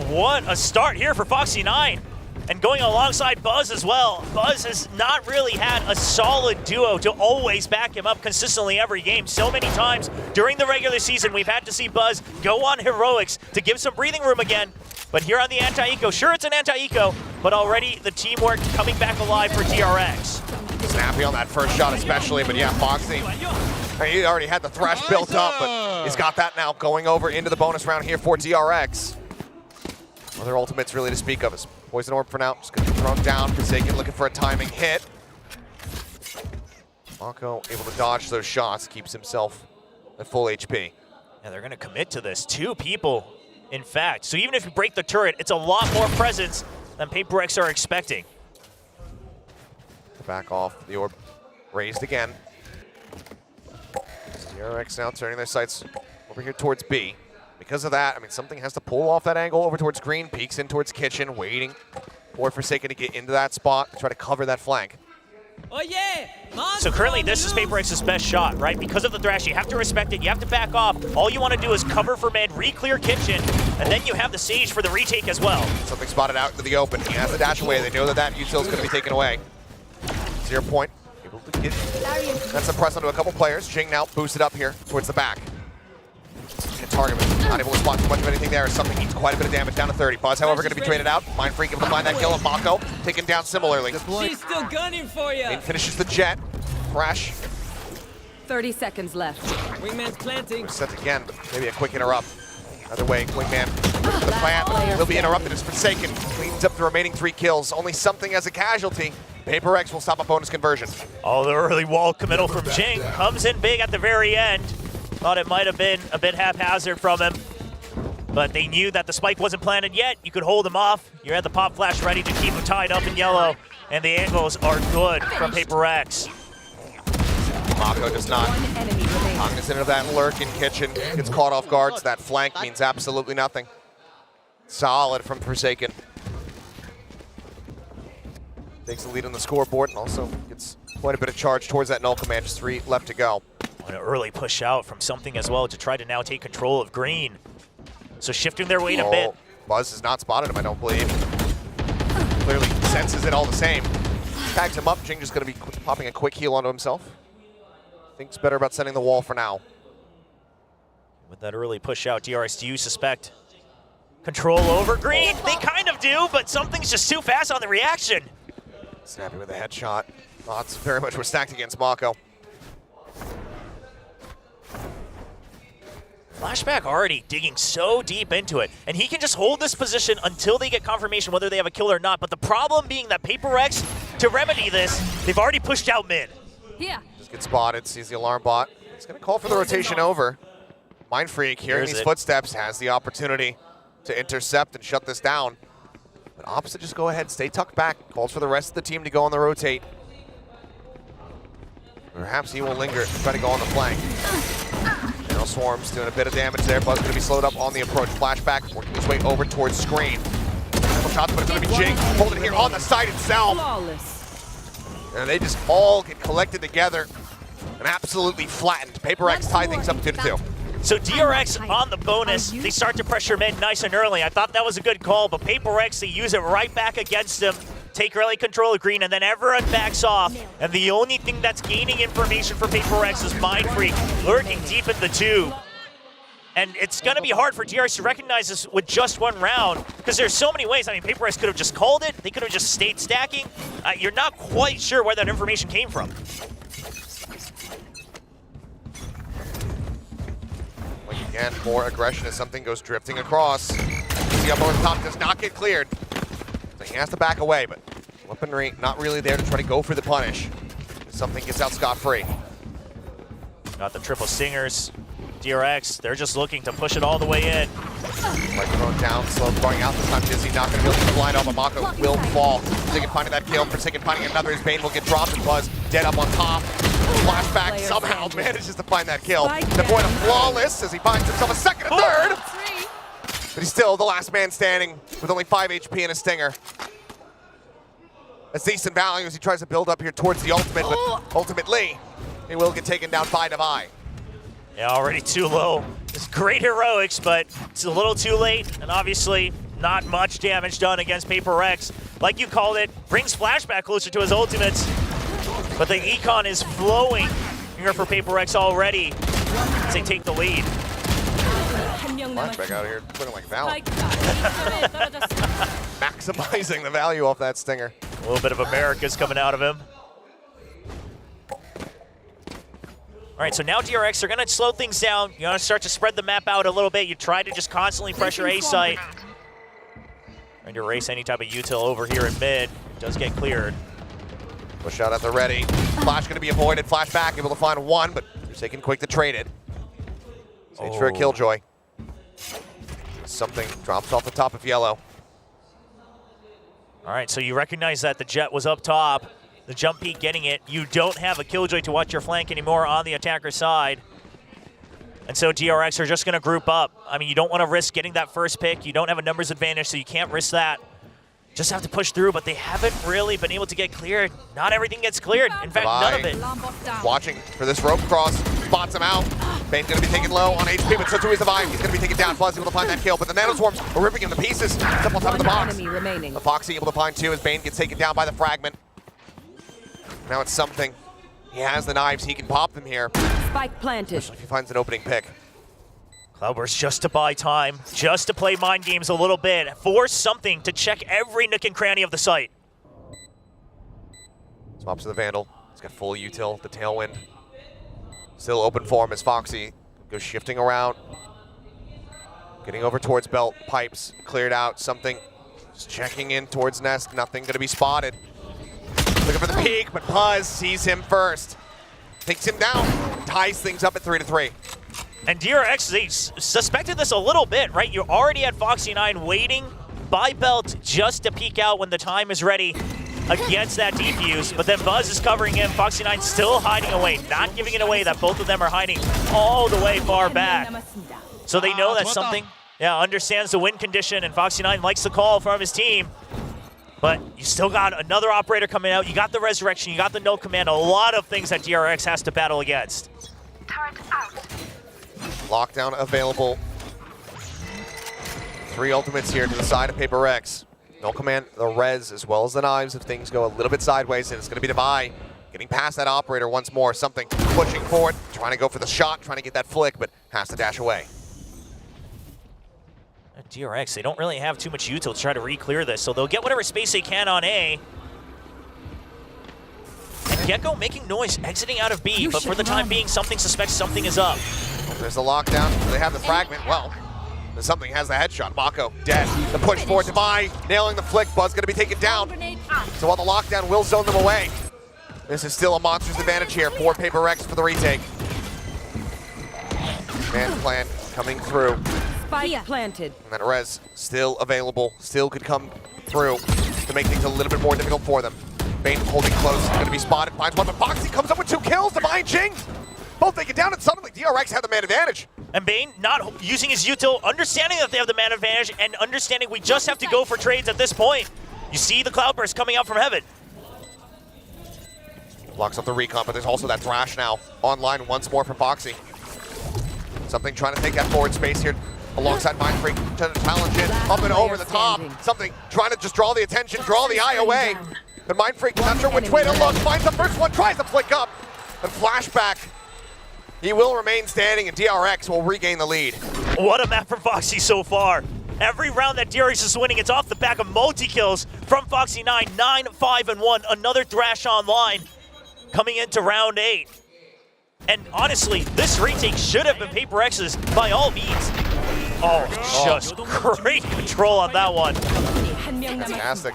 S5: What a start here for Foxy 9. And going alongside Buzz as well. Buzz has not really had a solid duo to always back him up consistently every game. So many times during the regular season, we've had to see Buzz go on heroics to give some breathing room again. But here on the anti-eco, sure it's an anti-eco, but already the teamwork coming back alive for DRX.
S13: Snappy on that first shot especially, but yeah, Foxy, he already had the thrash built up, but he's got that now going over into the bonus round here for DRX. Other ultimates really to speak of is Poison Orb for now, just gonna be thrown down. Forsaken looking for a timing hit. Mako able to dodge those shots, keeps himself at full HP.
S5: And they're gonna commit to this. 2 people, in fact. So even if you break the turret, it's a lot more presence than PRX are expecting.
S13: Back off, the orb raised again. DRX now turning their sights over here towards B. Because of that, I mean, something has to pull off that angle over towards green, peeks in towards kitchen, waiting for Forsaken to get into that spot, try to cover that flank.
S12: Oh yeah!
S5: So currently this is PaperX's best shot, right? Because of the thrash, you have to respect it, you have to back off. All you want to do is cover for mid, re-clear kitchen, and then you have the Sage for the retake as well.
S13: Something spotted out into the open. He has the dash away. They know that that util is going to be taken away. 0 point. Able to get that some press onto a couple players. Jing now boosted up here towards the back. And Target not able to spot too much of anything there. Something needs quite a bit of damage, down to 30. Buzz, however, going to be traded out. Mind Freak able to find that kill, and Mako taken down similarly.
S12: She's still gunning for you.
S13: Main finishes the jet. Crash.
S4: 30 seconds left.
S12: Wingman's planting.
S13: Set again, but maybe a quick interrupt. Either way, Wingman, the plant will be interrupted as Forsaken cleans up the remaining 3 kills. Only something as a casualty. PaperX will stop a bonus conversion.
S5: Oh, the early wall committal from Jing comes in big at the very end. Thought it might have been a bit haphazard from him, but they knew that the spike wasn't planted yet. You could hold him off. You had the pop flash ready to keep him tied up in yellow, and the angles are good from PaperX.
S13: Mako does not. Cognizant of that lurk in kitchen, gets caught off guard, so that flank means absolutely nothing. Solid from Forsaken. Takes the lead on the scoreboard and also gets quite a bit of charge towards that null command. Just 3 left to go.
S5: An early push out from something as well to try to now take control of green. So shifting their weight a bit.
S13: Buzz has not spotted him, I don't believe. Clearly senses it all the same. Tags him up. Jing just going to be popping a quick heal onto himself. Thinks better about setting the wall for now.
S5: With that early push out, DRX, do you suspect control over green? They kind of do, but something's just too fast on the reaction.
S13: Snappy with a headshot. Odds very much were stacked against Mako.
S5: Flashback already digging so deep into it, and he can just hold this position until they get confirmation whether they have a kill or not. But the problem being that PaperX, to remedy this, they've already pushed out mid.
S4: Yeah.
S13: Just gets spotted, sees the alarm bot. He's going to call for the rotation over. Mind Freak, hearing these footsteps, has the opportunity to intercept and shut this down. But opposite, just go ahead, stay tucked back. Calls for the rest of the team to go on the rotate. Perhaps he will linger and try to go on the flank. Now Swarm's doing a bit of damage there. Buzz going to be slowed up on the approach. Flashback working his way over towards screen. Couple shots, but it's going to be Jing holding here on the site itself. And they just all get collected together and absolutely flattened. PaperX tie things up 2-2.
S5: So DRX on the bonus, they start to pressure mid nice and early. I thought that was a good call, but PaperX, they use it right back against them. Take early control of green, and then everyone backs off. And the only thing that's gaining information for PaperX is Mind Freak lurking deep in the tube. And it's going to be hard for DRX to recognize this with just 1 round, because there's so many ways. I mean, PaperX could have just called it. They could have just stayed stacking. You're not quite sure where that information came from.
S13: Once again, more aggression as something goes drifting across. The up over the top does not get cleared. So he has to back away, but weaponry not really there to try to go for the punish. Something gets out scot-free.
S5: Got the triple stingers. DRX, they're just looking to push it all the way in.
S13: Microphone down, slow going out this time. Dizzy not going to be able to blind off, but Mako will fall. Forsaken finding that kill. Forsaken finding another. His Bane will get dropped, and Buzz dead up on top. Flashback somehow manages to find that kill. Avoid a flawless as he finds himself a second and third. But he's still the last man standing with only 5 HP and a stinger. That's decent value as he tries to build up here towards the ultimate, but ultimately, he will get taken down by Divide.
S5: Yeah, already too low. It's great heroics, but it's a little too late, and obviously not much damage done against PaperX. Like you called it, brings Flashback closer to his ultimates, but the econ is flowing here for PaperX already as they take the lead.
S13: Flashback out here looking like Valorant. Maximizing the value off that stinger.
S5: A little bit of America's coming out of him. All right, so now DRX are going to slow things down. You're going to start to spread the map out a little bit. You try to just constantly pressure A site. Trying to erase any type of util over here in mid. Does get cleared.
S13: Push out at the ready. Flash going to be avoided. Flashback able to find 1, but Forsaken quick to trade it. Sage for a Killjoy. Something drops off the top of yellow.
S5: All right, so you recognize that the jet was up top. The jump peak getting it. You don't have a Killjoy to watch your flank anymore on the attacker side. And so DRX are just going to group up. I mean, you don't want to risk getting that first pick. You don't have a numbers advantage, so you can't risk that. Just have to push through, but they haven't really been able to get cleared. Not everything gets cleared. In fact, none of it.
S13: Watching for this rope cross, spots him out. Bane's going to be taken low on HP, but so too is the Vibe. He's going to be taken down. Buzz able to find that kill, but the nanoswarms are ripping him to pieces. It's up on top of the box. The Foxy able to find two as Bane gets taken down by the fragment. Now it's something. He has the knives. He can pop them here.
S4: Spike planted.
S13: Especially if he finds an opening pick.
S5: Cloudburst just to buy time, just to play mind games a little bit, force something to check every nook and cranny of the site.
S13: Swaps to the Vandal. He's got full util, the Tailwind. Still open for him as Foxy goes shifting around. Getting over towards Belt, pipes, cleared out, something. Just checking in towards Nest, nothing gonna be spotted. Looking for the peek, but Puzz sees him first. Takes him down, ties things up at 3-3.
S5: And DRX, they suspected this a little bit, right? You already had Foxy9 waiting by Belt just to peek out when the time is ready against that defuse, but then Buzz is covering him. Foxy9 still hiding away, not giving it away that both of them are hiding all the way far back. So they know that something, understands the win condition, and Foxy9 likes the call from his team. But you still got another operator coming out. You got the resurrection, you got the no command, a lot of things that DRX has to battle against.
S13: Lockdown available. 3 ultimates here to the side of PRX. No command, the res as well as the knives if things go a little bit sideways, and it's going to be Devi getting past that operator once more. Something pushing forward, trying to go for the shot, trying to get that flick, but has to dash away.
S5: DRX, they don't really have too much util to try to re-clear this, so they'll get whatever space they can on A. And Gecko making noise, exiting out of B, but for the time being, something suspects something is up.
S13: There's the lockdown, they have the fragment. Well, something has the headshot. Mako dead. The push forward, Devi nailing the flick. Buzz gonna be taken down. So while the lockdown will zone them away, this is still a monster's advantage here for PRX for the retake. Man plan coming through.
S4: Spike planted.
S13: And that res still available, still could come through to make things a little bit more difficult for them. Bane holding close, gonna be spotted, finds one, but Foxy comes up with 2 kills, Devi and Jing. Both take it down, and suddenly DRX have the man advantage.
S5: And Bane not using his util, understanding that they have the man advantage, and understanding we just have to go for trades at this point. You see the Cloudburst coming out from heaven.
S13: Blocks up the recon, but there's also that thrash now online once more from Foxy. Something trying to take that forward space here alongside Mindfreak, trying to challenge it up and over the top. Something trying to just draw the attention, draw the eye away. But Mindfreak not sure which way to look, finds the first one, tries to flick up, and flashback. He will remain standing, and DRX will regain the lead.
S5: What a map from Foxy so far. Every round that DRX is winning, it's off the back of multi-kills from Foxy9, 9-5-1, another thrash online coming into round 8. And honestly, this retake should have been PRX's by all means. Oh, just great control on that one.
S13: Fantastic.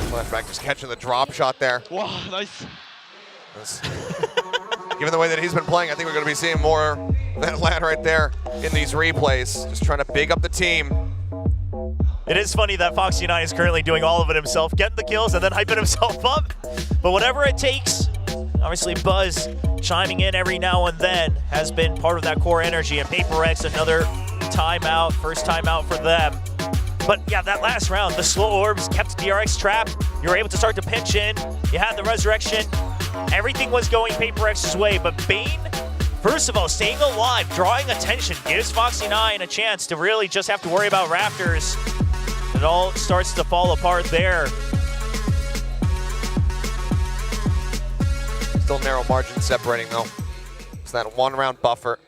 S13: Flashback just catching the drop shot there.
S8: Wow, nice.
S13: Given the way that he's been playing, I think we're going to be seeing more of that lad right there in these replays. Just trying to big up the team.
S5: It is funny that Foxy9 is currently doing all of it himself, getting the kills and then hyping himself up. But whatever it takes, obviously Buzz chiming in every now and then has been part of that core energy. And PRX, another timeout, first timeout for them. But yeah, that last round, the slow orbs kept DRX trapped. You were able to start to pinch in. You had the resurrection. Everything was going PRX's way, but Bane, first of all, staying alive, drawing attention, gives Foxy9 a chance to really just have to worry about Raptors. It all starts to fall apart there.
S13: Still narrow margin separating though. It's that 1-round buffer.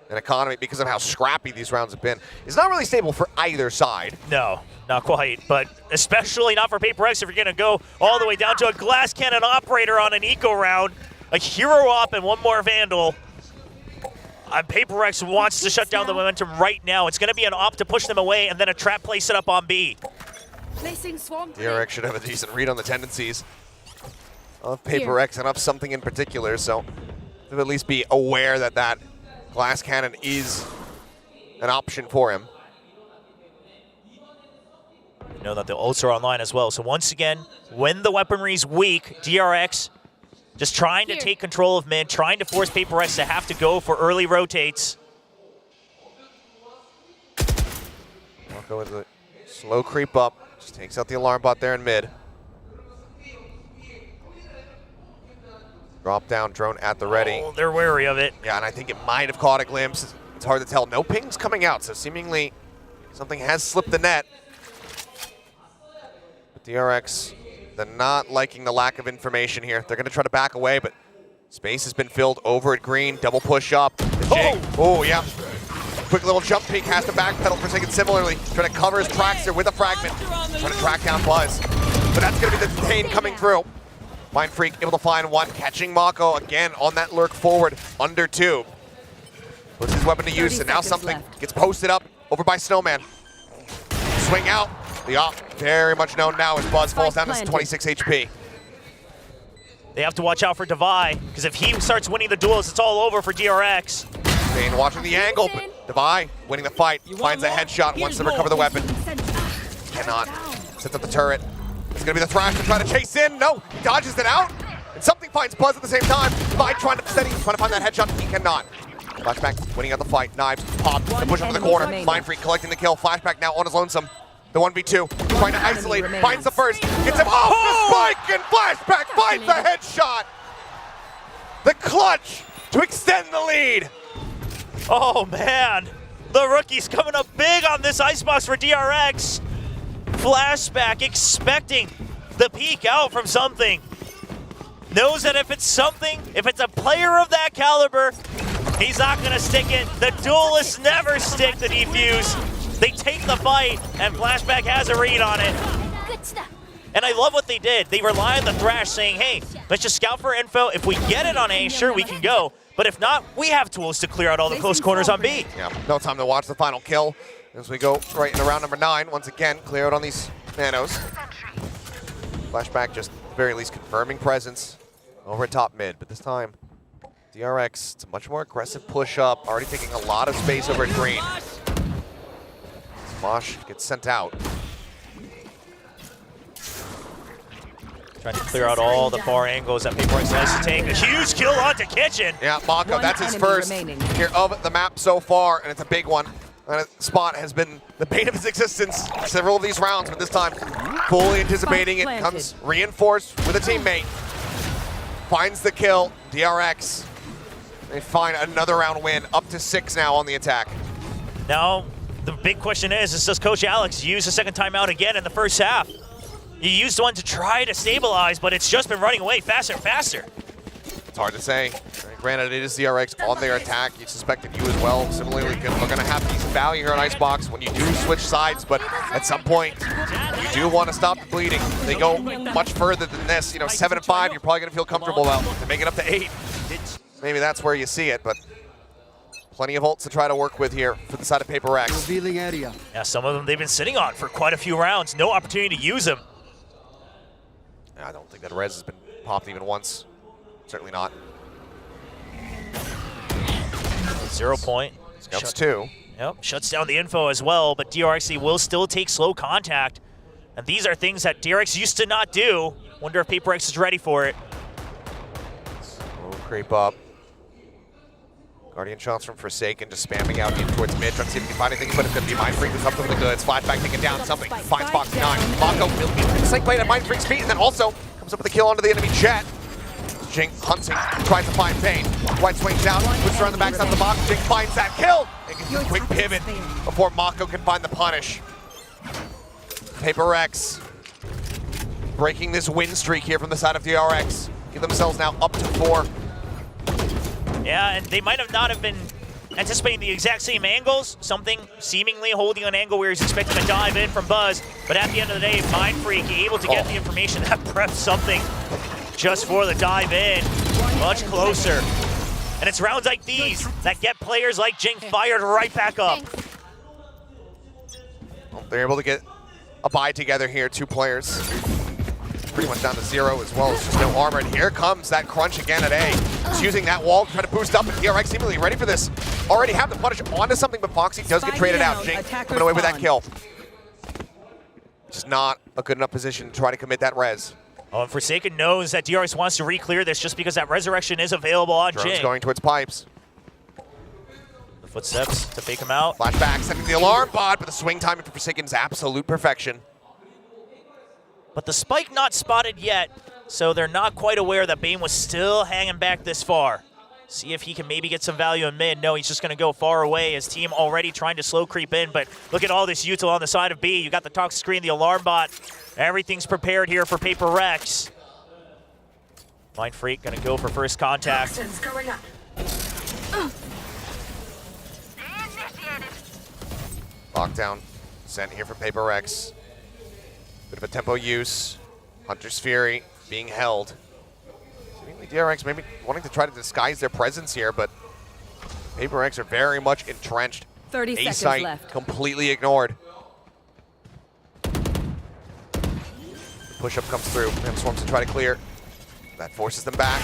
S13: And economy, because of how scrappy these rounds have been, is not really stable for either side.
S5: No, not quite, but especially not for PRX if you're going to go all the way down to a glass cannon operator on an eco round, a hero op and one more Vandal. PRX wants to shut down the momentum right now. It's going to be an op to push them away and then a trap play set up on B.
S13: DRX should have a decent read on the tendencies of PRX and of something in particular, so to at least be aware that that glass cannon is an option for him.
S5: You know that the ults are online as well. So once again, when the weaponry's weak, DRX Just trying to take control of mid, trying to force PRX to have to go for early rotates.
S13: Mako with a slow creep up. Just takes out the alarm bot there in mid. Drop down drone at the ready.
S5: Oh, they're wary of it.
S13: Yeah, and I think it might have caught a glimpse. It's hard to tell. No pings coming out, so seemingly something has slipped the net. But DRX, they're not liking the lack of information here. They're going to try to back away, but space has been filled over at green. Double push up. Oh, yeah. Quick little jump peek, has to backpedal for Forsaken similarly. Trying to cover his tracks here with a fragment. Trying to track down Buzz. But that's going to be the detain coming through. Mind Freak able to find one, catching Mako again on that lurk forward, under 2. Puts his weapon to use, and now something gets posted up over by Snowman. Swing out. The op, very much known now as Buzz, falls down to 26 HP.
S5: They have to watch out for Devi, because if he starts winning the duels, it's all over for DRX.
S13: Bane watching the angle, but Devi winning the fight, finds a headshot, wants to recover the weapon. Cannot. Sets up the turret. It's going to be the Thrash to try to chase in. No, he dodges it out. And something finds Buzz at the same time. Devi trying to find that headshot. He cannot. Flashback winning out the fight. Knives pop. The push up to the corner. Mind Freak collecting the kill. Flashback now on his lonesome. The 1v2. Trying to isolate. Finds the first. Gets him off the spike. And Flashback finds the headshot. The clutch to extend the lead.
S5: Oh, man. The rookie's coming up big on this icebox for DRX. Flashback expecting the peek out from something. Knows that if it's something, if it's a player of that caliber, he's not going to stick it. The duelists never stick the defuse. They take the fight, and Flashback has a read on it. And I love what they did. They rely on the Thrash saying, hey, let's just scout for info. If we get it on A, sure, we can go. But if not, we have tools to clear out all the close corners on B.
S13: Yeah, no time to watch the final kill as we go right into round number 9. Once again, clear out on these nanos. Flashback just at the very least confirming presence over at top mid. But this time, DRX, it's a much more aggressive push up, already taking a lot of space over at green. Mosh gets sent out.
S5: Trying to clear out all the far angles that PRX has to take. A huge kill onto Kitchen.
S13: Yeah, Mako, that's his first here of the map so far, and it's a big one. And Spot has been the bane of his existence several of these rounds, but this time fully anticipating it, comes reinforced with a teammate. Finds the kill, DRX. They find another round win, up to 6 now on the attack.
S5: Now, the big question is does Coach Alex use the second timeout again in the first half? You used one to try to stabilize, but it's just been running away faster and faster.
S13: It's hard to say. Granted, it is DRX on their attack. You suspected you as well. Similarly, they're going to have decent value here on Icebox when you do switch sides, but at some point, you do want to stop the bleeding. They go much further than this. 7-5, you're probably going to feel comfortable about. To make it up to 8, maybe that's where you see it, but plenty of ults to try to work with here for the side of PRX.
S1: Revealing area.
S5: Yeah, some of them they've been sitting on for quite a few rounds. No opportunity to use them.
S13: I don't think that res has been popped even once. Certainly not.
S5: 0 point.
S13: Scouts 2.
S5: Yep, shuts down the info as well, but DRX will still take slow contact. And these are things that DRX used to not do. Wonder if PRX is ready for it.
S13: Slow creep up. Guardian shots from Forsaken, just spamming out in towards mid, trying to see if he can find anything, but it's going to be Mind Freak with up to the goods. Flashback taking down something, finds Fox 9. Mako will be snake blade at Mind Freak's feet, and then also comes up with a kill onto the enemy jet. Jink hunting, tries to find Bane. White swings down, puts around the backside of the box. Jink finds that kill, and gets a quick pivot before Mako can find the punish. PRX breaking this win streak here from the side of DRX. Give themselves now up to 4.
S5: Yeah, and they might have not have been anticipating the exact same angles. Something seemingly holding an angle where he's expecting to dive in from Buzz. But at the end of the day, Mind Freak able to get the information that preps something just for the dive in. Much closer. And it's rounds like these that get players like Jink fired right back up.
S13: Well, they're able to get a buy together here, 2 players. Pretty much down to 0 as well as just no armor. And here comes that crunch again at A. Just using that wall to try to boost up, and DRX seemingly ready for this. Already have the punish onto something, but Foxy does get traded out. Jink coming away with that kill. Just not a good enough position to try to commit that res.
S5: Oh, and Forsaken knows that DRX wants to re-clear this just because that resurrection is available on
S13: Drone's
S5: Jing.
S13: going towards pipes.
S5: The footsteps to fake him out.
S13: Flashback, sending the alarm bot, but the swing timing for Forsaken is absolute perfection.
S5: But the spike not spotted yet, so they're not quite aware that Bane was still hanging back this far. See if he can maybe get some value in mid. No, he's just going to go far away. His team already trying to slow creep in, but look at all this util on the side of B. You got the toxic screen, the alarm bot. Everything's prepared here for PRX. Mind Freak going to go for first contact.
S1: Going up.
S13: Lockdown sent here from PRX. Bit of a tempo use. Hunter's Fury being held. Seemingly DRX maybe wanting to try to disguise their presence here, but PRX are very much entrenched.
S4: 30 seconds
S13: A-site
S4: left.
S13: completely ignored. Push-up comes through. Ram Swarms to try to clear. That forces them back.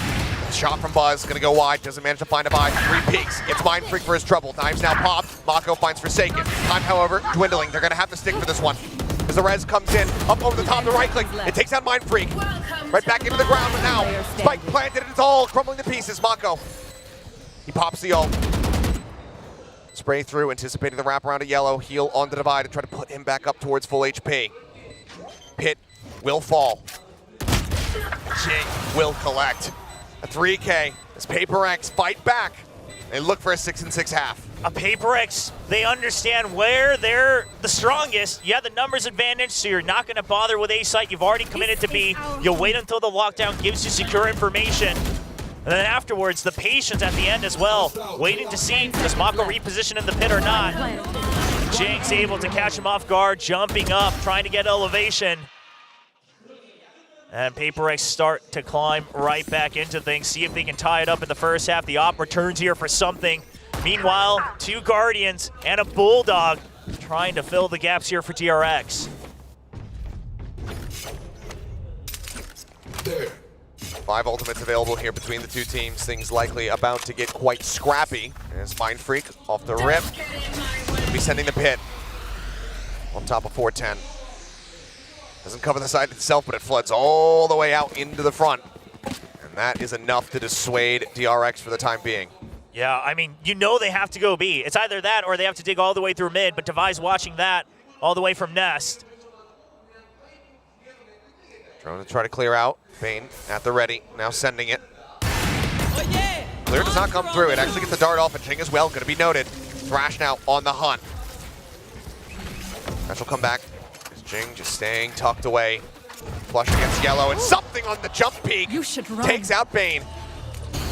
S13: Shot from Buzz, gonna go wide, doesn't manage to find a buy. 3 peeks, gets Mind Freak for his trouble. Knives now popped, Mako finds Forsaken. Time, however, dwindling. They're gonna have to stick for this one. As the res comes in, up over the top, the right click. It takes out Mind Freak. Right back into the ground, but now, Spike planted, it's all crumbling to pieces. Mako, he pops the ult. Spray through, anticipating the wraparound of yellow, heal on the divide, and try to put him back up towards full HP. Pit will fall. Jing will collect. A 3K as PRX fight back. They look for a 6-6 half.
S5: A PRX, they understand where they're the strongest. You have the numbers advantage, so you're not going to bother with A-site. You've already committed to B. You'll wait until the lockdown gives you secure information. And then afterwards, the patience at the end as well. Waiting to see, does Mako reposition in the pit or not? Jing's able to catch him off guard, jumping up, trying to get elevation. And PRX start to climb right back into things, see if they can tie it up in the first half. The op returns here for something. Meanwhile, 2 Guardians and a Bulldog trying to fill the gaps here for DRX.
S13: There. 5 ultimates available here between the two teams. Things likely about to get quite scrappy. As Mind Freak off the rip. Be sending the pit on top of 410. Doesn't cover the side itself, but it floods all the way out into the front. And that is enough to dissuade DRX for the time being.
S5: Yeah, I mean, you know they have to go B. It's either that or they have to dig all the way through mid, but Devi's watching that all the way from Nest.
S13: Drone to try to clear out. Bane at the ready, now sending it. Clear does not come through. It actually gets the dart off, and Jing as well, going to be noted. Thrash now on the hunt. Thrash will come back. Jing just staying tucked away. Flush against yellow, and something on the jump peak takes out Bane.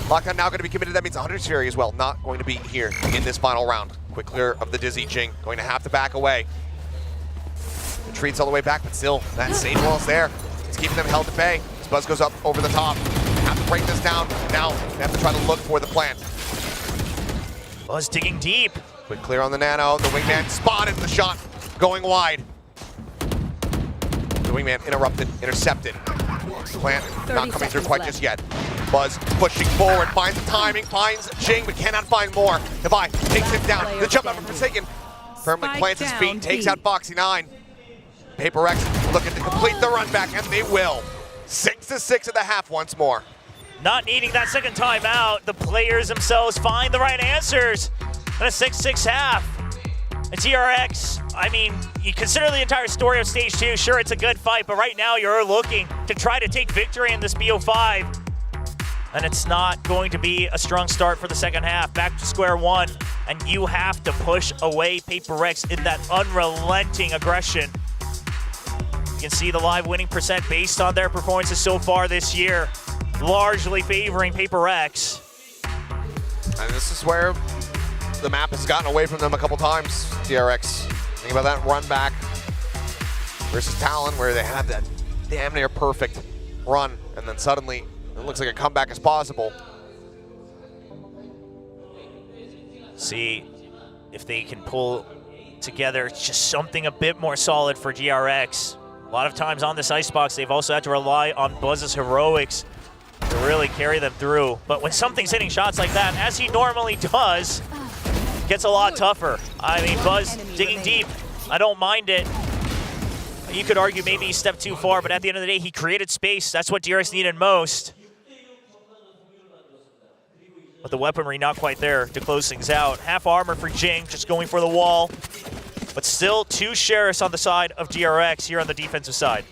S13: Lockdown now going to be committed. That means 100 Fury as well. Not going to be here in this final round. Quick clear of the Dizzy. Jing going to have to back away. Retreats all the way back, but still, that same wall's there. It's keeping them held at bay. As Buzz goes up over the top. Have to break this down. Now they have to try to look for the plant.
S5: Buzz digging deep.
S13: Quick clear on the Nano. The Wingman spotted the shot going wide. The Wingman intercepted. Plant not coming through quite just yet. Buzz pushing forward, finds the timing, finds Jing, but cannot find more. Devi takes him down. The jump out from Forsaken. Firmly plants his feet, takes out Foxy 9. PRX looking to complete the run back, and they will. 6-6 at the half once more.
S5: Not needing that second time out, the players themselves find the right answers. And a 6-6 half. And DRX, I mean, you consider the entire story of Stage 2, sure, it's a good fight, but right now you're looking to try to take victory in this BO5. And it's not going to be a strong start for the second half. Back to square one, and you have to push away PRX in that unrelenting aggression. You can see the live winning percent based on their performances so far this year, largely favoring PRX.
S13: And this is where the map has gotten away from them a couple times, DRX. Think about that run back versus Talon, where they had that damn near perfect run, and then suddenly it looks like a comeback is possible.
S5: See if they can pull together just something a bit more solid for DRX. A lot of times on this icebox, they've also had to rely on Buzz's heroics to really carry them through. But when something's hitting shots like that, as he normally does, it gets a lot tougher. I mean, Buzz digging deep. I don't mind it. You could argue maybe he stepped too far, but at the end of the day, he created space. That's what DRX needed most. But the weaponry not quite there to close things out. Half armor for Jing, just going for the wall. But still 2 Sheriffs on the side of DRX here on the defensive side.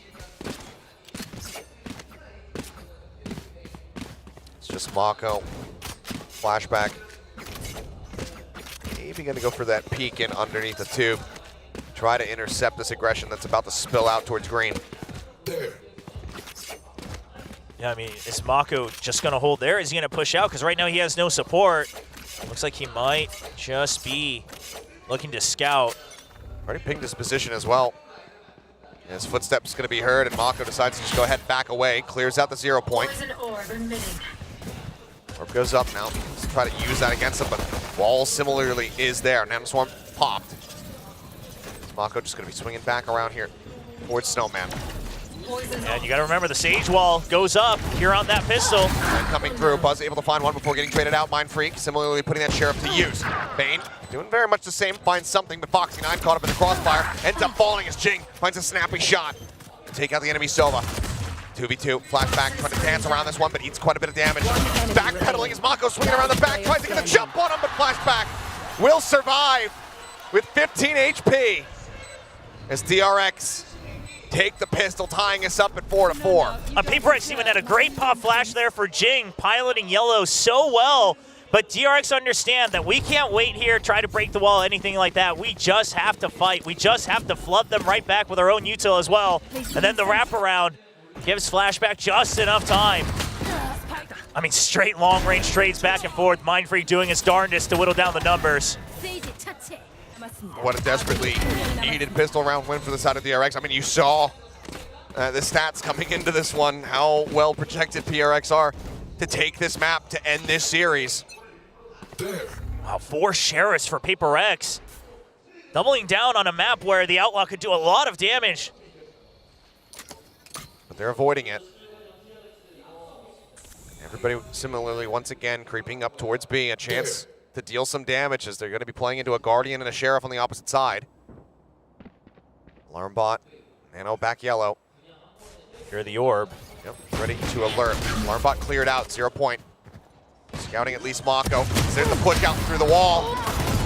S13: It's just Mako. Flashback. Maybe gonna go for that peek in underneath the tube. Try to intercept this aggression that's about to spill out towards green.
S5: Yeah, I mean, is Mako just going to hold there? Is he going to push out? Because right now he has no support. Looks like he might just be looking to scout.
S13: Already pinged his position as well. His footsteps going to be heard, and Mako decides to just go ahead and back away. Clears out the 0 point. Orb goes up now. Let's try to use that against him, but wall similarly is there. Nanoswarm popped. Mako just going to be swinging back around here towards Snowman.
S5: And you got to remember the Sage Wall goes up here on that pistol.
S13: And coming through, Buzz able to find one before getting traded out. Mind Freak similarly putting that Sheriff to use. Bane doing very much the same, finds something, but Foxy9 caught up in the crossfire. Ends up falling as Jing finds a snappy shot to take out the enemy Sova. 2v2, flashback, trying to dance around this one, but eats quite a bit of damage. Backpedaling as Mako swinging around the back, tries to get a jump on him, but flashback will survive with 15 HP. As DRX take the pistol, tying us up at 4-4.
S5: PRX even had a great pop flash there for Jing, piloting yellow so well. But DRX understand that we can't wait here, try to break the wall, anything like that. We just have to fight. We just have to flood them right back with our own util as well. And then the wraparound gives Flashback just enough time. I mean, straight long-range trades back and forth. Mind Freak doing his darndest to whittle down the numbers.
S13: What a desperately needed pistol round win for the side of DRX. I mean, you saw the stats coming into this one, how well projected PRX are to take this map to end this series.
S5: Wow, 4 Sheriffs for PRX. Doubling down on a map where the Outlaw could do a lot of damage.
S13: But they're avoiding it. Everybody similarly, once again, creeping up towards B. A chance to deal some damage as they're going to be playing into a Guardian and a Sheriff on the opposite side. Alarm bot, Nano back yellow.
S5: Here the orb.
S13: Yep, ready to alert. Alarm bot cleared out, 0 point. Scouting at least Mako. There's the push out through the wall.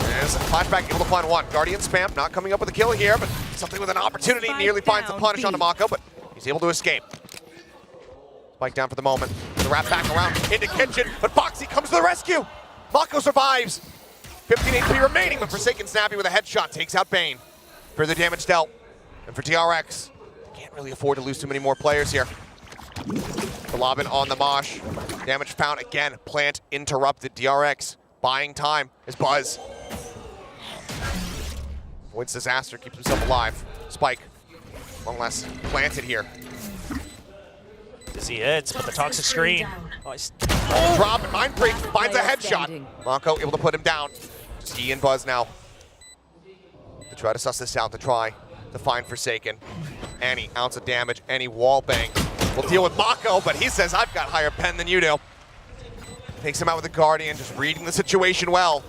S13: There's a flashback, able to find one. Guardian spam, not coming up with a kill here, but something with an opportunity. Nearly finds the punish onto Mako, but he's able to escape. Spike down for the moment. The wrap back around into Kitchen, but Foxy comes to the rescue. Mako survives. 15 HP remaining, but Forsaken Snappy with a headshot takes out Bane. Further damage dealt. And for DRX, can't really afford to lose too many more players here. The Lobbin on the Mosh. Damage found again. Plant interrupted. DRX buying time as Buzz avoids disaster, keeps himself alive. Spike, one less planted here.
S5: Dizzy hits, but the toxic screen.
S13: Drop and Mind Freak finds a headshot. Mako able to put him down. Just he and Buzz now to try to suss this out, to try to find Forsaken. Any ounce of damage, any wall bang will deal with Mako, but he says, I've got higher pen than you do. Takes him out with the Guardian, just reading the situation well.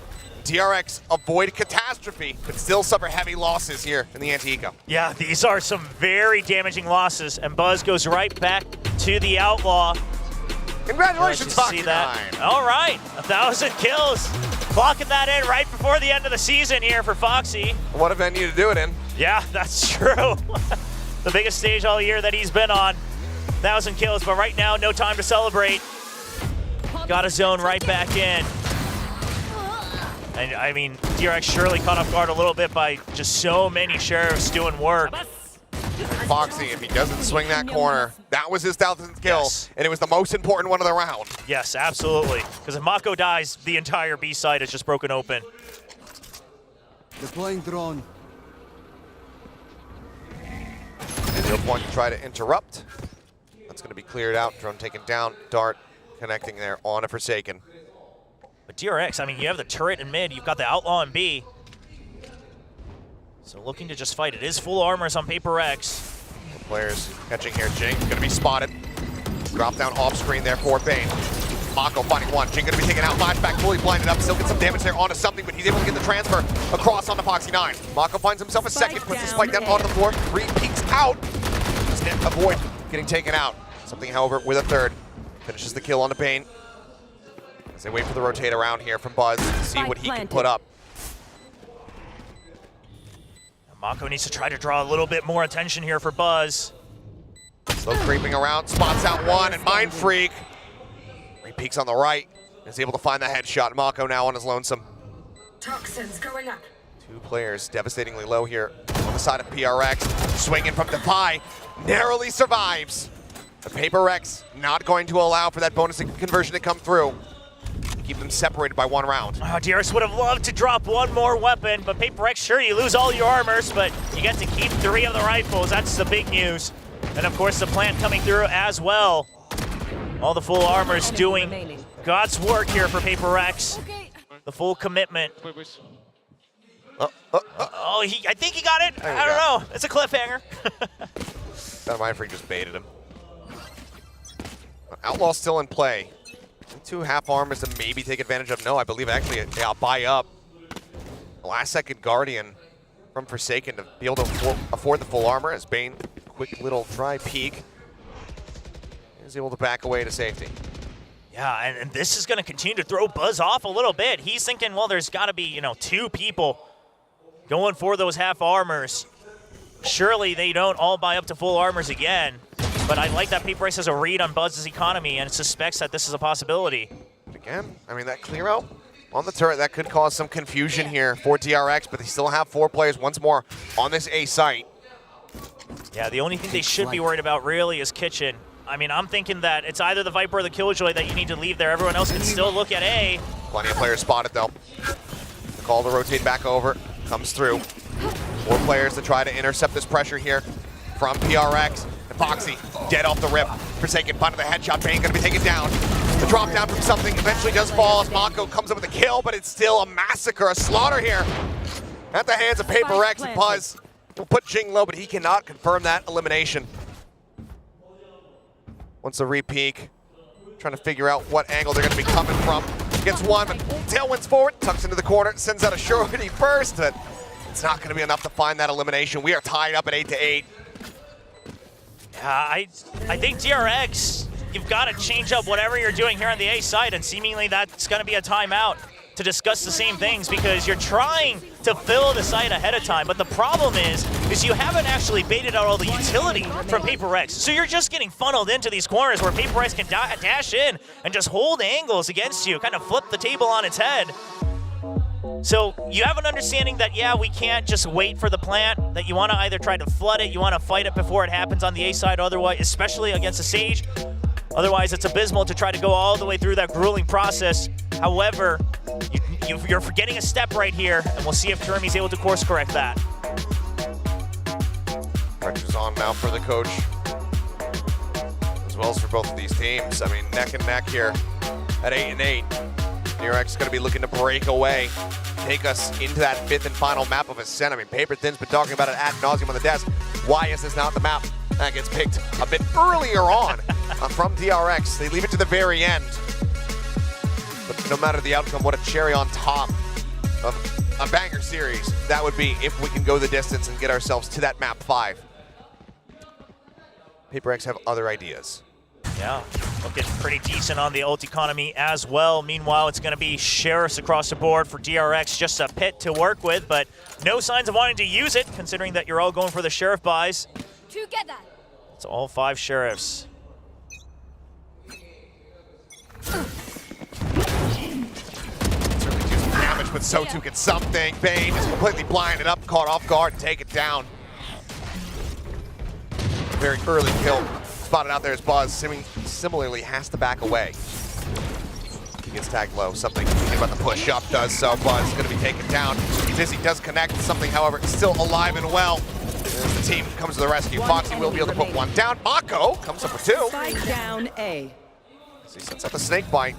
S13: DRX avoid catastrophe, but still suffer heavy losses here in the anti-eco.
S5: Yeah, these are some very damaging losses, and Buzz goes right back to the Outlaw.
S13: Congratulations,
S5: Foxy9. All right, 1,000 kills. Clocking that in right before the end of the season here for Foxy.
S13: What a venue to do it in.
S5: Yeah, that's true. The biggest stage all year that he's been on. 1,000 kills, but right now, no time to celebrate. Got a zone right back in. And I mean, DRX surely caught off guard a little bit by just so many Sheriffs doing work.
S13: Foxy, if he doesn't swing that corner, that was his 1,000th kill, and it was the most important one of the round.
S5: Yes, absolutely. Because if Mako dies, the entire B side is just broken open.
S6: Deploying drone.
S13: 0 point to try to interrupt. That's going to be cleared out. Drone taken down. Dart connecting there on a Forsaken.
S5: But DRX, I mean, you have the turret in mid, you've got the Outlaw in B. So looking to just fight. It is full armors on PRX.
S13: Players catching here. Jing going to be spotted. Drop down off screen there for Bane. Mako finding one. Jing going to be taken out. Flashback fully blinded up. Still get some damage there onto something, but he's able to get the transfer across onto Foxy9. Mako finds himself a second, puts the spike down onto the floor. 3 peeks out. Just avoid getting taken out. Something, however, with a third. Finishes the kill on the Bane. As they wait for the rotate around here from Buzz to see what he can put up.
S5: Mako needs to try to draw a little bit more attention here for Buzz.
S13: Slow creeping around, spots out one, and Mind Freak. Re-peeks on the right, is able to find the headshot. Mako now on his lonesome.
S4: Toxins going up.
S13: Two players devastatingly low here on the side of PRX. Swinging from Defy, narrowly survives. The PRX not going to allow for that bonus conversion to come through. Keep them separated by 1 round.
S5: Oh, DRX would have loved to drop one more weapon, but PRX, sure, you lose all your armors, but you get to keep 3 of the rifles. That's the big news. And of course, the plant coming through as well. All the full armors doing God's work here for PRX. The full commitment. Oh, I think he got it. I don't know. It's a cliffhanger.
S13: That Mind Freak just baited him. Outlaw still in play. 2 half armors to maybe take advantage of. No, I believe actually they buy up. Last second Guardian from Forsaken to be able to afford the full armor as Bane, quick little dry peek, is able to back away to safety.
S5: Yeah, and this is going to continue to throw Buzz off a little bit. He's thinking, well, there's got to be, 2 people going for those half armors. Surely they don't all buy up to full armors again. But I like that PRX has a read on Buzz's economy and suspects that this is a possibility.
S13: Again, I mean, that clear out on the turret, that could cause some confusion here for DRX, but they still have 4 players once more on this A site.
S5: Yeah, the only thing they should be worried about really is Kitchen. I mean, I'm thinking that it's either the Viper or the Killjoy that you need to leave there. Everyone else can still look at A.
S13: Plenty of players spotted, though. The call to rotate back over comes through. 4 players to try to intercept this pressure here from PRX. Epoxy, dead off the rip. Forsaken, butt of the headshot. Bane gonna be taken down. The drop down from something eventually does fall as Mako comes up with a kill, but it's still a massacre, a slaughter here at the hands of PRX. And Buzz will put Jing low, but he cannot confirm that elimination. Once the re-peek, trying to figure out what angle they're gonna be coming from. Gets one, but tailwinds forward, tucks into the corner, sends out a surety first, but it's not gonna be enough to find that elimination. We are tied up at 8-8.
S5: I think DRX, you've got to change up whatever you're doing here on the A side, and seemingly that's going to be a timeout to discuss the same things because you're trying to fill the site ahead of time. But the problem is you haven't actually baited out all the utility from PRX. So you're just getting funneled into these corners where PRX can dash in and just hold angles against you, kind of flip the table on its head. So you have an understanding that, yeah, we can't just wait for the plant, that you want to either try to flood it, you want to fight it before it happens on the A side, otherwise, especially against a Sage. Otherwise, it's abysmal to try to go all the way through that grueling process. However, you're forgetting a step right here, and we'll see if Termi's able to course correct that.
S13: Pressure's on now for the coach, as well as for both of these teams. I mean, neck and neck here at 8-8. DRX is going to be looking to break away, take us into that 5th and final map of Ascent. I mean, Paper Thin's been talking about it ad nauseum on the desk. Why is this not the map that gets picked a bit earlier on from DRX? They leave it to the very end. But no matter the outcome, what a cherry on top of a banger series that would be if we can go the distance and get ourselves to that map 5. PRX have other ideas.
S5: Yeah, looking pretty decent on the ult economy as well. Meanwhile, it's going to be Sheriffs across the board for DRX, just a pit to work with, but no signs of wanting to use it, considering that you're all going for the Sheriff buys.
S15: Together.
S5: It's all 5 Sheriffs.
S13: Certainly do some damage, but Sotu gets something. Bane is completely blinded up, caught off guard, and take it down. Very early kill. Spotted out there as Buzz, similarly has to back away. He gets tagged low. Something about the push up does so. Buzz is going to be taken down. Dizzy does connect. Something, however, is still alive and well. As the team comes to the rescue, Foxy will be able to put one down. Mako comes up with 2.
S4: Spike down A.
S13: As he sets up a snake bite,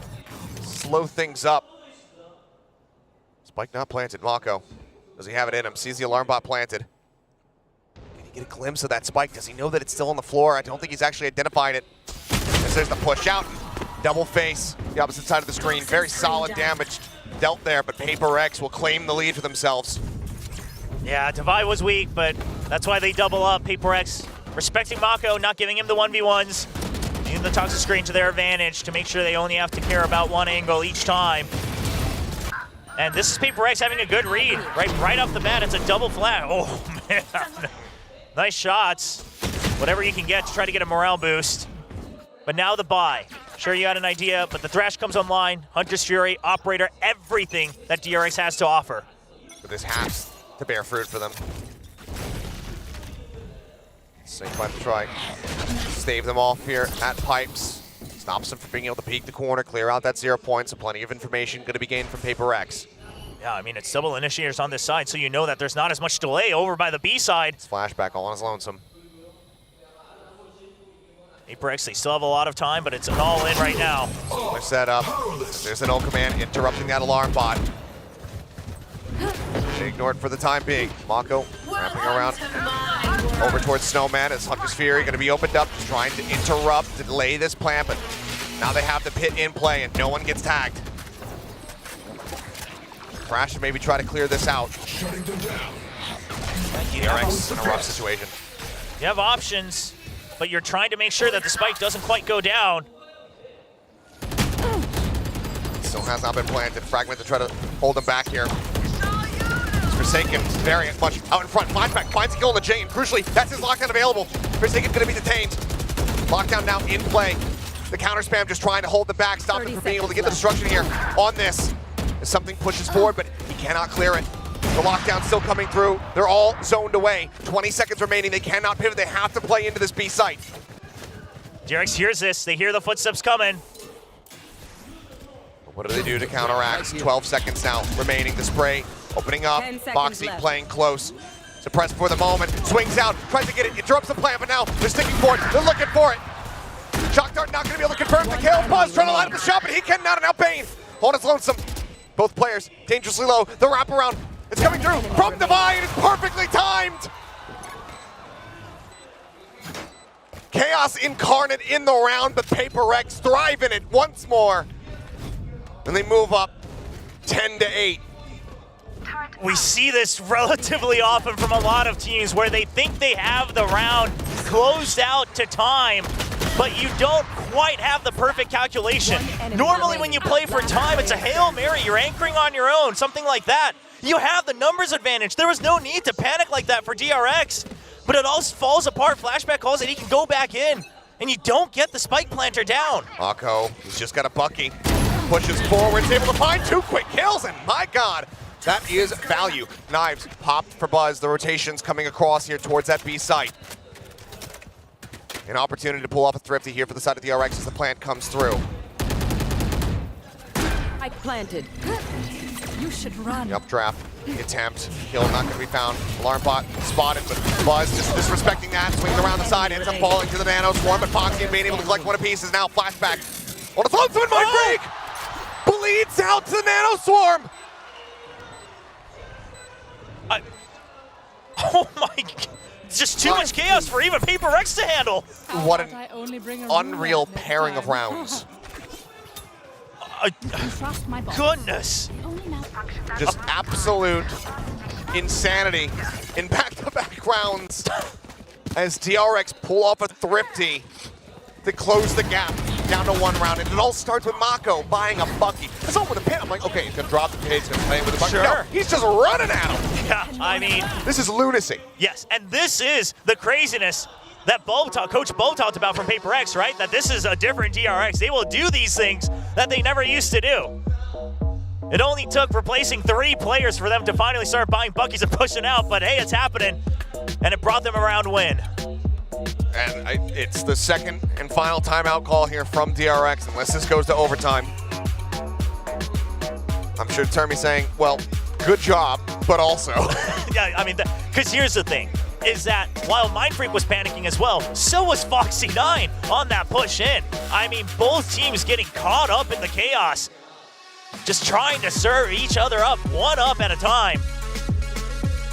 S13: slow things up. Spike not planted. Mako, does he have it in him? Sees the alarm bot planted. Get a glimpse of that spike. Does he know that it's still on the floor? I don't think he's actually identified it. As there's the push out. Double face, the opposite side of the screen. Very solid damage dealt there, but PRX will claim the lead for themselves.
S5: Yeah, Divide was weak, but That's why they double up. PRX respecting Mako, not giving him the 1v1s. Using the toxic screen to their advantage to make sure they only have to care about one angle each time. And this is PRX having a good read. Right off the bat, it's a double flat. Oh, man. Nice shots. Whatever you can get to try to get a morale boost. But now the buy. Sure, you had an idea, but the Thrash comes online. Hunter's Fury, Operator, everything that DRX has to offer.
S13: But this has to bear fruit for them. Sync by the try. Stave them off here at Pipes. Stops them from being able to peek the corner, clear out that 0 points, so plenty of information going to be gained from PRX.
S5: Yeah, I mean, it's double initiators on this side, so you know that there's not as much delay over by the B side.
S13: It's flashback all on his lonesome.
S5: PRX, they still have a lot of time, but it's an all-in right now.
S13: They're set up. There's an ult command interrupting that alarm bot. They ignored for the time being. Mako wrapping around over towards Snowman as Hunter's Fury going to be opened up, trying to interrupt, to delay this plan, but now they have the pit in play and no one gets tagged. Crash should maybe try to clear this out. DRX in a rough situation.
S5: You have options, but you're trying to make sure that the spike doesn't quite go down.
S13: Still has not been planted. Fragment to try to hold them back here. Forsaken very much out in front. Flashback finds a kill on the Jane. Crucially, that's his lockdown available. Forsaken going to be detained. Lockdown now in play. The counter spam just trying to hold them back, stop them from being able to get the destruction here on this. As something pushes forward, but he cannot clear it. The lockdown still coming through. They're all zoned away. 20 seconds remaining. They cannot pivot. They have to play into this B site.
S5: DRX hears this. They hear the footsteps coming.
S13: What do they do to counteract? 12 seconds now remaining. The spray opening up. Boxy playing close. Suppressed for the moment. Swings out. Tries to get it. Interrupts the plan, but now they're sticking for it. They're looking for it. Shock Dart not going to be able to confirm the kill. Buzz trying to line up the shot, but he cannot. And now Bane on his lonesome. Both players dangerously low. The wraparound. It's coming through from Divine. It's perfectly timed. Chaos incarnate in the round, but PRX thrive in it once more. And they move up 10-8.
S5: We see this relatively often from a lot of teams where they think they have the round closed out to time, but you don't quite have the perfect calculation. Normally when you play for time, it's a Hail Mary. You're anchoring on your own, something like that. You have the numbers advantage. There was no need to panic like that for DRX, but it all falls apart. Flashback calls it, he can go back in, and you don't get the spike planter down.
S13: Mako, he's just got a Bucky. Pushes forward, is able to find 2 quick kills, and my God, that is value. Knives popped for Buzz. The rotation's coming across here towards that B site. An opportunity to pull off a thrifty here for the side of the DRX as the plant comes through.
S4: I planted. You should run.
S13: The updraft, the attempt, kill not going to be found. Alarm bot spotted, but Buzz just disrespecting that, swinging around the side, ends up falling to the Nano Swarm, but Foxy being able to collect one apiece is now flashback. On the throw, my break! Bleeds out to the Nano Swarm!
S5: Oh my God. Just too much chaos for even PRX to handle.
S13: What an unreal pairing of rounds.
S5: Goodness.
S13: Just absolute insanity in back-to-back rounds as DRX pull off a thrifty to close the gap down to 1 round. And it all starts with Mako buying a Bucky. It's over the pit. I'm like, okay, he's going to drop the pit. He's going to play with the Bucky.
S5: Sure.
S13: No, he's just running at him.
S5: Yeah, I mean.
S13: This is lunacy.
S5: Yes, and this is the craziness that Coach Bo talked about from PRX, right? That this is a different DRX. They will do these things that they never used to do. It only took replacing 3 players for them to finally start buying Buckies and pushing out, but hey, it's happening, and it brought them a round win.
S13: And it's the second and final timeout call here from DRX, unless this goes to overtime. I'm sure Termy saying, well, good job, but also.
S5: Yeah, I mean, because here's the thing, is that while Mindfreak was panicking as well, so was Foxy9 on that push in. I mean, both teams getting caught up in the chaos, just trying to serve each other up, one up at a time.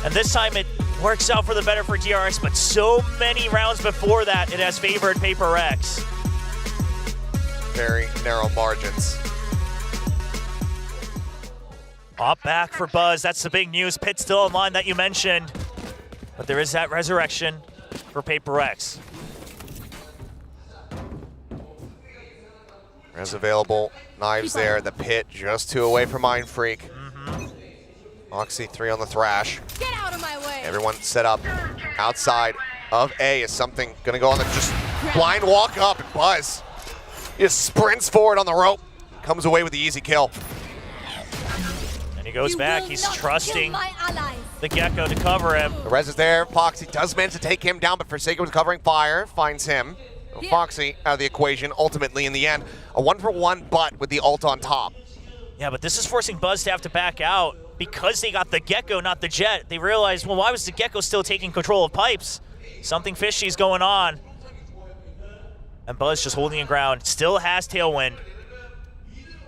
S5: And this time it works out for the better for DRX, but so many rounds before that, it has favored PRX.
S13: Very narrow margins.
S5: Pop back for Buzz, that's the big news. Pit still online that you mentioned. But there is that resurrection for PRX.
S13: Res available, knives there, the pit just 2 away from Mind Freak. Moxie 3 on the Thrash.
S18: Get out of my way.
S13: Everyone set up outside of A. Is something gonna go on the just blind walk up, and Buzz just sprints forward on the rope, comes away with the easy kill.
S5: And he goes back, he's trusting the Gecko to cover him.
S13: The res is there, Foxy does manage to take him down, but Forsaken was covering fire, finds him. Foxy out of the equation, ultimately in the end, a 1-for-1 butt with the ult on top.
S5: Yeah, but this is forcing Buzz to have to back out because they got the Gecko, not the Jet. They realized, well, why was the Gecko still taking control of pipes? Something fishy's going on. And Buzz just holding the ground, still has Tailwind.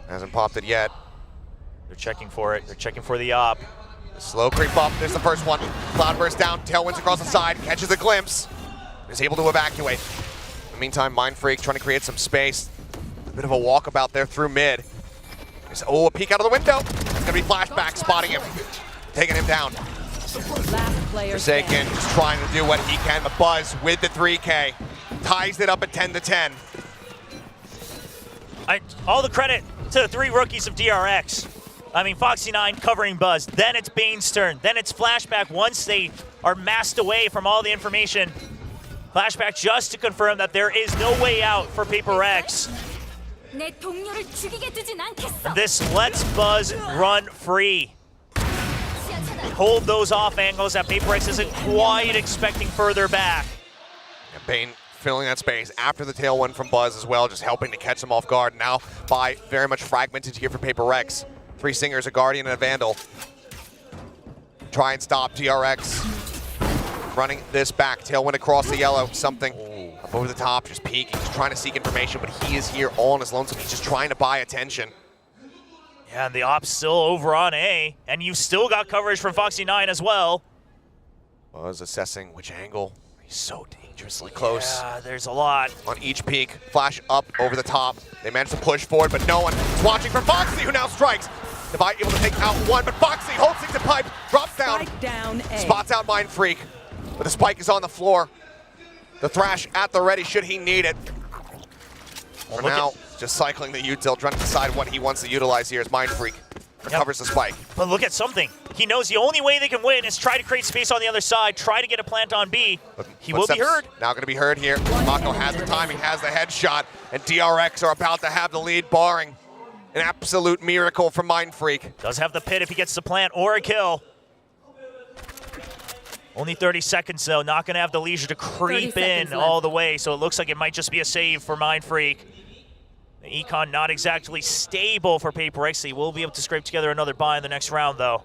S13: Hasn't popped it yet.
S5: They're checking for it, they're checking for the op.
S13: Slow creep up, there's the first one. Cloudburst down, Tailwind's across the side, catches a glimpse. Is able to evacuate. In the meantime, Mind Freak trying to create some space. A bit of a walkabout there through mid. Oh, a peek out of the window. It's gonna be flashback, spotting him, taking him down. Forsaken just trying to do what he can, but Buzz with the 3K ties it up at 10-10.
S5: All the credit to the 3 rookies of DRX. I mean, Foxy9 covering Buzz, then it's Bane's turn, then it's Flashback once they are masked away from all the information. Flashback just to confirm that there is no way out for PRX. And this lets Buzz run free. Hold those off angles that PRX isn't quite expecting further back.
S13: And Bane filling that space after the tailwind from Buzz as well, just helping to catch him off guard. Now by very much fragmented here for PRX. 3 Singers, a Guardian, and a Vandal. Try and stop DRX. Running this back, tailwind across the yellow, something up over the top, just peeking, just trying to seek information, but he is here all on his lonesome. He's just trying to buy attention.
S5: Yeah, and the op's still over on A, and you've still got coverage from Foxy9 as well.
S13: Buzz assessing which angle. He's so dangerously close.
S5: Yeah, there's a lot.
S13: On each peak, flash up over the top. They manage to push forward, but no one is watching for Foxy, who now strikes. Divide able to take out one, but Foxy holds things in pipe, drops down, spots out Mind Freak. But the spike is on the floor. The Thrash at the ready should he need it. For now, just cycling the util, trying to decide what he wants to utilize here as Mind Freak recovers the spike.
S5: But look at something. He knows the only way they can win is try to create space on the other side, try to get a plant on B.
S13: But
S5: he will be heard.
S13: Now going to be heard here. Mako has the timing, has the headshot, and DRX are about to have the lead, barring an absolute miracle from Mind Freak.
S5: Does have the pit if he gets the plant or a kill. Only 30 seconds though, not gonna have the leisure to creep in all the way, so it looks like it might just be a save for Mind Freak. The econ not exactly stable for PRX. He will be able to scrape together another buy in the next round though.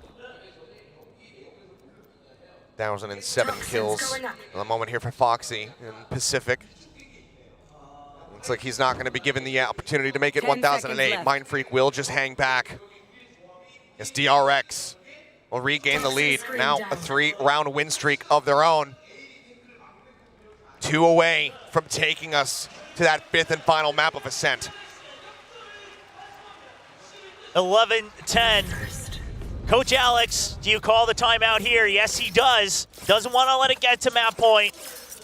S13: 1,007 kills in the moment here for Foxy in Pacific. Looks like he's not going to be given the opportunity to make it 1,008. Mind Freak will just hang back. As DRX will regain the lead. Now a 3-round win streak of their own. 2 away from taking us to that 5th and final map of Ascent.
S5: 11-10. Coach Alex, do you call the timeout here? Yes, he does. Doesn't want to let it get to map point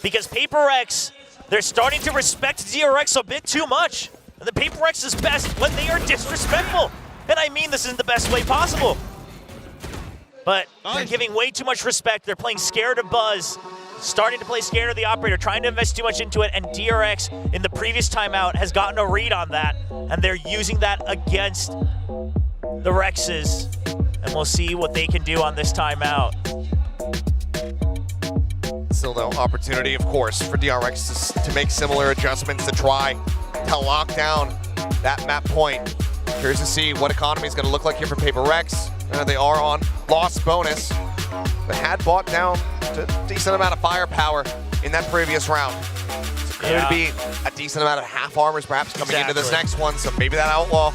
S5: because PRX, they're starting to respect DRX a bit too much. And the PRX is best when they are disrespectful. And I mean this in the best way possible. But they're giving way too much respect. They're playing scared of Buzz, starting to play scared of the operator, trying to invest too much into it. And DRX in the previous timeout has gotten a read on that. And they're using that against the Rexes. And we'll see what they can do on this timeout.
S13: Still no opportunity, of course, for DRX to make similar adjustments to try to lock down that map point. Curious to see what economy is going to look like here for PRX. They are on loss bonus, but had bought down to a decent amount of firepower in that previous round. So could be a decent amount of half armors perhaps coming into this next one, so maybe that Outlaw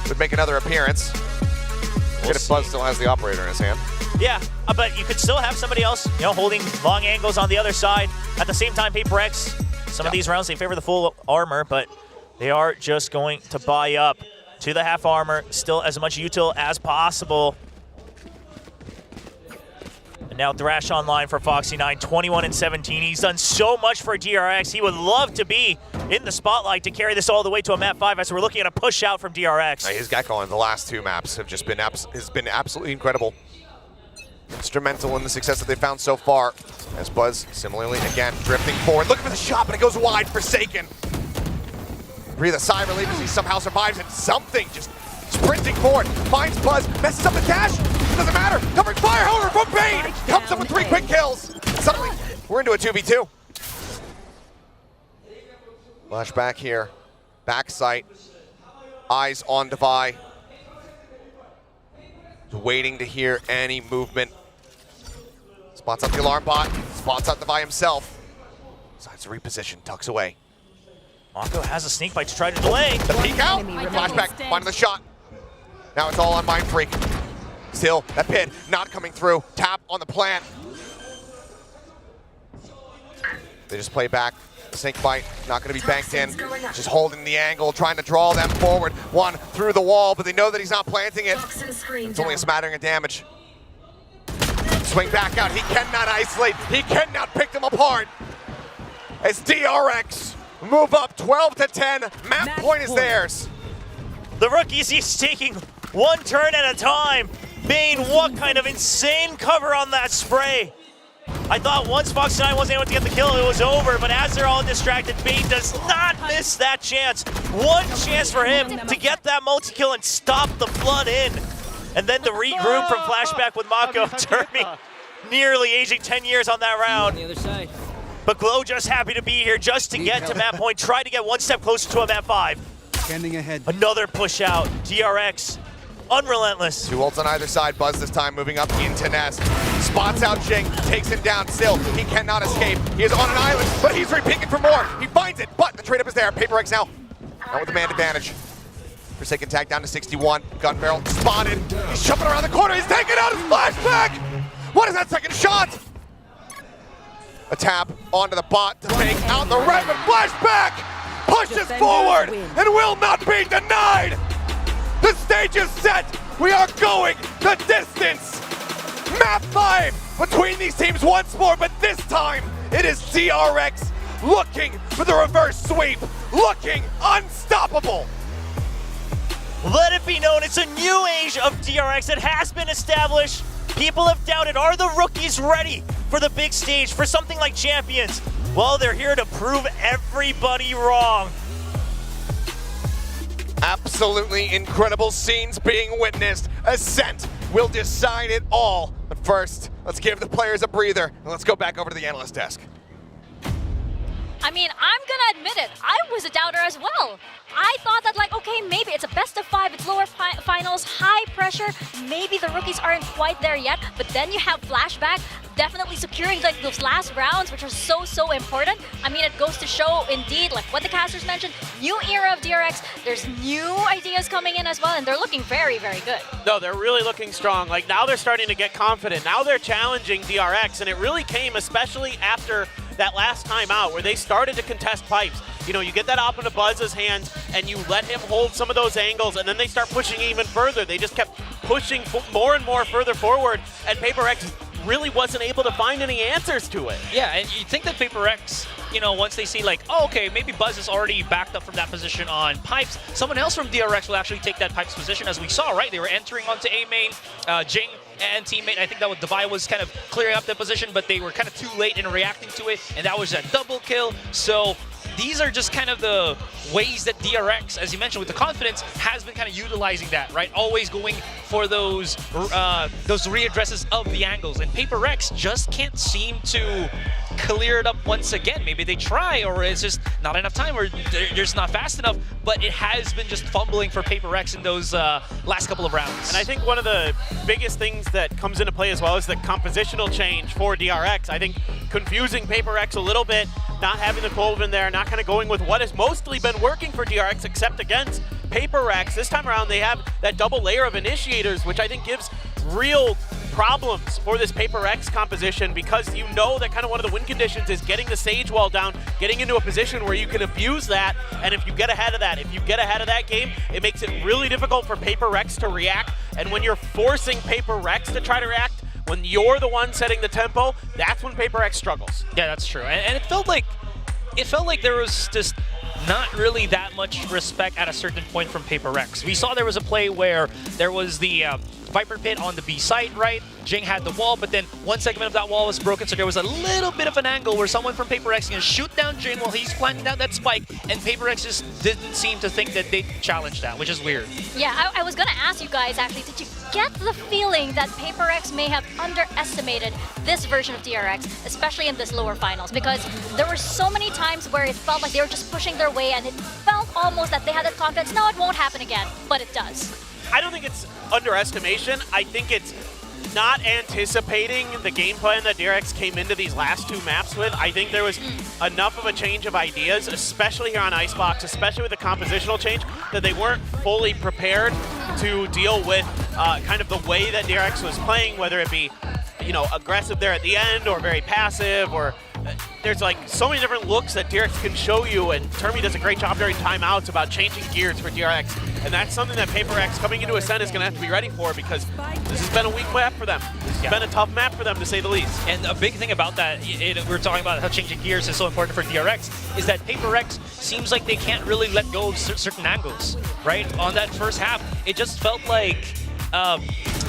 S13: would make another appearance. Good if Buzz still has the operator in his hand.
S5: Yeah, but you could still have somebody else, holding long angles on the other side. At the same time, PRX, some of these rounds, they favor the full armor, but they are just going to buy up to the half armor, still as much util as possible. And now Thrash online for Foxy9, 21-17. He's done so much for DRX. He would love to be in the spotlight to carry this all the way to a map 5 as we're looking at a push out from DRX.
S13: His Gecko on the last 2 maps have just been absolutely incredible. Instrumental in the success that they've found so far. As Buzz similarly again drifting forward, looking for the shot, but it goes wide. Forsaken. Breathe a sigh of relief as he somehow survives, and something just sprinting forward, finds Buzz, messes up the dash, it doesn't matter, covering fire, however, from Bane, comes up with 3 quick kills. Suddenly, we're into a 2v2. Flashback here, back sight, eyes on Devi. Waiting to hear any movement. Spots out the alarm bot, spots out Devi himself. Decides to reposition, tucks away.
S5: Mako has a sneak bite to try to delay.
S13: The peek out, flashback, finding the shot. Now it's all on Mind Freak. Still, that pit not coming through. Tap on the plant. They just play back. Snake bite, not going to be banked in. Just holding the angle, trying to draw them forward. One through the wall, but they know that he's not planting it. It's only a smattering of damage. Swing back out. He cannot isolate. He cannot pick them apart. As DRX move up 12-10. Map point is theirs.
S5: The rookies, he's taking one turn at a time. Bane, what kind of insane cover on that spray. I thought once Foxy9 wasn't able to get the kill, it was over, but as they're all distracted, Bane does not miss that chance. One chance for him to get that multi-kill and stop the flood in. And then the regroup from flashback with Mako, turning nearly aging 10 years on that round. But Glow just happy to be here just to get to map point, try to get one step closer to a map 5.
S6: Standing ahead.
S5: Another push out, DRX, unrelentless.
S13: 2 ults on either side, Buzz this time moving up into Nest. Spots out Jing, takes him down still. He cannot escape. He is on an island, but he's re-peeking for more. He finds it, but the trade-up is there. PRX now with the man advantage. Forsaken tag down to 61. Gun barrel spotted. He's jumping around the corner. He's taking out his flashback. What is that second shot? A tap onto the bot to take out the red, but flashback pushes forward and will not be denied. The stage is set. We are going the distance. Map 5 between these teams once more, but this time it is DRX looking for the reverse sweep, looking unstoppable.
S5: Let it be known, it's a new age of DRX. It has been established. People have doubted, are the rookies ready for the big stage, for something like Champions? Well, they're here to prove everybody wrong.
S13: Absolutely incredible scenes being witnessed. Ascent will decide it all. But first, let's give the players a breather, and let's go back over to the analyst desk.
S15: I mean, I'm gonna admit it, I was a doubter as well. I thought that like, okay, maybe it's a best of 5, it's lower finals, high pressure, maybe the rookies aren't quite there yet, but then you have Flashback definitely securing like those last rounds, which are so important. I mean, it goes to show indeed, like what the casters mentioned, new era of DRX, there's new ideas coming in as well, and they're looking very good.
S17: No, they're really looking strong. Like now they're starting to get confident. Now they're challenging DRX, and it really came especially after that last time out where they started to contest pipes. You know, you get that op into Buzz's hands and you let him hold some of those angles, and then they start pushing even further. They just kept pushing more and more further forward, and PRX really wasn't able to find any answers to it.
S16: Yeah, and you think that PRX, you know, once they see like, oh, okay, maybe Buzz is already backed up from that position on pipes, someone else from DRX will actually take that pipes position, as we saw, right? They were entering onto A main, Jing and teammate, I think that Devi was kind of clearing up the position, but they were kind of too late in reacting to it, and that was a double kill. So these are just kind of the ways that DRX, as you mentioned, with the confidence, has been kind of utilizing that, right? Always going for those readdresses of the angles, and PRX just can't seem to clear it up once again. Maybe they try, or it's just not enough time, or they're just not fast enough, but it has been just fumbling for PRX in those last couple of rounds.
S17: And I think one of the biggest things that comes into play as well is the compositional change for DRX. I think confusing PRX a little bit, not having the Clove in there, not kind of going with what has mostly been working for DRX except against PRX. This time around they have that double layer of initiators, which I think gives real problems for this PRX composition, because you know that kind of one of the win conditions is getting the stage wall down, getting into a position where you can abuse that, and if you get ahead of that, game, it makes it really difficult for PRX to react, and when you're forcing PRX to try to react, When you're the one setting the tempo, that's when PRX struggles.
S16: Yeah, that's true. And it felt like there was just not really that much respect at a certain point from PRX. We saw there was a play where there was the Viper Pit on the B site, right? Jing had the wall, but then one segment of that wall was broken, so there was a little bit of an angle where someone from PRX can shoot down Jing while he's planting down that spike, and PRX just didn't seem to think that they'd challenge that, which is weird.
S15: Yeah, I was gonna ask you guys actually, did you get the feeling that PRX may have underestimated this version of DRX, especially in this lower finals? Because there were so many times where it felt like they were just pushing their way, and it felt almost that they had that confidence, no, it won't happen again, but it does.
S17: I don't think it's underestimation. I think it's not anticipating the game plan that DRX came into these last two maps with. I think there was enough of a change of ideas, especially here on Icebox, especially with the compositional change, that they weren't fully prepared to deal with kind of the way that DRX was playing, whether it be, you know, aggressive there at the end or very passive, or there's like so many different looks that DRX can show you, and Termi does a great job during timeouts about changing gears for DRX, and that's something that PRX coming into Ascent is going to have to be ready for, because this has been a weak map for them. This has been a tough map for them, to say the least.
S16: And a big thing about that, we're talking about how changing gears is so important for DRX, is that PRX seems like they can't really let go of certain angles, right? On that first half, it just felt like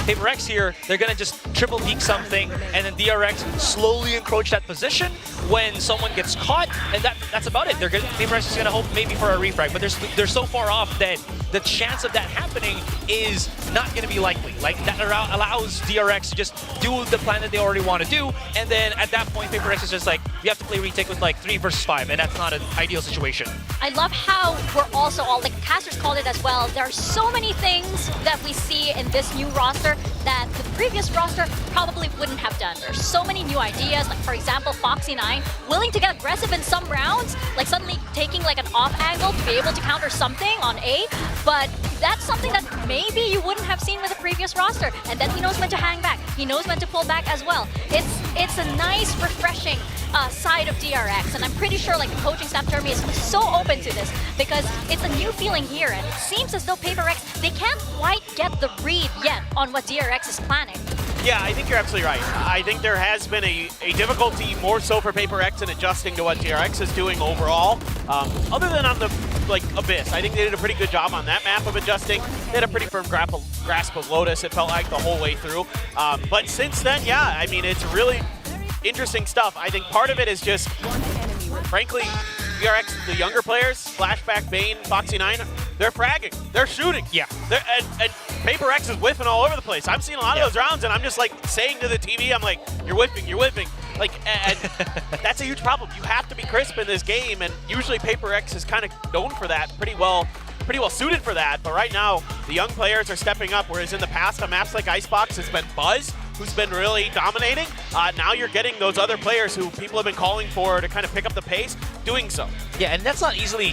S16: PRX here, they're gonna just triple peek something, and then DRX slowly encroach that position when someone gets caught, and that's about it. PRX is gonna hope maybe for a refrag, but they're so far off that the chance of that happening is not gonna be likely. Like, that allows DRX to just do the plan that they already want to do, and then at that point, PRX is just like, you have to play retake with like 3 versus 5, and that's not an ideal situation.
S15: I love how we're also all, like casters called it as well, there are so many things that we see in this new roster that the previous roster probably wouldn't have done. There's so many new ideas, like for example, Foxy9 willing to get aggressive in some rounds, like suddenly taking like an off angle to be able to counter something on A, but that's something that maybe you wouldn't have seen with the previous roster. And then he knows when to hang back. He knows when to pull back as well. It's a nice, refreshing side of DRX, and I'm pretty sure like the coaching staff Termi is so open to this, because it's a new feeling here, and it seems as though PRX, they can't quite get the read yet on what DRX is planning.
S17: Yeah, I think you're absolutely right. I think there has been a difficulty more so for PRX in adjusting to what DRX is doing overall. Other than on the Abyss, I think they did a pretty good job on that map of adjusting. They had a pretty firm grasp of Lotus, it felt like, the whole way through. But since then, yeah, I mean, it's really interesting stuff. I think part of it is just, frankly, DRX, the younger players, Flashback, Bane, Foxy9, they're fragging, they're shooting.
S16: Yeah.
S17: And PRX is whiffing all over the place. I'm seeing a lot of those rounds, and I'm just like saying to the TV, I'm like, you're whiffing, you're whiffing. Like, and that's a huge problem. You have to be crisp in this game, and usually PRX is kind of known for that, pretty well suited for that. But right now, the young players are stepping up, whereas in the past on maps like Icebox, it's been Buzz who's been really dominating. Now you're getting those other players who people have been calling for to kind of pick up the pace, doing so.
S16: Yeah, and that's not easily,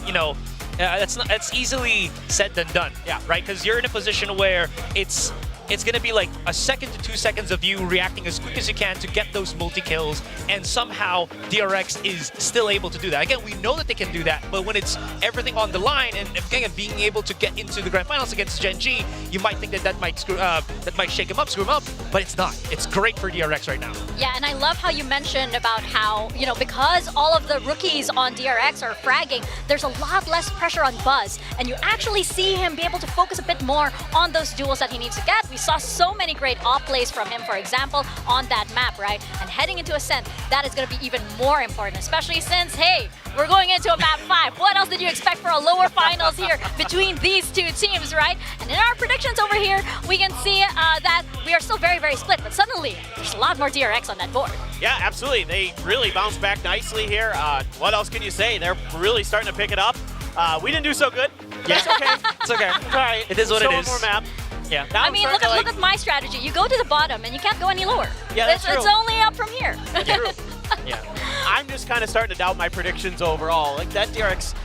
S16: you know, that's easily said than done.
S17: Yeah.
S16: Right? Because you're in a position where it's going to be like a second to 2 seconds of you reacting as quick as you can to get those multi-kills, and somehow DRX is still able to do that. Again, we know that they can do that, but when it's everything on the line, and again, being able to get into the grand finals against Gen G, you might think that might shake him up, screw him up, but it's not. It's great for DRX right now.
S15: Yeah, and I love how you mentioned about how, you know, because all of the rookies on DRX are fragging, there's a lot less pressure on Buzz, and you actually see him be able to focus a bit more on those duels that he needs to get. We saw so many great off plays from him, for example, on that map, right? And heading into Ascent, that is going to be even more important, especially since, hey, we're going into a map 5. What else did you expect for a lower finals here between these two teams, right? And in our predictions over here, we can see that we are still very, very split, but suddenly there's a lot more DRX on that board.
S17: Yeah, absolutely. They really bounced back nicely here. What else can you say? They're really starting to pick it up. We didn't do so good.
S16: Yeah.
S17: That's okay.
S16: It's okay.
S17: All right.
S16: It is what it is.
S17: Still one more map.
S16: Yeah.
S15: I mean, look at my strategy. You go to the bottom and you can't go any lower.
S17: Yeah, that's true.
S15: It's only up from here.
S17: Yeah. I'm just kind of starting to doubt my predictions overall. Like, that DRX,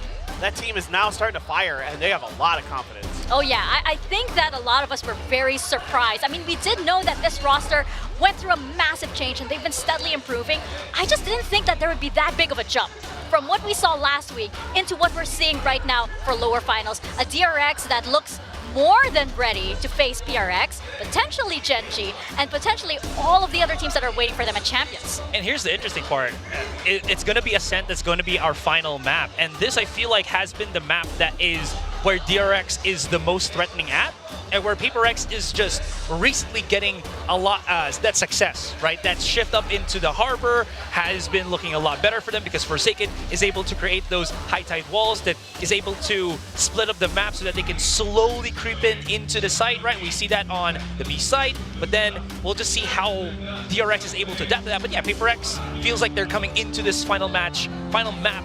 S17: that team is now starting to fire, and they have a lot of confidence.
S15: Oh yeah, I think that a lot of us were very surprised. I mean, we did know that this roster went through a massive change and they've been steadily improving. I just didn't think that there would be that big of a jump from what we saw last week into what we're seeing right now for lower finals. A DRX that looks more than ready to face PRX, potentially Gen.G, and potentially all of the other teams that are waiting for them at Champions.
S16: And here's the interesting part. It's going to be Ascent that's going to be our final map. And this, I feel like, has been the map that is where DRX is the most threatening at, and where PRX is just recently getting a lot that success, right? That shift up into the harbor has been looking a lot better for them because Forsaken is able to create those high tide walls that is able to split up the map so that they can slowly creep into the site, right? We see that on the B site, but then we'll just see how DRX is able to adapt to that. But yeah, PRX feels like they're coming into this final map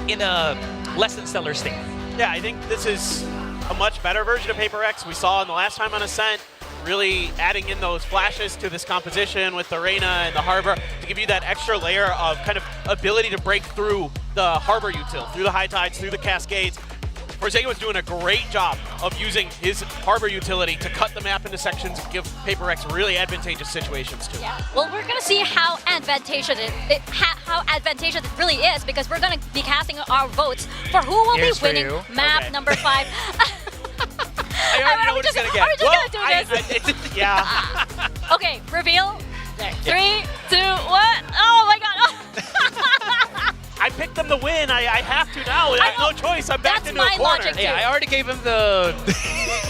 S16: in a less than stellar state.
S17: Yeah, I think this is a much better version of PRX. We saw in the last time on Ascent, really adding in those flashes to this composition with the Reina and the Harbor to give you that extra layer of kind of ability to break through the Harbor util, through the high tides, through the cascades. Forsaken was doing a great job of using his Harbor utility to cut the map into sections and give PRX really advantageous situations too.
S15: Yeah. Well, we're going to see how advantageous it really is, because we're going to be casting our votes for who will be winning map number 5.
S16: I already know what it's going to get.
S15: Are we just going to do this?
S17: Yeah.
S15: Okay, reveal. There. 3, 2, 1. Oh my god. Oh.
S17: I picked them to win. I have to now. I have no choice. I'm backed into a corner.
S16: Yeah, I already gave him the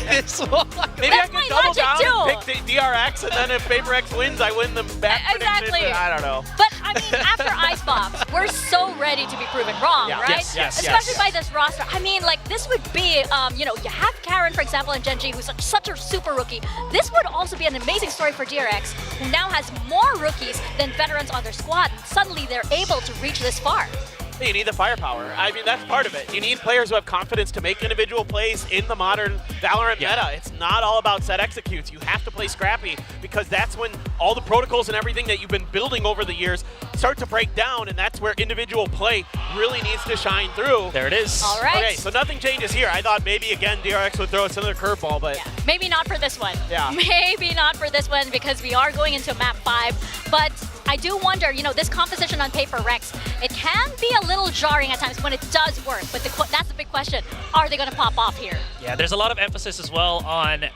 S16: this one.
S17: Maybe I can double down and pick the DRX, and then if PRX wins, I win them back.
S15: Exactly.
S17: I don't know.
S15: But I mean, after Icebox, we're so ready to be proven wrong, right?
S17: Yes,
S15: especially by this roster. I mean, like, this would be, you know, you have Karen, for example, and Gen.G, who's such a super rookie. This would also be an amazing story for DRX, who now has more rookies than veterans on their squad. And suddenly, they're able to reach this far.
S17: You need the firepower. I mean, that's part of it. You need players who have confidence to make individual plays in the modern VALORANT meta. It's not all about set executes. You have to play scrappy, because that's when all the protocols and everything that you've been building over the years start to break down, and that's where individual play really needs to shine through.
S16: There it is.
S15: All right.
S17: Okay, so nothing changes here. I thought maybe, again, DRX would throw us another curveball, but...
S15: Yeah. Maybe not for this one.
S17: Yeah.
S15: Maybe not for this one, because we are going into map 5. But I do wonder, you know, this composition on PRX, it can be a little jarring at times when it does work, but that's the big question. Are they going to pop off here?
S16: Yeah, there's a lot of emphasis as well on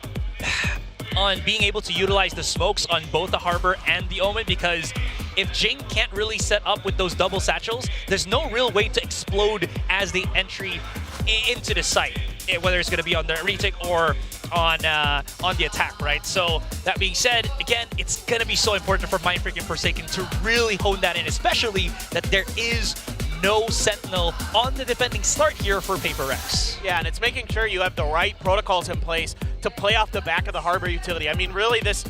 S16: being able to utilize the smokes on both the Harbor and the Omen, because if Jing can't really set up with those double satchels, there's no real way to explode as the entry into the site, whether it's going to be on the retake or on the attack, right? So that being said, again, it's going to be so important for Mind Freak and Forsaken to really hone that in, especially that there is no Sentinel on the defending start here for PRX.
S17: Yeah, and it's making sure you have the right protocols in place to play off the back of the Harbor utility. I mean, really, this,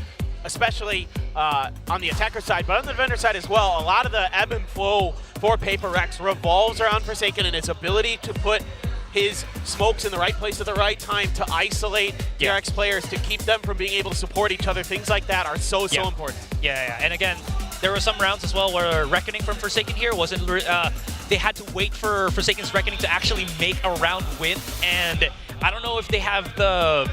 S17: especially on the attacker side, but on the defender side as well, a lot of the ebb and flow for PRX revolves around Forsaken and his ability to put his smokes in the right place at the right time to isolate DRX players, to keep them from being able to support each other. Things like that are so important.
S16: Yeah, and again, there were some rounds as well where Reckoning from Forsaken here wasn't, they had to wait for Forsaken's Reckoning to actually make a round win, and I don't know if they have the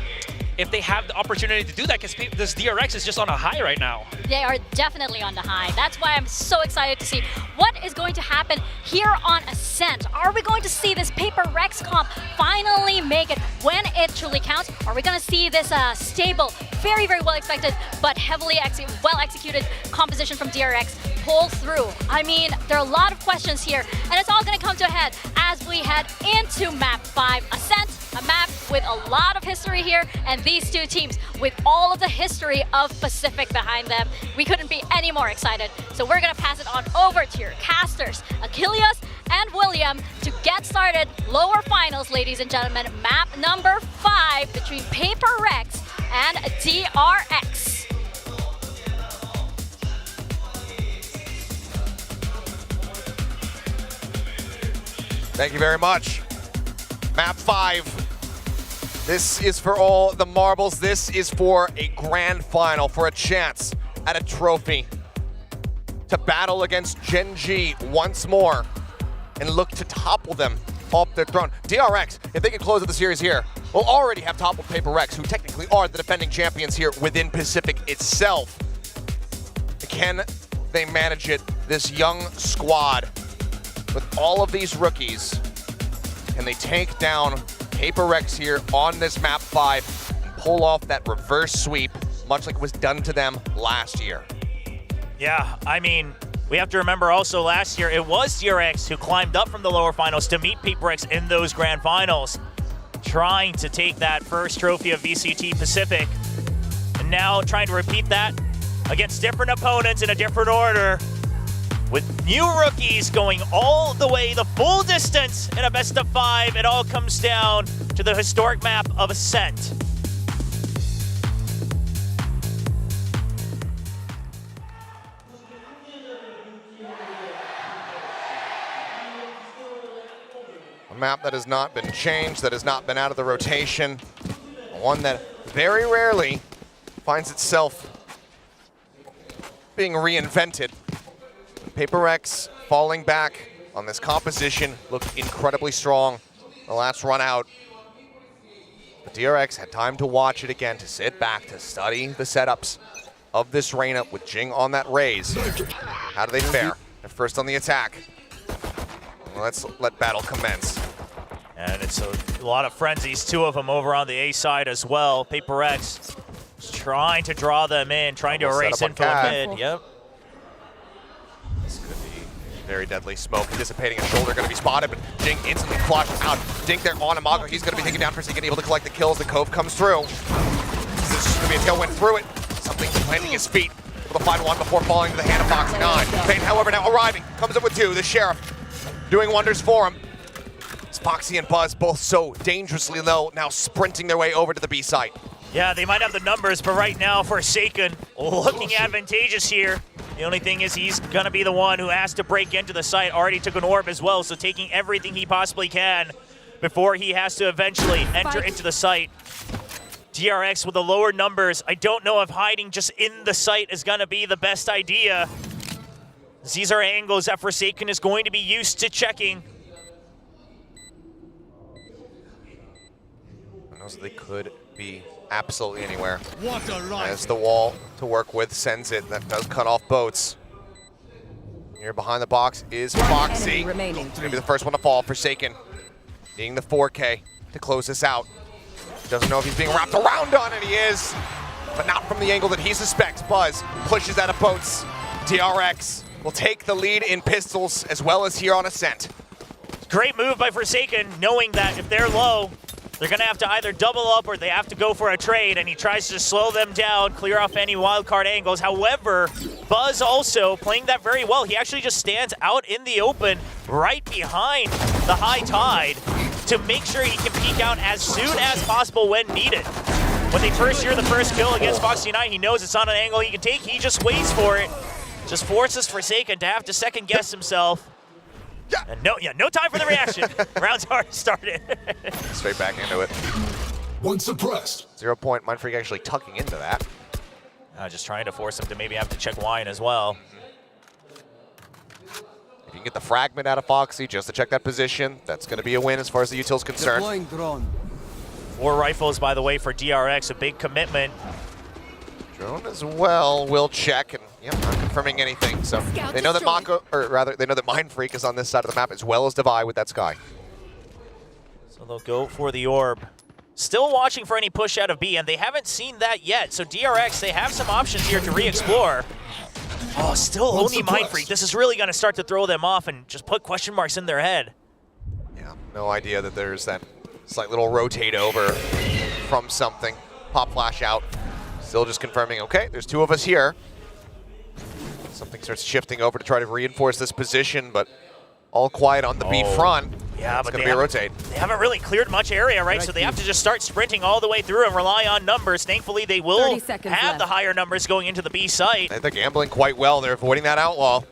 S16: opportunity to do that, because this DRX is just on a high right now.
S15: They are definitely on the high. That's why I'm so excited to see what is going to happen here on Ascent. Are we going to see this PRX comp finally make it when it truly counts? Are we going to see this stable, very, very well expected, but heavily well executed composition from DRX pull through? I mean, there are a lot of questions here, and it's all going to come to a head as we head into map 5, Ascent, a map with a lot of history here, and these two teams with all of the history of Pacific behind them. We couldn't be any more excited. So we're gonna pass it on over to your casters, Achilles and William, to get started. Lower finals, ladies and gentlemen. Map number 5 between PRX and DRX.
S13: Thank you very much. Map 5. This is for all the marbles. This is for a grand final, for a chance at a trophy. To battle against Gen.G once more and look to topple them off their throne. DRX, if they can close out the series here, will already have toppled PRX, who technically are the defending champions here within Pacific itself. Can they manage it? This young squad with all of these rookies, can they take down PRX here on this map 5 and pull off that reverse sweep, much like it was done to them last year.
S5: Yeah, I mean, we have to remember also last year, it was DRX who climbed up from the lower finals to meet PRX in those grand finals, trying to take that first trophy of VCT Pacific, and now trying to repeat that against different opponents in a different order, with new rookies going all the way, the full distance in a best of 5. It all comes down to the historic map of Ascent.
S13: A map that has not been changed, that has not been out of the rotation. One that very rarely finds itself being reinvented. PRX falling back on this composition looked incredibly strong the last run out. But DRX had time to watch it again, to sit back, to study the setups of this Reyna with Jing on that raise. How do they fare? They're first on the attack. Let's let battle commence.
S5: And it's a lot of frenzies, 2 of them over on the A side as well. PRX is trying to draw them in, trying to erase in from mid. Yep.
S13: This could be very deadly. Smoke dissipating, a shoulder going to be spotted, but Jing instantly flushed out. Dink there on Imago. He's going to be taken down for Seeking, able to collect the kills. The Cove comes through. This is going to be a tailwind through it. Something landing his feet. Able to find one before falling to the hand of Foxy 9. Payne, however, now arriving. Comes up with 2. The Sheriff doing wonders for him. It's Foxy and Buzz both so dangerously low, now sprinting their way over to the B site.
S5: Yeah, they might have the numbers, but right now Forsaken looking advantageous here. The only thing is he's going to be the one who has to break into the site. Already took an orb as well, so taking everything he possibly can before he has to eventually enter into the site. DRX with the lower numbers. I don't know if hiding just in the site is going to be the best idea. These are angles that Forsaken is going to be used to checking.
S13: Knows that they could be absolutely anywhere. As the wall to work with sends it. That does cut off boats. Here behind the box is Foxy. He's going to be the first one to fall. Forsaken being the 4K to close this out. Doesn't know if he's being wrapped around on it. He is, but not from the angle that he suspects. Buzz pushes out of boats. DRX will take the lead in pistols as well as here on Ascent.
S5: Great move by Forsaken, knowing that if they're low, they're going to have to either double up or they have to go for a trade, and he tries to slow them down, clear off any wildcard angles. However, Buzz also playing that very well. He actually just stands out in the open right behind the high tide to make sure he can peek out as soon as possible when needed. When they first hear the first kill against Foxy 9, he knows it's not an angle he can take. He just waits for it. Just forces Forsaken to have to second guess himself. And no time for the reaction. Round's already started.
S13: Straight back into it.
S1: One suppressed.
S13: 0 point. Mindfreak actually tucking into that.
S5: Just trying to force him to maybe have to check wine as well.
S13: If you can get the fragment out of Foxy just to check that position, that's going to be a win as far as the util's concerned.
S5: 4 rifles, by the way, for DRX, a big commitment.
S13: Drone as well will check, and not confirming anything. So they know that they know that Mindfreak is on this side of the map as well as Devi with that Sky.
S5: So they'll go for the orb. Still watching for any push out of B, and they haven't seen that yet. So DRX, they have some options here to re-explore. Oh, still only Mindfreak. This is really going to start to throw them off and just put question marks in their head.
S13: Yeah, no idea that there's that slight little rotate over from something. Pop flash out. Still just confirming, okay, there's 2 of us here. Something starts shifting over to try to reinforce this position, but all quiet on the B front.
S5: Yeah,
S13: it's
S5: but
S13: going to be a rotate.
S5: They haven't really cleared much area, right? So they have to just start sprinting all the way through and rely on numbers. Thankfully, they will have the higher numbers going into the B site.
S13: And they're gambling quite well. They're avoiding that outlaw.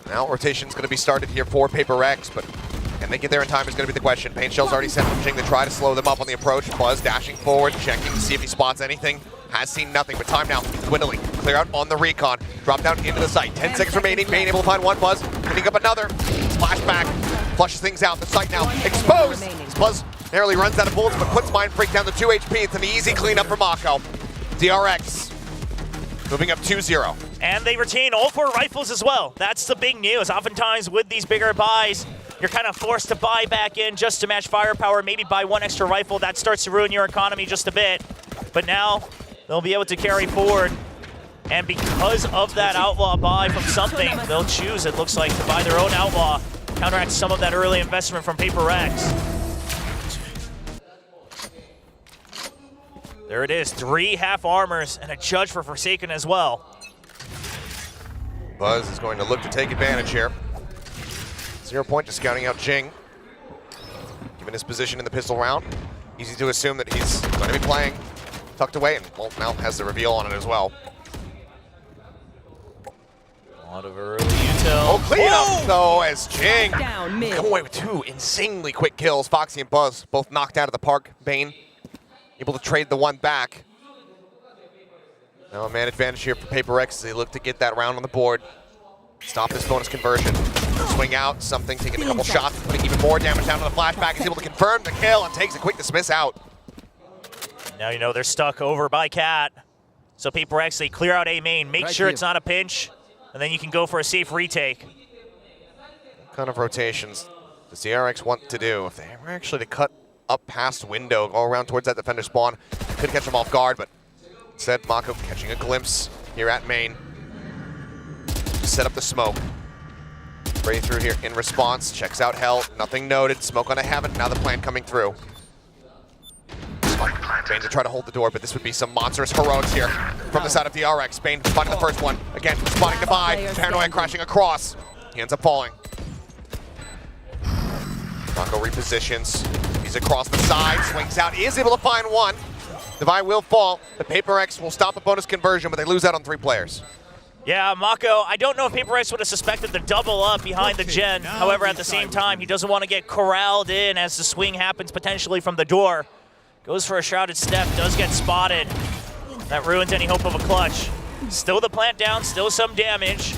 S13: Now rotation's going to be started here for PRX, but can they get there in time is going to be the question. Pain Shell's already sent from Jing to try to slow them up on the approach. Buzz dashing forward, checking to see if he spots anything. Has seen nothing, but time now dwindling. Clear out on the recon. Drop down into the site. 10 seconds remaining. Pain able to find one. Buzz picking up another. Flashback. Flushes things out. The site now exposed. Buzz narrowly runs out of bullets, but puts Mindfreak down to 2 HP. It's an easy cleanup for Mako. DRX moving up 2-0.
S5: And they retain all 4 rifles as well. That's the big news. Oftentimes with these bigger buys, you're kind of forced to buy back in just to match firepower, maybe buy one extra rifle. That starts to ruin your economy just a bit. But now they'll be able to carry forward. And because of that outlaw buy from something, they'll choose, it looks like, to buy their own outlaw, counteract some of that early investment from PRX. There it is, 3 half armors and a judge for Forsaken as well.
S13: Buzz is going to look to take advantage here. 0 point, just scouting out Jing. Given his position in the pistol round, easy to assume that he's going to be playing tucked away, and well, now has the reveal on it as well.
S5: A lot of early util.
S13: Oh, clean up though, as Jing come away with 2 insanely quick kills. Foxy and Buzz both knocked out of the park. Bane able to trade the one back. Now a man advantage here for PRX as they look to get that round on the board. Stop this bonus conversion. Swing out, something, taking a couple shots, putting even more damage down to the flashback. He's able to confirm the kill and takes a quick dismiss out.
S5: Now you know they're stuck over by Cat. So PRX, they clear out A main, make sure it's not a pinch, and then you can go for a safe retake.
S13: What kind of rotations does DRX want to do? If they were actually to cut up past window, go around towards that defender spawn, could catch them off guard, but instead Mako catching a glimpse here at main. Set up the smoke. Spray through here in response, checks out Hell, nothing noted, smoke on a Heaven, now the plan coming through. Bane to try to hold the door, but this would be some monstrous heroics here from the side of DRX. Bane spotting the first one, again spotting the buy, Paranoia crashing across. He ends up falling. Mako repositions, he's across the side, swings out, is able to find one. Devi will fall, the PRX will stop a bonus conversion, but they lose out on 3 players.
S5: Yeah, Mako, I don't know if PRX would have suspected the double up behind the gen. However, at the same time, he doesn't want to get corralled in as the swing happens potentially from the door. Goes for a shrouded step, does get spotted. That ruins any hope of a clutch. Still the plant down, still some damage.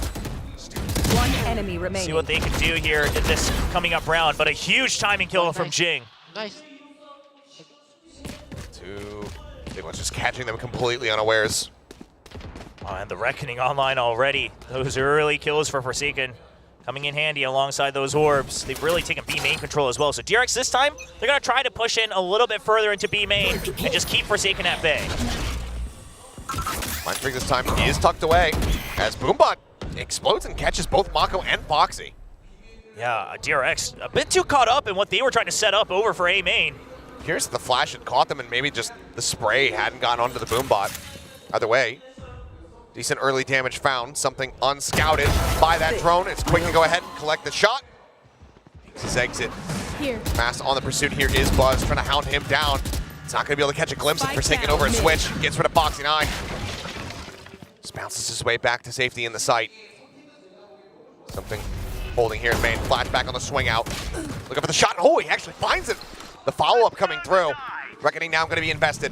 S4: One enemy remaining.
S5: See what they can do here in this coming up round, but a huge timing kill from Jing.
S10: Nice.
S13: 2 big ones just catching them completely unawares.
S5: Oh, and the Reckoning online already. Those early kills for Forsaken coming in handy alongside those orbs. They've really taken B main control as well. So DRX this time, they're going to try to push in a little bit further into B main and just keep Forsaken at bay.
S13: Mind Freak this time is tucked away as Boombot explodes and catches both Mako and Foxy.
S5: Yeah, DRX a bit too caught up in what they were trying to set up over for A main.
S13: Here's the flash had caught them and maybe just the spray hadn't gotten onto the Boombot. Either way, decent early damage found, something unscouted by that drone. It's quick to go ahead and collect the shot. Makes his exit.
S18: Here.
S13: Fast on the pursuit here is Buzz, trying to hound him down. It's not going to be able to catch a glimpse of Forsaken over a switch. Gets rid of Foxy 9. Just bounces his way back to safety in the site. Something holding here in main. Flashback on the swing out. Looking for the shot. Oh, he actually finds it. The follow-up coming through. Reckoning now going to be invested.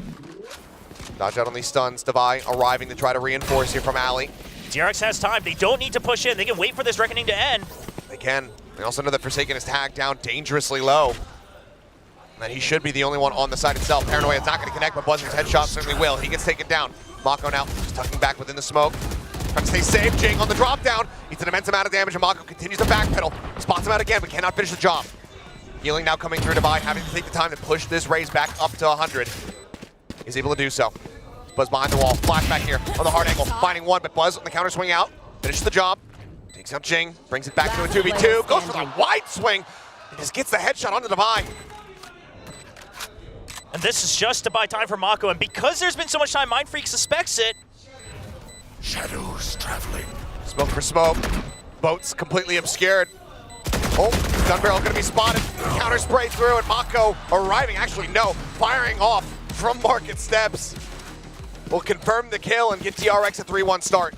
S13: Dodge out on these stuns. Devi arriving to try to reinforce here from Alley.
S5: DRX has time. They don't need to push in. They can wait for this Reckoning to end.
S13: They can. They also know that Forsaken is tagged down dangerously low. And that he should be the only one on the side itself. Paranoia is not going to connect, but Buzzard's headshot certainly will. He gets taken down. Mako now just tucking back within the smoke. Trying to stay safe. Jing on the drop down. Eats an immense amount of damage, and Mako continues to backpedal. Spots him out again, but cannot finish the job. Healing now coming through Devi, having to take the time to push this raise back up to 100. Is able to do so. Buzz behind the wall. Flashback here on the hard angle. Finding one, but Buzz on the counter swing out. Finishes the job. Takes out Jing. Brings it back to a 2v2. Goes for the wide swing. And just gets the headshot onto Devi.
S5: And this is just to buy time for Mako. And because there's been so much time, Mind Freak suspects it.
S1: Shadows traveling.
S13: Smoke for smoke. Boats completely obscured. Oh, gun barrel gonna be spotted. Counter spray through, and Mako arriving. Actually, no. Firing off from Market Steps. Will confirm the kill and get DRX a 3-1 start.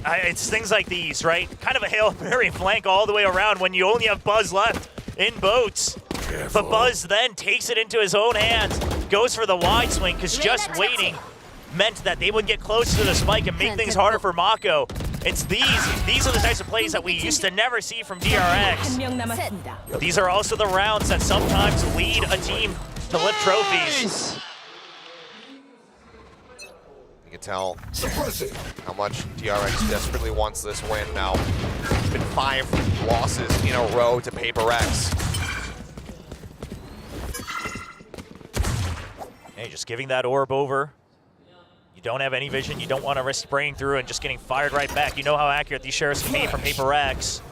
S5: It's things like these, right? Kind of a Hail Mary flank all the way around when you only have Buzz left in boats.
S1: Careful.
S5: But Buzz then takes it into his own hands, goes for the wide swing, because just waiting meant that they would get close to the spike and make things harder for Mako. It's these are the types of plays that we used to never see from DRX. But these are also the rounds that sometimes lead a team to lift trophies.
S13: You can tell how much DRX desperately wants this win now. It's been 5 losses in a row to PRX.
S5: Hey, just giving that orb over. You don't have any vision. You don't want to risk spraying through and just getting fired right back. You know how accurate these sheriffs can be from PRX.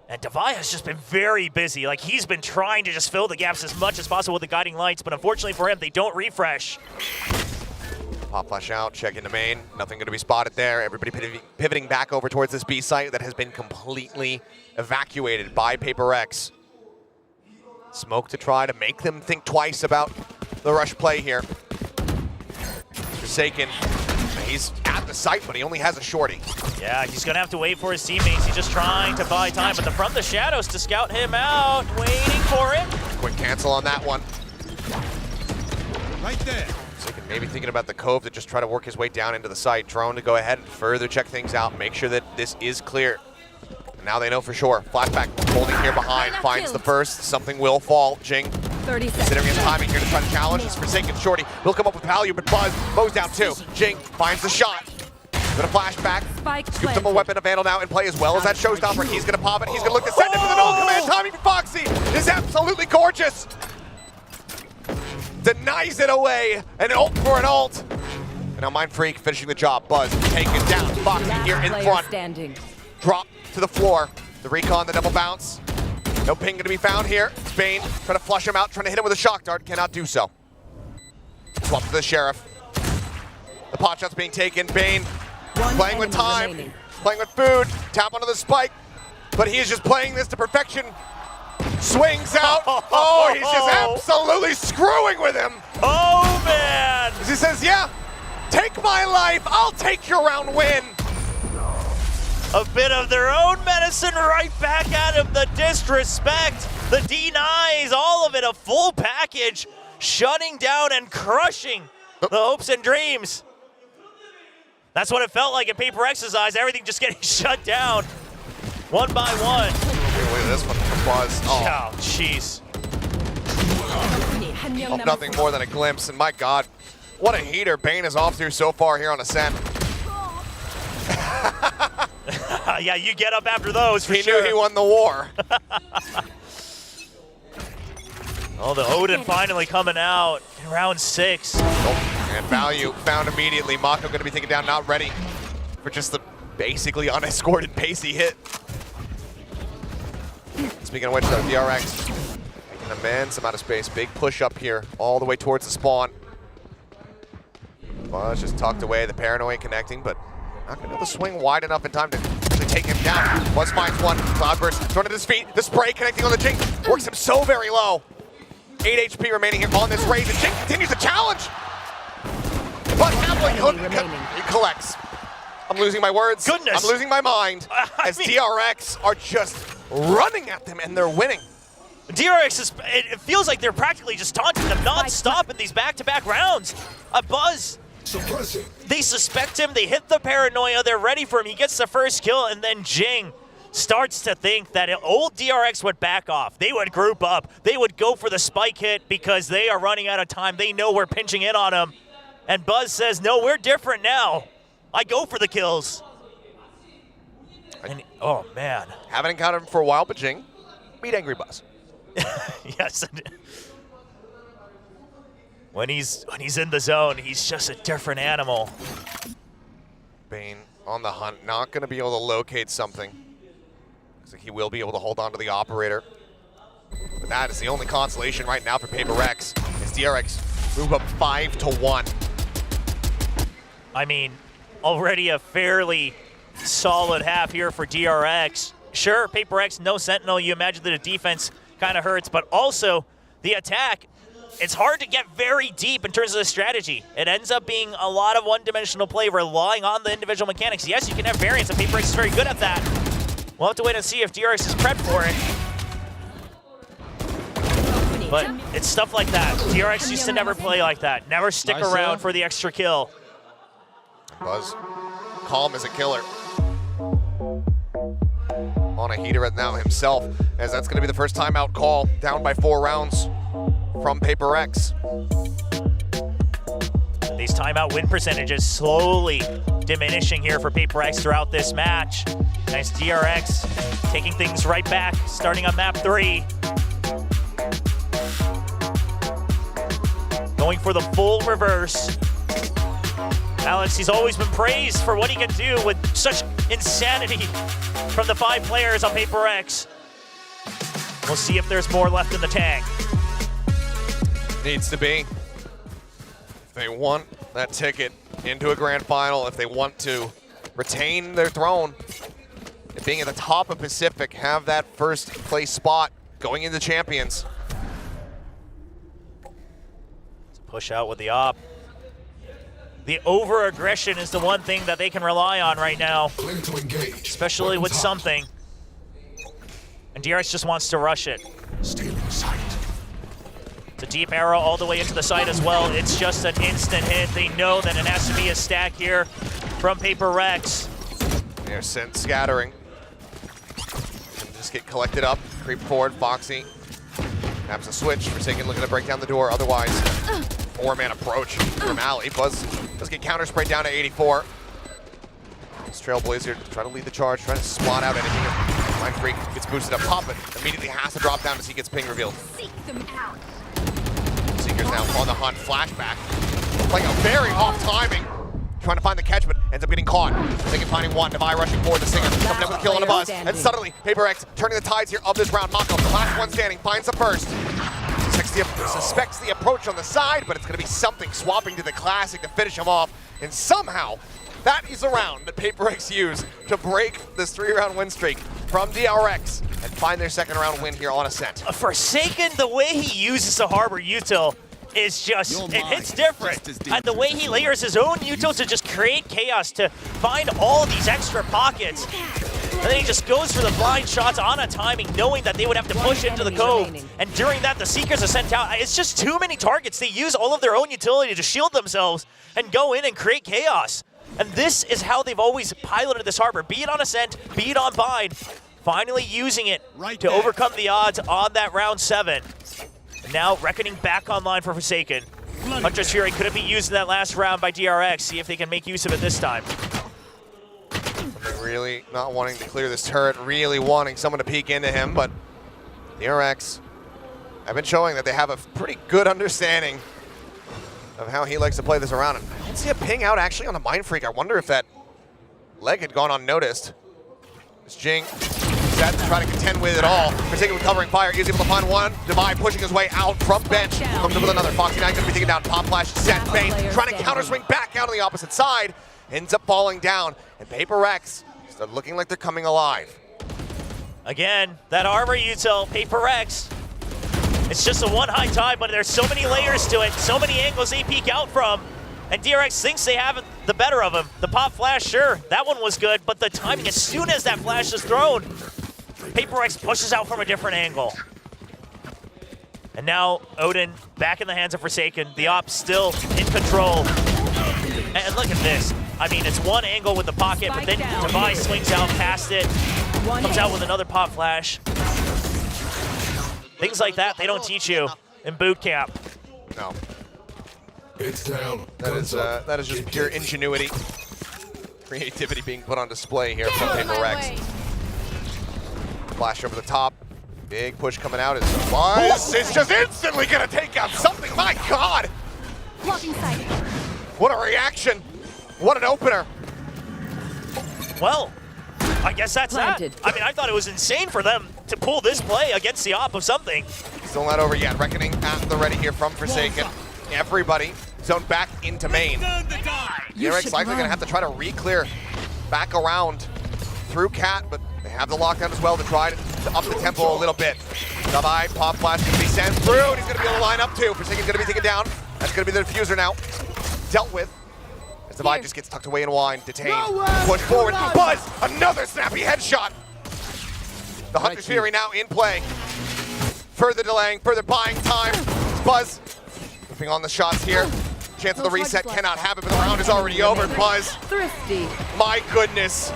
S5: And Devi has just been very busy. Like, he's been trying to just fill the gaps as much as possible with the guiding lights, but unfortunately for him, they don't refresh.
S13: Pop flash out, check into main. Nothing going to be spotted there. Everybody pivoting back over towards this B site that has been completely evacuated by PRX. Smoke to try to make them think twice about the rush play here. Forsaken, he's at the site, but he only has a shorty.
S5: Yeah, he's going to have to wait for his teammates. He's just trying to buy time, but from the shadows to scout him out, waiting for him.
S13: Quick cancel on that one.
S6: Right there.
S13: Forsaken maybe thinking about the cove to just try to work his way down into the site. Drone to go ahead and further check things out, make sure that this is clear. And now they know for sure. Flashback holding here behind, finds the burst. Something will fall. Jing
S4: 30 seconds.
S13: considering his timing here to try to challenge this Forsaken shorty. He'll come up with value, but Buzz mows down 2. Jing finds the shot. Gonna flashback. Scoops up a weapon of Vandal now in play as well as that showstopper. He's gonna pop it. He's gonna look to send it for the null command. Timing for Foxy is absolutely gorgeous. Denies it away. An ult for an ult. And now Mind Freak finishing the job. Buzz taken down. Foxy here in front.
S4: Standing.
S13: Drop to the floor. The recon, the double bounce. No ping gonna be found here. Bane trying to flush him out, trying to hit him with a shock dart. Cannot do so. Swap to the Sheriff. The pot shot's being taken. Bane playing with time, playing with food. Tap onto the spike. But he is just playing this to perfection. Swings out. Oh, he's just absolutely screwing with him.
S5: Oh, man.
S13: He says, yeah, take my life. I'll take your round win.
S5: A bit of their own medicine right back at him. The disrespect, the denies, all of it, a full package, shutting down and crushing the hopes and dreams. That's what it felt like in PRX's eyes, everything just getting shut down, one by one.
S13: Look at this one, Buzz.
S5: Oh, jeez.
S13: Oh, nothing more than a glimpse, and my God, what a heater Bane is off to so far here on Ascent.
S5: Yeah, you get up after those for
S13: he
S5: sure.
S13: Knew he won the war.
S5: Oh, the Odin finally coming out in round 6.
S13: Oh, and value found immediately. Mako going to be taken down, not ready for just the basically unescorted pacey hit. Speaking of which, though, DRX taking an immense amount of space. Big push up here, all the way towards the spawn. Buzz just tucked away, the paranoia connecting, but not going to be able to swing wide enough in time to actually take him down. Buzz finds one. Cloudburst thrown at his feet. The spray connecting on the Jink works him so very low. 8 HP remaining here on this raid. The Jink continues to challenge. But Hamlin he collects. I'm losing my words.
S5: Goodness.
S13: I'm losing my mind as DRX are just running at them and they're winning.
S5: DRX is, it feels like they're practically just taunting them non-stop in these back-to-back rounds. Buzz. They suspect him, they hit the paranoia, they're ready for him, he gets the first kill, and then Jing starts to think that old DRX would back off. They would group up, they would go for the spike hit because they are running out of time, they know we're pinching in on him. And Buzz says, no, we're different now. I go for the kills. And, oh man.
S13: Haven't encountered him for a while, but Jing, meet Angry Buzz.
S5: Yes. When he's in the zone, he's just a different animal.
S13: Bane on the hunt, not going to be able to locate something. Looks like he will be able to hold on to the operator. But that is the only consolation right now for PRX. As DRX move up 5-1.
S5: I mean, already a fairly solid half here for DRX. Sure, PRX, no Sentinel. You imagine that the defense kind of hurts, but also the attack. It's hard to get very deep in terms of the strategy. It ends up being a lot of one-dimensional play, relying on the individual mechanics. Yes, you can have variance, and PRX is very good at that. We'll have to wait and see if DRX is prepped for it. But it's stuff like that. DRX used to never play like that. Never stick around for the extra kill.
S13: Buzz, calm as a killer. On a heater right now himself, as that's going to be the first timeout call, down by 4 rounds from PRX.
S5: These timeout win percentages slowly diminishing here for PRX throughout this match. Nice DRX taking things right back, starting on map 3. Going for the full reverse. Alex, he's always been praised for what he can do with such insanity from the 5 players on PRX. We'll see if there's more left in the tank.
S13: Needs to be. If they want that ticket into a grand final, if they want to retain their throne, and being at the top of Pacific, have that first place spot going into champions.
S5: Push out with the op. The over-aggression is the one thing that they can rely on right now, especially with something. And DRX just wants to rush it.
S1: Stealing sight.
S5: It's a deep arrow all the way into the site as well. It's just an instant hit. They know that it has to be a stack here from PRX.
S13: They're sent scattering. Just get collected up, creep forward, Foxy. Taps a switch, Forsaken looking to break down the door, otherwise 4-man approach from Ali. Buzz does get counter sprayed down to 84. This Trailblazer trying to lead the charge, trying to spot out anything. Mind Freak gets boosted up top, but immediately has to drop down as he gets ping revealed.
S4: Seek them out.
S13: Seeker's now on the hunt, flashback. Like a very off timing. Trying to find the catch, but ends up getting caught. Forsaken finding one, Devi rushing forward, the Singer coming up with a kill on a buzz. And suddenly, PRX turning the tides here of this round. Mako, the last one standing, finds the first. Suspects the approach on the side, but it's going to be something swapping to the Classic to finish him off. And somehow, that is a round that PRX use to break this 3-round win streak from DRX and find their second round win here on Ascent.
S5: Forsaken, the way he uses the Harbor util is just, it hits different. And the way he layers his own util to just create chaos, to find all these extra pockets. And then he just goes for the blind shots on a timing, knowing that they would have to push into the cove. And during that, the Seekers are sent out. It's just too many targets. They use all of their own utility to shield themselves and go in and create chaos. And this is how they've always piloted this Harbor. Be it on Ascent, be it on Bind. Finally using it to overcome the odds on that round 7. And now Reckoning back online for Forsaken. Hunter's Fury couldn't be used in that last round by DRX. See if they can make use of it this time.
S13: Really not wanting to clear this turret, really wanting someone to peek into him, but DRX have been showing that they have a pretty good understanding of how he likes to play this around. And I don't see a ping out actually on the Mind Freak. I wonder if that leg had gone unnoticed. This Jing set to try to contend with it all. Forsaken recovering fire, is able to find one. Devi pushing his way out from bench. Comes up with another. Foxy 9 gonna be taken down. Pop flash, set, bait, trying to counter swing back out on the opposite side. Ends up falling down, and PRX start looking like they're coming alive.
S5: Again, that armor util, PRX. It's just a one high time, but there's so many layers to it, so many angles they peek out from, and DRX thinks they have the better of him. The pop flash, sure, that one was good, but the timing, as soon as that flash is thrown, PRX pushes out from a different angle. And now Odin back in the hands of Forsaken. The op still in control. And look at this. I mean, it's one angle with the pocket, but then Devi swings out past it, comes out with another pop flash. Things like that, they don't teach you in boot camp.
S13: No.
S1: It's down.
S13: That is just pure ingenuity. Creativity being put on display here from PRX. Flash over the top. Big push coming out. It's just instantly going to take out something. My God. What a reaction. What an opener.
S5: Well, I guess that's that. I mean, I thought it was insane for them to pull this play against the op of something.
S13: Still not over yet. Reckoning at the ready here from Forsaken. Everybody zoned back into main. DRX likely going to have to try to re-clear back around through Cat, but they have the lockdown as well to try to up the tempo a little bit. Devi, pop flash can be sent through, and he's going to be able to line up too. Forsaken's going to be taken down. That's going to be the diffuser now. Dealt with. As Devi just gets tucked away in wine, detained, push forward, Buzz, another snappy headshot. The Hunter's Fury now in play. Further delaying, further buying time. Buzz, moving on the shots here. Chance of the reset, cannot have it, but the round is already over. Buzz,
S4: Thrifty.
S13: My goodness.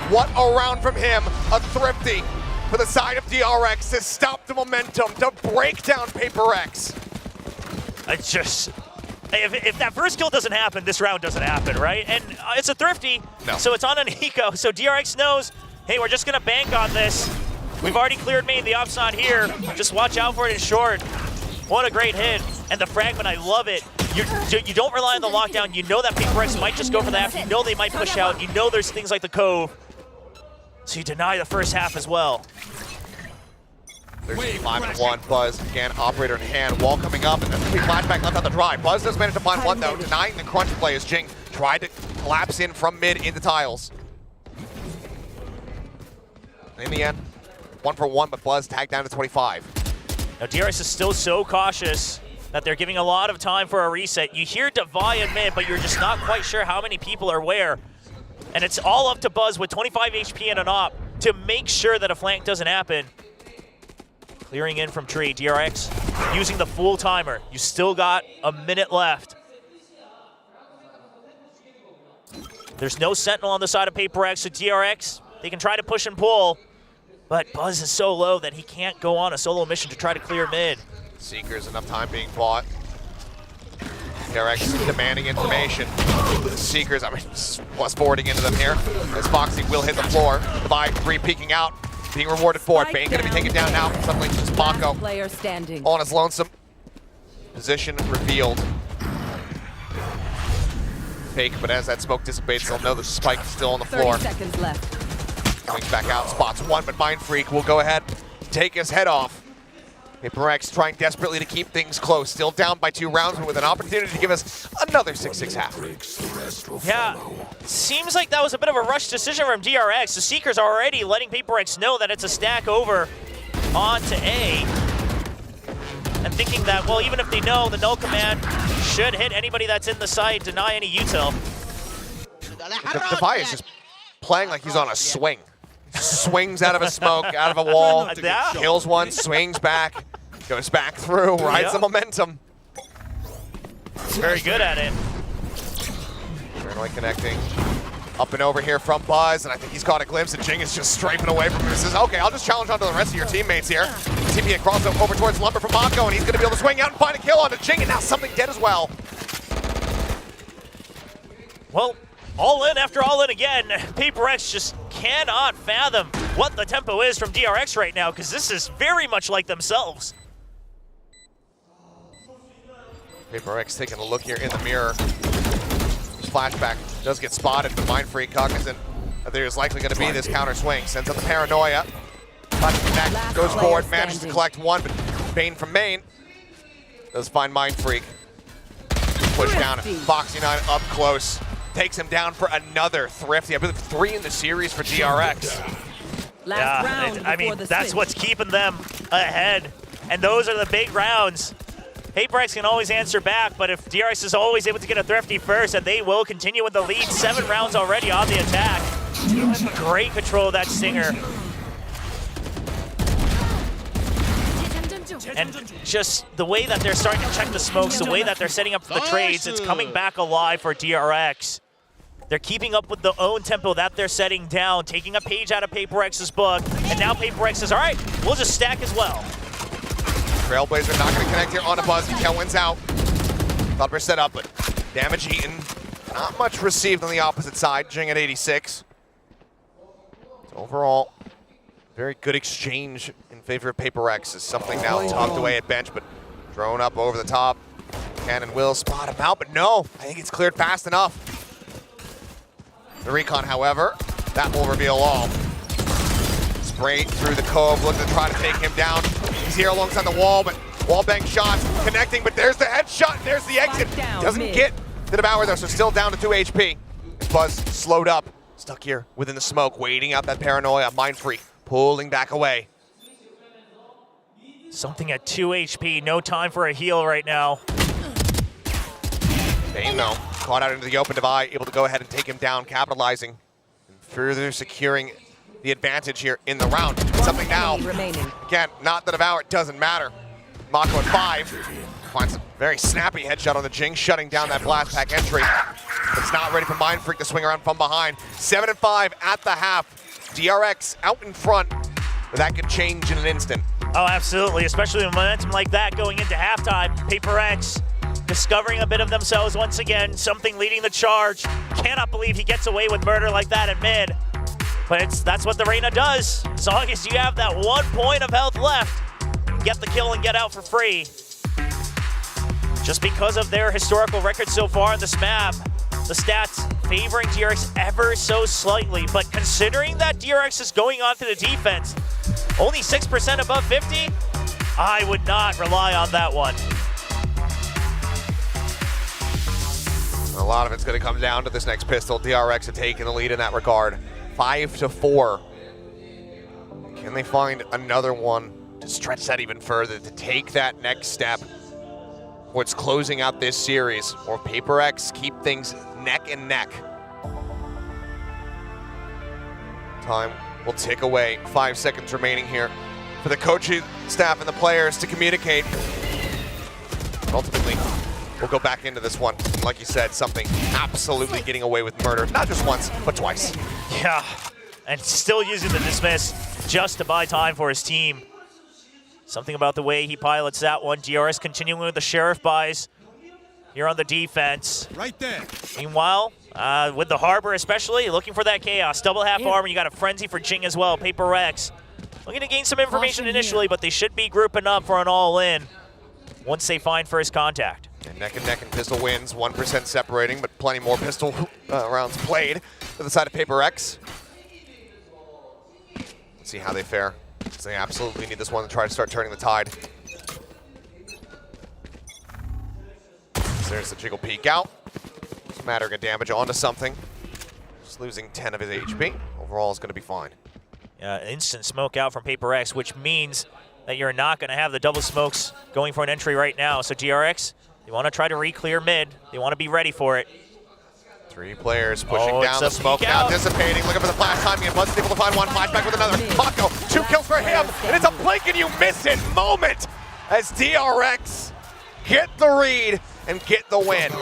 S13: What a round from him. A Thrifty for the side of DRX to stop the momentum, to break down PRX.
S5: It's just If that first kill doesn't happen, this round doesn't happen, right? And it's a Thrifty, so it's on an eco. So DRX knows, hey, we're just going to bank on this. We've already cleared main, the op's not here. Just watch out for it in short. What a great hit. And the fragment, I love it. You don't rely on the lockdown. You know that PRX might just go for that. You know they might push out. You know there's things like the Cove. So you deny the first half as well.
S13: There's 5-1. Buzz, again, operator in hand. Wall coming up, and then the flashback left on the drive. Buzz does manage to find one, though, denying the crunch play as Jing tried to collapse in from mid into tiles. In the end, 1 for 1, but Buzz tagged down to 25.
S5: Now DRX is still so cautious that they're giving a lot of time for a reset. You hear Devi in mid, but you're just not quite sure how many people are where. And it's all up to Buzz with 25 HP and an op to make sure that a flank doesn't happen. Clearing in from tree, DRX using the full timer. You still got a minute left. There's no sentinel on the side of PRX, so DRX, they can try to push and pull, but Buzz is so low that he can't go on a solo mission to try to clear mid.
S13: Seekers, enough time being bought. DRX demanding information. Seekers, I mean, plus forwarding into them here. As Foxy will hit the floor. Devi re-peeking out, being rewarded for it. Bane gonna be taken down now. Suddenly just Mako
S4: Player standing.
S13: on his lonesome. Position revealed. Fake, but as that smoke dissipates, they'll know the spike is still on the floor.
S4: 30 seconds left.
S13: Swings back out, spots one, but Mind Freak will go ahead, take his head off. PRX trying desperately to keep things close. Still down by 2 rounds, but with an opportunity to give us another 6-6 half.
S5: Yeah, seems like that was a bit of a rush decision from DRX. The Seekers are already letting PRX know that it's a stack over onto A. And thinking that, well, even if they know, the null command should hit anybody that's in the site, deny any util.
S13: Devi is just playing like he's on a swing. Swings out of a smoke, out of a wall, kills one, swings back, goes back through, rides the momentum.
S5: Very good at it.
S13: Paranoid connecting. Up and over here from Buzz, and I think he's caught a glimpse, and Jing is just strafing away from him. He says, okay, I'll just challenge onto the rest of your teammates here. TP across over towards Lumber from Mako, and he's going to be able to swing out and find a kill onto Jing, and now something dead as well.
S5: Well, all in after all in again. PRX just cannot fathom what the tempo is from DRX right now, because this is very much like themselves.
S13: PRX taking a look here in the mirror. Flashback does get spotted, but Mind Freak cognizant that there's likely going to be this counter swing. Sends up the paranoia. Connect, goes forward, manages to collect one, but Bane from main does find Mind Freak. Push down, Foxy9 up close. Takes him down for another Thrifty. I believe 3 in the series for DRX.
S5: I mean, that's what's keeping them ahead. And those are the big rounds. PRX can always answer back, but if DRX is always able to get a Thrifty first, and they will continue with the lead, 7 rounds already on the attack. Great control of that Stinger. And just the way that they're starting to check the smokes, the way that they're setting up for the trades, it's coming back alive for DRX. They're keeping up with the own tempo that they're setting down, taking a page out of PRX's book, and now PRX says, all right, we'll just stack as well.
S13: Trailblazer not going to connect here on a Buzz. Kel wins out. Thought we're set up, but damage eaten. Not much received on the opposite side. Jing at 86. So overall, very good exchange in favor of PRX. Is something now tucked away at bench, but thrown up over the top. Cannon will spot him out, but no, I think it's cleared fast enough. The recon, however, that will reveal all. Spray through the Cove, looking to try to take him down. He's here alongside the wall, but wall bang shots connecting, but there's the headshot, and there's the exit. Doesn't get the Devour though, so still down to 2 HP. Buzz slowed up, stuck here within the smoke, waiting out that paranoia. Mind Freak pulling back away.
S5: Something at 2 HP, no time for a heal right now.
S13: Bane though, caught out into the open Devi, able to go ahead and take him down, capitalizing, and further securing the advantage here in the round. Something now, again, not the Devour, it doesn't matter. Mako at 5, finds a very snappy headshot on the Jing, shutting down that blast pack entry. But it's not ready for Mind Freak to swing around from behind. 7-5 at the half. DRX out in front, but that could change in an instant.
S5: Oh, absolutely, especially with momentum like that going into halftime. PRX discovering a bit of themselves once again, something leading the charge. Cannot believe he gets away with murder like that in mid. But that's what the Reyna does. As long as you have that 1 point of health left, get the kill and get out for free. Just because of their historical record so far in this map, the stats favoring DRX ever so slightly. But considering that DRX is going on to the defense, only 6% above 50, I would not rely on that one.
S13: A lot of it's going to come down to this next pistol. DRX are taking the lead in that regard. 5-4. Can they find another one to stretch that even further, to take that next step towards closing out this series? Or PRX keep things neck and neck? Time will tick away. 5 seconds remaining here for the coaching staff and the players to communicate. But ultimately, we'll go back into this one. Like you said, something absolutely getting away with murder. Not just once, but twice.
S5: Yeah, and still using the dismiss just to buy time for his team. Something about the way he pilots that one. DRX continuing with the Sheriff buys here on the defense.
S6: Right there.
S5: Meanwhile, with the Harbor especially, looking for that chaos. Double half armor, you got a Frenzy for Jing as well. PRX looking to gain some information initially, but they should be grouping up for an all-in once they find first contact.
S13: And neck and pistol wins, 1% separating, but plenty more pistol rounds played to the side of PRX. Let's see how they fare, because they absolutely need this one to try to start turning the tide. So there's the jiggle peek out. Smattering of damage onto something. Just losing 10 of his HP. Overall is going to be fine.
S5: Instant smoke out from PRX, which means that you're not going to have the double smokes going for an entry right now. So DRX, they want to try to re-clear mid. They want to be ready for it.
S13: 3 players pushing down the smoke, now dissipating, looking for the flash timing, and Buzz is able to find one, flashback with another. Mako, 2 kills for him, and it's a blink and you miss it moment as DRX get the read and get the win.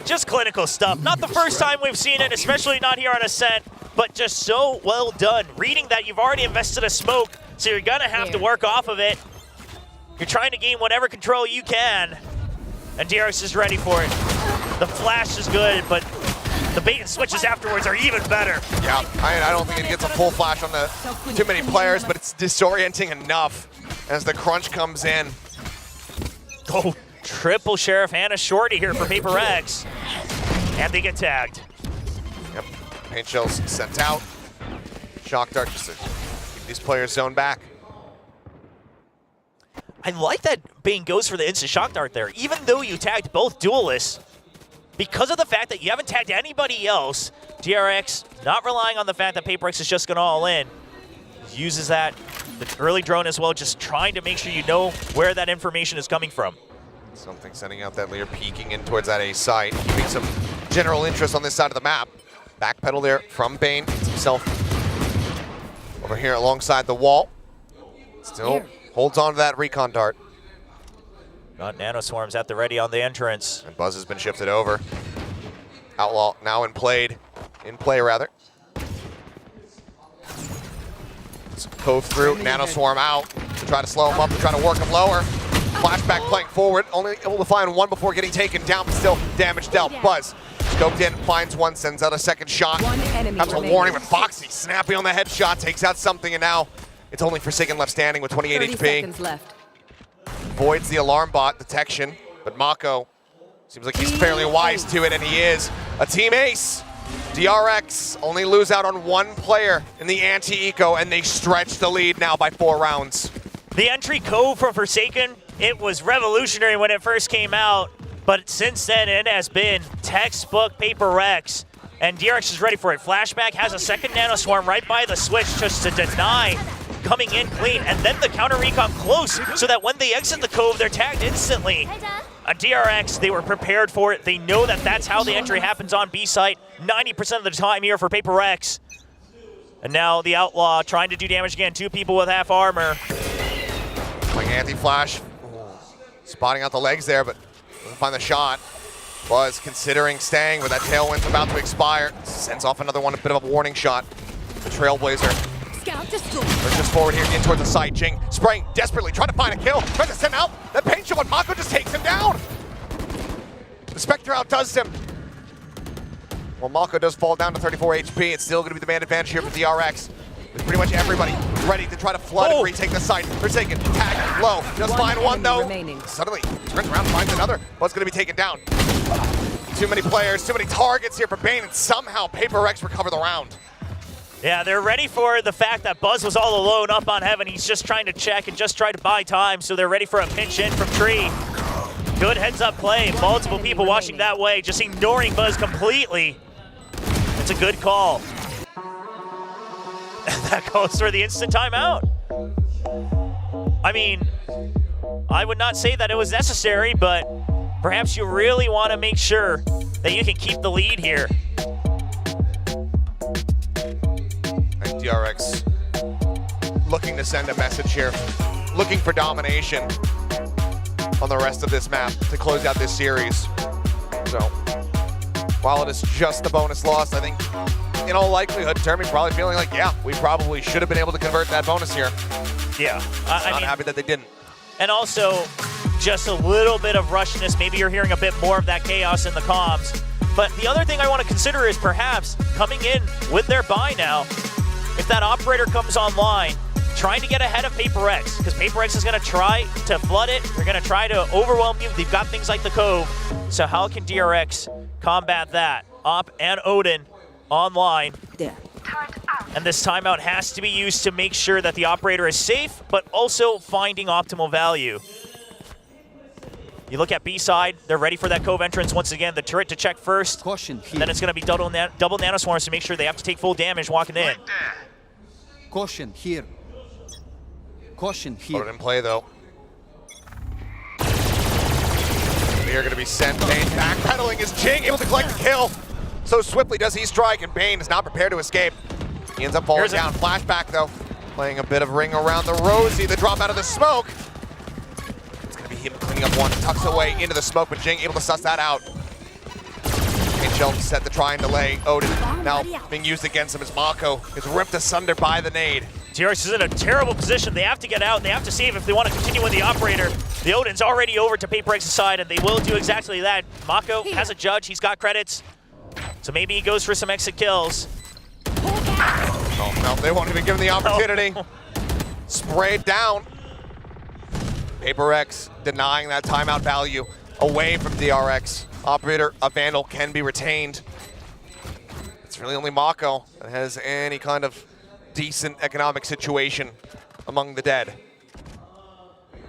S5: Just clinical stuff. Not the first time we've seen it, especially not here on Ascent, but just so well done. Reading that you've already invested a smoke, so you're gonna have to work off of it. You're trying to gain whatever control you can, and DRX is ready for it. The flash is good, but the bait and switches afterwards are even better.
S13: Yeah, I don't think it gets a full flash on the too many players, but it's disorienting enough as the crunch comes in.
S5: Oh, triple Sheriff and a shorty here for PRX. And they get tagged.
S13: Yep, paint shells sent out. Shock dart just to keep these players zoned back.
S5: I like that Bane goes for the instant shock dart there, even though you tagged both duelists. Because of the fact that you haven't tagged anybody else, DRX, not relying on the fact that PRX is just going to all in, uses that, the early drone as well, just trying to make sure you know where that information is coming from.
S13: Something sending out that layer, peeking in towards that A site, keeping some general interest on this side of the map. Backpedal there from Bane, gets himself over here alongside the wall. Still holds on to that recon dart.
S5: Got nanoswarms at the ready on the entrance.
S13: And Buzz has been shifted over. Outlaw now in play rather. Cove through, nanoswarm out to try to slow him up, to try to work him lower. Flashback playing forward, only able to find one before getting taken down, but still damage dealt. Buzz scoped in, finds one, sends out a second shot. Comes a warning, but Foxy snappy on the headshot, takes out something, and now it's only Forsaken left standing with 28 HP.
S4: Seconds left.
S13: Voids the alarm bot detection, but Mako seems like he's fairly wise to it, and he is. A team ace. DRX only lose out on 1 player in the anti-eco, and they stretch the lead now by 4 rounds.
S5: The entry code for Forsaken, it was revolutionary when it first came out, but since then it has been textbook PRX, and DRX is ready for it. Flashback has a second nanoswarm right by the switch just to deny coming in clean, and then the counter recon close so that when they exit the cove, they're tagged instantly. DRX, they were prepared for it. They know that that's how the entry happens on B site 90% of the time here for PRX. And now the Outlaw trying to do damage again. 2 people with half armor.
S13: Like anti-flash, spotting out the legs there, but doesn't find the shot. Was considering staying, but that tailwind's about to expire. Sends off another one, a bit of a warning shot. The Trailblazer pushes forward here, in towards the site. Jing spraying desperately, trying to find a kill, trying to send out that paint shot, but Mako just takes him down. The Spectre outdoes him. Well, Mako does fall down to 34 HP. It's still going to be the man advantage here for DRX. With pretty much everybody ready to try to flood and retake the site. Forsaken, tag, low. Just find one though. Suddenly turns around, finds another. What's going to be taken down? Too many players, too many targets here for Bane, and somehow PRX recover the round.
S5: Yeah, they're ready for the fact that Buzz was all alone up on Heaven. He's just trying to check and just try to buy time, so they're ready for a pinch in from Tree. Good heads-up play. Multiple people watching that way, just ignoring Buzz completely. It's a good call. That goes for the instant timeout. I mean, I would not say that it was necessary, but perhaps you really want to make sure that you can keep the lead here.
S13: And DRX looking to send a message here, looking for domination on the rest of this map to close out this series. So, while it is just a bonus loss, I think in all likelihood, Termy probably feeling like, yeah, we probably should have been able to convert that bonus here.
S5: Yeah.
S13: I mean, happy that they didn't.
S5: And also, just a little bit of rushness. Maybe you're hearing a bit more of that chaos in the comms. But the other thing I want to consider is perhaps coming in with their buy now, if that operator comes online, trying to get ahead of PRX, because PRX is going to try to flood it. They're going to try to overwhelm you. They've got things like the Cove. So how can DRX combat that? Op and Odin online.
S4: There.
S5: And this timeout has to be used to make sure that the operator is safe, but also finding optimal value. You look at B side, they're ready for that Cove entrance once again. The turret to check first.
S6: Caution here.
S5: And then it's going to be double nanoswarms to make sure they have to take full damage walking in.
S6: Caution here. Caution here.
S13: Put it in play though. We are going to be sent. Bane backpedaling. Is Jing able to collect the kill? So swiftly does he strike, and Bane is not prepared to escape. He ends up falling down. Flashback though, playing a bit of ring around the Rosie. The drop out of the smoke. It's going to be him cleaning up one, tucks away into the smoke, but Jing able to suss that out. HL set to try and delay Odin. Now being used against him as Mako is ripped asunder by the nade.
S5: DRX is in a terrible position. They have to get out. They have to save if they want to continue with the operator. The Odin's already over to PRX's side, and they will do exactly that. Mako has a judge. He's got credits. So maybe he goes for some exit kills.
S13: Oh, no, they won't even give him the opportunity. No. Sprayed down. PRX denying that timeout value away from DRX. Operator, a Vandal can be retained. It's really only Mako that has any kind of decent economic situation among the dead.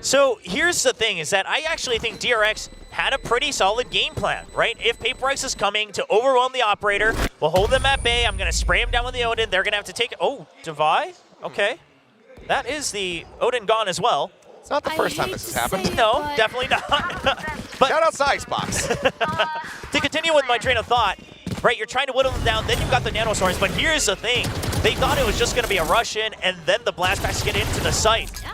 S5: So here's the thing, is that I actually think DRX had a pretty solid game plan, right? If PRX is coming to overwhelm the operator, we'll hold them at bay. I'm going to spray him down with the Odin. They're going to have to take it. Oh, Devi? Okay. That is the Odin gone as well.
S13: It's not the first time this has happened.
S5: No, definitely not. But
S13: shout out Xbox.
S5: To continue with my train of thought, right, you're trying to whittle them down, then you've got the nanoswarms, but here's the thing. They thought it was just going to be a rush in, and then the blast packs get into the site.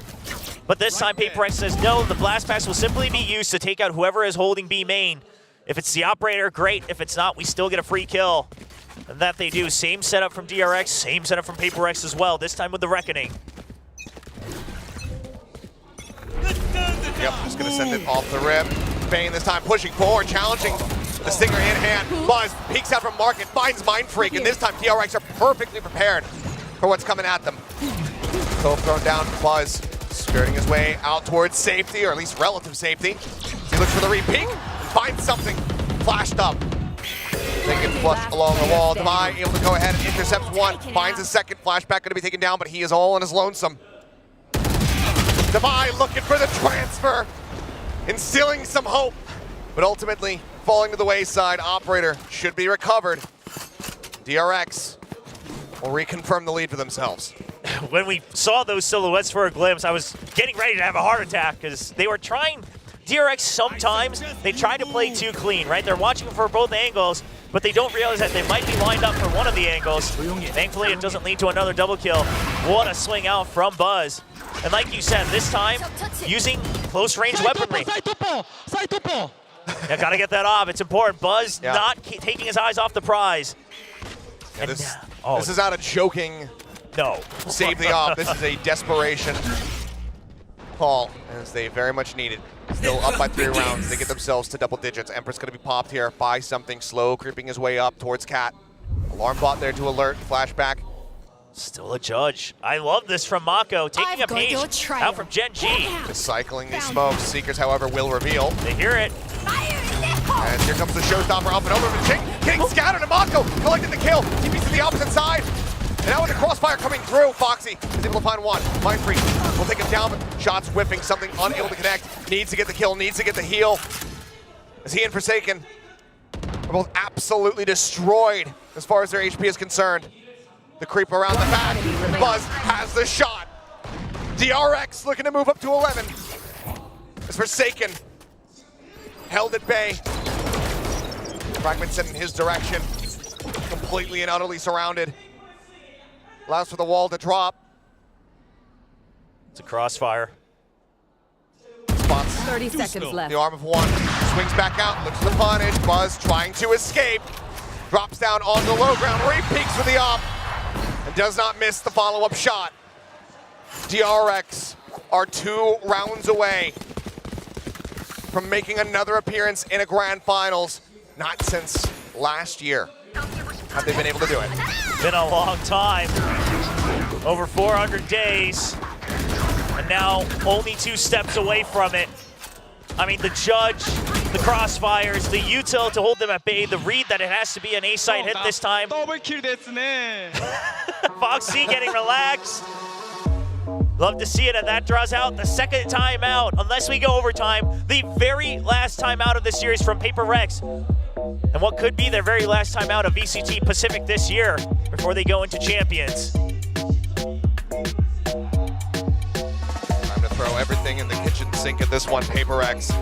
S5: But this time, PRX says, no, the blast packs will simply be used to take out whoever is holding B main. If it's the operator, great. If it's not, we still get a free kill. And that they do. Same setup from DRX, same setup from PRX as well, this time with the Reckoning.
S13: Yep, just going to send it off the rim. Bane this time pushing forward, challenging the Stinger in hand. Buzz peeks out from Market, finds Mind Freak, and this time DRX are perfectly prepared for what's coming at them. Cove thrown down, Buzz skirting his way out towards safety, or at least relative safety. He looks for the re-peek and finds something flashed up. They get flushed along the wall. Devi able to go ahead and intercepts one, finds his second. Flashback going to be taken down, but he is all on his lonesome. Devi looking for the transfer, instilling some hope, but ultimately falling to the wayside. Operator should be recovered. DRX will reconfirm the lead for themselves.
S5: When we saw those silhouettes for a glimpse, I was getting ready to have a heart attack because they were trying. DRX sometimes, they try to play too clean, right? They're watching for both angles, but they don't realize that they might be lined up for one of the angles. Thankfully, it doesn't lead to another double kill. What a swing out from Buzz. And like you said, this time, using close-range weaponry. Yeah, gotta get that off. It's important. Buzz not taking his eyes off the prize.
S13: Yeah, this is not a joking
S5: no.
S13: save the off. This is a desperation. call, as they very much need it. Still up by 3 rounds. They get themselves to double digits. Emperor's going to be popped here by something slow, creeping his way up towards Cat. Alarm bot there to alert. Flashback.
S5: Still a judge. I love this from Mako, taking a page out from Gen G.
S13: Just cycling these smokes. Seekers, however, will reveal.
S5: They hear it.
S13: And here comes the showstopper up and over from Ching. Getting scattered, and Mako collecting the kill. TP's to the opposite side. And now with the crossfire coming through, Foxy is able to find one. Mind Freak will take him down, but shots whiffing, something unable to connect. Needs to get the kill, needs to get the heal. As he and Forsaken are both absolutely destroyed as far as their HP is concerned. The creep around the back. Buzz has the shot. DRX looking to move up to 11. As Forsaken held at bay. Fragment sent in his direction. Completely and utterly surrounded. Allows for the wall to drop.
S5: It's a crossfire.
S13: Spots
S4: 30 seconds left.
S13: the arm of one. Swings back out, looks to punish. Buzz trying to escape. Drops down on the low ground. Re-peeks for the op. And does not miss the follow-up shot. DRX are 2 rounds away from making another appearance in a grand finals. Not since last year have they been able to do it.
S5: Been a long time. Over 400 days. And now only 2 steps away from it. I mean, the judge, the crossfires, the util to hold them at bay, the read that it has to be an A-side hit this time. Foxy getting relaxed. Love to see it, and that draws out the second timeout, unless we go overtime. The very last timeout of the series from PRX. And what could be their very last timeout of VCT Pacific this year before they go into Champions.
S13: Time to throw everything in the kitchen sink at this one, PRX.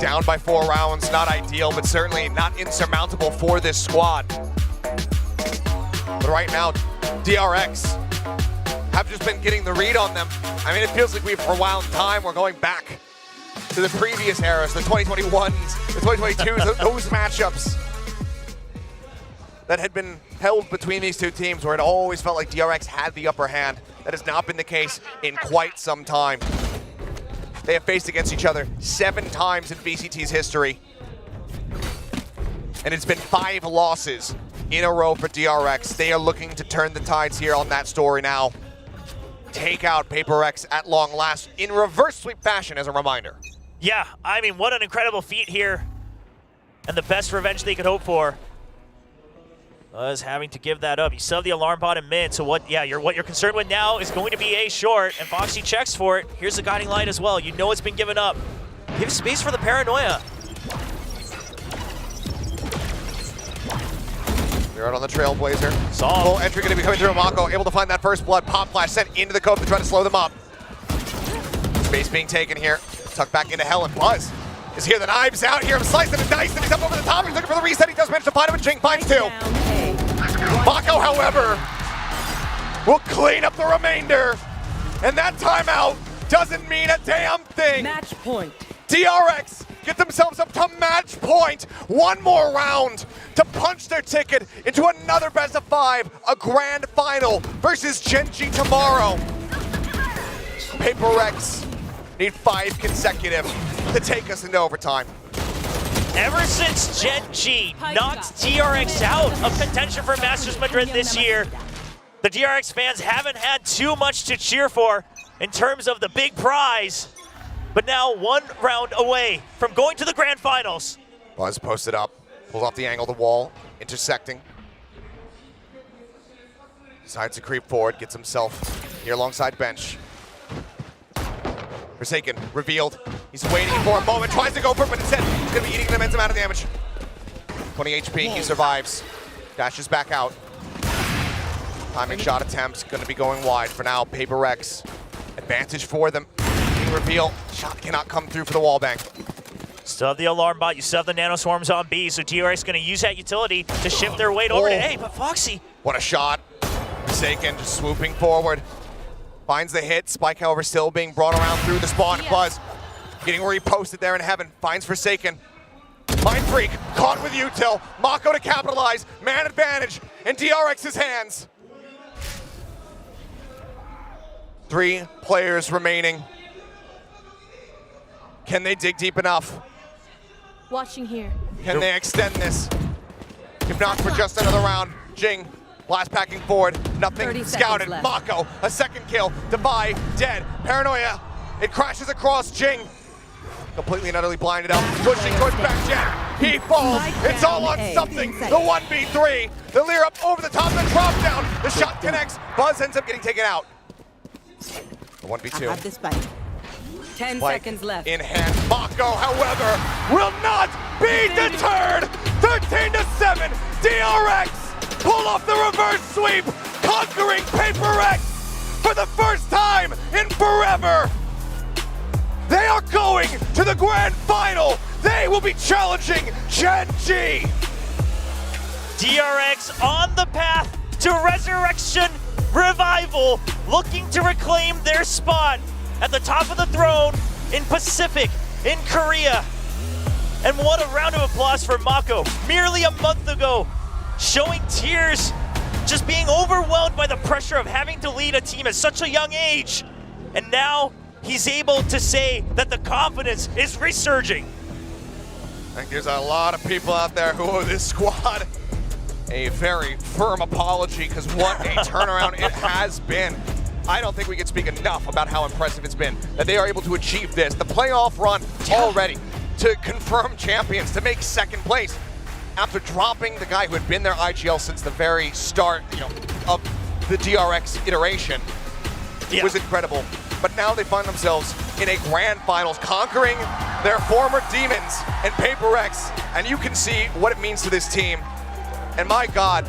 S13: Down by 4 rounds, not ideal, but certainly not insurmountable for this squad. But right now, DRX have just been getting the read on them. I mean, it feels like we've rewound time. We're going back to the previous eras, the 2021s, the 2022s, those matchups that had been held between these 2 teams where it always felt like DRX had the upper hand. That has not been the case in quite some time. They have faced against each other 7 times in VCT's history. And it's been 5 losses in a row for DRX. They are looking to turn the tides here on that story now. Take out PRX at long last in reverse sweep fashion, as a reminder.
S5: Yeah, I mean, what an incredible feat here. And the best revenge they could hope for was having to give that up. You still have the alarm bot in mid, so what you're concerned with now is going to be A short, and Foxy checks for it. Here's the guiding light as well. You know it's been given up. Give space for the paranoia.
S13: They're out on the Trailblazer.
S5: Saw
S13: full entry going to be coming through. Mako able to find that first blood. Pop flash sent into the cove to try to slow them up. Space being taken here. Tucked back into hell, and Buzz is here. The knives out here. Slicing and dicing. He's up over the top. He's looking for the reset. He does manage to find him, and Ching finds 2. Mako, however, will clean up the remainder. And that timeout doesn't mean a damn thing.
S4: Match point.
S13: DRX get themselves up to match point. 1 more round to punch their ticket into another best of 5, a grand final versus Gen G tomorrow. PRX need 5 consecutive to take us into overtime.
S5: Ever since Gen G knocked DRX out of contention for Masters Madrid this year, the DRX fans haven't had too much to cheer for in terms of the big prize. But now 1 round away from going to the grand finals.
S13: Buzz posted up, pulls off the angle of the wall, intersecting. Decides to creep forward, gets himself here alongside bench. Forsaken, revealed. He's waiting for a moment, tries to go for it, but instead he's gonna be eating an immense amount of damage. 20 HP, he survives. Dashes back out. Timing shot attempts, gonna be going wide for now. PRX, advantage for them. Reveal, shot cannot come through for the wallbang.
S5: Still have the alarm bot, you still have the nano swarms on B, so DRX gonna use that utility to shift their weight over to A, but Foxy.
S13: What a shot. Forsaken just swooping forward. Finds the hit, Spike however still being brought around through the spawn. Buzz getting reposted there in heaven, finds Forsaken. Mind Freak, caught with util. Mako to capitalize, man advantage in DRX's hands. 3 players remaining. Can they dig deep enough?
S18: Watching here.
S13: Can they extend this? If not for just another round, Jing, blast packing forward, nothing scouted. Mako, a second kill, Defy, dead. Paranoia, it crashes across Jing. Completely and utterly blinded out, pushing towards back jet. He falls, it's all on something. The 1v3, the Lear up over the top, the drop down. The shot connects, Buzz ends up getting taken out. The 1v2.
S4: I have this back. 10 seconds left.
S13: In hand, Mako, however, will not be deterred. 13-7, DRX pull off the reverse sweep, conquering PRX for the first time in forever. They are going to the grand final. They will be challenging Gen G.
S5: DRX on the path to Resurrection Revival, looking to reclaim their spot at the top of the throne in Pacific, in Korea. And what a round of applause for Mako, merely a month ago, showing tears, just being overwhelmed by the pressure of having to lead a team at such a young age. And now he's able to say that the confidence is resurging.
S13: I think there's a lot of people out there who owe this squad a very firm apology, because what a turnaround it has been. I don't think we can speak enough about how impressive it's been that they are able to achieve this. The playoff run already to confirm champions, to make second place after dropping the guy who had been their IGL since the very start, of the DRX iteration. It was incredible. But now they find themselves in a grand finals, conquering their former demons and PRX, and you can see what it means to this team. And my God,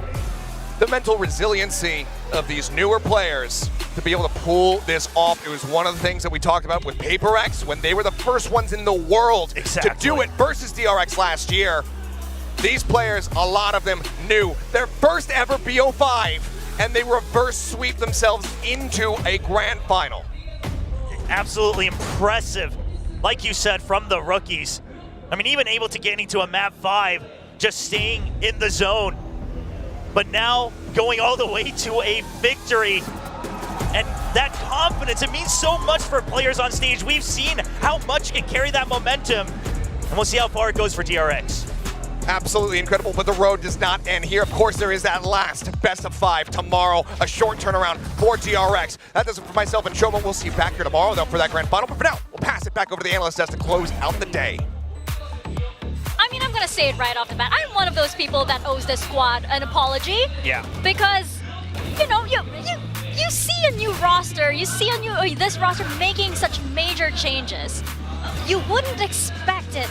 S13: the mental resiliency of these newer players to be able to pull this off. It was one of the things that we talked about with PRX when they were the first ones in the world to do it versus DRX last year. These players, a lot of them knew their first ever BO5, and they reverse sweep themselves into a grand final.
S5: Absolutely impressive, like you said, from the rookies. I mean, even able to get into a map 5, just staying in the zone. But now going all the way to a victory. And that confidence, it means so much for players on stage. We've seen how much it can carry that momentum. And we'll see how far it goes for DRX.
S13: Absolutely incredible, but the road does not end here. Of course, there is that last best of 5 tomorrow, a short turnaround for DRX. That does it for myself and Shoma. We'll see you back here tomorrow, though, for that grand final. But for now, we'll pass it back over to the analyst desk to close out the day.
S15: I mean, I'm gonna say it right off the bat. I'm one of those people that owes this squad an apology.
S5: Yeah.
S15: Because, you see a new roster, you see this roster making such major changes. You wouldn't expect it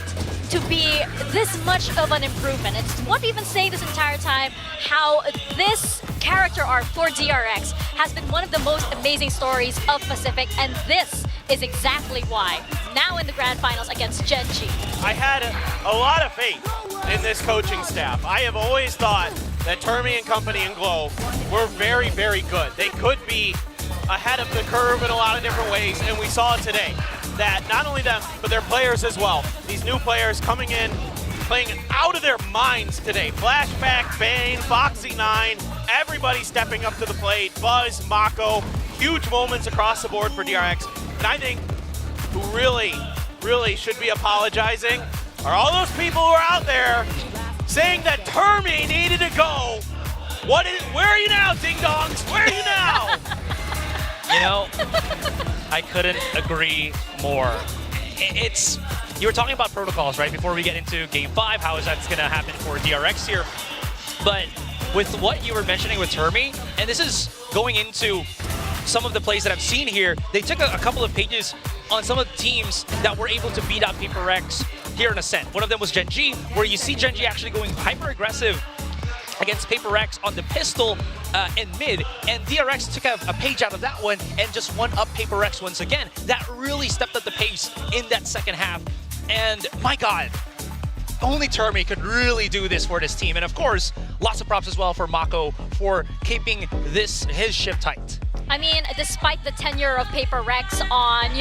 S15: to be this much of an improvement. It's what we've been saying this entire time, how this character arc for DRX has been one of the most amazing stories of Pacific, and this is exactly why. Now in the grand finals against Gen G.
S17: I had a lot of faith in this coaching staff. I have always thought that Termi and company and Glow were very, very good. They could be ahead of the curve in a lot of different ways, and we saw it today. That not only them, but their players as well. These new players coming in, playing out of their minds today. Flashback, Bane, Foxy9, everybody stepping up to the plate. Buzz, Mako, huge moments across the board for DRX. And I think who really, really should be apologizing are all those people who are out there saying that Termi needed to go. Where are you now, ding-dongs? Where are you now?
S16: I couldn't agree more. You were talking about protocols, right? Before we get into Game 5, how is that going to happen for DRX here? But with what you were mentioning with Termi, and this is going into some of the plays that I've seen here, they took a couple of pages on some of the teams that were able to beat out PRX here in Ascent. One of them was Gen G, where you see Gen G actually going hyper-aggressive against PRX on the pistol in mid, and DRX took a page out of that one and just won up PRX once again. That really stepped up the pace in that second half, and my God, only Termi could really do this for this team. And of course, lots of props as well for Mako for keeping his ship tight.
S15: I mean, despite the tenure of PRX on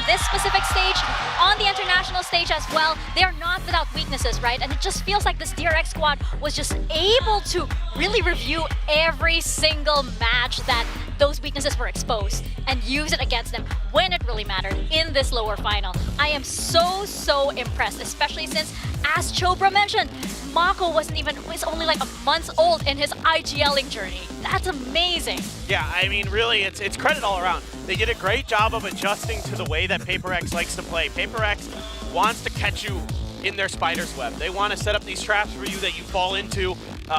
S15: this specific stage, on the international stage as well, they are not without weaknesses, right? And it just feels like this DRX squad was just able to really review every single match that those weaknesses were exposed and use it against them when it really mattered in this lower final. I am so impressed, especially since, as Chobra mentioned, Mako was only like a month old in his IGLing journey. That's amazing.
S17: Yeah, I mean, really, it's credit all around. They did a great job of adjusting to the way that PRX likes to play. PRX wants to catch you in their spider's web. They want to set up these traps for you that you fall into,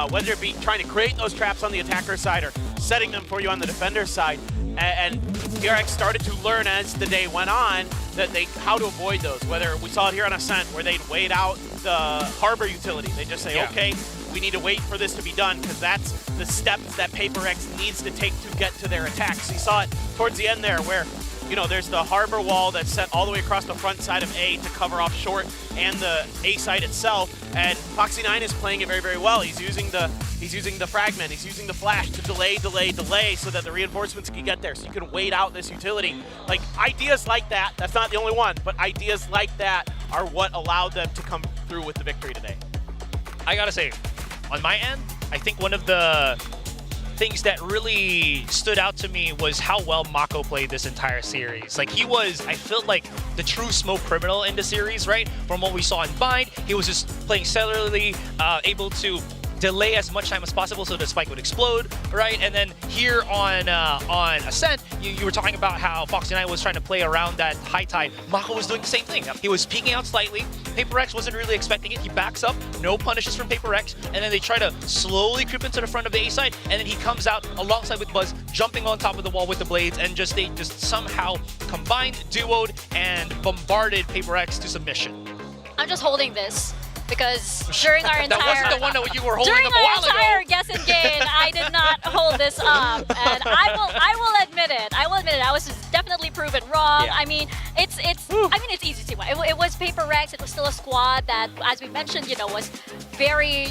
S17: whether it be trying to create those traps on the attacker side or setting them for you on the defender side. And DRX started to learn as the day went on that how to avoid those. Whether we saw it here on Ascent where they'd wait out the harbor utility. They just say, okay, we need to wait for this to be done because that's the steps that PRX needs to take to get to their attacks. You saw it towards the end there where, you know, there's the harbor wall that's set all the way across the front side of A to cover off short and the A side itself. And Foxy9 is playing it very well. He's using the fragment, he's using the flash to delay so that the reinforcements can get there. So you can wait out this utility. Like ideas like that, that's not the only one, but ideas like that are what allowed them to come through with the victory today.
S16: I gotta say, on my end, I think one of the things that really stood out to me was how well Mako played this entire series. Like he was, I felt like the true smoke criminal in the series, right? From what we saw in Bind, he was just playing cellularly, able to delay as much time as possible so the spike would explode, right? And then here on Ascent, you were talking about how Foxy9 was trying to play around that high tide. Mako was doing the same thing. He was peeking out slightly. PRX wasn't really expecting it. He backs up, no punishes from PRX, and then they try to slowly creep into the front of the A side, and then he comes out alongside with Buzz, jumping on top of the wall with the blades, and they just somehow combined, duoed, and bombarded PRX to submission.
S15: I'm just holding this because during our entire
S16: that wasn't the one that you were holding
S15: during
S16: up a while
S15: our entire
S16: ago.
S15: guess and gain, I did not hold this up, and I will admit it. I was definitely proven wrong.
S16: Yeah.
S15: I mean, it's easy to see why. It was PRX. It was still a squad that, as we mentioned, was very,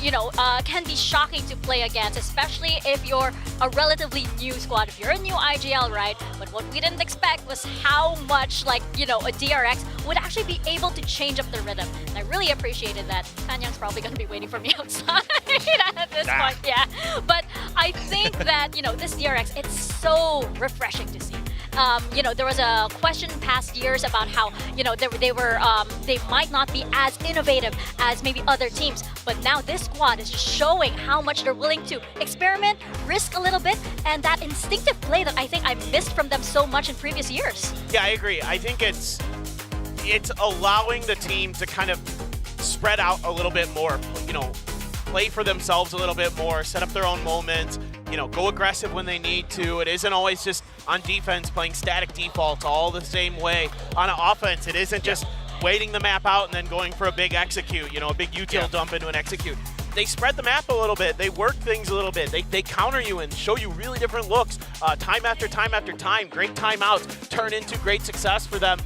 S15: can be shocking to play against, especially if you're a relatively new squad. If you're a new IGL, right? But what we didn't expect was how much, a DRX would actually be able to change up the rhythm. And I really appreciated that. Fanyang's probably going to be waiting for me outside at this point, yeah. But I think that, this DRX, it's so refreshing to see. There was a question past years about how, they might not be as innovative as maybe other teams, but now this squad is just showing how much they're willing to experiment, risk a little bit, and that instinctive play that I think I missed from them so much in previous years.
S17: Yeah, I agree. I think it's allowing the team to kind of spread out a little bit more, play for themselves a little bit more, set up their own moments, go aggressive when they need to. It isn't always just on defense playing static defaults all the same way. On offense, it isn't just waiting the map out and then going for a big execute, a big util dump into an execute. They spread the map a little bit. They work things a little bit. They counter you and show you really different looks time after time after time. Great timeouts turn into great success for them.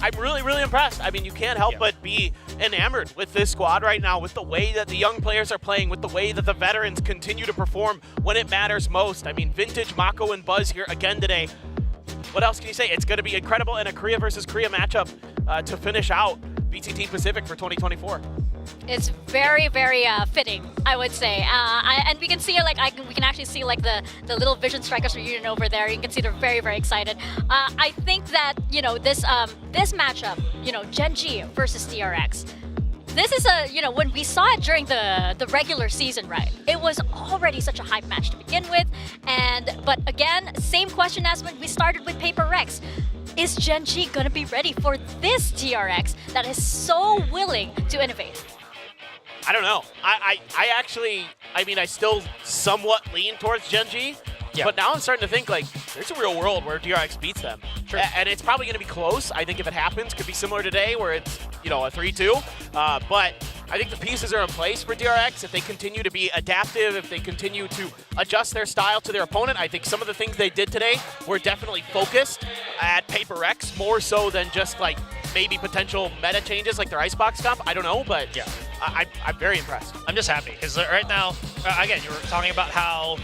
S17: I'm really impressed. I mean, you can't help but be enamored with this squad right now, with the way that the young players are playing, with the way that the veterans continue to perform when it matters most. I mean, vintage Mako and Buzz here again today. What else can you say? It's going to be incredible in a Korea versus Korea matchup to finish out VCT Pacific for 2024.
S15: It's very fitting, I would say, and we can see we can actually see the little Vision Strikers reunion over there. You can see they're very excited. I think that this matchup, Gen G versus DRX. This is when we saw it during the regular season, right? It was already such a hype match to begin with, but again, same question as when we started with PRX. Is Gen G gonna be ready for this DRX that is so willing to innovate?
S17: I don't know. I still somewhat lean towards Gen G, but now I'm starting to think there's a real world where DRX beats them. Sure. And it's probably going to be close. I think if it happens, could be similar today where it's, a 3-2. But I think the pieces are in place for DRX. If they continue to be adaptive, if they continue to adjust their style to their opponent, I think some of the things they did today were definitely focused at PRX more so than just maybe potential meta changes like their Icebox comp. I don't know, but yeah, I'm very impressed.
S16: I'm just happy because right now, again, you were talking about how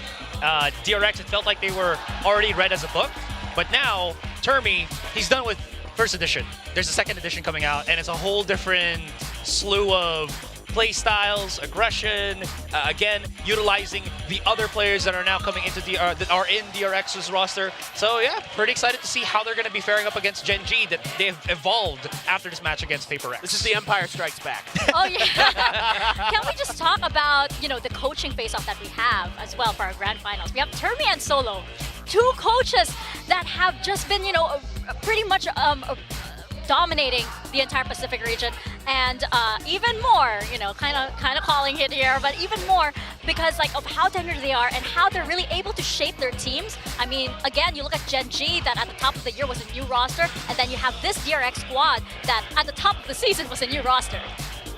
S16: DRX, it felt like they were already read as a book, but now Termi, he's done with first edition. There's a second edition coming out, and it's a whole different slew of play styles, aggression, again, utilizing the other players that are now coming into that are in DRX's roster. So yeah, pretty excited to see how they're going to be faring up against Gen G that they've evolved after this match against PRX.
S17: This is the Empire Strikes Back.
S15: Oh yeah. Can we just talk about, you know, the coaching face-off that we have as well for our grand finals? We have Termi and Solo, two coaches that have just been, you know, pretty much dominating the entire Pacific region, and even more, you know, kind of calling it here, but even more because like of how tenured they are and how they're really able to shape their teams. I mean, again, you look at Gen G that at the top of the year was a new roster, and then you have this DRX squad that at the top of the season was a new roster.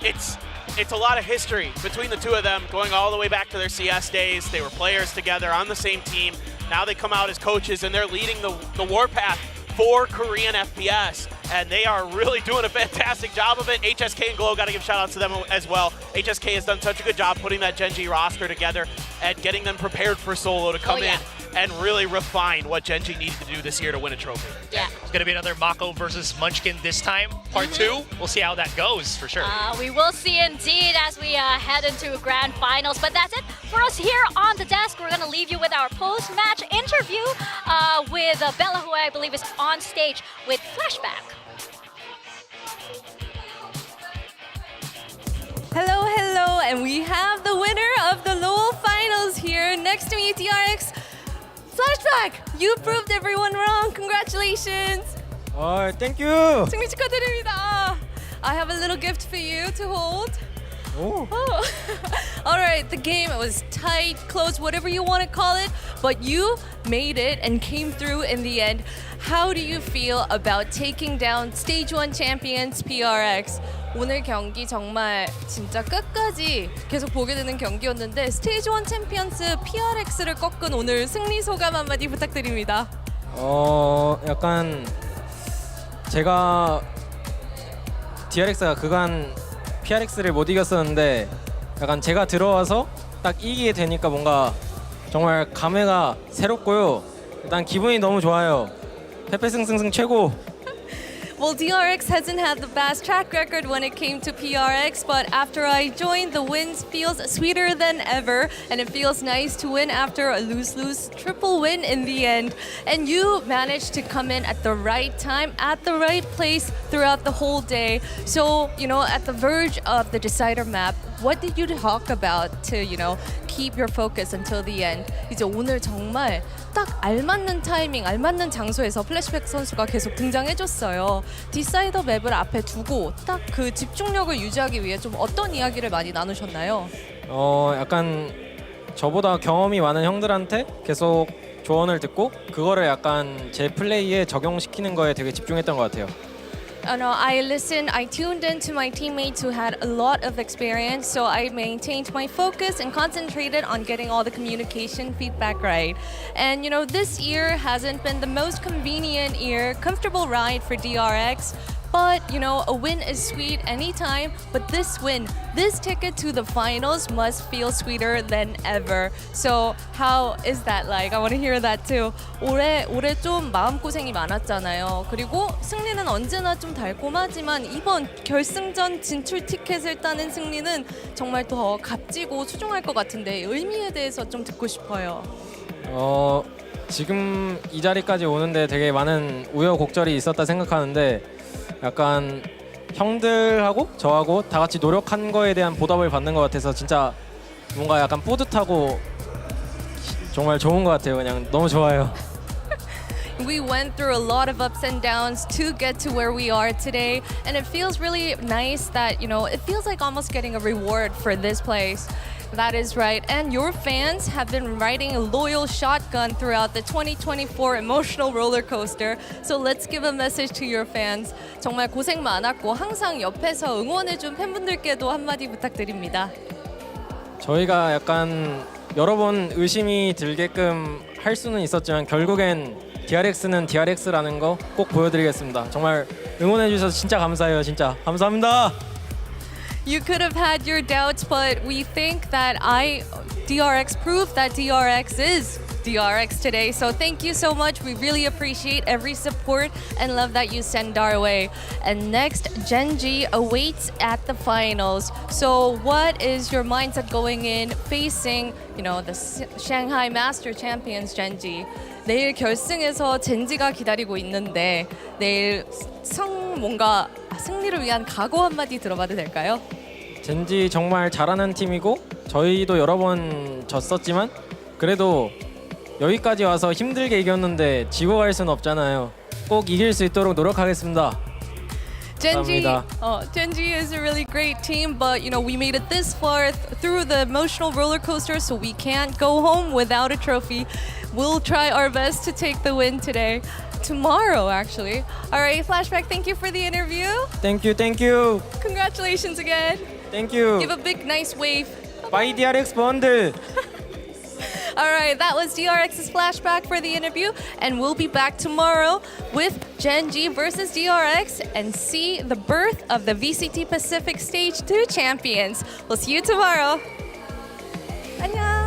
S17: It's a lot of history between the two of them, going all the way back to their CS days. They were players together on the same team. Now they come out as coaches and they're leading the warpath for Korean FPS, and they are really doing a fantastic job of it. HSK and Glow, got to give shout outs to them as well. HSK has done such a good job putting that Gen G roster together and getting them prepared for Solo to come in and really refine what Gen G needed to do this year to win a trophy.
S15: Yeah.
S16: It's going to be another Mako versus Munchkin this time, part 2. We'll see how that goes for sure.
S15: We will see indeed as we head into grand finals. But that's it for us here on the desk. We're going to leave you with our post-match interview with Bella, who I believe is on stage with Flashback.
S18: Hello, hello, and we have the winner of the Lowell Finals here next to me, DRX. Flashback, you proved everyone wrong. Congratulations.
S19: Thank you.
S18: 승리 축하드립니다. I have a little gift for you to hold.
S19: Oh.
S18: All right, the game, it was tight, close, whatever you want to call it, but you made it and came through in the end. How do you feel about taking down Stage 1 champions PRX? 오늘 경기 정말 진짜 끝까지 계속 보게 되는 경기였는데 스테이지 1 챔피언스 PRX를 꺾은 오늘 승리 소감 한마디 부탁드립니다.
S23: 약간 제가 DRX가 그간 PRX를 못 이겼었는데 약간 제가 들어와서 딱 이기게 되니까 뭔가 정말 감회가 새롭고요. 일단 기분이 너무 좋아요. 페페승승승 최고.
S18: Well, DRX hasn't had the best track record when it came to PRX, but after I joined, the wins feels sweeter than ever, and it feels nice to win after a lose-lose triple win in the end. And you managed to come in at the right time, at the right place throughout the whole day. So, you know, at the verge of the decider map, what did you talk about to, you know, keep your focus until the end? 이제 오늘 정말 딱 알맞는 타이밍, 알맞는 장소에서 플래시백 선수가 계속 등장해줬어요. 디사이더 맵을 앞에 두고 딱 그 집중력을 유지하기 위해 좀 어떤 이야기를 많이 나누셨나요?
S23: 약간 저보다 경험이 많은 형들한테 계속 조언을 듣고 그거를 약간 제 플레이에 적용시키는 거에 되게 집중했던 것 같아요.
S18: I listened, I tuned in to my teammates who had a lot of experience, so I maintained my focus and concentrated on getting all the communication feedback right. And you know, this year hasn't been the most convenient year, comfortable ride for DRX. But, you know, a win is sweet anytime, but this win, this ticket to the finals must feel sweeter than ever. So, how is that like? I want to hear that too. 올해 좀 마음고생이 많았잖아요. 그리고 승리는 언제나 좀 달콤하지만 이번 결승전 진출 티켓을 따는 승리는 정말 더 값지고 소중할 것 같은데 의미에 대해서 좀 듣고 싶어요.
S23: 지금 이 자리까지 오는데 되게 많은 우여곡절이 있었다 생각하는데 약간 형들하고 저하고 다 같이 노력한 거에 대한 보답을 받는 것 같아서 진짜 뭔가 약간 뿌듯하고 정말 좋은 것 같아요. 그냥 너무 좋아요.
S18: We went through a lot of ups and downs to get to where we are today, and it feels really nice that, you know, it feels like almost getting a reward for this place. That is right. And your fans have been riding a loyal shotgun throughout the 2024 emotional roller coaster. So let's give a message to your fans. 정말 고생 많았고 항상 옆에서 응원해준 팬분들께도 한마디 부탁드립니다.
S23: 저희가 약간 여러 번 의심이 들게끔 할 수는 있었지만 결국엔 DRX는 DRX라는 거 꼭 보여드리겠습니다. 정말 응원해 주셔서 진짜 감사해요. 진짜 감사합니다.
S18: You could have had your doubts, but we think that DRX proved that DRX is DRX today. So thank you so much. We really appreciate every support and love that you send our way. And next, Genji awaits at the finals. So what is your mindset going in facing, the Shanghai Master Champions Genji? 내일 결승에서 젠지가 기다리고 있는데 내일 승리를 위한 각오 한마디 들어봐도 될까요?
S7: 젠지 정말 잘하는 팀이고 저희도 여러 번 졌었지만 그래도 여기까지 와서 힘들게 이겼는데 지고 갈 수는 없잖아요. 꼭 이길 수 있도록 노력하겠습니다.
S18: Genji is a really great team, but we made it this far through the emotional roller coaster, so we can't go home without a trophy. We'll try our best to take the win today. Tomorrow, actually. All right, Flashback, thank you for the interview.
S7: Thank you.
S18: Congratulations again.
S7: Thank you.
S18: Give a big, nice wave.
S7: Bye, DRX bundle.
S18: All right, that was DRX's Flashback for the interview, and we'll be back tomorrow with Genji versus DRX and see the birth of the VCT Pacific Stage 2 champions. We'll see you tomorrow. 안녕.